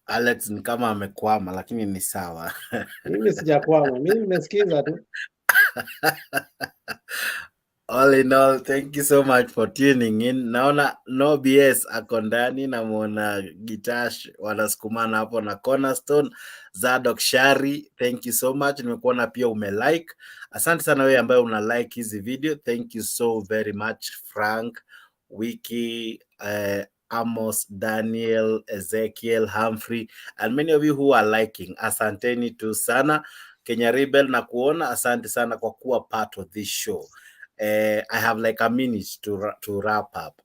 Alex ni kama amekwama, lakini ni sawa. Mimi sijakwama, mimi nimesikiza tu. All in all, thank you so much for tuning in. Naona no BS ako ndani, namuona Gitash wanasukumana hapo na Cornerstone. Zadok Shari, thank you so much. Nimekuona pia umelike. Asante sana wewe ambaye una like hizi video. Thank you so very much. Frank, Wiki, Amos, Daniel, Ezekiel, Humphrey, and many of you who are liking. Asanteni tu sana. Kenya Rebel na kuona, asante sana kwa kuwa part of this show. I have like a minute to wrap up,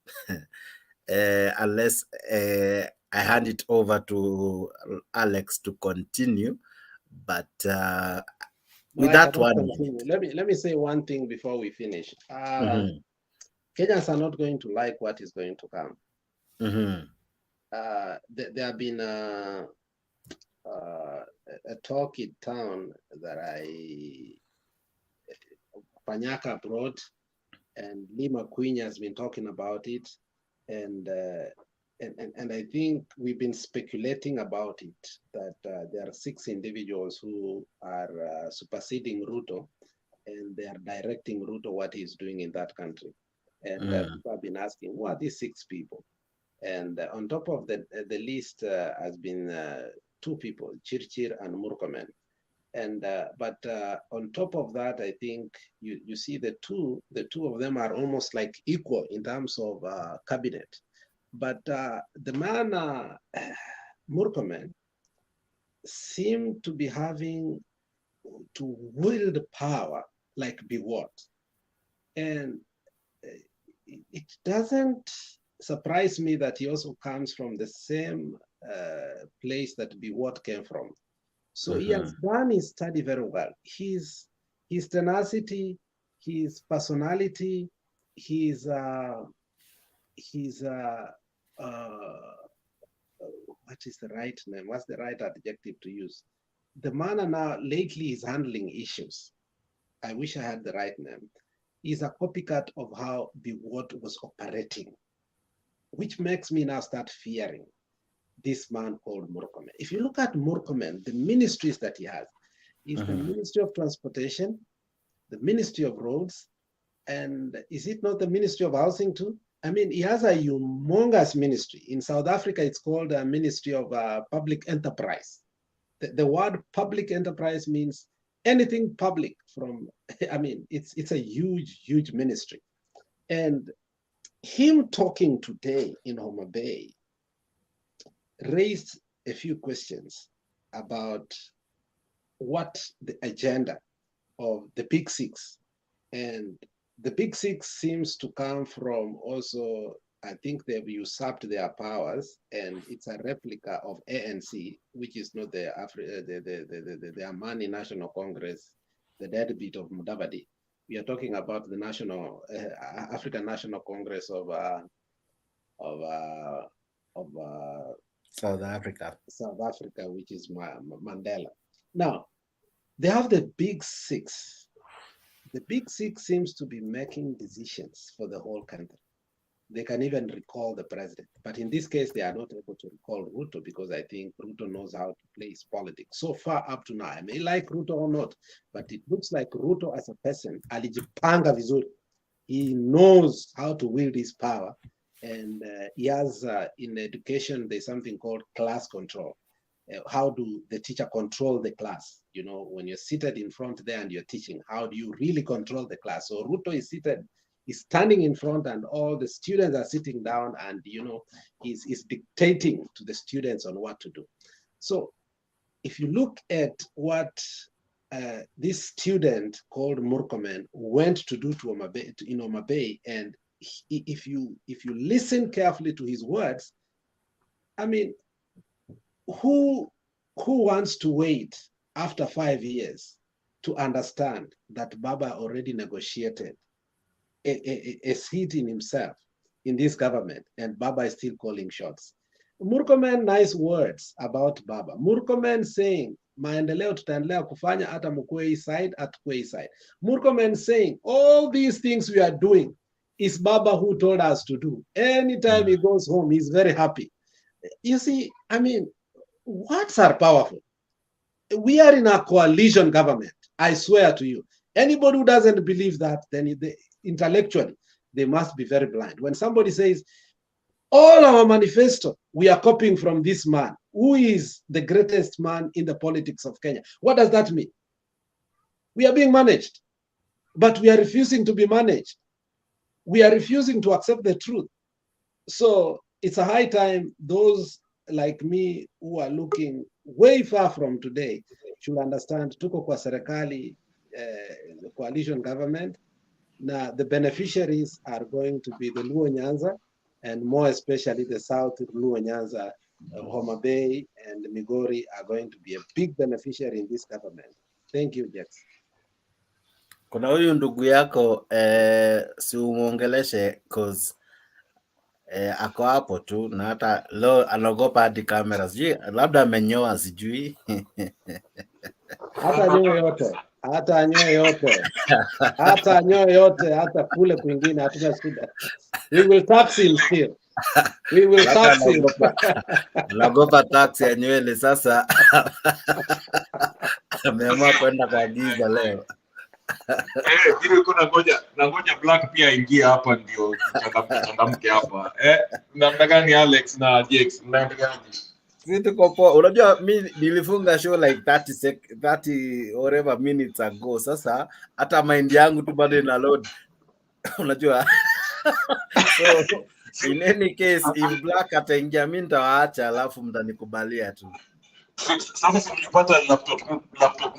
unless I hand it over to Alex to continue. But with that one, let me say one thing before we finish. Kenyans are not going to like what is going to come. There have been a talk in town that Panyaka brought, and makwiny has been talking about it, and I think we've been speculating about it, that there are 6 individuals who are superseding Ruto, and they are directing Ruto what he's doing in that country. And people have been asking, who are these 6 people? And on top of the list has been 2 people, Chirchir and Murkomen. And but on top of that, I think you see the two of them are almost like equal in terms of cabinet. But the man Murkomen seemed to be having to wield power like Biwott, and it doesn't surprise me that he also comes from the same place that Biwott came from. So he has done his study very well. His tenacity, his personality, his what is the right name? What's the right adjective to use? The man now lately is handling issues. I wish I had the right name. He's a copycat of how Biwott was operating, which makes me now start fearing this man called Murkomen. If you look at Murkomen, the ministries that he has is the Ministry of Transportation, the Ministry of Roads, and is it not the Ministry of Housing too? I mean, he has a humongous ministry. In South Africa, it's called a Ministry of Public Enterprise. The word public enterprise means anything public from, I mean, it's a huge, huge ministry. And him talking today in Homa Bay raised a few questions about what the agenda of the Big 6. And the Big 6 seems to come from also, I think they've usurped their powers, and it's a replica of ANC, which is not the Amani National Congress, the deadbeat of Mudavadi. We are talking about the National African National Congress of South Africa, which is Mandela. Now, they have the Big 6. The Big 6 seems to be making decisions for the whole country. They can even recall the president. But in this case, they are not able to recall Ruto because I think Ruto knows how to play his politics. So far up to now, I may like Ruto or not, but it looks like Ruto as a person, alijipanga vizuri. He knows how to wield his power. And he has, in education, there's something called class control. How do the teacher control the class? You know, when you're seated in front there and you're teaching, how do you really control the class? So Ruto is standing in front and all the students are sitting down, and, you know, he's dictating to the students on what to do. So if you look at what this student called Murkomen went to do in Homa Bay, and if you listen carefully to his words, I mean, who wants to wait after 5 years to understand that Baba already negotiated a seat in himself in this government, and Baba is still calling shots? Murkomen, nice words about Baba. Murkomen saying, maendeleo tutaendelea kufanya hata mkue hii side, atukue hii side. Murkomen saying, all these things we are doing is Baba who told us to do. Anytime he goes home, he's very happy. You see, I mean, words are powerful. We are in a coalition government, I swear to you. Anybody who doesn't believe that, then intellectually, they must be very blind. When somebody says, all our manifesto, we are copying from this man, who is the greatest man in the politics of Kenya. What does that mean? We are being managed, but we are refusing to be managed. We are refusing to accept the truth. So it's a high time those like me who are looking way far from today should understand tuko kwa serikali, the coalition government, Now, the beneficiaries are going to be the Luo Nyanza, and more especially the South Luo Nyanza, Homa Bay and Migori are going to be a big beneficiary in this government. Thank you, Jax. Kuna huyu ndugu yako si umuongeleshe cause ako hapo tu na hata leo anaogopa hadi kamera. Sijui labda amenyoa sijui. Hata nyoe yote. Hata nyoe yote. Hata nyoe yote, hata kule kwingine hatuna shida. We will tax him still. We will tax him. Anaogopa tax ya nywele sasa. Ameamua kwenda kwa giza leo. Ile kuna ngoja Black pia ingie hapa ndio changamke hapa. Namna gani Alex na Jax mnaendelea? Sisi tuko poa. Unajua mimi nilifunga show like 30 whatever minutes ago. Sasa hata mind yangu tu bado ina load. Unajua. So in any case if Black ataingia mimi nitawaacha alafu mtanikubalia tu. Sasa tulipata laptop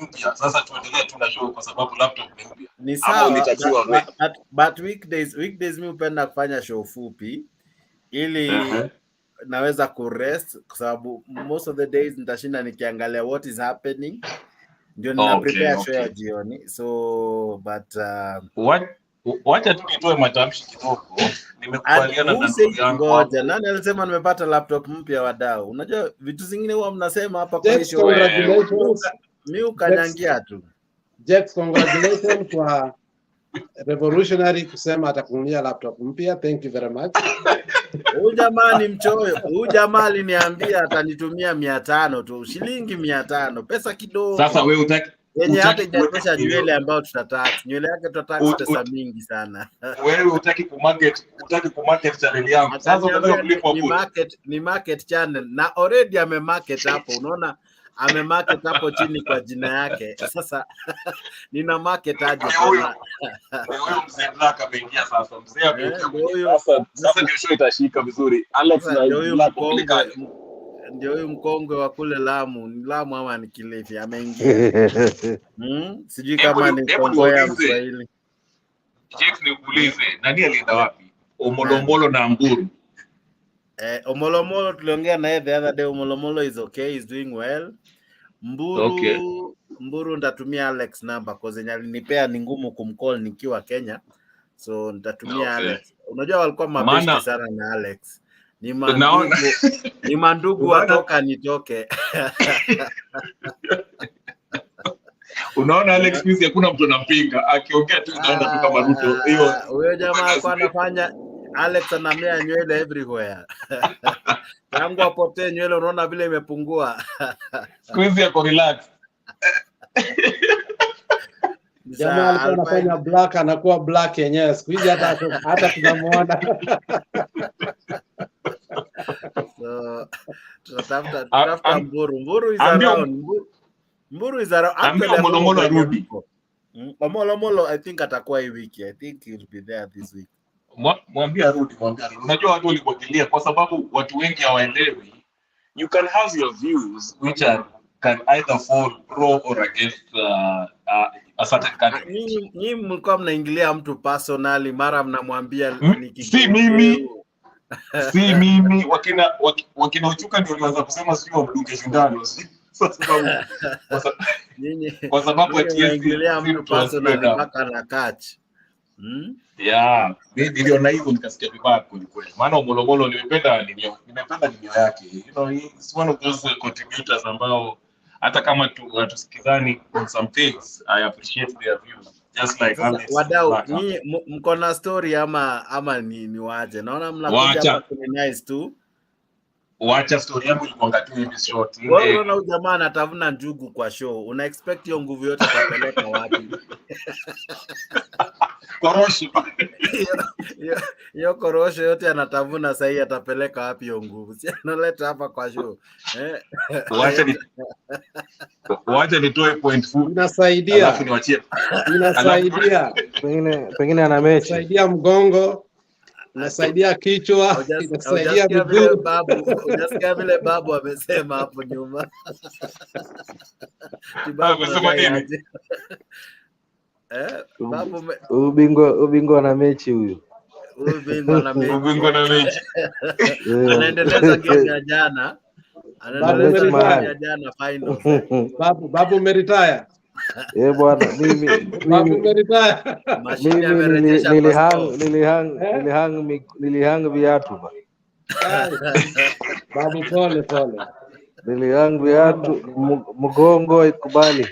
mpya. Sasa tuendelee tu na show kwa sababu laptop ni mpya. Ni sawa. But weekdays mimi hupenda kufanya show fupi ili naweza kurest kwa sababu most of the days nitashinda nikiangalia what is happening. Ndio nina prepare show ya jioni. So but wacha tu nitoe matamshi kidogo. Nimekubaliana na ndugu yangu. Ngoja, nani alisema nimepata laptop mpya wadau? Unajua vitu zingine huwa mnasema hapa kwa show. Congratulations. Mimi ukanyangia tu. Jax, congratulations kwa revolutionary kusema atakununulia laptop mpya. Thank you very much. Huyu jamaa ni mchoyo. Huyu jamaa aliniambia atanitumia 500 tu, shilingi 500, pesa kidogo. Sasa wewe utaki yenye hata ijatosha nywele ambayo tutatax. Nywele yake tutatax pesa mingi sana. Wewe utaki kumarket channel yangu. Sasa unataka kulipwa bure. Ni market channel na already amemarket hapo. Unaona amemarket hapo chini kwa jina yake. Sasa nina market aje tena. Wewe mzee Black ameingia sasa. Mzee ameingia. Sasa ndio show itashika vizuri. Alex na ndio huyu mkongwe wa kule Lamu. Ni Lamu ama ni Kilifi ameingia. Sijui kama ni mkongwe ya Mswahili. Jax nikuulize, nani alienda wapi? Omolomolo na Mburu. Omolomolo tuliongea naye the other day. Omolomolo is okay, he's doing well. Mburu nitatumia Alex number cause yenye alinipea ni ngumu kumcall nikiwa Kenya. So nitatumia Alex. Unajua walikuwa mabeshte sana na Alex. Ni mandugu watoka nitoke. Unaona Alex Pizzi hakuna mtu anampinga. Akiongea tu inaenda tu kama Ruto. Hiyo huyo jamaa kwa anafanya Alex anamea nywele everywhere. Tangu apotee nywele unaona vile imepungua. Squeeze yako relax. Jamaa alikuwa anafanya black anakuwa black yenyewe. Squeeze hata tunamuona. So tunatafuta Mburu is around. Mburu is around. Omolomolo arudi. Omolomolo I think atakuwa hii wiki. I think he'll be there this week. Mwambie arudi. Unajua watu walipokilia kwa sababu watu wengi hawaelewi. You can have your views which can either fall pro or against a certain candidate. Nyinyi mlikuwa mnaingilia mtu personally, mara mnamwambia si mimi wakina Uchuka ndio walianza kusema sio mdunge shindano. Kwa sababu anaingilia mtu personally mpaka na catch. Yeah, niliona hivyo nikasikia vibaya kweli. Maana Omolomolo nimependa nimeo yake. You know, he's one of those contributors ambao hata kama tusikizani on some things, I appreciate their views. Just like wadau, ni mko na story ama ni waje? Naona mnakuja hapa kwenye nice tu. Wacha story yangu ilikuanga tu hivi short. Wewe unaona jamaa anatavuna njugu kwa show. Una expect hiyo nguvu yote atapeleka wapi? Korosho. Hiyo korosho yote anatavuna sasa hii atapeleka wapi hiyo nguvu? Si analeta hapa kwa show. Wacha nitoe point full. Inasaidia. Alafu niwachie. Inasaidia. Pengine ana mechi. Inasaidia mgongo. Inasaidia kichwa, inasaidia miguu. Unasikia vile babu amesema hapo nyuma. Amesema nini? Ubingwa na mechi huyu. Ubingwa na mechi. Anaendeleza game ya jana. Anaendeleza game ya jana finals. Babu umeretire. Bwana Babu umeretire. Mashine amerejesha nilihang viatu ba. Babu pole. Nilihang viatu mgongo ikubali.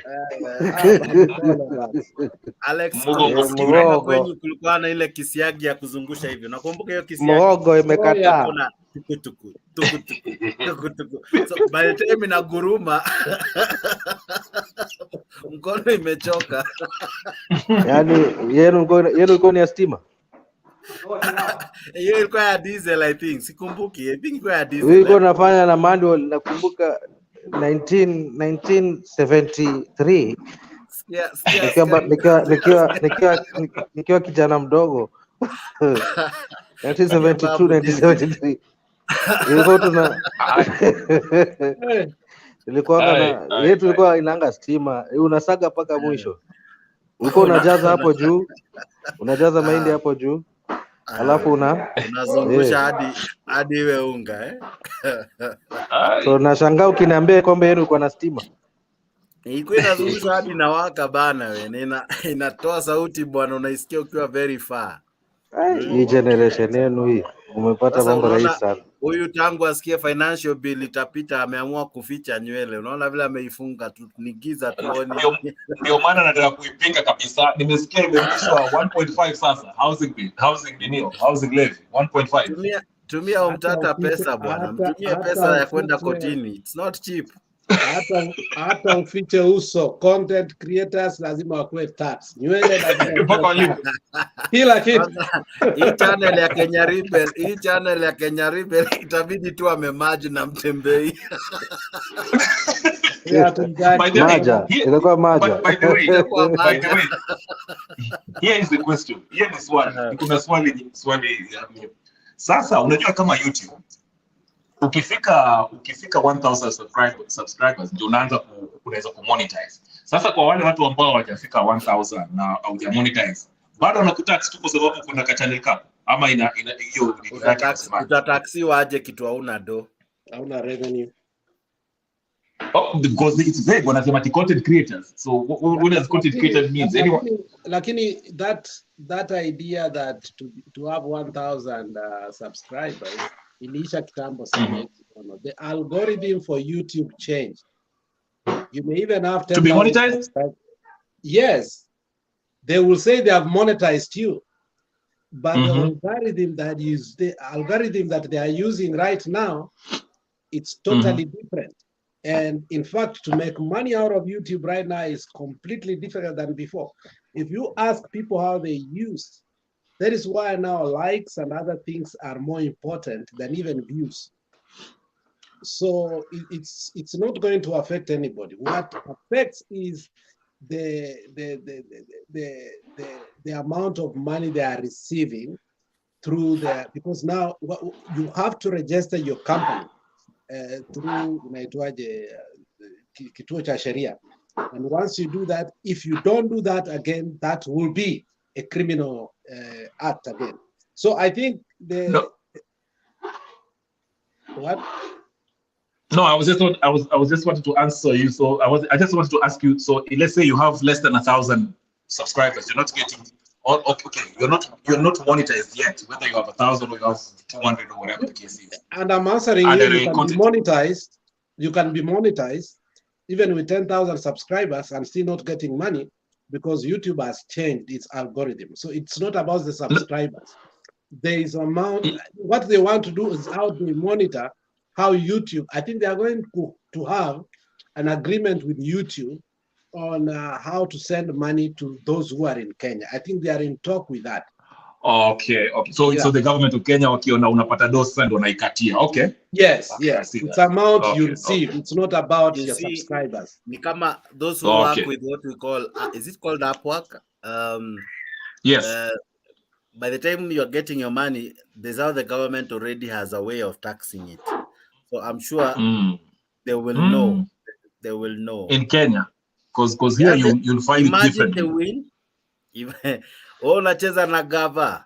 Alex, kumbuka kwenye kulikuwa na ile kisiagi ya kuzungusha hivi. Nakumbuka hiyo kisiagi. Mgongo imekataa. Tukutuku. So by the time inaguruma mkono imechoka. Yaani yenu ilikuwa ni ya stima? Hiyo ilikuwa ya diesel I think. Sikumbuki. I think ilikuwa ya diesel. Ulikuwa nafanya na manual, nakumbuka 1973. Nikiwa kijana mdogo. 1973. Ilikuwa inanga stima, unasaga paka mwisho. Ulikuwa unajaza hapo juu, unajaza mahindi hapo juu, alafu unazungusha hadi iwe unga So nashangaa ukiniambia kwamba yenu uko na stima. Ilikuwa inazungusha hadi inawaka bana we. Inatoa sauti bwana, unaisikia ukiwa very far. Hii generation yenu hii umepata mambo rahisi sana. Huyu tangu asikie financial bill itapita ameamua kuficha nywele. Unaona vile ameifunga tu, ni giza tuone. Ndio maana nataka kuipinga kabisa. Nimesikia imeishwa 1.5 sasa. Housing levy 1.5. Tumia umtata pesa bwana. Mtumie pesa ya kwenda kotini. It's not cheap. Hata ufiche uso, content creators lazima wakuwe tax. Nywele lazima kila kitu. Hii channel ya Kenya Rebel itabidi tu amemerge na Mutembei. Ilikuwa maja. By the way, here is the question. Here is swali. Kuna swali. Sasa unajua kama YouTube ukifika 1000 subscribers ndio unaweza kumonetize. Sasa kwa wale watu ambao hawajafika 1000 na haujamonetize, bado unakutax tu kwa sababu kuna channel cap ama hiyo utataxiwa aje kitu hauna hauna revenue. Because it's vague when I say content creators. So what does content creators means? Anyone? Lakini that idea that to have 1000 subscribers iliisha kitambo sana. The algorithm for YouTube changed. You may even have to be monetized. Yes, they will say they have monetized you, but the algorithm that they are using right now, it's totally different. And in fact, to make money out of YouTube right now is completely different than before. If you ask people how they use, that is why now likes and other things are more important than even views. So it's not going to affect anybody. What affects is the amount of money they are receiving through because now you have to register your company through kituo cha sheria. And once you do that, if you don't do that again, that will be a criminal act again. So I think what? No, I was just wanted to answer you. So I just wanted to ask you. So let's say you have less than 1,000 subscribers, you're not getting. Okay, you're not monetized yet. Whether you have 1,000 or you have 200 or whatever the case is. And I'm answering you. You can be monetized. You can be monetized even with 10,000 subscribers and still not getting money because YouTube has changed its algorithm. So it's not about the subscribers. There is amount. What they want to do is how they monitor how YouTube. I think they are going to have an agreement with YouTube on how to send money to those who are in Kenya. I think they are in talk with that. Okay. So the government of Kenya wakiona unapata dosa ndio naikatia. Okay. Yes. It's amount you receive. It's not about your subscribers. Ni kama those who work with what we call is it called Upwork? Yes. By the time you are getting your money, there's how the government already has a way of taxing it. So I'm sure they will know. They will know in Kenya, because here you'll find it different. unacheza na gava.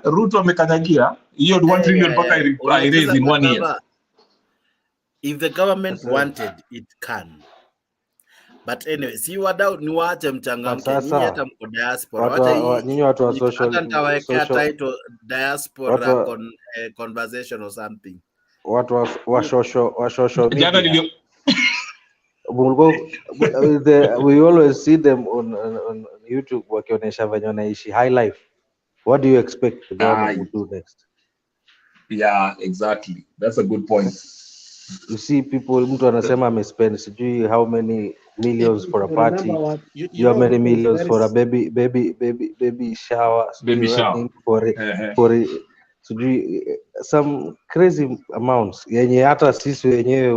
Ruto amekanyagia hiyo 1 trillion mpaka I raise in 1 year. If the government wanted, it can. But anyway, si wadau ni waache mchangamke. Nyinyi hata mko diaspora. Wacha nyinyi watu wa social, hata nitawekea title diaspora conversation or something. Watu wa social media. Jana nilio we always see them on YouTube wakionyesha venye wanaishi high life. What do you expect the government will do next? Yeah, exactly. That's a good point. You see people, mtu anasema amespend sijui how many millions for a party. You how many millions for a baby shower, for some crazy amounts yenye hata sisi wenyewe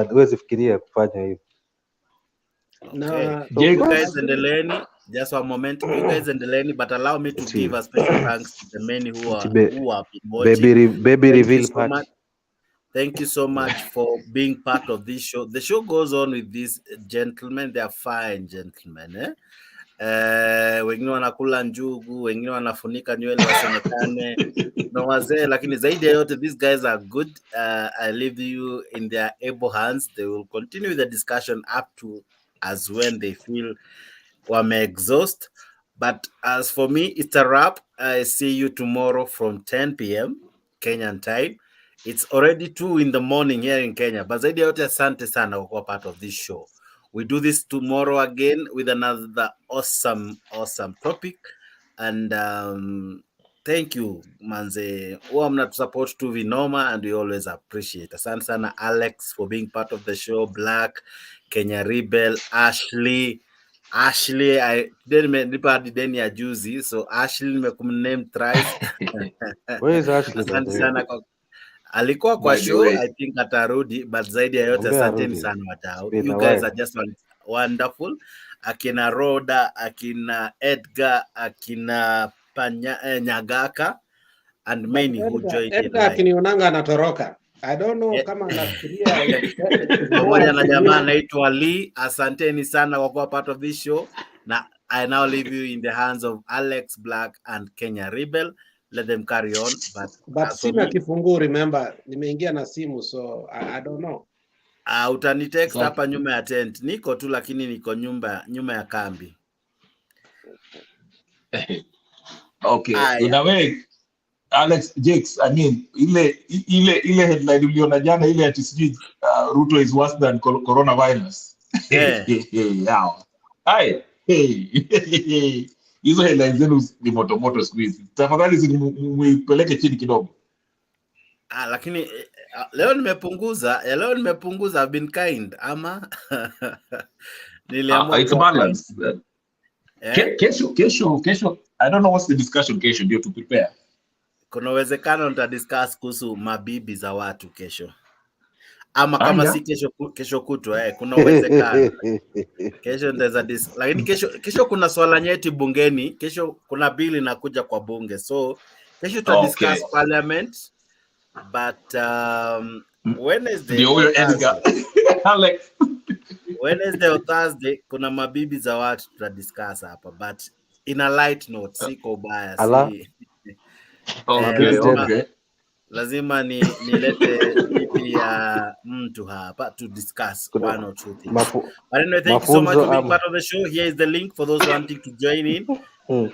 huwezi fikiria kufanya hivyo. Okay. You guys endeleeni, just one moment. You guys endeleeni, but allow me to give a special thanks to the many who have been watching. Baby reveal party. Thank you so much for being part of this show. The show goes on with these gentlemen. They are fine gentlemen. Wengine wanakula njugu, wengine wanafunika nywele wasionekane na wazee, lakini zaidi ya yote these guys are good. I leave you in their able hands. They will continue the discussion up to as when they feel wame exhaust. But as for me, it's a wrap. I see you tomorrow from 10 p.m. Kenyan time. It's already 2 in the morning here in Kenya. But zaidi ya yote asante sana kwa part of this show. We do this tomorrow again with another awesome topic. And thank you, manze. Mnatu support tu vinoma and we always appreciate. Asante sana Alex for being part of the show, Black, Kenya Rebel, Ashley, I didn't hadi deni ya juzi, so Ashley nimekumname thrice. Where is Ashley? Asante sana kwa alikuwa kwa show, I think atarudi, but zaidi ya yote asanteni sana wadau. You guys are just wonderful. Akina Roda, akina Edgar, akina Nyagaka and many who joined in. Edgar akinionanga anatoroka. I don't know kama anafikiria pamoja na jamaa anaitwa Lee. Asanteni sana kwa kuwa part of this show. Na I now leave you in the hands of Alex, Black and Kenya Rebel. Let them carry on. But sina kifungu, remember, nimeingia na simu, so I don't know. Utanitext hapa nyuma ya tent. Niko tu lakini niko nyuma ya kambi. Okay. Unawe Alex Jakes, I mean ile headline uliona jana ile ati sijui Ruto is worse than coronavirus. Yeah. Hizo headlines zenu ni moto squeeze. Tafadhali muipeleke chini kidogo. Lakini leo nimepunguza, I've been kind ama niliamua it's balance. Kesho I don't know what's the discussion kesho ndio to prepare. Kuna uwezekano nitadiscuss kuhusu mabibi za watu kesho. Ama kama si kesho kutwa kuna uwezekano. Kesho ndeza lakini kesho kuna swala nyeti bungeni, kesho kuna bill inakuja kwa bunge. So kesho tutadiscuss parliament, but Wednesday Alex Wednesday or Thursday kuna mabibi za watu tutadiscuss hapa, but in a light note, siko baya si. Okay. Lazima nilete bibi ya mtu hapa to discuss one or two things. But anyway, thank you so much for being part of the show. Here is the link for those wanting to join in.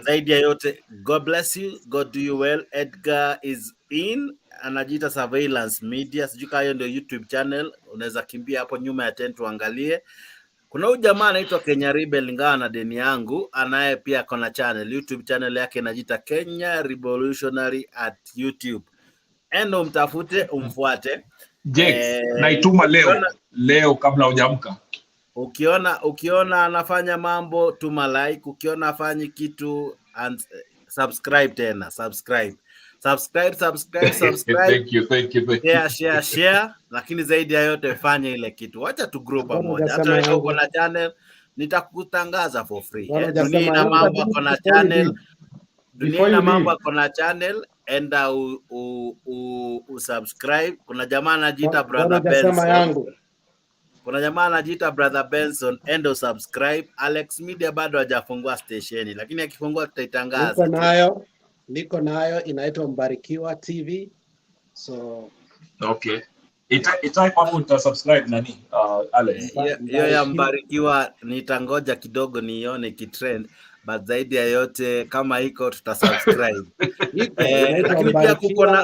Zaidi ya yote, God bless you, God do you well. Edgar is in, anajita Surveillance Media. Sijui kama hiyo ndio YouTube channel, unaweza kimbia hapo nyuma ya tent uangalie. Kuna huyu jamaa anaitwa Kenya Rebel, ingawa na deni yangu, anaye pia kona channel, YouTube channel yake inajita Kenya Revolutionary at YouTube. Endo mtafute, umfuate. Jakes, naituma leo kabla hujamka. Ukiona anafanya mambo, tuma like. Ukiona afanyi kitu, and subscribe tena, subscribe. Thank you. Share. Lakini zaidi ya yote fanya ile kitu. Wacha tu grow pamoja. Hata wewe uko na channel, nitakutangaza for free. Dunia ina mambo ako na channel. Enda usubscribe. Kuna jamaa anajiita Brother Benson. Kuna jamaa anajiita Brother Benson, endo subscribe. Alex Media bado hajafungua stesheni, lakini akifungua tutaitangaza. Niko nayo inaitwa Mbarikiwa TV. So okay. Itype hapo uta subscribe nani Alex. Hiyo ya Mbarikiwa nitangoja kidogo nione kitrend, but zaidi ya yote kama iko tutasubscribe. Lakini pia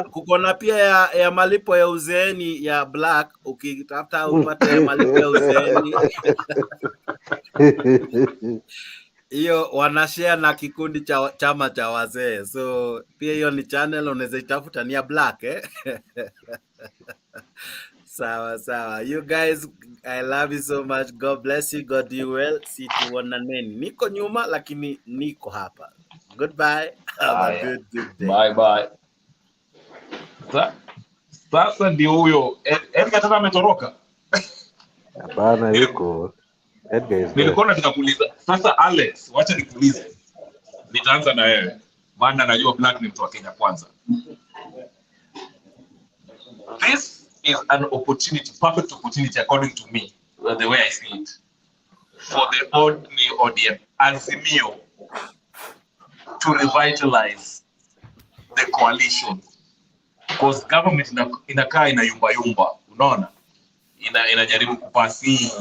kuko na pia ya malipo ya uzeeni ya Black, ukitafuta upate ya malipo ya uzeeni. Hiyo wanashare na kikundi cha chama cha wazee. So pia hiyo ni channel unaweza itafuta, ni ya Black Sawa. You guys, I love you so much. God bless you. God do you well. See you on neni. Niko nyuma lakini niko hapa. Goodbye. Have a good day. Bye. Sasa ndio huyo Edgar tena ametoroka. Hapana, yuko. Edgar is there. Nilikuwa nataka kuuliza. Sasa Alex, wacha nikuulize. Nitaanza na wewe. Maana najua Black ni mtu wa Kenya kwanza. This is an opportunity, perfect opportunity according to me, the way I see it, for the ODM Azimio to revitalize the coalition, because government inakaa inayumba, unaona, inajaribu kupasi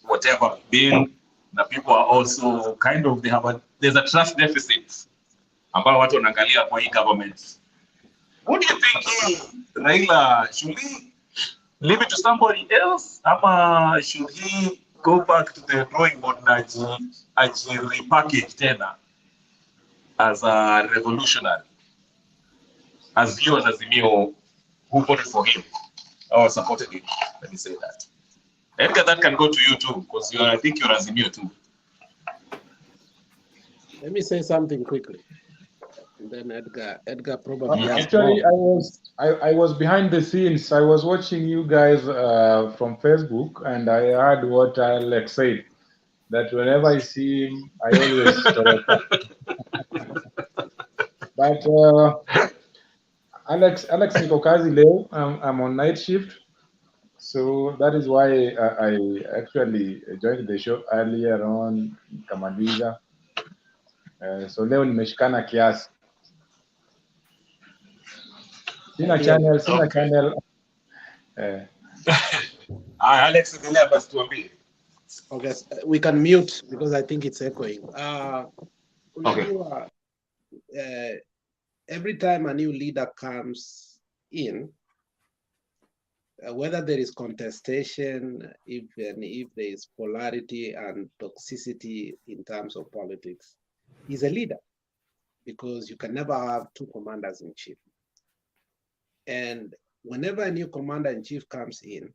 whatever bill, na people are also kind of, there's a trust deficit ambao watu wanaangalia kwa hii government. What do you think, Raila, should he leave it to somebody else? Ama should he go back to the drawing board na repackage tena as a revolutionary? As viewers, as Azimio, who voted for him or supported him, let me say that. Edgar, that can go to you too, because I think you're Azimio too. Let me say something quickly. And then Edgar probably actually I was behind the scenes. I was watching you guys from Facebook, and I heard what Alex said, that whenever I see him I always but Alex niko kazi leo. I'm on night shift, so that is why I actually joined the show earlier on kamaliza. So leo nimeshikana kiasi. Sina channel. Alex, okay, we can mute because I think it's echoing. Okay. Every time a new leader comes in, whether there is contestation, even if there is polarity and toxicity in terms of politics, he's a leader, because you can never have two commanders in chief. And whenever a new commander in chief comes in,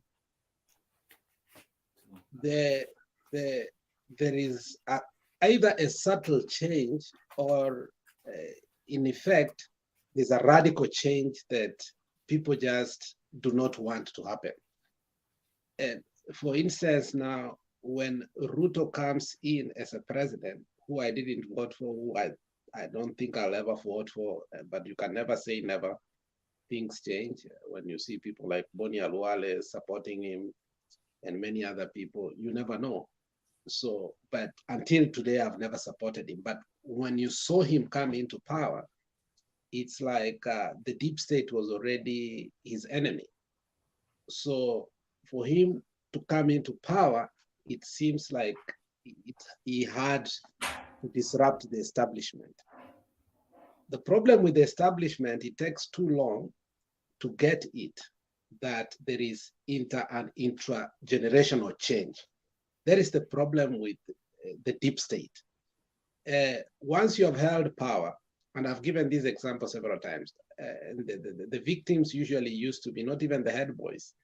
there is either a subtle change or in effect, there's a radical change that people just do not want to happen. And for instance, now, when Ruto comes in as a president, who I didn't vote for, who I don't think I'll ever vote for, but you can never say never. Things change. When you see people like Boni Aluale supporting him and many other people, you never know. So, but until today, I've never supported him. But when you saw him come into power, it's like the deep state was already his enemy. So for him to come into power, it seems like he had to disrupt the establishment. The problem with the establishment, it takes too long to get it, that there is inter and intra-generational change. That is the problem with the deep state. Once you have held power, and I've given this example several times, the victims usually used to be not even the head boys.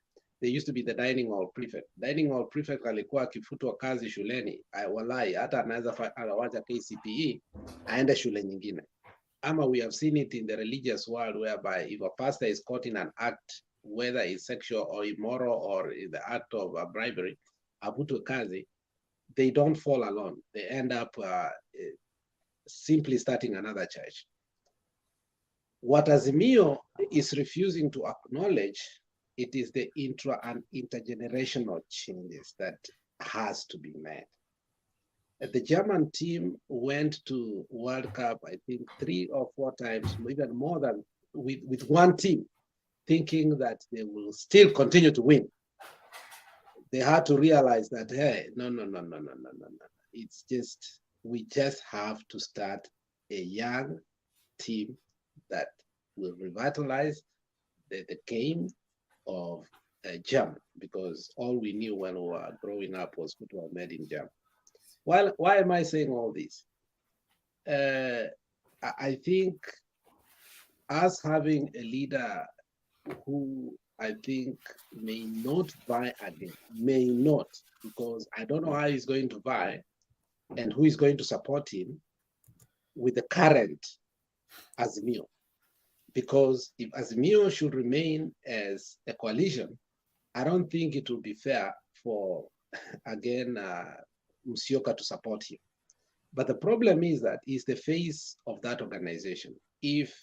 They used to be the dining hall prefect. Dining hall prefect alikuwa akifutwa kazi shuleni, walai hata anaweza anawacha KCPE aende shule nyingine. Ama we have seen it in the religious world, whereby if a pastor is caught in an act, whether it's sexual or immoral or in the act of bribery, avutwe kazi, they don't fall alone. They end up simply starting another church. What Azimio is refusing to acknowledge it is the intra and intergenerational changes that has to be made. The German team went to World Cup, I think 3 or 4 times, even more than with one team, thinking that they will still continue to win. They had to realize that, hey, no. It's just, we just have to start a young team that will revitalize the game of German, because all we knew when we were growing up was football made in German. Well, why am I saying all this? I think us having a leader who I think may not buy again, may not, because I don't know how he's going to buy and who is going to support him with the current Azimio. Because if Azimio should remain as a coalition, I don't think it will be fair for, again, Musyoka to support him. But the problem is that he's the face of that organization. If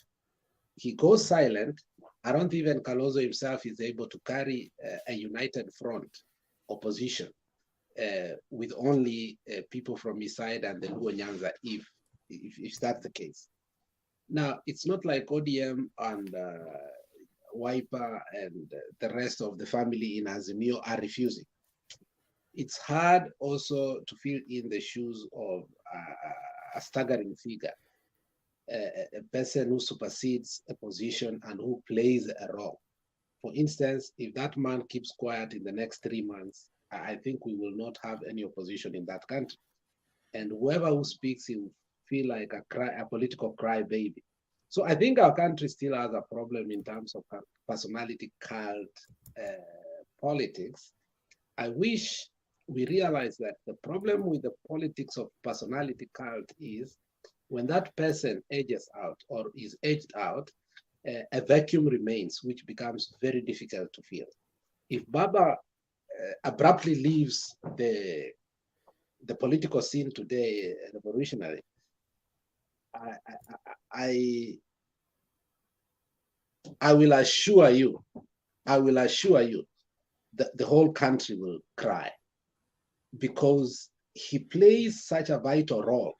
he goes silent, I don't think even Kalonzo himself is able to carry a united front opposition with only people from his side and the Luo Nyanza, if that's the case. Now, it's not like ODM and Wiper and the rest of the family in Azimio are refusing. It's hard also to fill in the shoes of a staggering figure, a person who supersedes a position and who plays a role. For instance, if that man keeps quiet in the next 3 months, I think we will not have any opposition in that country. And whoever who speaks, he will feel like a political crybaby. So I think our country still has a problem in terms of personality cult politics. I wish we realize that the problem with the politics of personality cult is when that person ages out or is aged out, a vacuum remains, which becomes very difficult to fill. If Baba abruptly leaves the political scene today, revolutionary, I will assure you that the whole country will cry, because he plays such a vital role,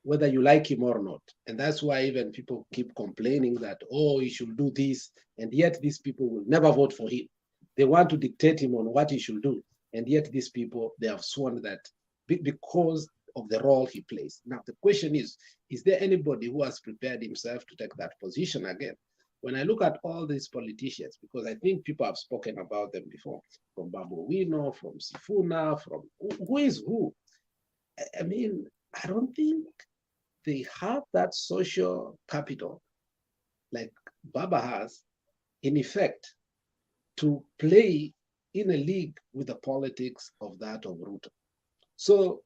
whether you like him or not. And that's why even people keep complaining that, oh, he should do this, and yet these people will never vote for him. They want to dictate him on what he should do, and yet these people, they have sworn that because of the role he plays. Now, the question is there anybody who has prepared himself to take that position again? When I look at all these politicians, because I think people have spoken about them before, from Babu Wino, from Sifuna, from who is who? I mean, I don't think they have that social capital like Baba has, in effect, to play in a league with the politics of that of Ruto. So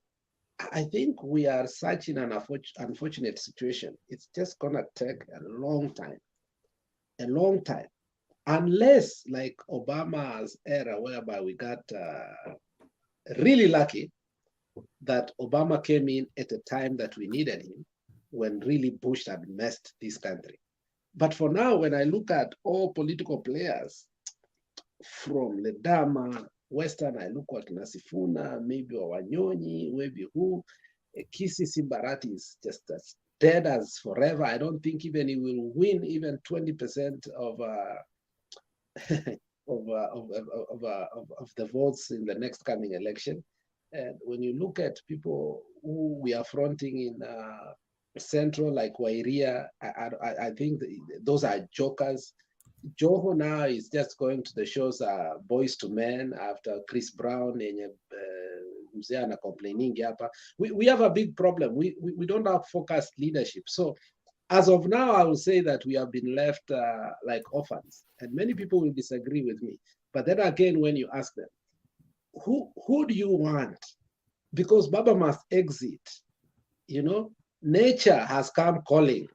I think we are such in an unfortunate situation. It's just gonna take a long time, unless like Obama's era, whereby we got really lucky that Obama came in at a time that we needed him, when really Bush had messed this country. But for now, when I look at all political players, from Ledama, Western, I look at Nasifuna, maybe Wanyonyi, maybe who, Kisi Simbarati is just as dead as forever. I don't think even he will win even 20% of the votes in the next coming election. And when you look at people who we are fronting in Central, like Wairia, I think those are jokers. Joho now is just going to the shows Boys to Men after Chris Brown and Mzee complaining. We have a big problem. We don't have focused leadership. So as of now, I will say that we have been left like orphans. And many people will disagree with me. But then again, when you ask them, who do you want? Because Baba must exit. You know, nature has come calling.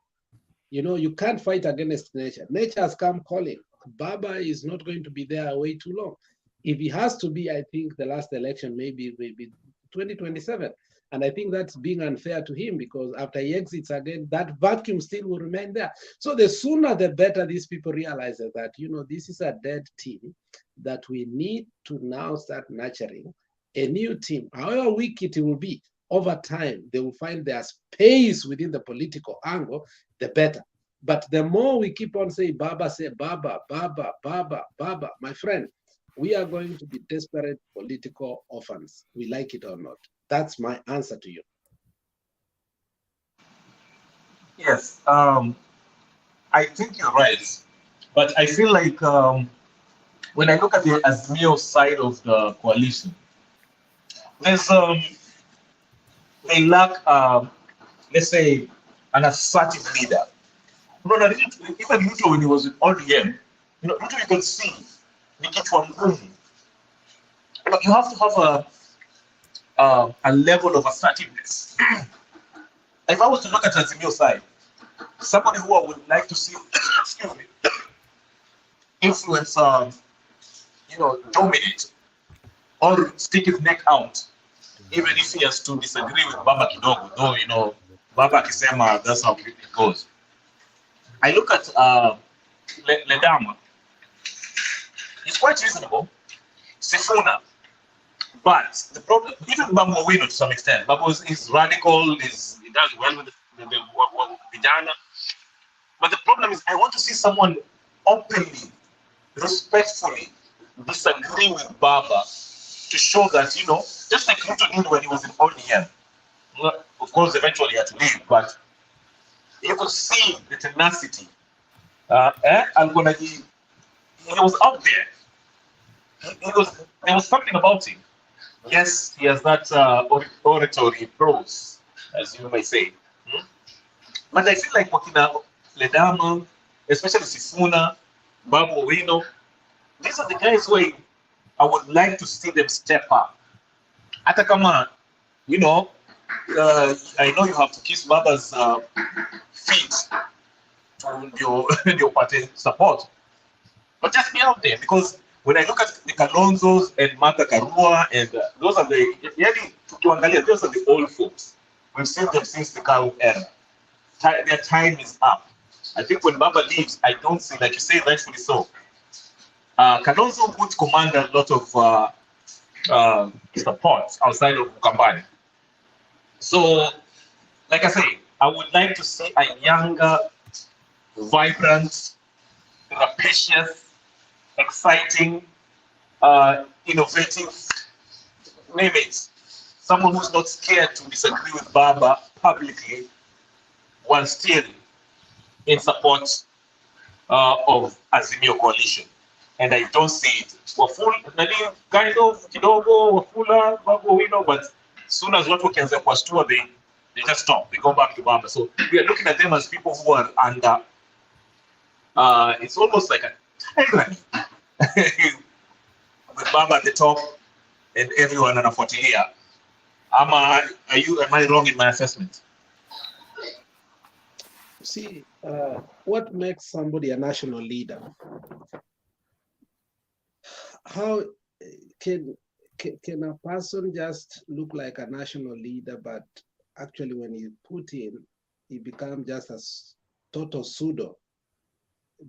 You know, you can't fight against nature. Nature has come calling. Baba is not going to be there way too long. If he has to be, I think the last election maybe 2027. And I think that's being unfair to him, because after he exits again, that vacuum still will remain there. So the sooner the better these people realize that, you know, this is a dead team, that we need to now start nurturing a new team. However weak it will be, over time, they will find their space within the political angle, the better. But the more we keep on saying, Baba, say Baba, Baba, Baba, Baba, my friend, we are going to be desperate political orphans, we like it or not. That's my answer to you. Yes, I think you're right. But I feel like when I look at the Azimio side of the coalition, there's they lack, let's say, an assertive leader. No, no, even Ruto, when he was in ODM, you know, Ruto, you can see the ngunyi. You have to have a level of assertiveness. If I was to look at Azimio side, somebody who I would like to see, excuse me, influence, you know, dominate or stick his neck out, even if he has to disagree with Baba kidogo, though, you know, Baba akisema, that's how it goes. I look at Ledama. He's quite reasonable. Sifuna. But the problem, even Bambo Wino to some extent, Bambo is radical, he does well with the vijana. But the problem is, I want to see someone openly, respectfully disagree with Baba to show that, you know, just like Ruto did when he was in ODM. Of course, eventually he had to leave, but you could see the tenacity. He was out there. There was something about him. Yes, he has that oratory prose, as you may say. But I feel like Wakina Ledama, especially Sifuna, Babu Wino, these are the guys who I would like to see them step up. Atakama, you know, I know you have to kiss Baba's feet to your party support, but just be out there, because when I look at the Kalonzos and Martha Karua, and those are the old folks. We've seen them since the Karu era. Their time is up. I think when Baba leaves, I don't see, like you say, rightfully so. Kalonzo would command a lot of support outside of Ukambani. So, like I say, I would like to see a younger, vibrant, rapacious, exciting, innovative, name it, someone who's not scared to disagree with Baba publicly while still in support of Azimio coalition. And I don't see it. Kind of, kidogo, wafula, Babu, you know, but as soon as what we can say was two, they just stop. They go back to Baba. So we are looking at them as people who are under, it's almost like a tyranny. With Baba at the top and everyone anafuatilia. Am I wrong in my assessment? See, what makes somebody a national leader? How can a person just look like a national leader, but actually when he put in, he becomes just a total pseudo,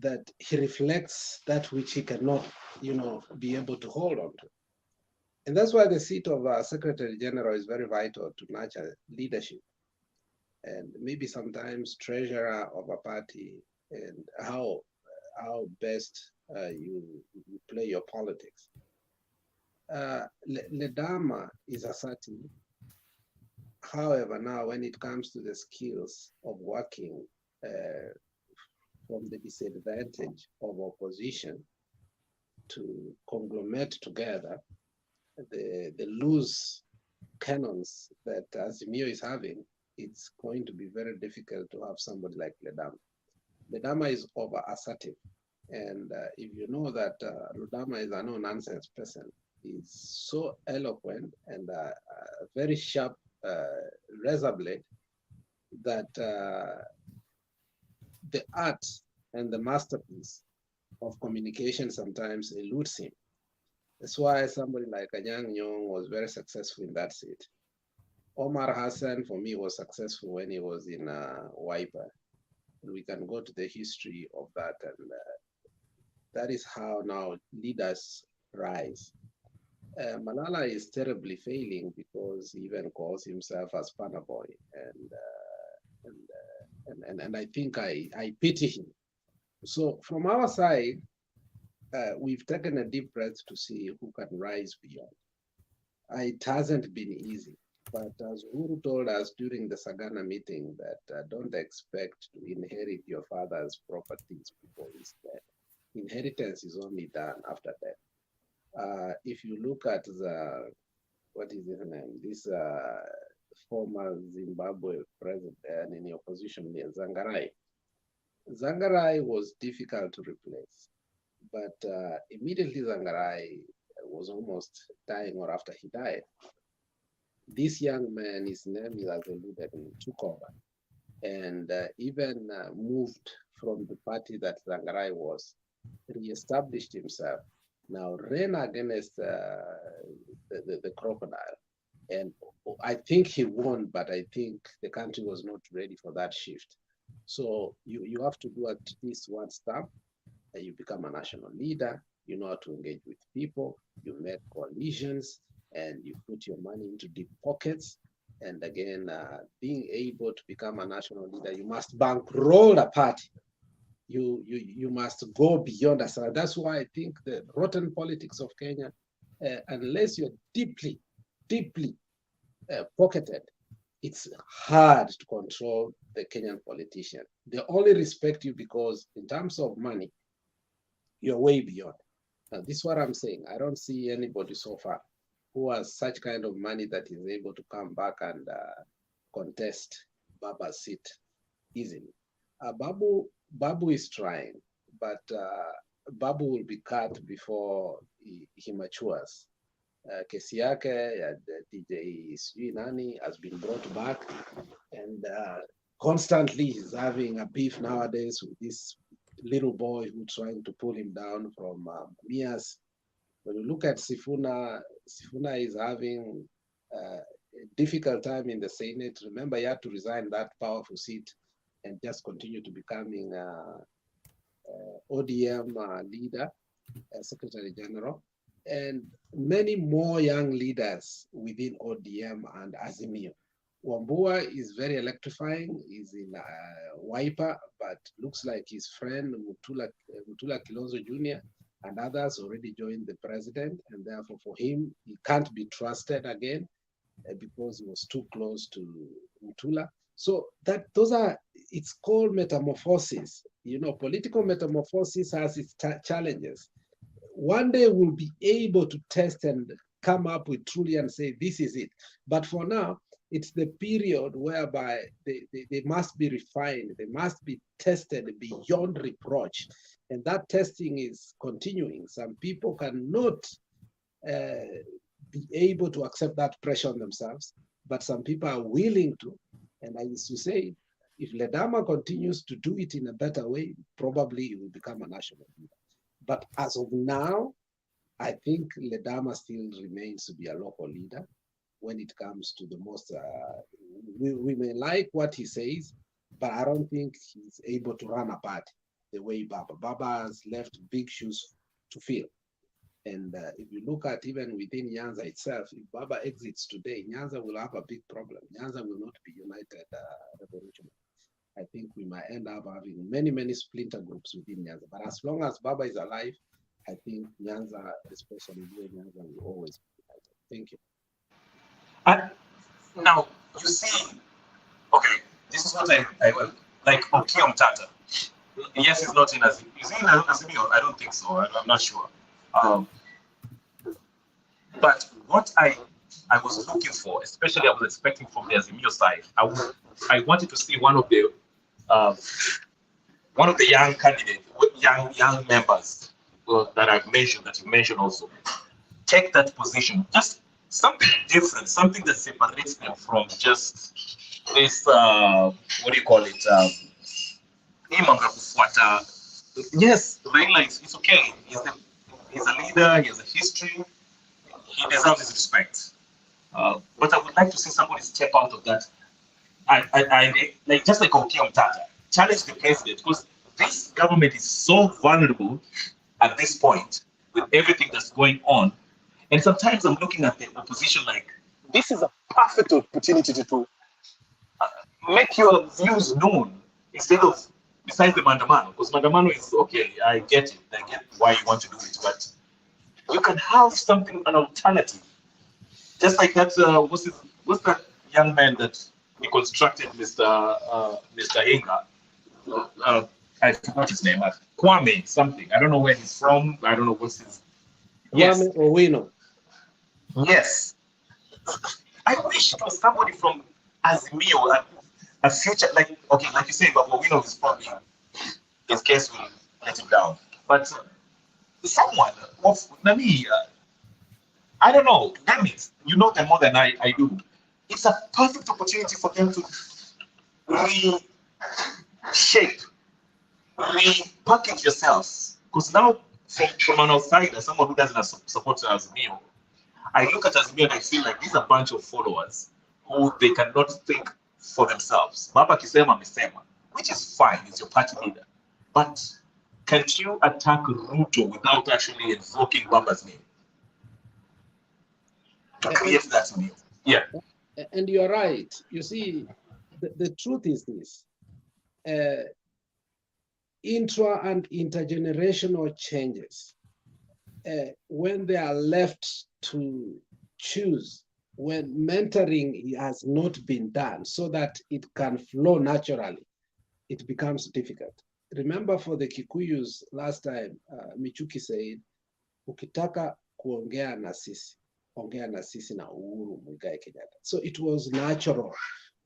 that he reflects that which he cannot, you know, be able to hold on to. And that's why the seat of a Secretary General is very vital to nurture leadership. And maybe sometimes treasurer of a party, and how best you play your politics. Ledama is assertive. However, now when it comes to the skills of working from the disadvantage of opposition to conglomerate together the loose cannons that Azimio is having, it's going to be very difficult to have somebody like Ledama. Ledama is over assertive. And if you know that Ledama is a no-nonsense person, he's so eloquent and a very sharp razor blade that the art and the masterpiece of communication sometimes eludes him. That's why somebody like Anyang' Nyong'o was very successful in that seat. Omar Hassan, for me, was successful when he was in Wiper. We can go to the history of that, and that is how now leaders rise. Malala is terribly failing because he even calls himself as Panaboy, and I think I pity him. So from our side, we've taken a deep breath to see who can rise beyond. It hasn't been easy, but as Uhuru told us during the Sagana meeting, that don't expect to inherit your father's properties before he's dead. Inheritance is only done after death. If you look at the, what is his name, this former Zimbabwe president and in the opposition, Zangarai. Zangarai was difficult to replace, but immediately Zangarai was almost dying or after he died, this young man, his name is alluded, took over and even moved from the party that Zangarai was, re-established himself, now ran against the crocodile. And I think he won, but I think the country was not ready for that shift. So you have to do at least one step. You become a national leader, you know how to engage with people, you make coalitions, and you put your money into deep pockets. And again, being able to become a national leader, you must bankroll a party. You must go beyond us. That's why I think the rotten politics of Kenya, unless you're deeply pocketed, it's hard to control the Kenyan politician. They only respect you because in terms of money, you're way beyond. Now, this is what I'm saying. I don't see anybody so far who has such kind of money that is able to come back and contest Baba's seat easily. Babu is trying, but Babu will be cut before he matures. Kesi yake ya DJ sijui nani has been brought back, and constantly he's having a beef nowadays with this little boy who's trying to pull him down from Mias. When you look at Sifuna, Sifuna is having a difficult time in the Senate. Remember, he had to resign that powerful seat and just continue to becoming ODM leader, Secretary General, and many more young leaders within ODM and Azimio. Wambua is very electrifying. He's in Wiper, but looks like his friend Mutula Kilonzo Jr. and others already joined the president, and therefore for him, he can't be trusted again because he was too close to Mutula. So it's called metamorphosis. You know, political metamorphosis has its challenges. One day we'll be able to test and come up with truly and say, this is it. But for now, it's the period whereby they must be refined. They must be tested beyond reproach. And that testing is continuing. Some people cannot be able to accept that pressure on themselves, but some people are willing to. And I used to say, if Ledama continues to do it in a better way, probably it will become a national leader. But as of now, I think Ledama still remains to be a local leader when it comes to the most, we may like what he says, but I don't think he's able to run a party the way Baba has left big shoes to fill. And if you look at even within Nyanza itself, if Baba exits today, Nyanza will have a big problem. Nyanza will not be united revolutionary. I think we might end up having many splinter groups within Nyanza. But as long as Baba is alive, I think Nyanza, especially Nyanza, will always be united. Thank you. Now, you see, okay, this is what I will, like Okiya Mtata. Yes, it's not in Azimio. Is he in Azimio? I don't think so. I'm not sure. But what I was looking for, especially I was expecting from the Azimio side, I wanted to see one of the young candidates, young members that I've mentioned, that you mentioned also, take that position. Just something different, something that separates them from just this, what do you call it? Yes, Raila it's okay. He's a leader, he has a history, he deserves his respect. But I would like to see somebody step out of that. I like just like Okia Mtata, challenge the president, because this government is so vulnerable at this point with everything that's going on. And sometimes I'm looking at the opposition like, this is a perfect opportunity to make your views known instead of besides the mandamano. Because mandamano is okay, I get it, I get why you want to do it, but you can have something, an alternative. Just like that, what's that young man that reconstructed Mr. Inga? I forgot his name. Kwame something. I don't know where he's from. I don't know what's his. Yes. Kwame Owino. Yes. I wish it was somebody from Azimio, a future, like, okay, like you say, but Owino is probably, his case will let him down. But someone of Nami, I don't know, damn it, you know them more than I do. It's a perfect opportunity for them to reshape, repackage yourselves. Because now, from an outsider, someone who doesn't support Azimio, I look at Azimio and I feel like these are a bunch of followers who they cannot think for themselves. Baba Kisema Misema, which is fine, is your party leader. But can't you attack Ruto without actually invoking Baba's name? To create that name. Yeah. And you're right. You see, the truth is this. Intra and intergenerational changes, when they are left to choose, when mentoring has not been done so that it can flow naturally, it becomes difficult. Remember for the Kikuyus last time, Michuki said, ukitaka kuongea na sisi, ongea na sisi na Uhuru Muigai Kenyatta. So it was natural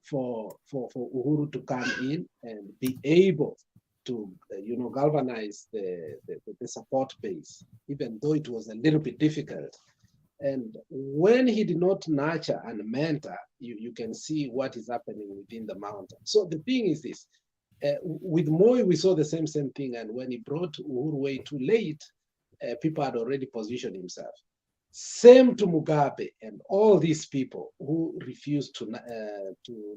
for Uhuru to come in and be able to galvanize the support base, even though it was a little bit difficult. And when he did not nurture and mentor, you can see what is happening within the mountain. So the thing is this, with Moi, we saw the same thing. And when he brought Uhuru way too late, people had already positioned himself. Same to Mugabe and all these people who refused to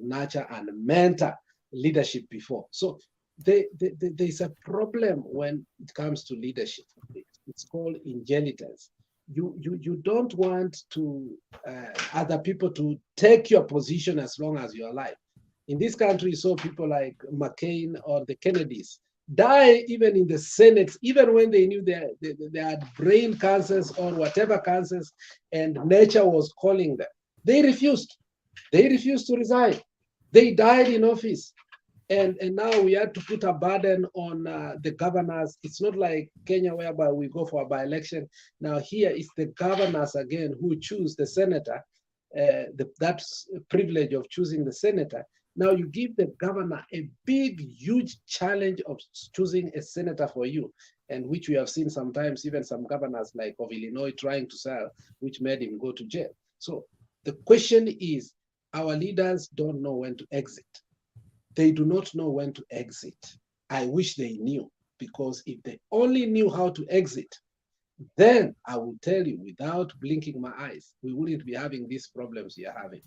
nurture and mentor leadership before. So there's a problem when it comes to leadership. It's called inheritance. You don't want to other people to take your position as long as you're alive. In this country, you saw people like McCain or the Kennedys die even in the Senate, even when they knew they had brain cancers or whatever cancers, and nature was calling them. They refused. They refused to resign. They died in office. And now we had to put a burden on the governors. It's not like Kenya whereby we go for a by-election. Now here it's the governors again who choose the senator, that privilege of choosing the senator. Now you give the governor a big, huge challenge of choosing a senator for you, and which we have seen sometimes, even some governors like of Illinois trying to sell, which made him go to jail. So the question is, our leaders don't know when to exit. They do not know when to exit. I wish they knew, because if they only knew how to exit, then I will tell you without blinking my eyes, we wouldn't be having these problems we are having.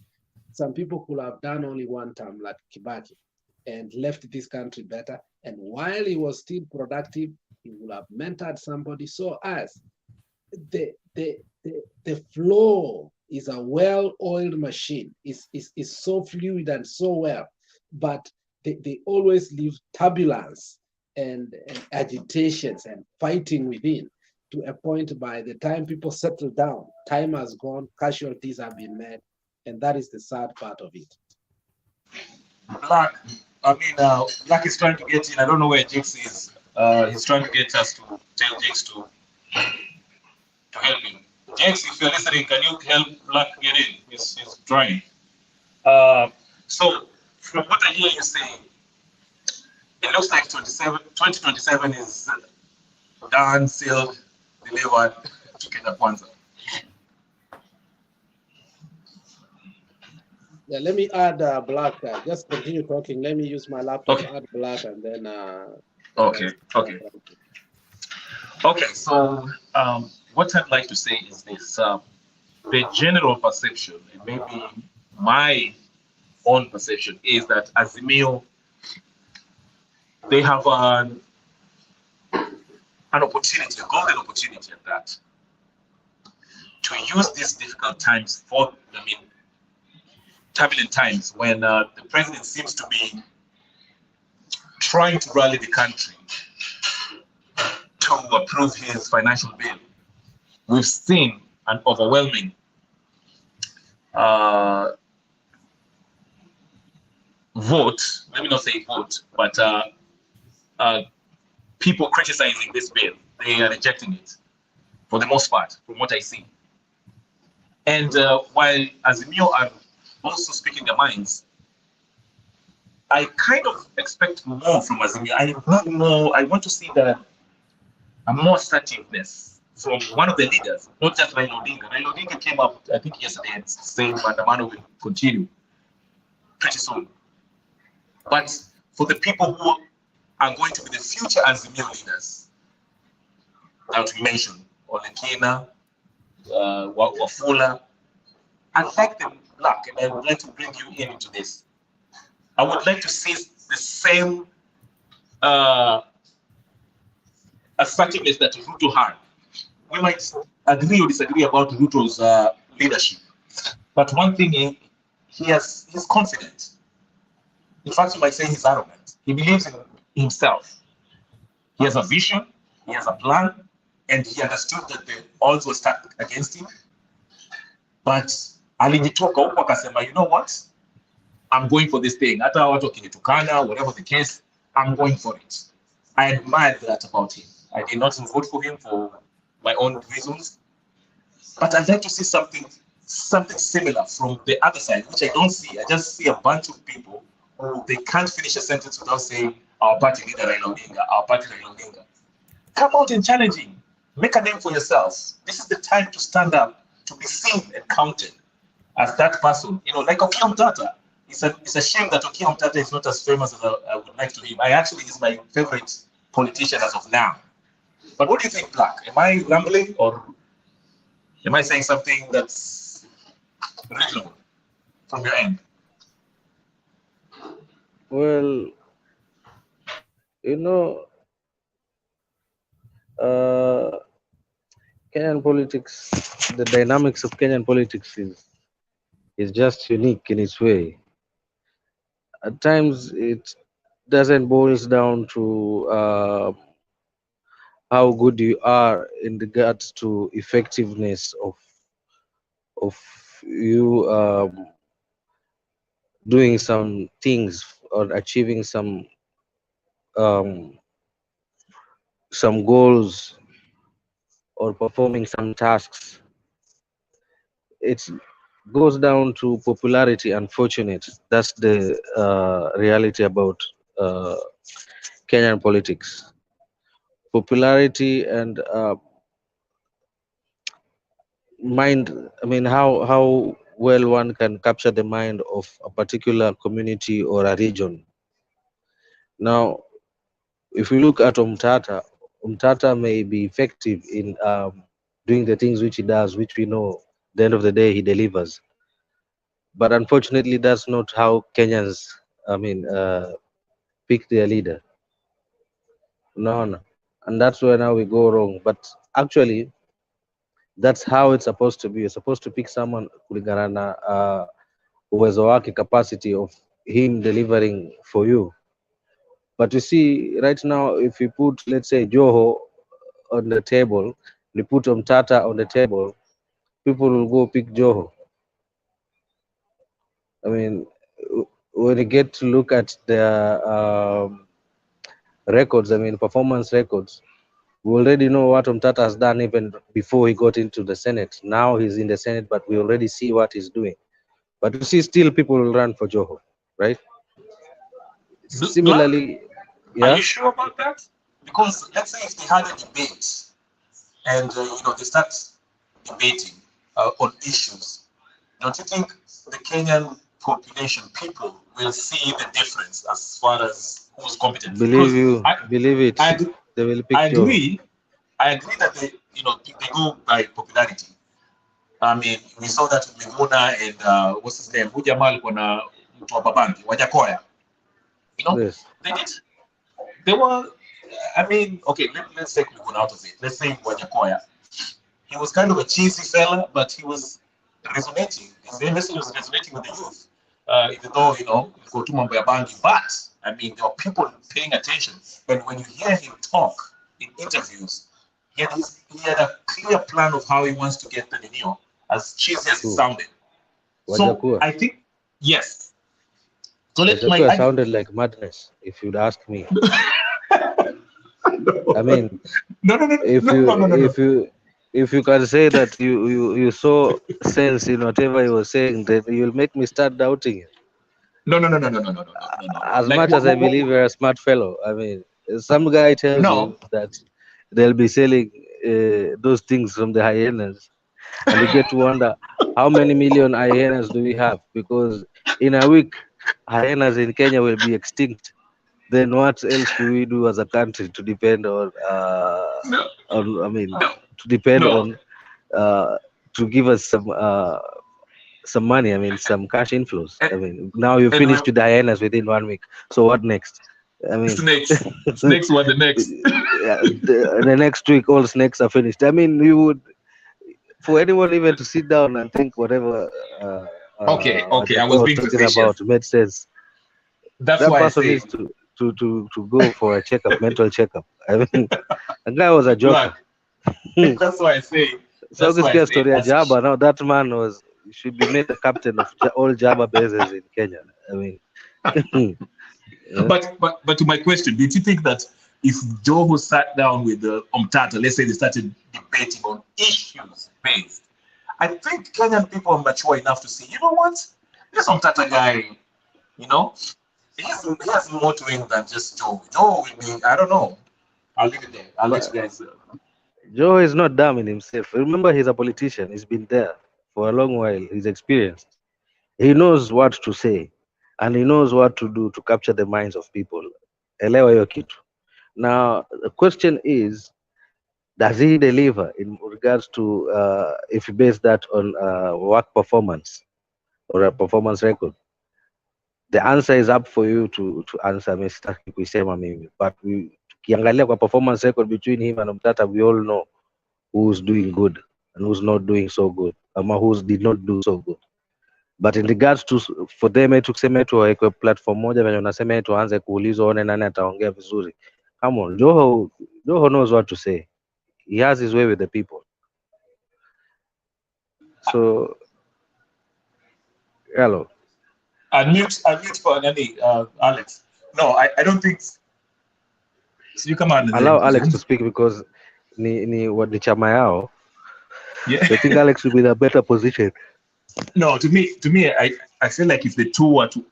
Some people could have done only one term like Kibaki and left this country better. And while he was still productive, he would have mentored somebody. So as the flow is a well-oiled machine, is so fluid and so well, but they always leave turbulence and agitations and fighting within, to a point by the time people settle down, time has gone, casualties have been made, and that is the sad part of it. Black is trying to get in. I don't know where Jakes is. He's trying to get us to tell Jakes to help him. Jakes, if you're listening, can you help Black get in? He's trying. So from what I hear you say, it looks like 2027 is done, sealed, delivered to Kenya Kwanza. Yeah, let me add Black. Just continue talking. Let me use my laptop to add Black, and then. Okay. So what I'd like to say is this: the general perception, and maybe my own perception, is that Azimio, they have an opportunity, a golden opportunity at that, to use these difficult times for, turbulent times when the president seems to be trying to rally the country to approve his financial bill. We've seen an overwhelming vote, let me not say vote, but people criticizing this bill. They are rejecting it for the most part, from what I see. And while Azimio are also speaking their minds, I kind of expect more from Azimio. I want to see a more assertiveness from one of the leaders, not just Raila Odinga. Raila Odinga came up, I think yesterday, and saying Mandamano will continue pretty soon. But for the people who are going to be the future Azimio leaders, now to mention Olekina, Wafula, I'd like them luck, and I would like to bring you into this. I would like to see the same assertiveness that Ruto had. We might agree or disagree about Ruto's leadership, but one thing is he's confident. In fact, you might say he's arrogant. He believes in himself. He has a vision, he has a plan, and he understood that the odds were stacked against him. But alijitoka huko akasema, you know what? I'm going for this thing. Hata watu wakinitukana, whatever the case, I'm going for it. I admire that about him. I did not vote for him for my own reasons, but I'd like to see something similar from the other side, which I don't see. I just see a bunch of people who they can't finish a sentence without saying, our party leader Raila Odinga, our party Raila Odinga. Come out and challenge him. Make a name for yourselves. This is the time to stand up, to be seen and counted as that person. You know, like Okiya Mtata. It's a shame that Okiya Mtata is not as famous as I would like to him. He's my favorite politician as of now. But what do you think, Black? Am I rambling, or am I saying something that's reasonable from your end? Well, you know, Kenyan politics, the dynamics of Kenyan politics is just unique in its way. At times, it doesn't boil down to how good you are in regards to effectiveness of you doing some things or achieving some goals or performing some tasks. It goes down to popularity. Unfortunate. That's the reality about Kenyan politics. Popularity and mind. I mean, how well one can capture the mind of a particular community or a region. Now, if we look at Mtata may be effective in doing the things which he does, which we know at the end of the day he delivers. But unfortunately, that's not how Kenyans, pick their leader. No. And that's where now we go wrong. But actually, that's how it's supposed to be. You're supposed to pick someone kulingana na uwezo wake, capacity of him delivering for you. But you see, right now, if you put, let's say, Joho on the table, you put Mtata on the table, people will go pick Joho. I mean, when you get to look at their records, performance records, we already know what Mtata has done even before he got into the Senate. Now he's in the Senate, but we already see what he's doing. But you see, still people will run for Joho, right? Similarly, Are you sure about that? Because let's say if they had a debate and they start debating on issues, don't you think the Kenyan population, people, will see the difference as far as who's competent? Believe it. They will pick I agree that they go by popularity, I mean, we saw that with Muna and what's his name? Huyu jamaa alikuwa na mtu wa Babangi, Wajakoya. You know, Yes. They were, I mean, okay, let's take Muna out of it. Let's say Wajakoya. He was kind of a cheesy fella, but he was resonating. His message was resonating with the youth. Even though, you know, go to Mambo ya Bangi, but I mean, there are people paying attention. But when you hear him talk in interviews, he had a clear plan of how he wants to get the Nino, as cheesy as it sounded. So I think, yes. So Wajakoya sounded like madness, if you'd ask me. I mean, if you can say that you saw sense in whatever he was saying, then you'll make me start doubting it. No. As much as I believe you're a smart fellow, I mean, some guy tells you that they'll be selling those things from the hyenas, and you get to wonder how many million hyenas do we have? Because in a week, hyenas in Kenya will be extinct. Then what else do we do as a country to depend on? To give us some money. I mean, some cash inflows. I mean, now you finished with the hyenas within 1 week. So what next? I mean, snakes were the next. The next week, all snakes are finished. I mean, you would, for anyone even to sit down and think whatever. Okay, I was being talking about made sense. That's that why person needs to go for a checkup, mental checkup. I mean, the guy was a joker. That's why I say. So this guy's story of Jabba. Now that man should be made the captain of all Jabba bases in Kenya. I mean, but to my question, did you think that if Joho sat down with the Omtata, let's say they started debating on issues based, I think Kenyan people are mature enough to say, you know what, this Omtata guy, you know, he has more to him than just Joho. Joho will be, I don't know. I'll leave it there. I'll let you guys. Joe is not dumb in himself. Remember, he's a politician. He's been there for a long while. He's experienced. He knows what to say, and he knows what to do to capture the minds of people. Elewa hiyo kitu. Now, the question is, does he deliver in regards to if you base that on work performance or a performance record? The answer is up for you to answer, Mr. Kuisema mimi. But tukiangalia kwa performance record between him and Omtata, we all know who's doing good and who's not doing so good, ama who did not do so good. But in regards to for them tuseme tu wawekwe platform moja venye unasema tuanze kuulizwa one nani ataongea vizuri. Come on, Joho knows what to say. He has his way with the people. So, hello. Unmute for Nani, Alex. No, I don't think. So you come on. Allow Alex to speak because ni chama yao. Yeah. I think Alex will be in a better position. No, to me, I feel like if the two were to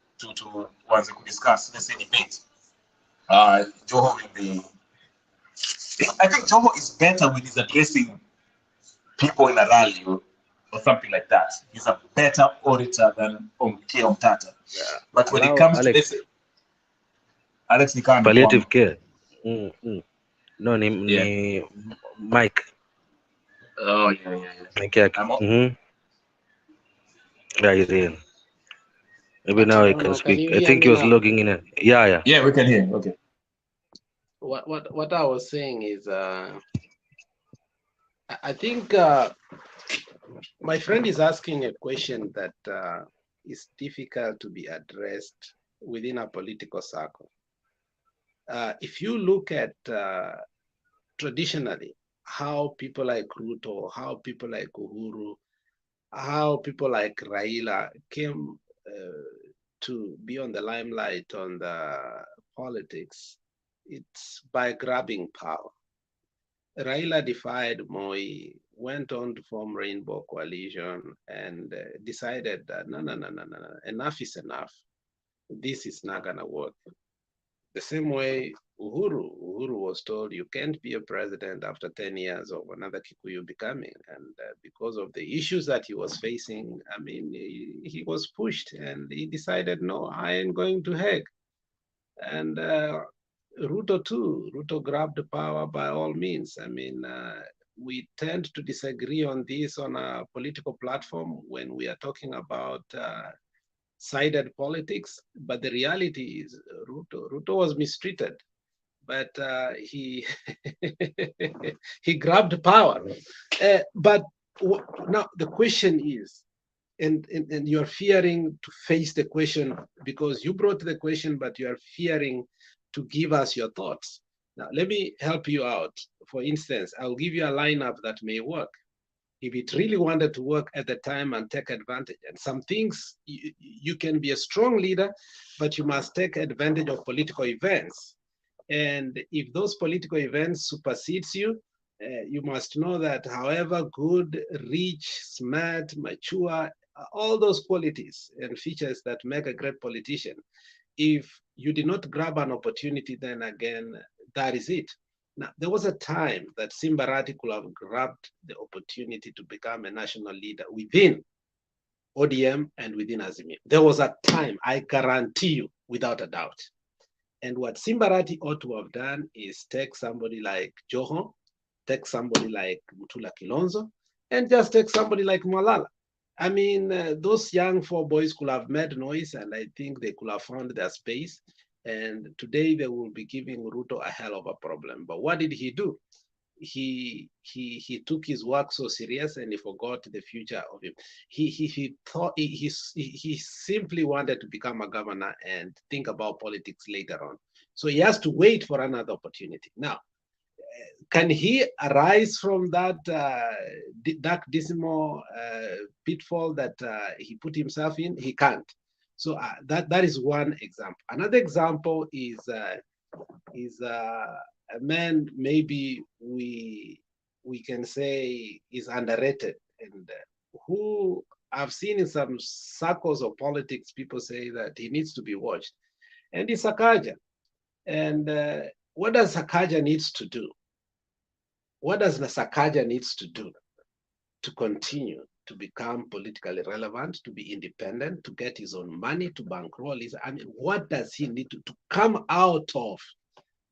once they could discuss, let's say debate, Joho will be. I think Joho is better when he's addressing people in a rally or something like that. He's a better orator than Omtata. Yeah. But when it comes to this, Alex Nikana. Palliative care. No, ni Mike. Oh, yeah. Okay. Yeah, he's in. Maybe now I can speak. I think he was logging in. Yeah. Yeah, we can hear. Okay. What I was saying is, I think my friend is asking a question that is difficult to be addressed within a political circle. If you look at traditionally how people like Ruto, how people like Uhuru, how people like Raila came to be on the limelight on the politics, it's by grabbing power. Raila defied Moi, went on to form Rainbow Coalition and decided that no, enough is enough. This is not gonna work. The same way Uhuru was told you can't be a president after 10 years of another Kikuyu becoming. And because of the issues that he was facing, I mean, he was pushed and he decided, no, I ain't going to Hague. And Ruto too, Ruto grabbed the power by all means. I mean, we tend to disagree on this on a political platform when we are talking about sided politics. But the reality is Ruto was mistreated, but he he grabbed power. But now the question is, and you're fearing to face the question because you brought the question, but you are fearing to give us your thoughts. Now, let me help you out. For instance, I'll give you a lineup that may work. If it really wanted to work at the time and take advantage, and some things, you can be a strong leader, but you must take advantage of political events. And if those political events supersedes you, you must know that however good, rich, smart, mature, all those qualities and features that make a great politician, if you did not grab an opportunity, then again, that is it. Now, there was a time that Simba Arati could have grabbed the opportunity to become a national leader within ODM and within Azimio. There was a time, I guarantee you, without a doubt. And what Simba Arati ought to have done is take somebody like Joho, take somebody like Mutula Kilonzo, and just take somebody like Malala. I mean, those young four boys could have made noise, and I think they could have found their space. And today they will be giving Ruto a hell of a problem. But what did he do? He took his work so serious, and he forgot the future of him. He thought he simply wanted to become a governor and think about politics later on. So he has to wait for another opportunity. Now, can he arise from that dark, dismal pitfall that he put himself in? He can't. So that is one example. Another example is a man maybe we can say is underrated, and who I've seen in some circles of politics, people say that he needs to be watched, and it's Sakaja. And what does Sakaja needs to do? What does Sakaja needs to do to continue to become politically relevant, to be independent, to get his own money, to bankroll his, I mean, what does he need to come out of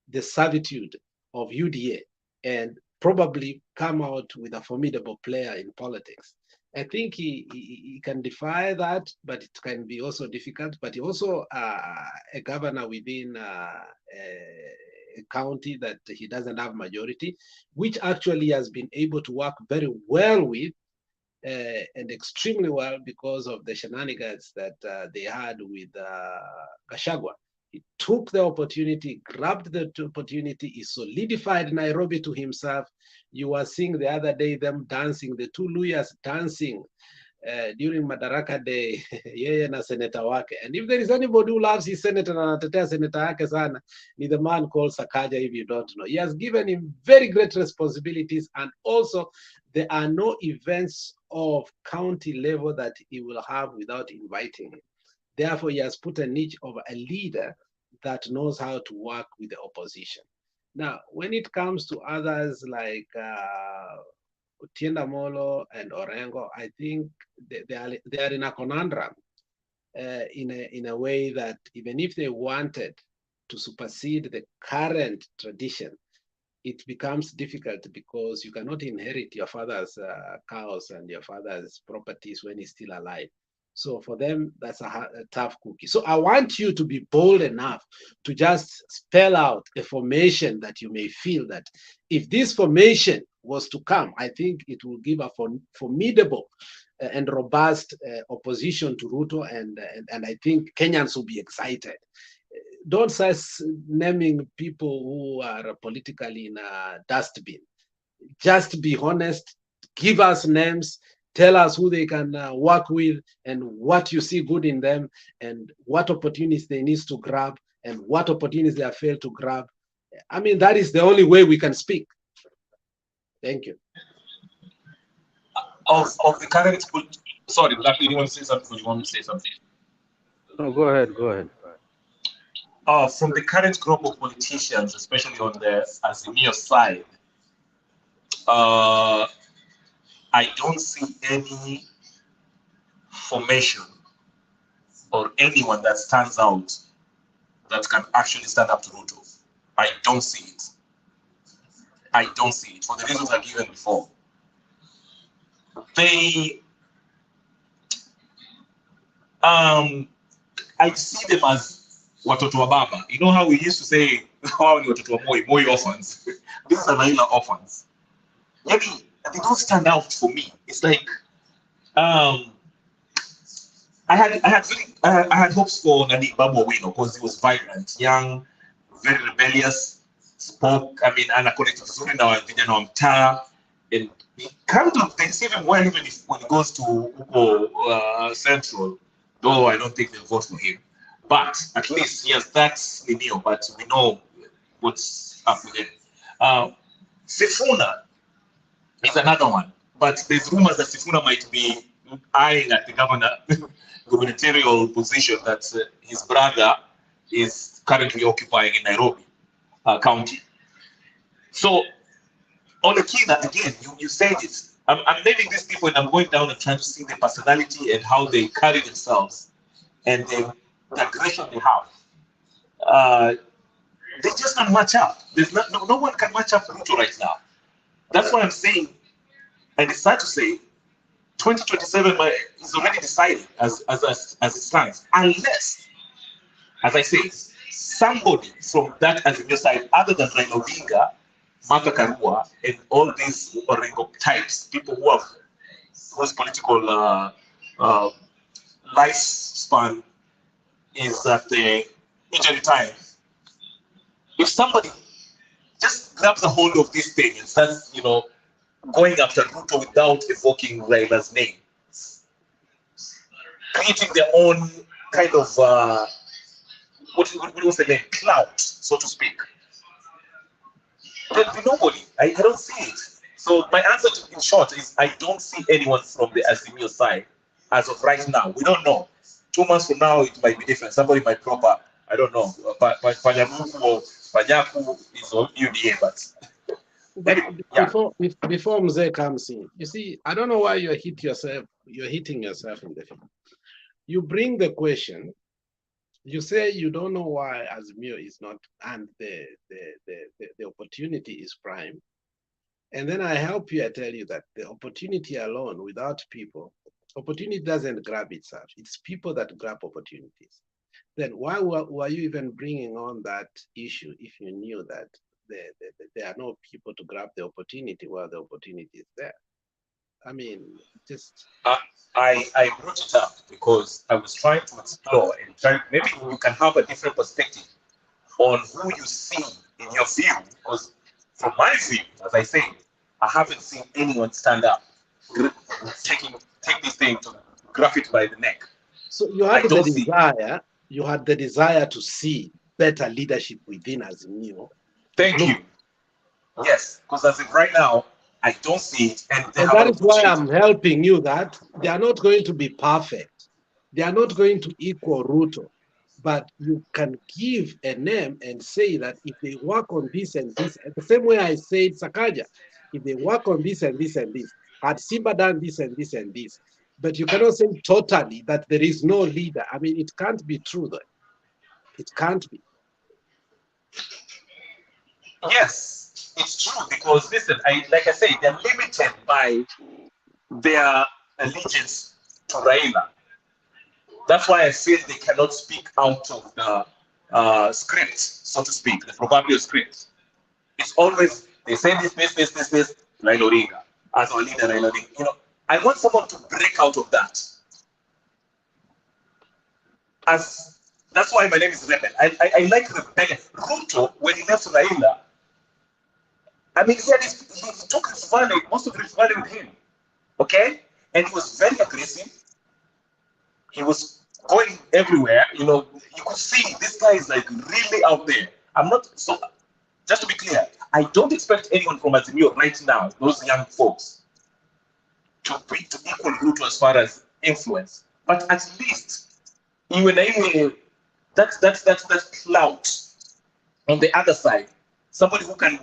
the servitude of UDA and probably come out with a formidable player in politics? I think he can defy that, but it can be also difficult. But he also a governor within a county that he doesn't have majority, which actually has been able to work very well with and extremely well because of the shenanigans that they had with Gachagua. He took the opportunity, grabbed the opportunity, he solidified Nairobi to himself. You were seeing the other day them dancing, the two Luyas dancing during Madaraka Day, yeye na senator wake. And if there is anybody who loves his senator na anatetea senator yake sana, ni the man called Sakaja, if you don't know. He has given him very great responsibilities, and also there are no events of county level that he will have without inviting him. Therefore, he has put a niche of a leader that knows how to work with the opposition. Now, when it comes to others like Otienda Molo and Orengo, I think they are in a conundrum in a way that even if they wanted to supersede the current tradition, it becomes difficult because you cannot inherit your father's cows and your father's properties when he's still alive. So for them, that's a tough cookie. So I want you to be bold enough to just spell out a formation that you may feel that if this formation was to come, I think it will give a formidable and robust opposition to Ruto, and I think Kenyans will be excited. Don't start naming people who are politically in a dustbin. Just be honest, give us names, tell us who they can work with and what you see good in them and what opportunities they need to grab and what opportunities they have failed to grab. I mean, that is the only way we can speak. Thank you. Of the current, sorry, Black, you want to say something? You want to say something? No, go ahead. From the current group of politicians, especially on the Azimio side, I don't see any formation or anyone that stands out that can actually stand up to Ruto. I don't see it. I don't see it for the reasons I've given before. They, I see them as watoto wa baba. You know how we used to say, how ni watoto wa Moi orphans. These are Raila orphans. Maybe they don't stand out for me. It's like, I had hopes for Nani Babu Owino because he was vibrant, young, very rebellious. Spoke, I mean, ana connected vizuri na vijana wa mtaa, and he kind of, they see him well even if when he goes to Central, though I don't think they'll vote for him. But at least he has that Lineo, but we know what's up with him. Sifuna is another one, but there's rumors that Sifuna might be eyeing at the gubernatorial position that his brother is currently occupying in Nairobi County. So, on the key that again, you said it. I'm naming these people and I'm going down and trying to see their personality and how they carry themselves and the aggression they have. They just can't match up. There's no one can match up Ruto right now. That's why I'm saying, and it's sad to say, 2027 is already decided as it stands, unless, as I say, somebody from that Azimio side, other than Raila Odinga, Martha Karua, and all these Orengo types, people who have whose political lifespan is at the injury time. If somebody just grabs a hold of this thing and starts, going after Ruto without evoking Raila's name, creating their own kind of what was the name? Clout, so to speak. There'll be nobody. I don't see it. So my answer in short is I don't see anyone from the Azimio side as of right now. We don't know. 2 months from now it might be different. Somebody might crop up. I don't know. But Panyaku or Panyaku is on UDA, but anyway, before Mzee comes in, you see, I don't know why you're hitting yourself in the feet. You bring the question. You say you don't know why Azimio is not, and the opportunity is prime. And then I help you, I tell you that the opportunity alone, without people, opportunity doesn't grab itself. It's people that grab opportunities. Then why were you even bringing on that issue if you knew that there are no people to grab the opportunity while the opportunity is there? I mean, just... I brought it up because I was trying to explore and maybe you can have a different perspective on who you see in your view. Because from my view, as I say, I haven't seen anyone stand up, take this thing to grab it by the neck. So you had the desire to see better leadership within Azimio. Thank you. Yes, because as of right now, I don't see it. And that is why I'm helping you that they are not going to be perfect. They are not going to equal Ruto. But you can give a name and say that if they work on this and this, and the same way I said Sakaja, if they work on this and this and this, had Simba done this and this and this, but you cannot say totally that there is no leader. I mean, it can't be true though. It can't be. Yes, it's true because listen, like I say, they're limited by their allegiance to Raila. That's why I feel they cannot speak out of the script, so to speak, the proverbial script. It's always, they say this, Raila Odinga, as our leader, Raila Odinga. I want someone to break out of that. That's why my name is Rebel. I like rebellion. Ruto, when he left Raila, I mean, he took his value, most of his value with him, okay? And he was very aggressive. He was going everywhere, you could see this guy is like really out there. So just to be clear, I don't expect anyone from Azimio right now, those young folks, to equal Ruto as far as influence. But at least, that's clout on the other side. Somebody who can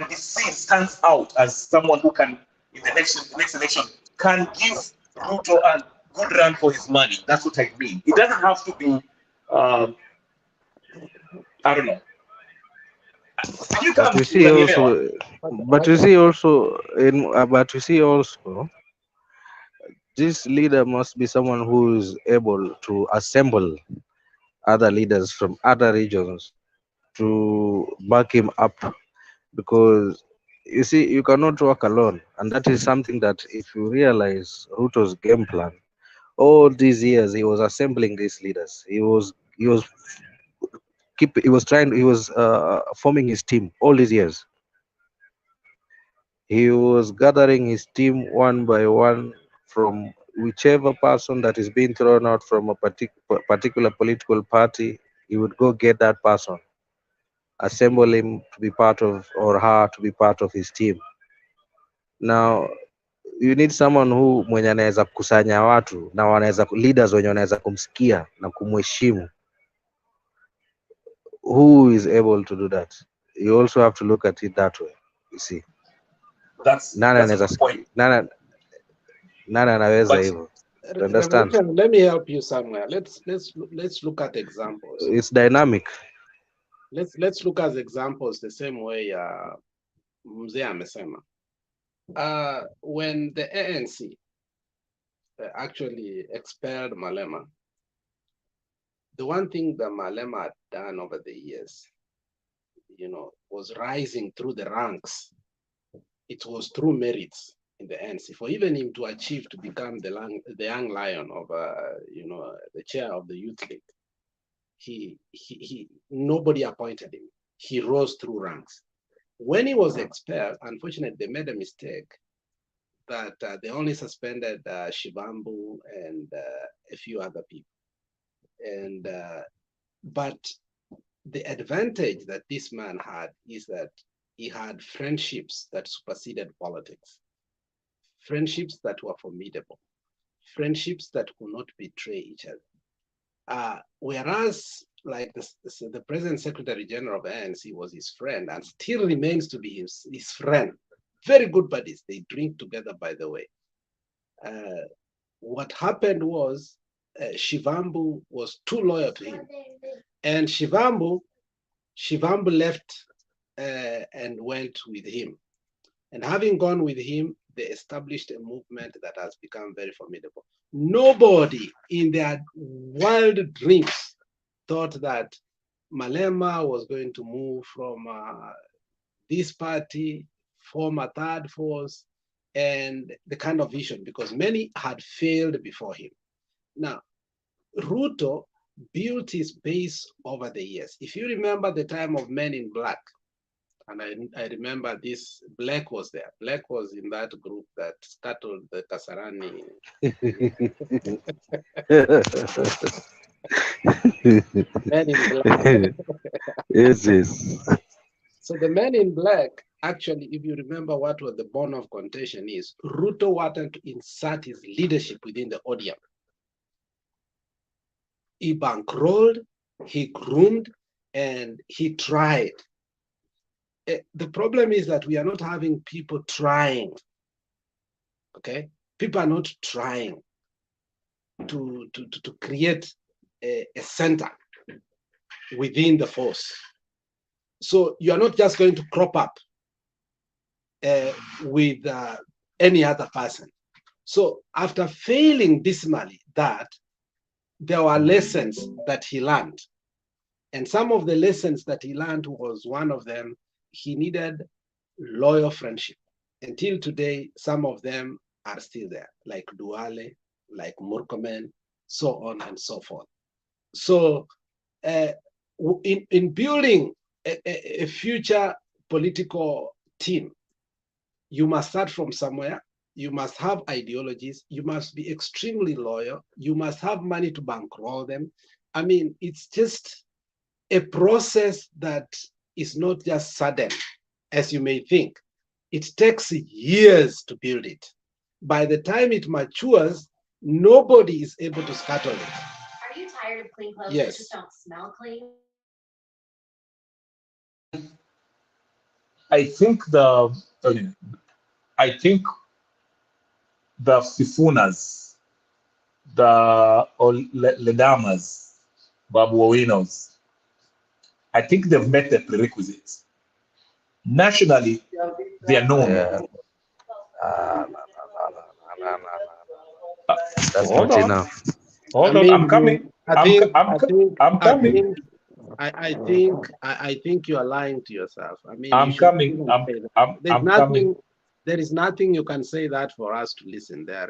be seen, stands out as someone who can, in the next election, can give Ruto a good run for his money. That's what I mean. It doesn't have to be, I don't know. But you see also, this leader must be someone who is able to assemble other leaders from other regions to back him up, because you see, you cannot work alone, and that is something that, if you realize Ruto's game plan, all these years he was assembling these leaders. He was forming his team all these years. He was gathering his team one by one from whichever person that is being thrown out from a particular political party. He would go get that person, assemble him to be part of, or her to be part of his team. Now you need someone who mwenye anaweza kukusanya watu na wanaweza leaders wenye wanaweza kumsikia na kumheshimu. Who is able to do that? You also have to look at it that way. You see, That's a good point. Nana anaweza hivyo. Understand? Let me help you somewhere. Let's look at examples. It's dynamic. Let's look at examples the same way Mzee amesema. When the ANC actually expelled Malema, the one thing that Malema had done over the years, was rising through the ranks. It was through merits in the ANC. For even him to achieve to become the young lion of, the chair of the youth league, he nobody appointed him. He rose through ranks. When he was expelled, unfortunately, they made a mistake that they only suspended Shivambu and a few other people. And but the advantage that this man had is that he had friendships that superseded politics, friendships that were formidable, friendships that could not betray each other. Whereas, like the present Secretary General of ANC was his friend and still remains to be his friend. Very good buddies. They drink together, by the way. What happened was Shivambu was too loyal to him. And Shivambu left and went with him. And having gone with him, they established a movement that has become very formidable. Nobody in their wild dreams thought that Malema was going to move from this party, form a third force, and the kind of vision, because many had failed before him. Now, Ruto built his base over the years. If you remember the time of Men in Black, and I remember this, Black was there. Black was in that group that scuttled the Kasarani. Men in Black. Yes. So the Men in Black, actually, if you remember what was the bone of contention is, Ruto wanted to insert his leadership within the ODM. He bankrolled, he groomed, and he tried. The problem is that we are not having people trying, okay? People are not trying to create a center within the force. So you are not just going to crop up with any other person. So after failing dismally that, there were lessons that he learned. And some of the lessons that he learned was one of them, he needed loyal friendship. Until today, some of them are still there, like Duale, like Murkomen, so on and so forth. So in building a future political team, you must start from somewhere. You must have ideologies. You must be extremely loyal. You must have money to bankroll them. I mean, it's just a process that is not just sudden, as you may think. It takes years to build it. By the time it matures, nobody is able to scuttle it. Are you tired of clean clothes Yes. that just don't smell clean? I think the Sifunas, the Ledamas, Babu Owinos, I think they've met the prerequisites. nationally, they are known. Yeah. That's Hold not on. enough. Hold I on. mean, I'm coming. I'm coming. I think you are lying to yourself. I mean, you I'm should coming. even say that. I'm coming. There is nothing you can say that for us to listen there.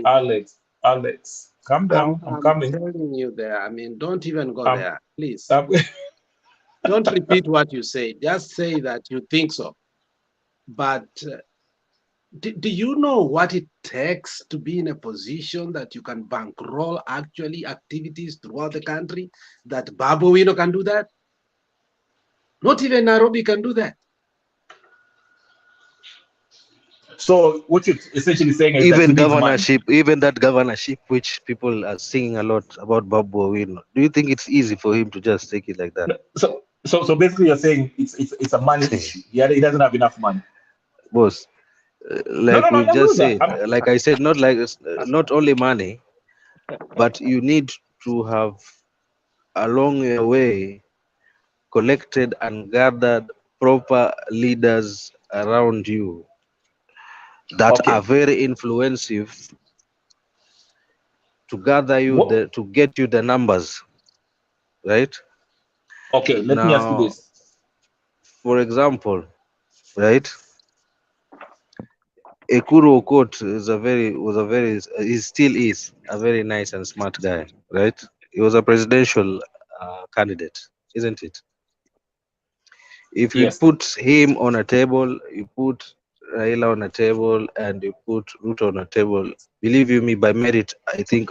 Alex, calm down. I'm coming. Telling you there. I mean, don't even go I'm- there, please. Don't repeat what you say. Just say that you think so. But do you know what it takes to be in a position that you can bankroll actually activities throughout the country? That Babu Wino can do that? Not even Nairobi can do that. So what you're essentially saying is Even that governorship, even that governorship, which people are singing a lot about Babu Owino, do you think it's easy for him to just take it like that? So basically, you're saying it's a money issue. Yeah, he doesn't have enough money. Boss, like we've just said, I'm- like I said, not only money, but you need to have along your way collected and gathered proper leaders around you that are very influential to gather you to get you the numbers, right? Okay, let me ask you this. For example, right? Ekuru Okot he still is a very nice and smart guy, right? He was a presidential candidate, isn't it? If you put him on a table, you put Raila on a table, and you put Ruto on a table, believe you me, by merit, I think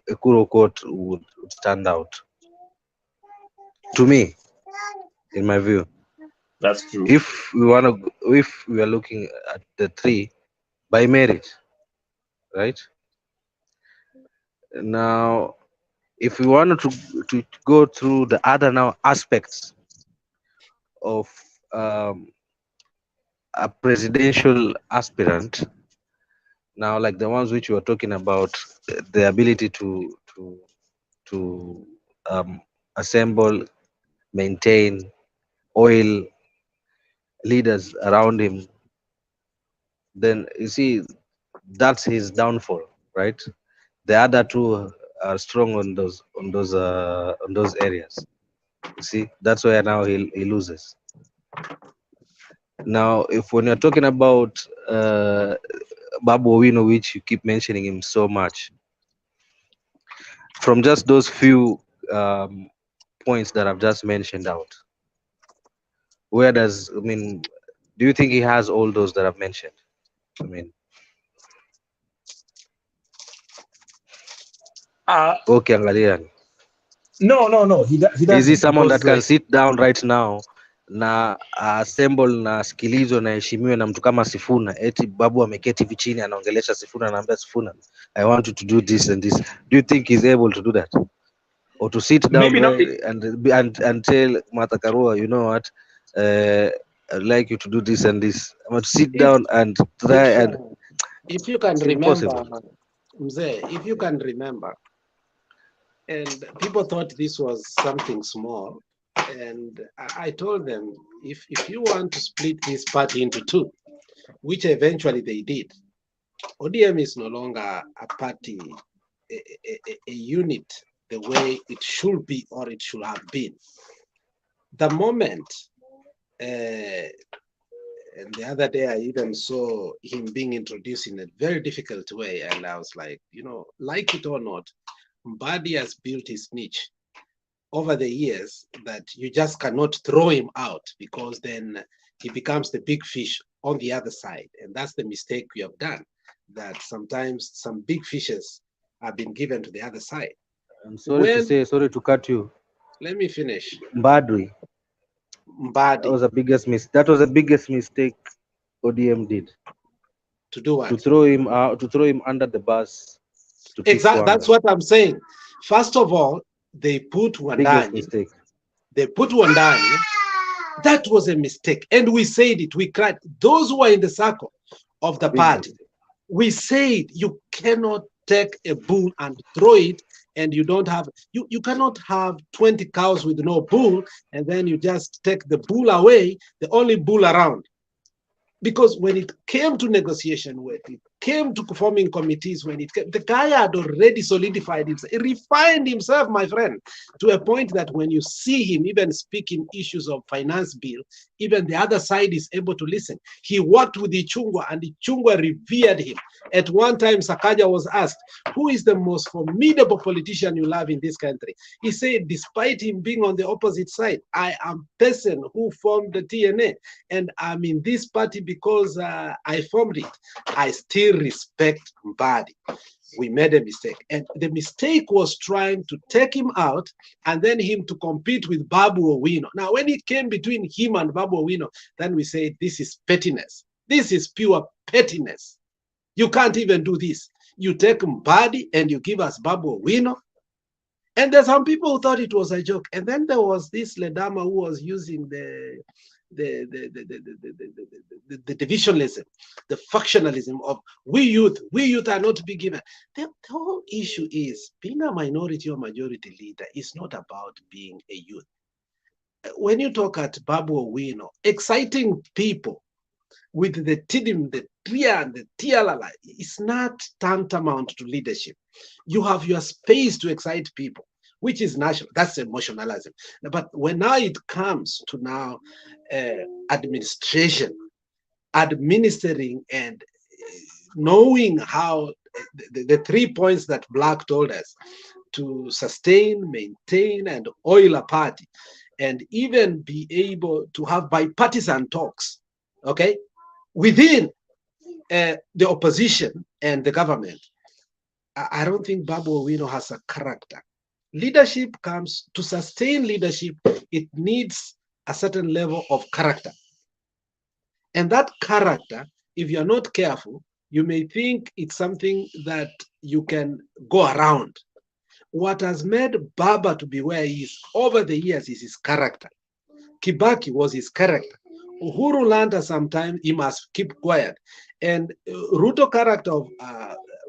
Ekuru Okot would stand out. To me, in my view. That's true. If we are looking at the three by merit, right? Now, if we wanted to go through the other now aspects of a presidential aspirant, now like the ones which we were talking about, the ability to assemble, maintain, oil leaders around him, then you see that's his downfall, right? The other two are strong on those areas. You see, that's where now he loses. Now, if when you're talking about Babu Owino, which you keep mentioning him so much, from just those few points that I've just mentioned out, do you think he has all those that I've mentioned? I mean, okay, Angalian. No. He doesn't. Is he someone that can sit down right now na assemble na sikilizwe na heshimiwe na mtu kama Sifuna? Eti Babu ameketi hivi chini anaongelesha Sifuna, anaambia Sifuna, I want you to do this and this. Do you think he's able to do that? Or to sit down and tell Martha Karua, you know what, I'd like you to do this and this. I want to sit down and try if you can remember, Mzee, if you can remember, and people thought this was something small, and I told them, if you want to split this party into two, which eventually they did, ODM is no longer a party, a unit, the way it should be or it should have been. The moment, and the other day I even saw him being introduced in a very difficult way, and I was like, like it or not, Mbadi has built his niche over the years that you just cannot throw him out, because then he becomes the big fish on the other side. And that's the mistake we have done, that sometimes some big fishes have been given to the other side. I'm sorry to cut you. Let me finish. Mbadi. That was the biggest mistake ODM did. To do what? To throw him out, to throw him under the bus. Exactly. That's what I'm saying. First of all, they put Wandani. They put Wandani. That was a mistake. And we said it. We cried. Those who are in the circle of the party, we said you cannot take a bull and throw it and you don't have, you cannot have 20 cows with no bull, and then you just take the bull away, the only bull around. Because when it came to negotiation, when it came to forming committees, the guy had already solidified himself, he refined himself, my friend, to a point that when you see him even speaking issues of finance bill, even the other side is able to listen. He worked with Ichungwa, and Ichungwa revered him. At one time, Sakaja was asked, who is the most formidable politician you love in this country? He said, despite him being on the opposite side, I am person who formed the TNA, and I'm in this party because I formed it. I still respect Mbadi. We made a mistake. And the mistake was trying to take him out and then him to compete with Babu Owino. Now, when it came between him and Babu Owino, then we say, this is pettiness. This is pure pettiness. You can't even do this. You take Mbadi and you give us Babu Owino. And there's some people who thought it was a joke. And then there was this Ledama who was using the divisionalism, the factionalism of we youth are not to be given. The whole issue is being a minority or majority leader is not about being a youth. When you talk at Babu Owino, exciting people with the tidim, the tria, and the tialala, it's not tantamount to leadership. You have your space to excite people, which is national. That's emotionalism. But when now it comes to now administration, administering and knowing how the 3 points that Black told us, to sustain, maintain, and oil a party, and even be able to have bipartisan talks, okay, within the opposition and the government. I don't think Babu Owino has a character. Leadership comes to sustain leadership. It needs a certain level of character. And that character, if you're not careful, you may think it's something that you can go around. What has made Baba to be where he is over the years is his character. Kibaki was his character. Uhuru learned that sometimes he must keep quiet. And Ruto character of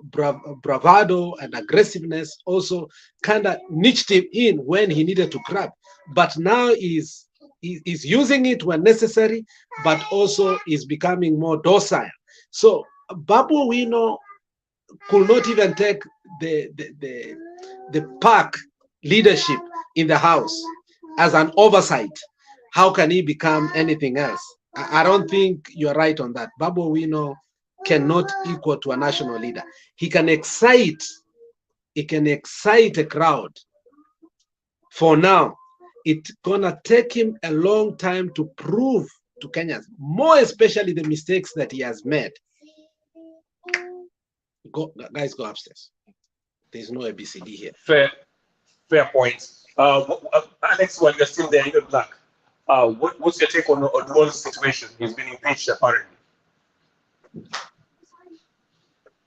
bravado and aggressiveness also kind of niched him in when he needed to grab. But now he's using it when necessary, but also is becoming more docile. So Babu Owino could not even take the park leadership in the house as an oversight. How can he become anything else? I don't think you're right on that. Babu Owino cannot equal to a national leader. He can excite a crowd. For now, it's gonna take him a long time to prove to Kenyans, more especially the mistakes that he has made. Guys, go upstairs. There's no ABCD here. Fair point. Alex, while you're still there, even Black, what's your take on Odwall's situation? He's been impeached apparently.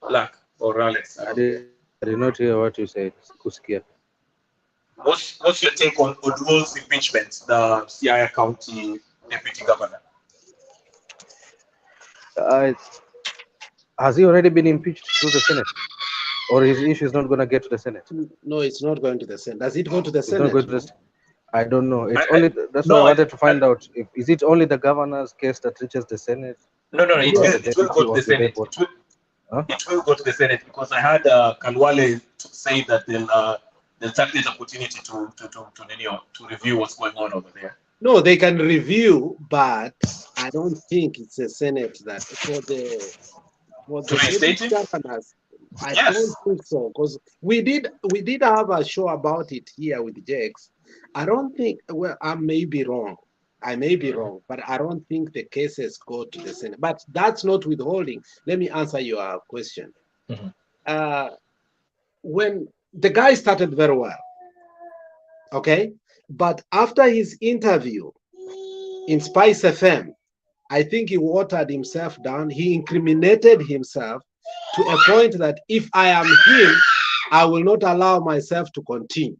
Black or Alex? I did not hear what you said. Kuskia. What's your take on Odwall's impeachment, the Siaya County Deputy Governor? Has he already been impeached through the Senate? Or his issue is not going to get to the Senate? No, it's not going to the Senate. Does it go to the It's Senate? not going to the, I don't know. It's only that's why I wanted to find out. Is it only the governor's case that reaches the Senate? No, it will go to the Senate. It will go to the Senate because I had Kalwale say that they'll take this opportunity to review what's going on over there. No, they can review, but I don't think it's a Senate that for the governors. I don't think so, because we did have a show about it here with Jakes. I don't think, well, I may be wrong, but I don't think the cases go to the Senate. But that's not withholding. Let me answer your question. When the guy started very well, okay, but after his interview in Spice FM, I think he watered himself down. He incriminated himself to a point that if I am him, I will not allow myself to continue.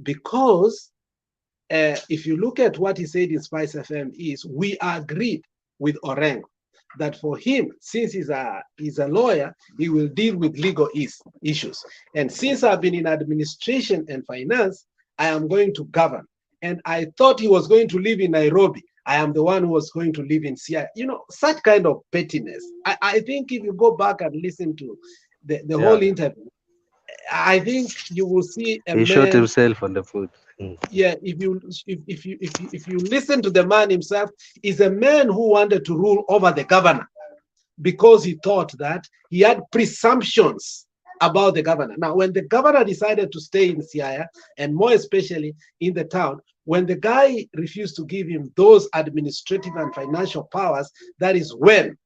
Because if you look at what he said in Spice FM is, we agreed with Orengo that for him, since he's a lawyer, he will deal with legal issues. And since I've been in administration and finance, I am going to govern. And I thought he was going to live in Nairobi. I am the one who was going to live in Siaya. You know, such kind of pettiness. I think if you go back and listen to the whole interview, I think you will see a He man. shot himself on the foot. Yeah, if you listen to the man himself, he's a man who wanted to rule over the governor because he thought that he had presumptions about the governor. Now, when the governor decided to stay in Siaya, and more especially in the town, when the guy refused to give him those administrative and financial powers, that is when.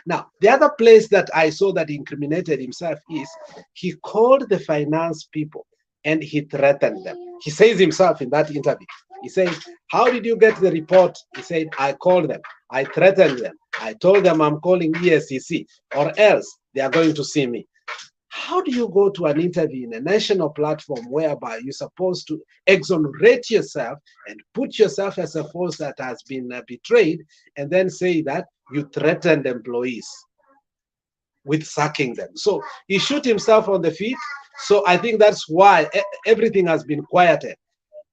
Now, the other place that I saw that he incriminated himself is he called the finance people and he threatened them. He says himself in that interview, he said, how did you get the report? He said, I called them. I threatened them. I told them I'm calling ESCC or else they are going to see me. How do you go to an interview in a national platform whereby you're supposed to exonerate yourself and put yourself as a force that has been betrayed and then say that you threatened employees with sacking them? So he shoot himself on the feet. So I think that's why everything has been quieted.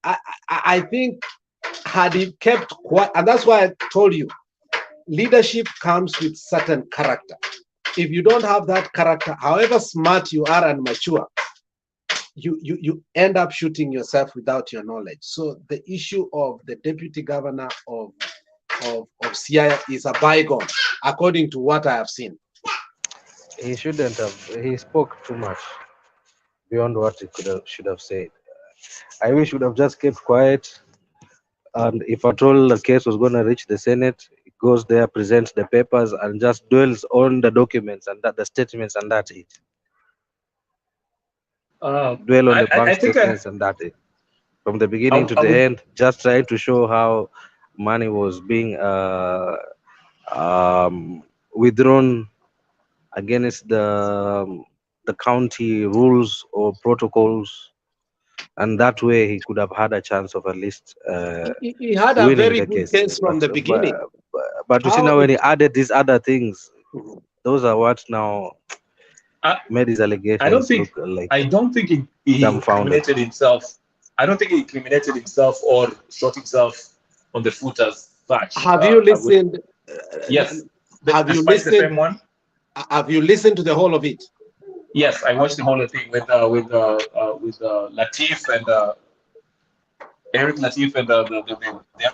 I think had he kept quiet, and that's why I told you, leadership comes with certain character. If you don't have that character, however smart you are and mature, you end up shooting yourself without your knowledge. So the issue of the deputy governor of Siaya is a bygone, according to what I have seen. He shouldn't have. He spoke too much beyond what he should have said. I wish he would have just kept quiet. And if at all the case was going to reach the Senate, it goes there, presents the papers, and just dwells on the documents and the statements, and that's it. Dwell on the bank statements, and that's it. From the beginning to the end, just trying to show how money was being withdrawn against the county rules or protocols. And that way he could have had a chance of at least he had a very good case from the beginning. But you see now when he added these other things, those are what now made his allegations I don't think look like he incriminated himself. I don't think he incriminated himself or shot himself on the foot as such. Have you listened? Yes. Have you listened? Have you listened to the whole of it? Yes, I watched the whole thing with Latif and Eric Latif and the other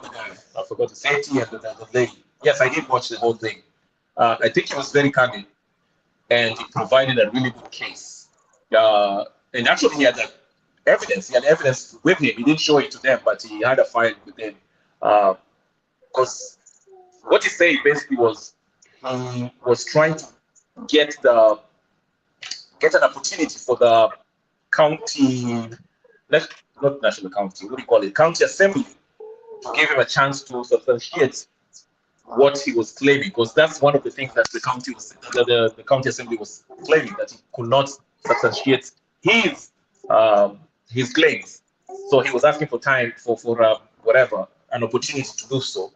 guy. I forgot to say and the lady. Yes, I did watch the whole thing. I think he was very candid, and he provided a really good case. And actually, he had evidence. He had evidence with him. He didn't show it to them, but he had a file with them. Because what he said basically was trying to get an opportunity for the county, not national county, what do you call it, county assembly, to give him a chance to substantiate what he was claiming, because that's one of the things that the county assembly was claiming, that he could not substantiate his claims. So he was asking for time for whatever, an opportunity to do so.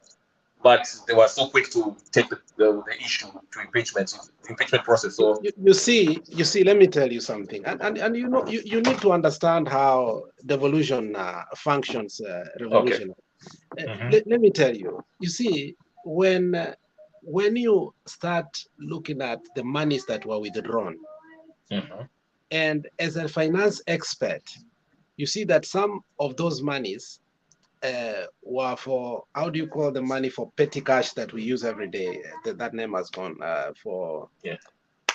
But they were so quick to take the issue to impeachment process. So you see, let me tell you something, and you know, you need to understand how devolution functions. Revolution. Okay. Let me tell you. You see, when you start looking at the monies that were withdrawn, and as a finance expert, you see that some of those monies were for, how do you call the money, for petty cash that we use every day? That name has gone. For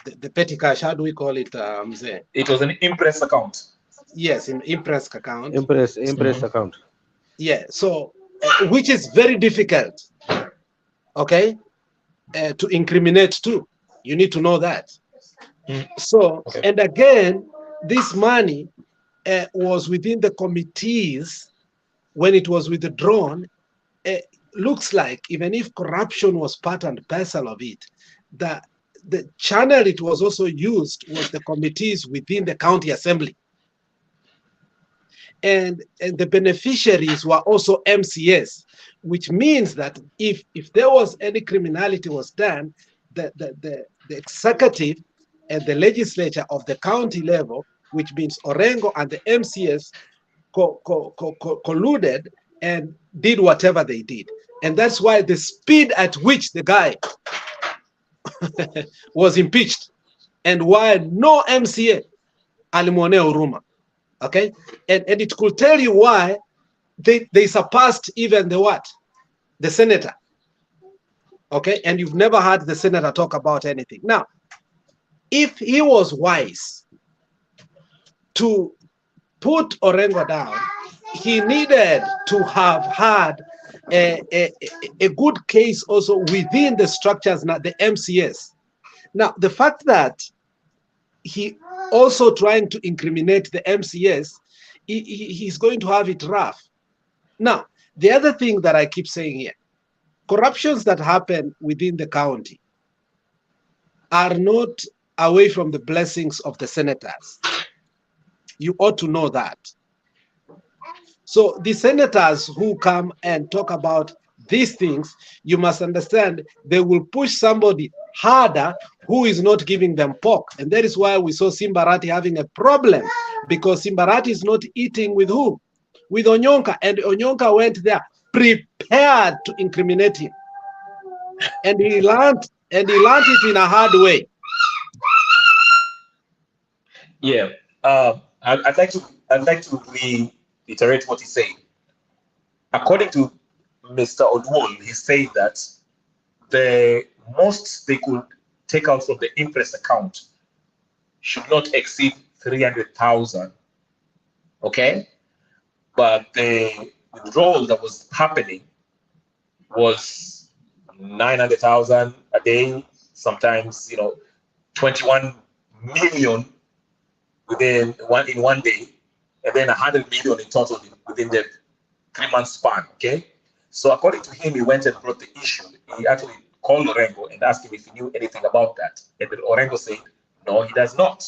the petty cash, how do we call it? It was an impress account. Yes, an impress account. Impress account. Yeah, so which is very difficult, okay, to incriminate too. You need to know that. So, and again, this money was within the committees. When it was withdrawn, it looks like even if corruption was part and parcel of it, the channel it was also used was the committees within the county assembly. and the beneficiaries were also MCS, which means that if there was any criminality was done, the executive and the legislature of the county level, which means Orengo and the MCS, colluded and did whatever they did. And that's why the speed at which the guy was impeached, and why no MCA alimwonea huruma. Okay, and it could tell you why they surpassed even the senator. Okay, and you've never heard the senator talk about anything. Now, if he was wise to put Orengo down, he needed to have had a good case also within the structures, not the MCS. Now, the fact that he also trying to incriminate the MCS, he's going to have it rough. Now, the other thing that I keep saying here, corruptions that happen within the county are not away from the blessings of the senators. You ought to know that. So the senators who come and talk about these things, you must understand they will push somebody harder who is not giving them pork. And that is why we saw Simbarati having a problem, because Simbarati is not eating with who? With Onyonka. And Onyonka went there prepared to incriminate him. And he learned it in a hard way. Yeah, I'd like to reiterate what he's saying. According to Mr. Odwol, he's saying that the most they could take out from the interest account should not exceed 300,000. Okay, but the withdrawal that was happening was 900,000 a day, sometimes 21 million in one day, and then 100 million in total within the 3-month span. Okay, so according to him, he went and brought the issue. He actually called Orengo and asked him if he knew anything about that, and Orengo said no, he does not.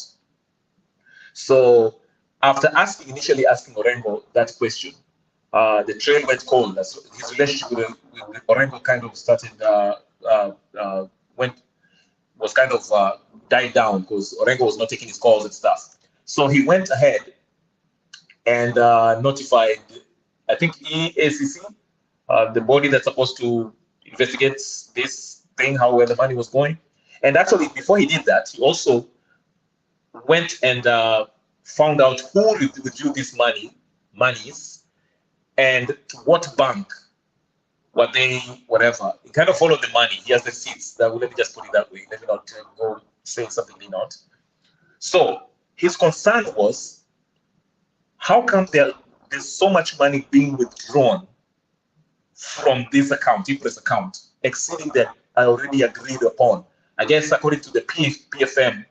So after initially asking Orengo that question, the trail went cold. His relationship with Orengo kind of started died down because Orengo was not taking his calls and stuff. So he went ahead and notified, I think, EACC, the body that's supposed to investigate this thing, where the money was going. And actually, before he did that, he also went and found out who withdrew these monies and to what bank were they, whatever. He kind of followed the money. He has the seats. Let me just put it that way. Let me not go saying something he not. So his concern was, how come there's so much money being withdrawn from this account, interest account, exceeding that I already agreed upon? I guess according to the PFM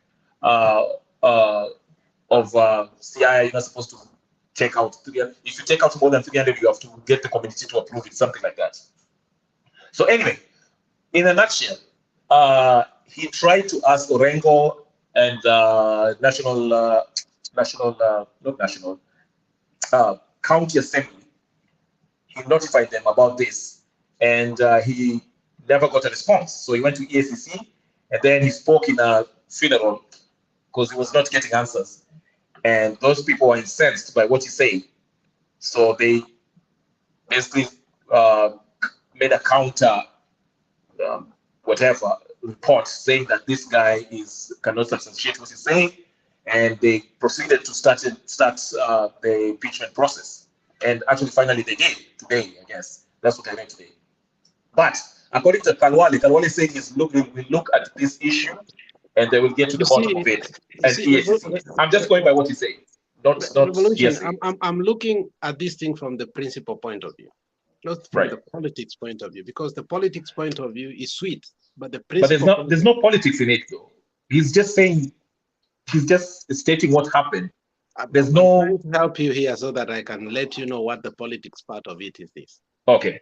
of CI, you're not supposed to take out 300. If you take out more than 300, you have to get the community to approve it, something like that. So anyway, in a nutshell, he tried to ask Orengo and county assembly. He notified them about this, and he never got a response. So he went to EACC, and then he spoke in a funeral because he was not getting answers. And those people were incensed by what he said. So they basically made a counter report saying that this guy cannot substantiate what he's saying, and they proceeded to start the impeachment process. And actually, finally, they did today. I guess that's what I read today. But according to Kalwale said we look at this issue, and they will get to the bottom of it. And I'm just going by what he said. Revolution. I'm looking at this thing from the principal point of view, not from the politics point of view, because the politics point of view is sweet, but the principle. But there's no politics in it, though. He's just stating what happened. There's no. I'm trying to help you here so that I can let you know what the politics part of it is. This. Okay.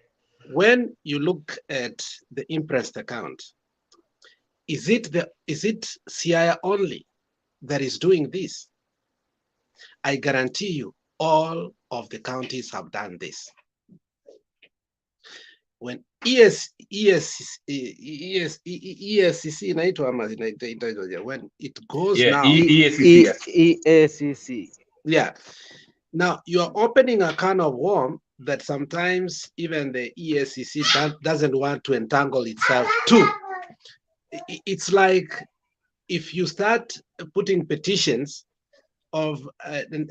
When you look at the interest account, is it CIA only that is doing this? I guarantee you, all of the counties have done this. When ESCC inaitwa ama inaitwa when it goes now EACC. Yeah. Now you're opening a can of worms that sometimes even the ESCC doesn't want to entangle itself too. It's like if you start putting petitions of and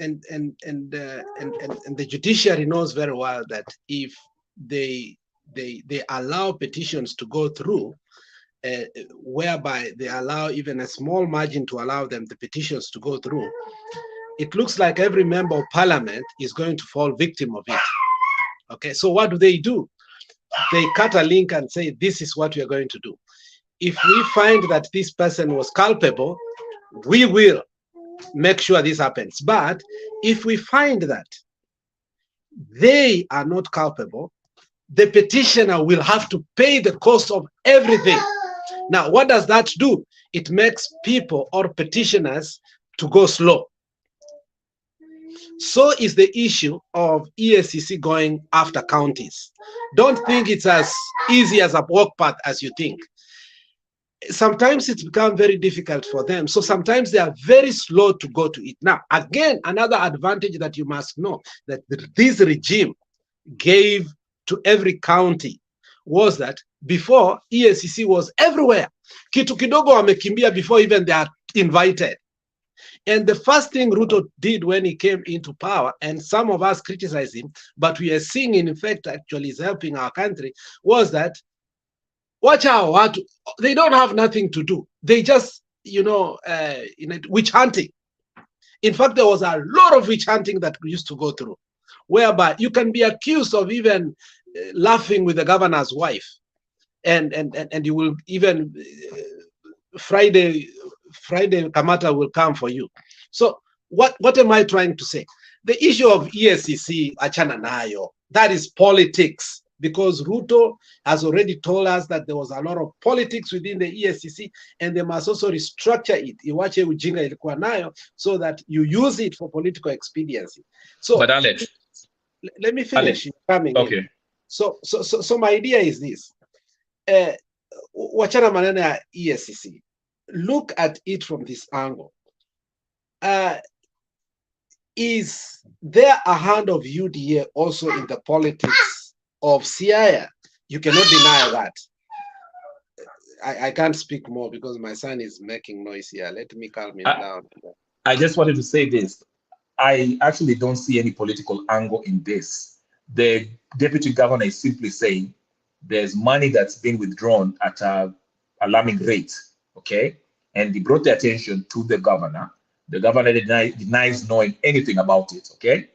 the judiciary knows very well that if they allow petitions to go through, whereby they allow even a small margin to allow them the petitions to go through, it looks like every member of parliament is going to fall victim of it. Okay, so what do? They cut a link and say, this is what we are going to do. If we find that this person was culpable, we will make sure this happens. But if we find that they are not culpable, the petitioner will have to pay the cost of everything. Now, what does that do? It makes people or petitioners to go slow. So is the issue of ESCC going after counties. Don't think it's as easy as a walk path as you think. Sometimes it's become very difficult for them. So sometimes they are very slow to go to it. Now, again, another advantage that you must know that this regime gave to every county was that before ESCC was everywhere. Kitu kidogo wamekimbia before even they are invited. And the first thing Ruto did when he came into power, and some of us criticize him, but we are seeing in effect actually is helping our country, was that watch out, they don't have nothing to do. They just, witch hunting. In fact, there was a lot of witch hunting that we used to go through, whereby you can be accused of even laughing with the governor's wife, and you will even Friday Kamata will come for you. So what am I trying to say? The issue of ESCC, achana nayo, that is politics, because Ruto has already told us that there was a lot of politics within the ESCC, and they must also restructure it. Iwache ujinga ilikuwa nayo, so that you use it for political expediency. So, but Alex, let me finish. Coming okay. In. So my idea is this. Wachana maneno ya ESCC. Look at it from this angle. Is there a hand of UDA also in the politics of Siaya? You cannot deny that. I can't speak more because my son is making noise here. Let me calm him down. I just wanted to say this. I actually don't see any political angle in this. The deputy governor is simply saying there's money that's been withdrawn at an alarming rate, okay? And he brought the attention to the governor. The governor denies knowing anything about it, okay?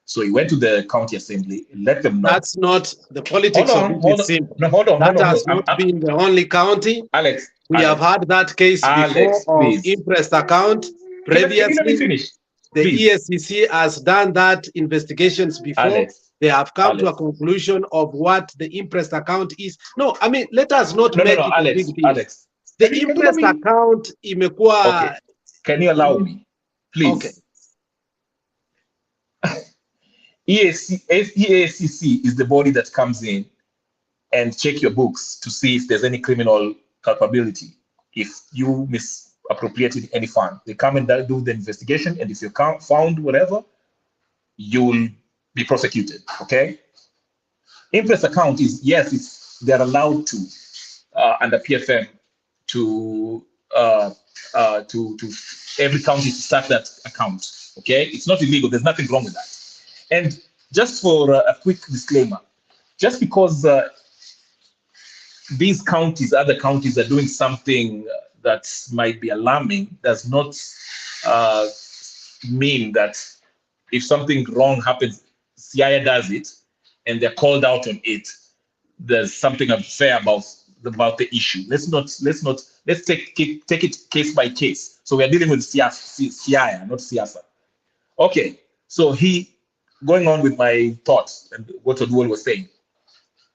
So he went to the county assembly, let them know. That's not the politics of it. Hold on. That has not been the only county. Alex, we have had that case before of interest account previously. Let me finish. The ESCC has done that investigations before. Alex, they have come to a conclusion of what the interest account is. No, I mean, let us not make it a big deal. Alex, the interest account imekuwa. Okay. Can you allow me, please? Okay. EACC is the body that comes in and check your books to see if there's any criminal culpability. If you misappropriated any fund, they come and do the investigation, and if you found whatever, you'll be prosecuted. Okay. Interest account is, yes, they're allowed to under PFM to every county to start that account. Okay, it's not illegal. There's nothing wrong with that. And just for a quick disclaimer, just because these counties, other counties, are doing something that might be alarming, does not mean that if something wrong happens, CIA does it, and they're called out on it, there's something unfair about the issue. Let's take it case by case. So we are dealing with CIA, not Siasa. Okay, so going on with my thoughts and what Odwal was saying,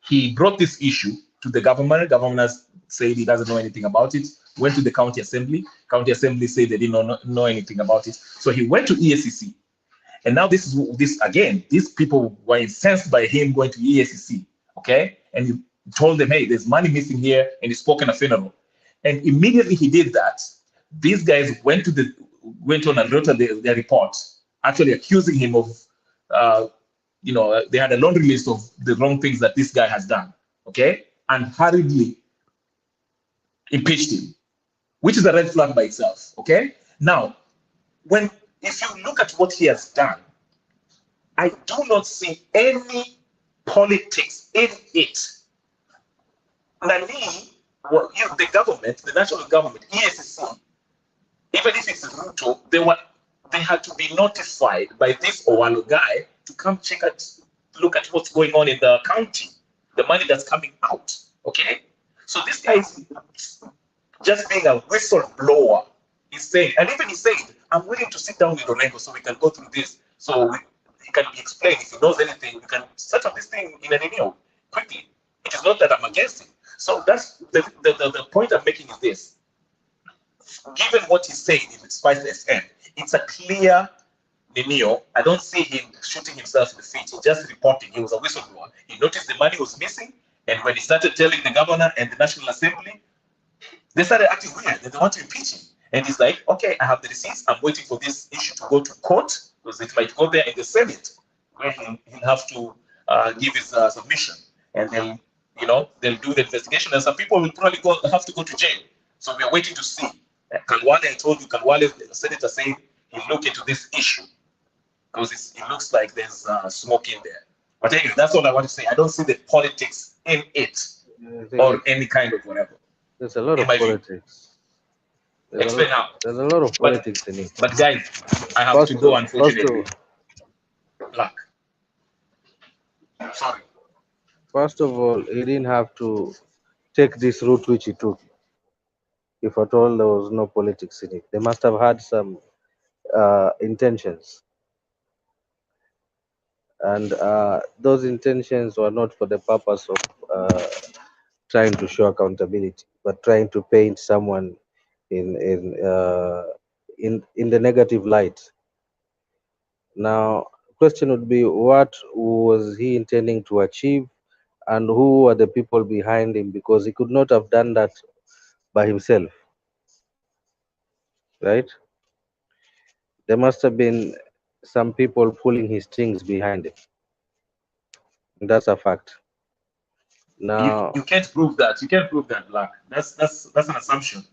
he brought this issue to the government. Governor said he doesn't know anything about it. Went to the county assembly. County assembly said they didn't know anything about it. So he went to ESCC, And now this again, these people were incensed by him going to EACC, okay? And he told them, hey, there's money missing here, and he spoke in a funeral. And immediately he did that, these guys went on and wrote their report, actually accusing him of, they had a laundry list of the wrong things that this guy has done, okay? And hurriedly impeached him, which is a red flag by itself, okay? Now, if you look at what he has done, I do not see any politics in it. Nani, the government, the national government, EACC, even if it's Ruto, they had to be notified by this Owalo guy to come look at what's going on in the county, the money that's coming out, okay? So this guy is just being a whistleblower. He's saying, and even he said, I'm willing to sit down with Orengo so we can go through this. So he can be explained. If he knows anything, we can set up this thing in an email quickly. It is not that I'm against him. So that's the point I'm making is this. Given what he's saying in Spice FM, it's a clear Nenio. I don't see him shooting himself in the feet. He's just reporting. He was a whistleblower. He noticed the money was missing, and when he started telling the governor and the National Assembly, they started acting weird. They want to impeach him. And he's like, okay, I have the receipts. I'm waiting for this issue to go to court, because it might go there in the Senate, where he'll have to give his submission. And then, they'll do the investigation, and some people will probably have to go to jail. So we are waiting to see. Kalwale, I told you, Kalwale, the senator, saying he'll look into this issue, because it looks like there's smoke in there. But anyway, that's all I want to say. I don't see the politics in it, or any kind of whatever. There's a lot of politics. There's a lot of politics in it. But guys, I have to go, unfortunately. Black. Sorry. First of all, he didn't have to take this route which he took. If at all there was no politics in it, they must have had some intentions. And those intentions were not for the purpose of trying to show accountability, but trying to paint someone in the negative light. Now, question would be, what was he intending to achieve, and who are the people behind him? Because he could not have done that by himself, right? There must have been some people pulling his strings behind him. That's a fact. Now you can't prove that. You can't prove that, Black. That's an assumption.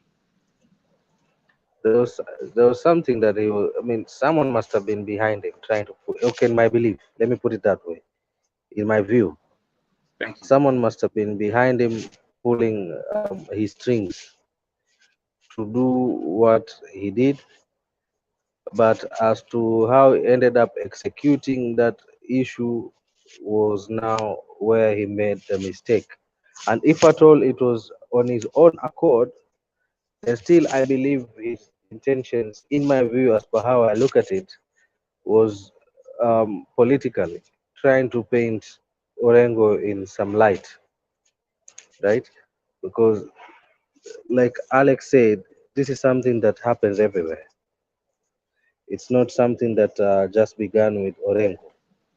There was something that he was. I mean, someone must have been behind him, trying to put. Okay, in my belief, let me put it that way. In my view, someone must have been behind him, pulling his strings to do what he did. But as to how he ended up executing that issue was now where he made the mistake. And if at all it was on his own accord, then still I believe his intentions, in my view, as per how I look at it, was politically trying to paint Orengo in some light, right? Because like Alex said, this is something that happens everywhere. It's not something that just began with Orengo.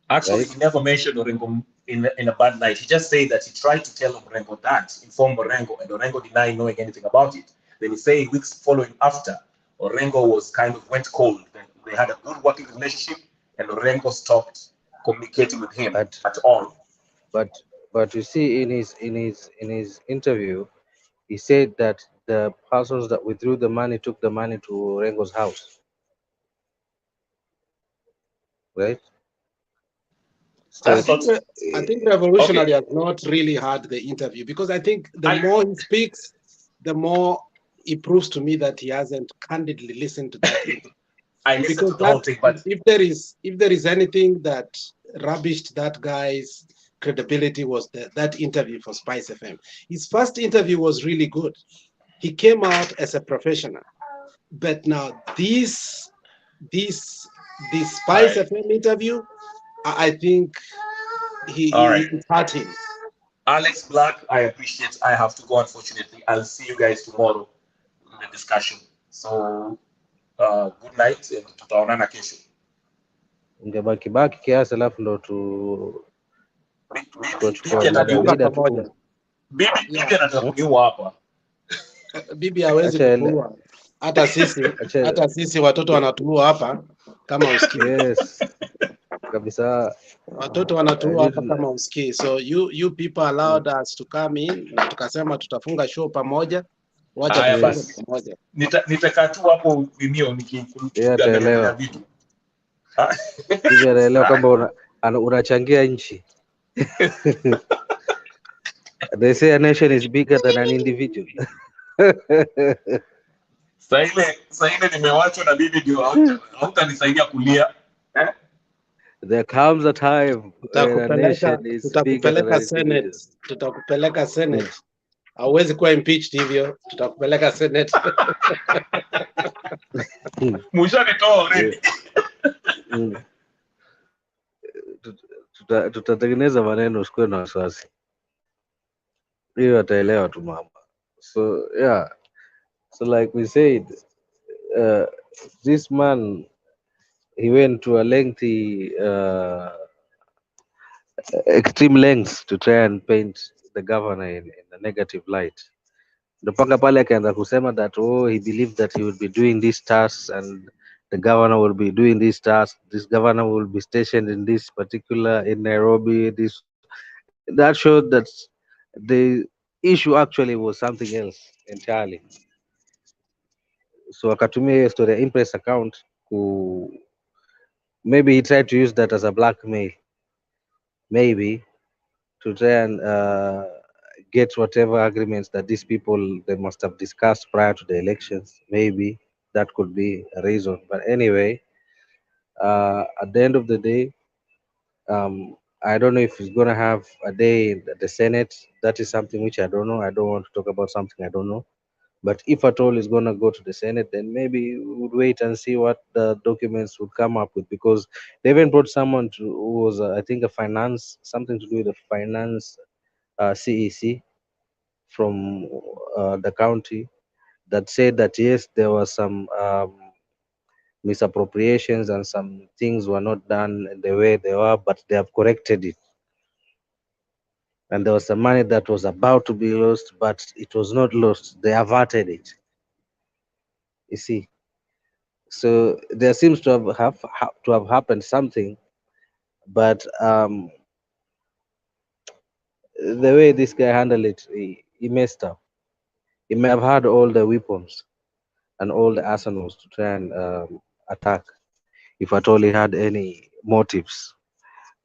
Actually, right? He never mentioned Orengo in a bad light. He just said that he tried to tell Orengo that, inform Orengo, and Orengo denied knowing anything about it. Then he said weeks following after, Orengo was went cold. Then they had a good working relationship, and Orengo stopped communicating with him at all. But you see, in his interview, he said that the persons that withdrew the money took the money to Orengo's house, right? So I think Revolutionary has not really had the interview, because I think the more he speaks, the more it proves to me that he hasn't candidly listened to that interview. I listened to the whole thing, but if there is anything that rubbished that guy's credibility, was that interview for Spice FM. His first interview was really good. He came out as a professional, but now this Spice FM interview, I think he hurt him. Alex Black, I appreciate. I have to go, unfortunately. I'll see you guys tomorrow in the discussion. So good night and tutaonana kesho. ungebaki kiasi, alafu ndo bibi leader pamoja. Bibi anataka kuniua hapa. Bibi hawezi kukuua. Hata sisi watoto wanatuua hapa kama usikii. Yes. Kabisa. Watoto wanatuua hapa kama usikii. So you people allowed us to come in na tukasema tutafunga show pamoja. Wacha tufunge pamoja. Nitakaa tu hapo mimio ataelewa. Bibi anaelewa kwamba unachangia nchi. They say a nation is bigger than an individual. Saile nimewachwa na bibi ndio hautanisaidia kulia. There comes a time when a nation is bigger than an individual. Tutakupeleka Senate. Hauwezi kuwa impeached hivyo. Tutakupeleka Senate. Mushanitoa already. Tutatengeneza maneno, usikuwe na wasiwasi. Hiyo ataelewa tu mama. So yeah, so like we said, this man, he went to a lengthy extreme lengths to try and paint the governor in a negative light. Mpaka pale akaanza kusema that he believed that he would be doing these tasks and the governor will be doing these tasks. This governor will be stationed in this particular in Nairobi. That showed that the issue actually was something else entirely. So akatumia hiyo story ya Impress account maybe he tried to use that as a blackmail, maybe to try and get whatever agreements that these people they must have discussed prior to the elections. Maybe that could be a reason. But anyway, at the end of the day, I don't know if he's gonna have a day in the Senate. That is something which I don't know. I don't want to talk about something I don't know. But if at all he's gonna go to the Senate, then maybe we would wait and see what the documents would come up with, because they even brought someone who was I think something to do with the finance CEC from the county, that said that yes, there was some misappropriations and some things were not done the way they were, but they have corrected it. And there was some money that was about to be lost, but it was not lost. They averted it. You see, so there seems to have happened something, but the way this guy handled it, he messed up. He may have had all the weapons and all the arsenals to try and attack, if at all he had any motives,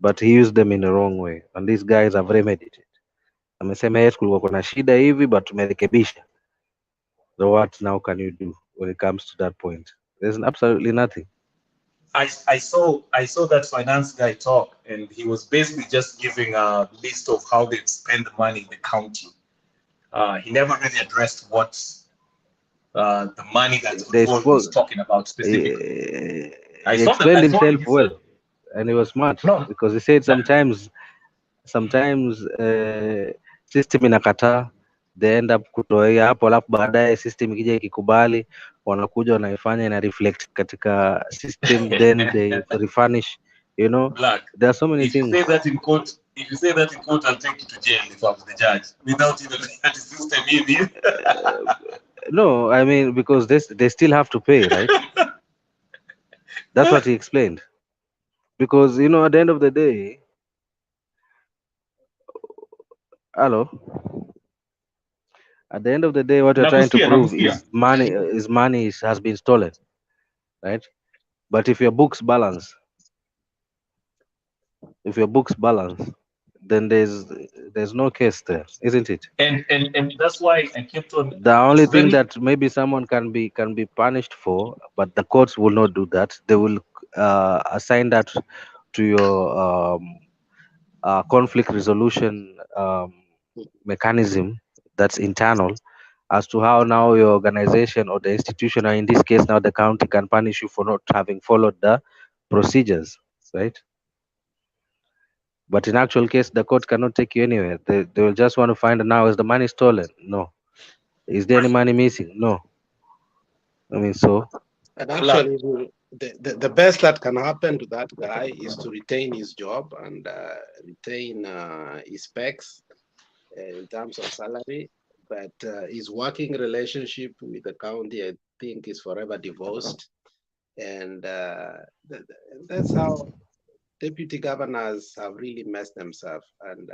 but he used them in the wrong way, and these guys have remedied it. Amesema yes, kulikuwa kuna shida hivi, but tumerekebisha. So what now can you do when it comes to that point? There's absolutely nothing. I saw that finance guy talk, and he was basically just giving a list of how they spend the money in the county. He never really addressed what the money that Ruto was talking about specifically. He explained himself well, and he was smart, because he said sometimes system inakataa, they end up kutoa hapo, alafu baadaye system ikija ikikubali, wanakuja wanaifanya ina reflect katika system, then they refurnish, you know. There are so many things. If you say that in court, I'll take you to jail if I was the judge, without even the system in. No, I mean, because they still have to pay, right? That's what he explained. Because, you know, at the end of the day, at the end of the day, what you're trying to prove is money has been stolen, right? But if your books balance, then there's no case there, isn't it? And that's why I kept on. The only thing that maybe someone can be punished for, but the courts will not do that. They will assign that to your conflict resolution mechanism that's internal, as to how now your organization or the institution, or in this case now the county, can punish you for not having followed the procedures, right? But in actual case, the court cannot take you anywhere. They will just want to find out, now, is the money stolen? No. Is there any money missing? No. I mean, so. And actually, the best that can happen to that guy is to retain his job and retain his specs in terms of salary, but his working relationship with the county, I think, is forever divorced, and that's how deputy governors have really messed themselves. And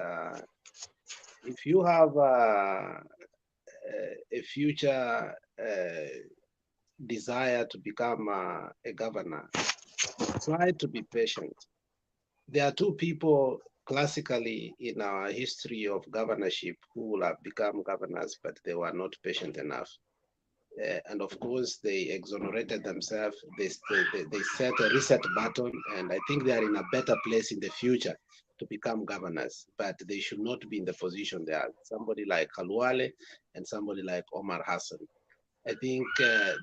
if you have a future desire to become a governor, try to be patient. There are two people classically in our history of governorship who will have become governors, but they were not patient enough. And of course, they exonerated themselves. They set a reset button, and I think they are in a better place in the future to become governors, but they should not be in the position they are. Somebody like Khalwale and somebody like Omar Hassan. I think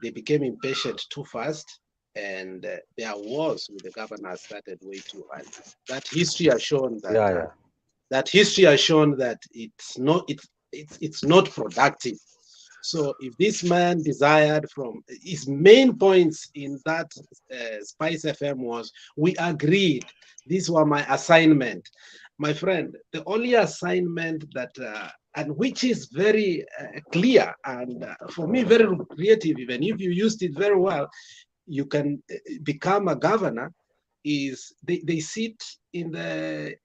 they became impatient too fast, and their wars with the governors started way too early. That history has shown that it's not productive. So if this man desired from his main points in that Spice FM was, we agreed, these were my assignment. My friend, the only assignment that, and which is very clear and for me very creative, even if you used it very well, you can become a governor, is they sit in the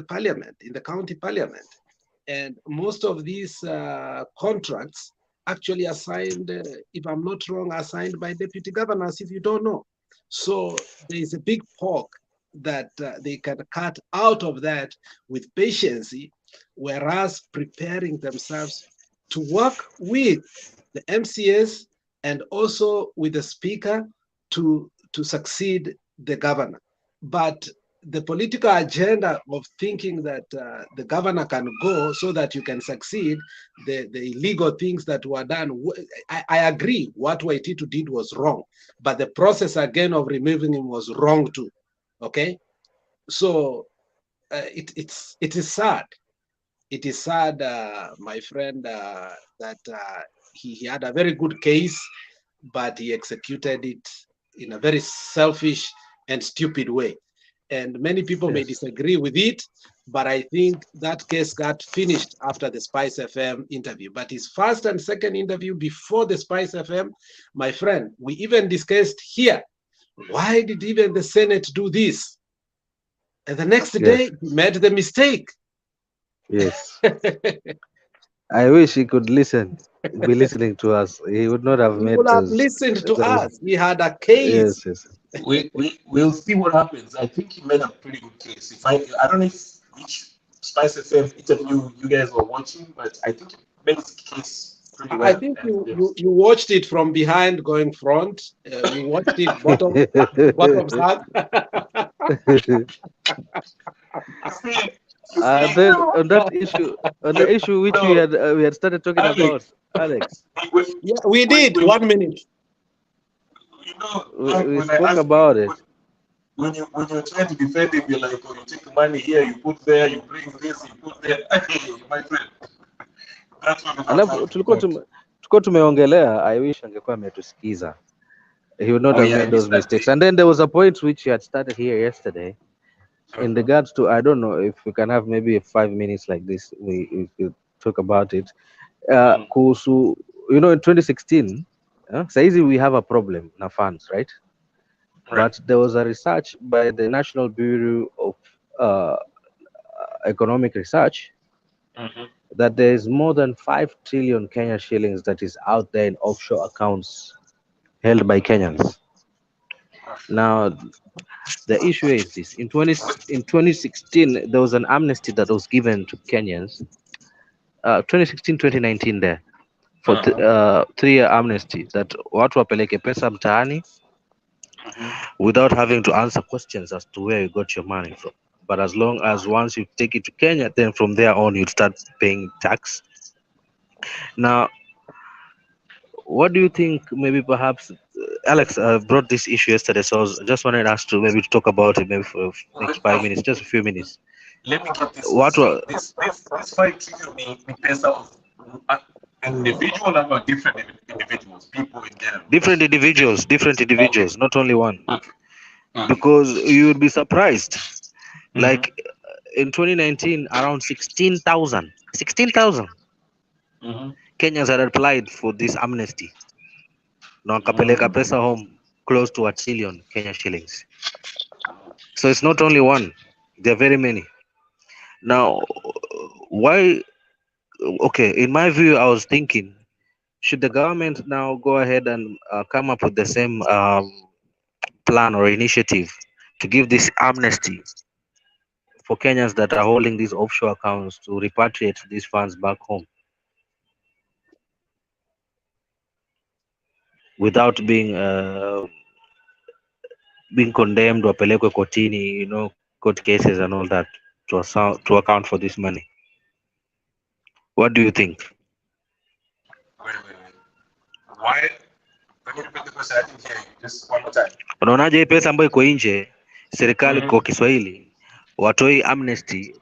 parliament, in the county parliament. And most of these contracts actually assigned, if I'm not wrong, assigned by deputy governors, if you don't know. So there is a big pork that they can cut out of that with patience, whereas preparing themselves to work with the MCS and also with the speaker to succeed the governor. But the political agenda of thinking that the governor can go so that you can succeed, the illegal things that were done, I agree what Waititu did was wrong, but the process again of removing him was wrong too, okay? So it is sad. It is sad, my friend, that he had a very good case, but he executed it in a very selfish and stupid way. And many people may disagree with it, but I think that case got finished after the Spice FM interview. But his first and second interview before the Spice FM, my friend, we even discussed here, why did even the Senate do this? And the next day, he made the mistake. Yes. I wish he could be listening to us. He would not have He made would have listened to us. He had a case. Yes. We'll see what happens. I think he made a pretty good case. If I don't know which Spice FM interview you guys were watching, but I think he made his case pretty well. I think you watched it from behind going front. You watched it bottom side. Then on the issue which we had started talking about, Alex. Yeah, we did. 1 minute. You know, we spoke about it. When you're trying to defend him, you're like, oh, you take money here, you put there, you bring this, you put there. My friend. Alafu tulikuwa tumeongelea, I wish angekuwa ametusikiza. He would not have made those mistakes. And then there was a point which you had started here yesterday in regards to, I don't know if we can have maybe 5 minutes like this, we could talk about it. Kuhusu, in 2016, saizi we have a problem na funds, right? But there was a research by the National Bureau of Economic Research that there is more than 5 trillion Kenya shillings that is out there in offshore accounts held by Kenyans. Now, the issue is this: in 2016, there was an amnesty that was given to Kenyans. 2016-2019 there for 3-year amnesty that watu wapeleke pesa mtaani without having to answer questions as to where you got your money from. But as long as once you take it to Kenya, then from there on you'd start paying tax. Now, what do you think? Maybe perhaps Alex brought this issue yesterday, so I just wanted us to maybe talk about it maybe for next 5 minutes, just a few minutes. Let me get this. This 5 trillion ni pesa of individual or different individuals, people in general? Different individuals, not only one. Because you would be surprised. Like in 2019, around 16,000 Kenyans had applied for this amnesty. Na wakapeleka pesa home close to 1 trillion Kenya shillings. So it's not only one, there are very many. Now, why? Okay, in my view, I was thinking, should the government now go ahead and come up with the same plan or initiative to give this amnesty for Kenyans that are holding these offshore accounts to repatriate these funds back home without being condemned or pelekwe kotini, court cases and all that to account for this money. What do you think? Why? Let me repeat the question. I didn't hear you. Just one more time. Unaonaje hii pesa ambayo iko nje, serikali kwa Kiswahili watoi amnesty,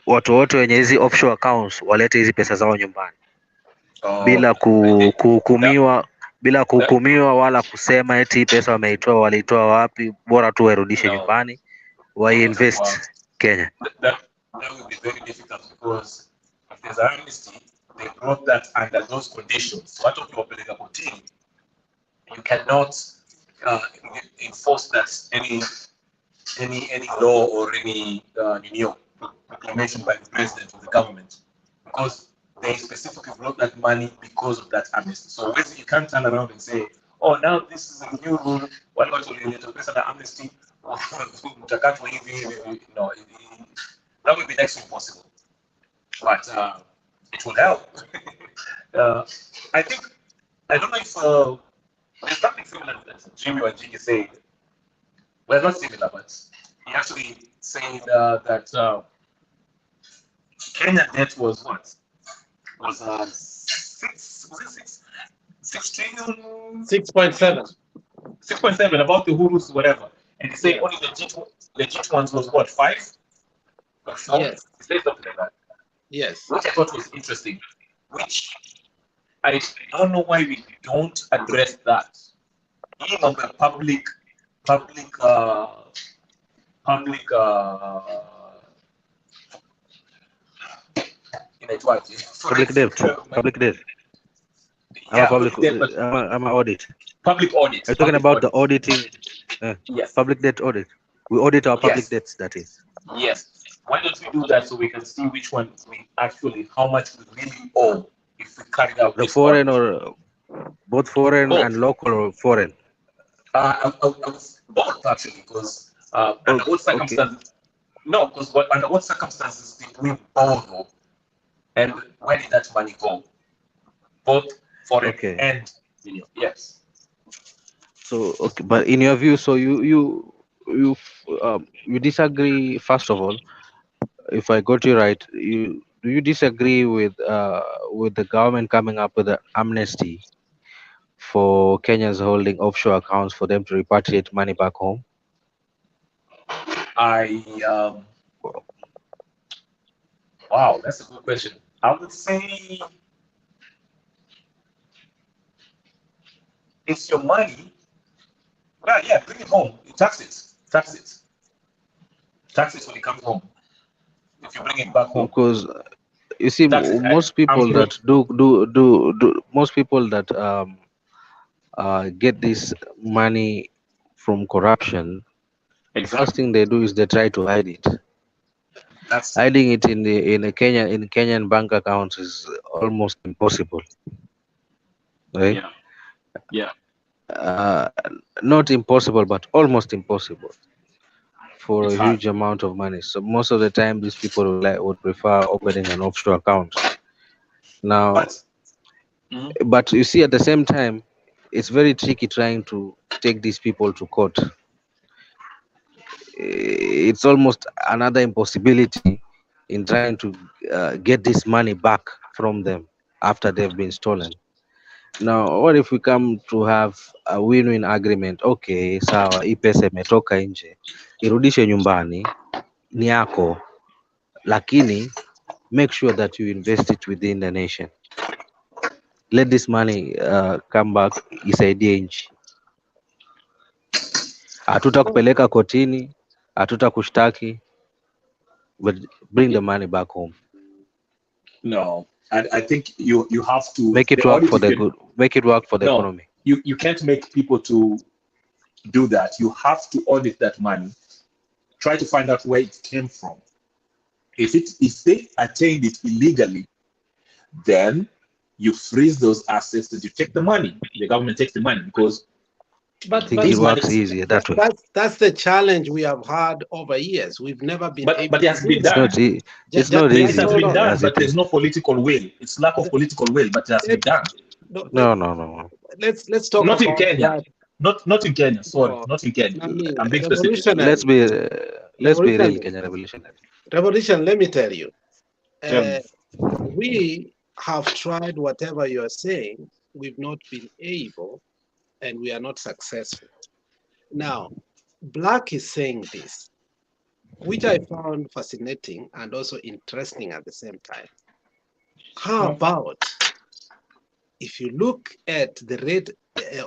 watu wote wenye hizi offshore accounts walete hizi pesa zao nyumbani bila kuhukumiwa wala kusema eti pesa wameitoa walitoa wapi, bora tu warudishe nyumbani wainvest Kenya. That would be very difficult because if there's an amnesty, they brought that under those conditions. So what ukiwapeleka kotini, you cannot enforce that any law or any proclamation by the president or the government, because they specifically brought that money because of that amnesty. So you can't turn around and say, oh, now this is a new rule, why not you based on the amnesty? No, that would be next to impossible. But it will help. I don't know if there's something similar that Jimmy or Jiggy said. Well, not similar, but he actually said that Kenya debt was what? Was 6 trillion? 6.7. 6.7, about the uhurus, whatever. And he said only legit ones was what, 5? Or 4? Yes. He said something like that. Yes. Which I thought was interesting. Which I don't know why we don't address that. Even on the public debt. Yeah, I'm an audit. Public audit. Are you talking about the auditing? Yes. Public debt audit. We audit our public debts, that is. Yes. Why don't we do that so we can see which one we actually, how much we really owe if we carry out the foreign audit. Or both foreign and local or foreign? Both actually, because under what circumstances? Okay. No, because under what circumstances did we borrow, and where did that money go? Both foreign and yes. So okay, but in your view, so you disagree? First of all, if I got you right, do you disagree with the government coming up with an amnesty for Kenyans holding offshore accounts for them to repatriate money back home? Wow, that's a good question. I would say it's your money. Well, yeah, bring it home. Tax it when it comes home. If you bring it back home. Because you see, most people that most people that get this money from corruption, the first thing they do is they try to hide it. Hiding it in Kenyan bank accounts is almost impossible, right? Yeah. Not impossible, but almost impossible for a huge amount of money. So most of the time, these people would prefer opening an offshore account. Now, but you see, at the same time, it's very tricky trying to take these people to court. It's almost another impossibility in trying to get this money back from them after they've been stolen. Now, what if we come to have a win-win agreement? Okay, sawa, hii pesa imetoka nje, irudishe nyumbani, ni yako, lakini make sure that you invest it within the nation. let this money come back isaidie nchi. Hatutakupeleka kotini, hatutakushtaki, but bring the money back home. No, I think you have to make it work for the good. Make it work for the economy. You can't make people to do that. You have to audit that money. Try to find out where it came from. If they attained it illegally, then you freeze those assets and you take the money. The government takes the money because I think it works easier that way. That's the challenge we have had over years. We've never been able but it has been done. It's not easy. It has been done, but there's no political will. It's lack of political will, but it has been done. No. Let's talk not about in Kenya. That. Not in Kenya. Sorry, not in Kenya. I'm being specific. Let's be real, Kenya revolutionary. Revolution. Let me tell you, we have tried whatever you are saying. We've not been able, and we are not successful. Now, Black is saying this, which I found fascinating and also interesting at the same time. How about if you look at the rate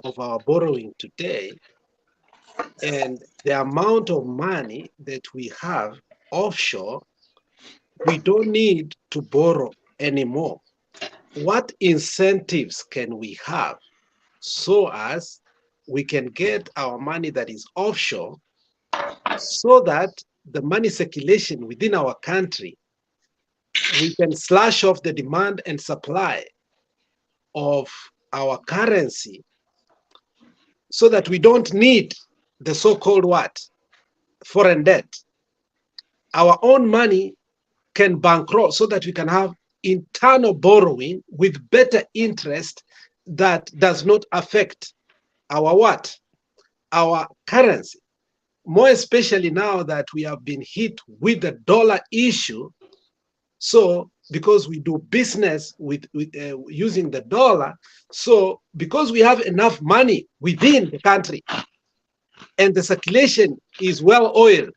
of our borrowing today and the amount of money that we have offshore, we don't need to borrow anymore. What incentives can we have so as we can get our money that is offshore so that the money circulation within our country, we can slash off the demand and supply of our currency so that we don't need the so-called what? Foreign debt. Our own money can bankroll so that we can have internal borrowing with better interest that does not affect our what? Our currency. More especially now that we have been hit with the dollar issue. So because we do business with using the dollar, so because we have enough money within the country and the circulation is well oiled,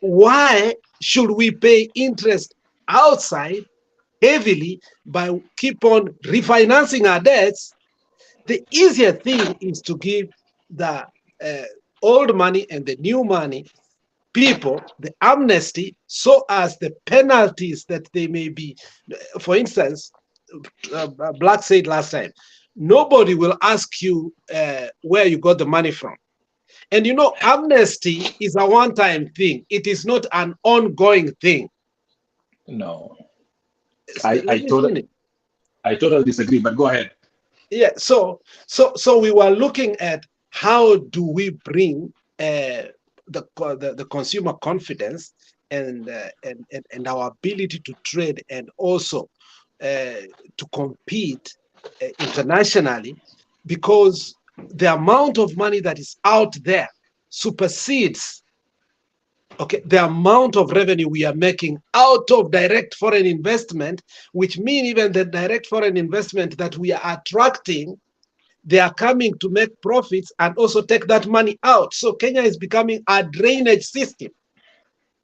why should we pay interest outside heavily by keep on refinancing our debts? The easier thing is to give the old money and the new money people the amnesty so as the penalties that they may be, for instance, Black said last time, nobody will ask you where you got the money from. And you know, amnesty is a one-time thing. It is not an ongoing thing. No. I totally disagree, but go ahead. Yeah, so we were looking at how do we bring the consumer confidence and our ability to trade and also to compete internationally, because the amount of money that is out there supersedes the amount of revenue we are making out of direct foreign investment, which means even the direct foreign investment that we are attracting, they are coming to make profits and also take that money out. So Kenya is becoming a drainage system.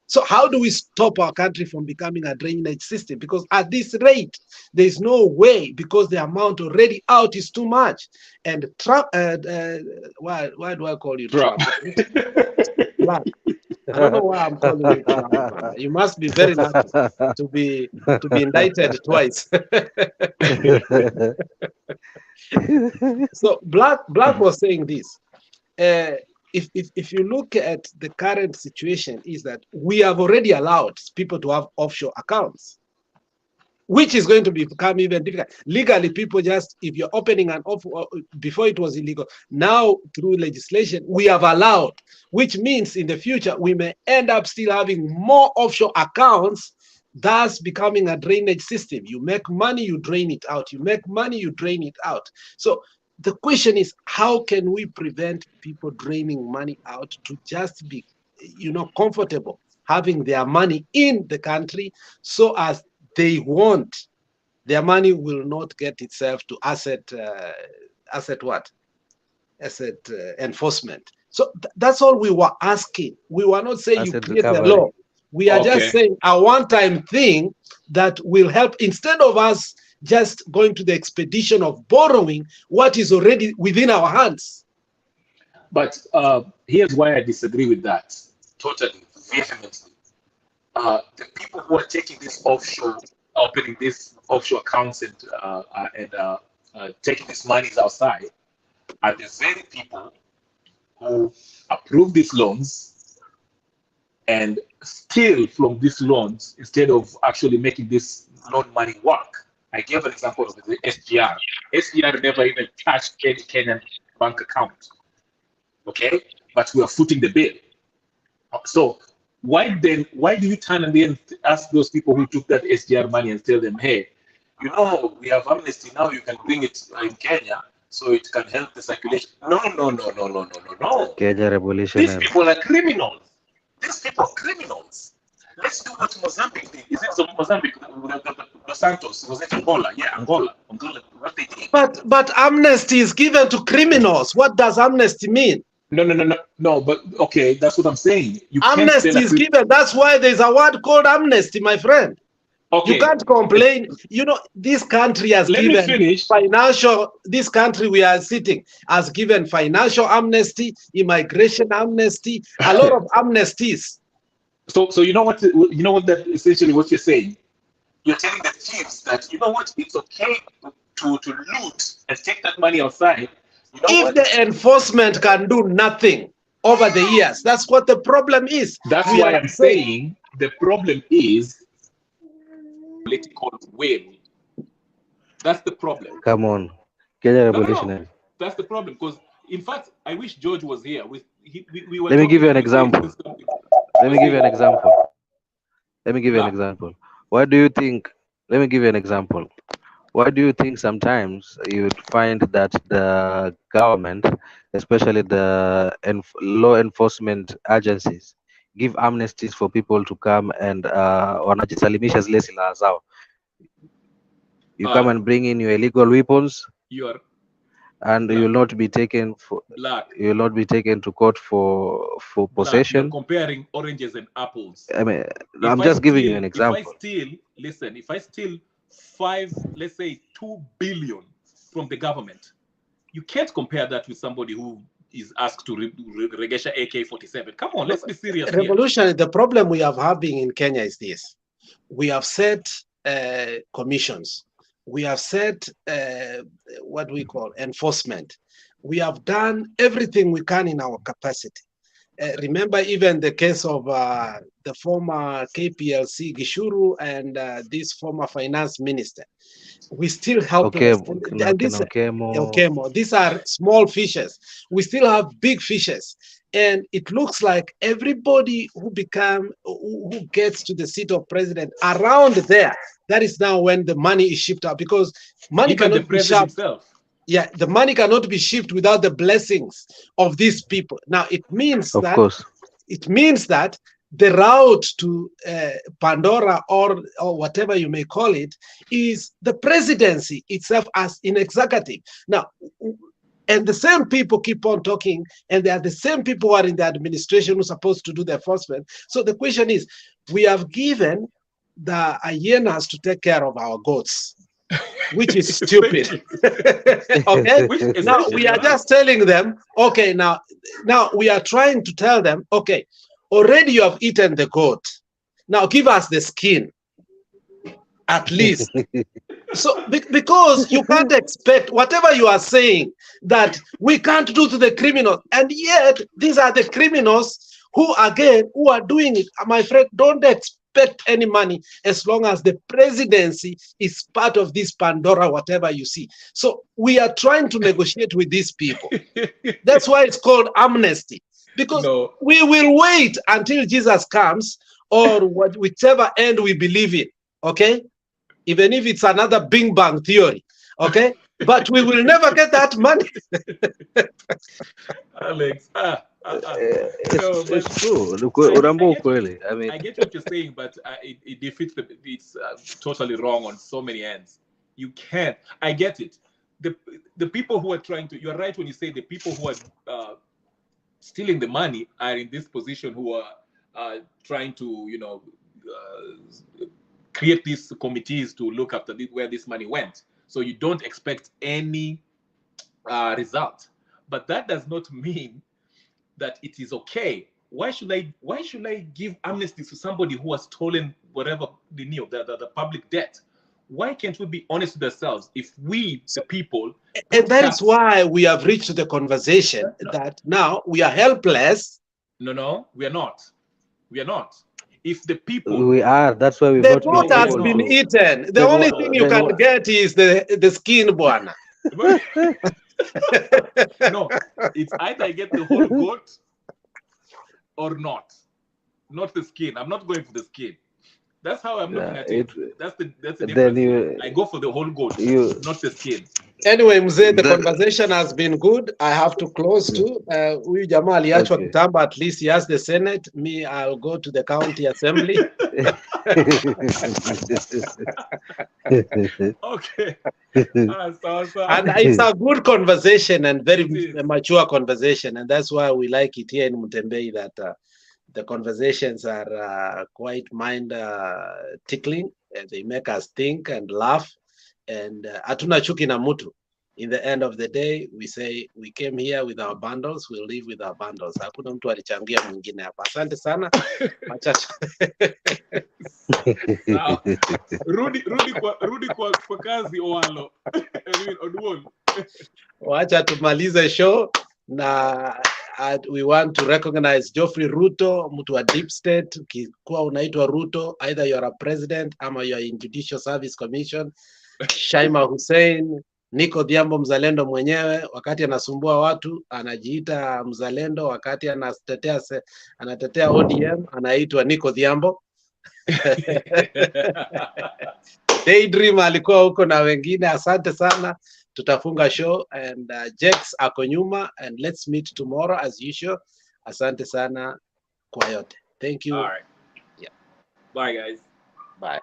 So how do we stop our country from becoming a drainage system? Because at this rate, there is no way, because the amount already out is too much. And Trump, why do I call you Trump? Black. I don't know why I'm calling you Trump. You must be very lucky to be indicted twice. So Black was saying this. If you look at the current situation, is that we have already allowed people to have offshore accounts, which is going to become even difficult. Legally, people just, if you're opening an offshore, before it was illegal, now through legislation, we have allowed, which means in the future, we may end up still having more offshore accounts, thus becoming a drainage system. You make money, you drain it out. You make money, you drain it out. So the question is, how can we prevent people draining money out to just be, comfortable having their money in the country, so as they won't, their money will not get itself to asset enforcement. So that's all we were asking. We were not saying you create a law. We are just saying a one-time thing that will help, instead of us just going to the expedition of borrowing what is already within our hands. But here's why I disagree with that totally, vehemently. The people who are taking this offshore, opening this offshore accounts and taking these monies outside are the very people who approve these loans and steal from these loans instead of actually making this loan money work. I gave an example of the SGR. SGR never even touched any Kenyan bank account. Okay, but we are footing the bill. So why do you turn and then ask those people who took that SGR money and tell them, hey, you know, we have amnesty now, you can bring it in Kenya so it can help the circulation? No. Kenya revolutionary. These people are criminals. These people are criminals. Let's do what Mozambique did. Is it Mozambique? Los Santos? Was it Angola? Yeah, Angola. What they did. But amnesty is given to criminals. What does amnesty mean? No, but okay, that's what I'm saying. Amnesty is given. That's why there's a word called amnesty, my friend. Okay. You can't complain. You know, this country has given financial, this country we are sitting has given financial amnesty, immigration amnesty, a lot of amnesties. So you know what that essentially what you're saying? You're telling the thieves that, you know what, it's okay to loot and take that money outside. You know if the enforcement can do nothing over the years, that's what the problem is. That's why I'm saying the problem is political will. That's the problem. Come on, Kenya revolutionary. No. That's the problem, because in fact, I wish George was here. We were Let me give you an example. Let me give you an example. Why do you think? Let me give you an example. Why do you think sometimes you'd find that the government, especially the law enforcement agencies, give amnesties for people to come and wanajisalimisha zile silaha zao? You come and bring in your illegal weapons, and you will not be taken for. You will not be taken to court for possession. You're comparing oranges and apples. I mean, I'm just giving you an example. If I steal 2 billion from the government, you can't compare that with somebody who is asked to regesha AK-47. Come on, let's be serious. Revolutionary, the problem we are having in Kenya is this. We have set commissions. We have set what we call enforcement. We have done everything we can in our capacity. Remember even the case of the former KPLC Gishuru and this former finance minister. We still help them. These are small fishes. We still have big fishes. And it looks like everybody who gets to the seat of president around there, that is now when the money is shipped out, because money cannot be shipped. Yeah, the money cannot be shipped without the blessings of these people. Now it means that the route to Pandora or whatever you may call it is the presidency itself as in executive. Now, and the same people keep on talking, and they are the same people who are in the administration who are supposed to do the enforcement. So the question is, we have given the hyenas to take care of our goats, which is stupid. Okay, now we are just telling them, okay, now we are trying to tell them, okay, already you have eaten the goat, now give us the skin at least. So because you can't expect whatever you are saying that we can't do to the criminals, and yet these are the criminals who are doing it. My friend, don't expect any money as long as the presidency is part of this Pandora, whatever you see. So we are trying to negotiate with these people. That's why it's called amnesty, because we will wait until Jesus comes, or whichever end we believe in. Okay, even if it's another Big Bang theory. Okay, but we will never get that money. Alex, it's true. I mean, I get what you're saying, but it defeats it's totally wrong on so many ends. You can't. I get it. The people who are trying to. You're right when you say the people who are stealing the money are in this position, who are trying to, create these committees to look after where this money went. So you don't expect any result. But that does not mean that it is okay. Why should I give amnesty to somebody who has stolen whatever the public debt? Why can't we be honest with ourselves? If we, the people, and that is why we have reached the conversation that now we are helpless. No, we are not. We are not. If the people, we are. That's why we the vote vote has been eaten. The only thing you can get is the skin, bwana. No, it's either I get the whole goat or not the skin. I'm not going for the skin. That's how I'm looking at it. That's the difference. I go for the whole goat, not the skin. Anyway, mzee, the conversation has been good. I have to close too. Huyu jamaa aliachwa kitambo, at least he has the Senate. Me, I'll go to the county assembly. Okay. And it's a good conversation and very mature conversation, and that's why we like it here in Mutembei, that the conversations are quite mind tickling. They make us think and laugh, and hatuna chuki na mutu. In the end of the day, we say we came here with our bundles, we'll leave with our bundles. Hakuna mtu alichangia mwingine hapa. Asante sana. Rudi kwa kazi Owalo. Wacha tumalize show na we want to recognize Geoffrey Ruto, mtu wa deep state. Ukikuwa unaitwa Ruto, either you are a president ama you are in Judicial Service Commission. Shaima Hussein, Niko Dhiambo mzalendo mwenyewe, wakati anasumbua watu anajiita mzalendo, wakati anatetea ODM anaitwa Niko Dhiambo. Daydream alikuwa huko na wengine. Asante sana. Tutafunga show and Jex ako nyuma, and let's meet tomorrow as usual. Asante sana kwa yote. Thank you. All right. Yeah. Bye guys. Bye.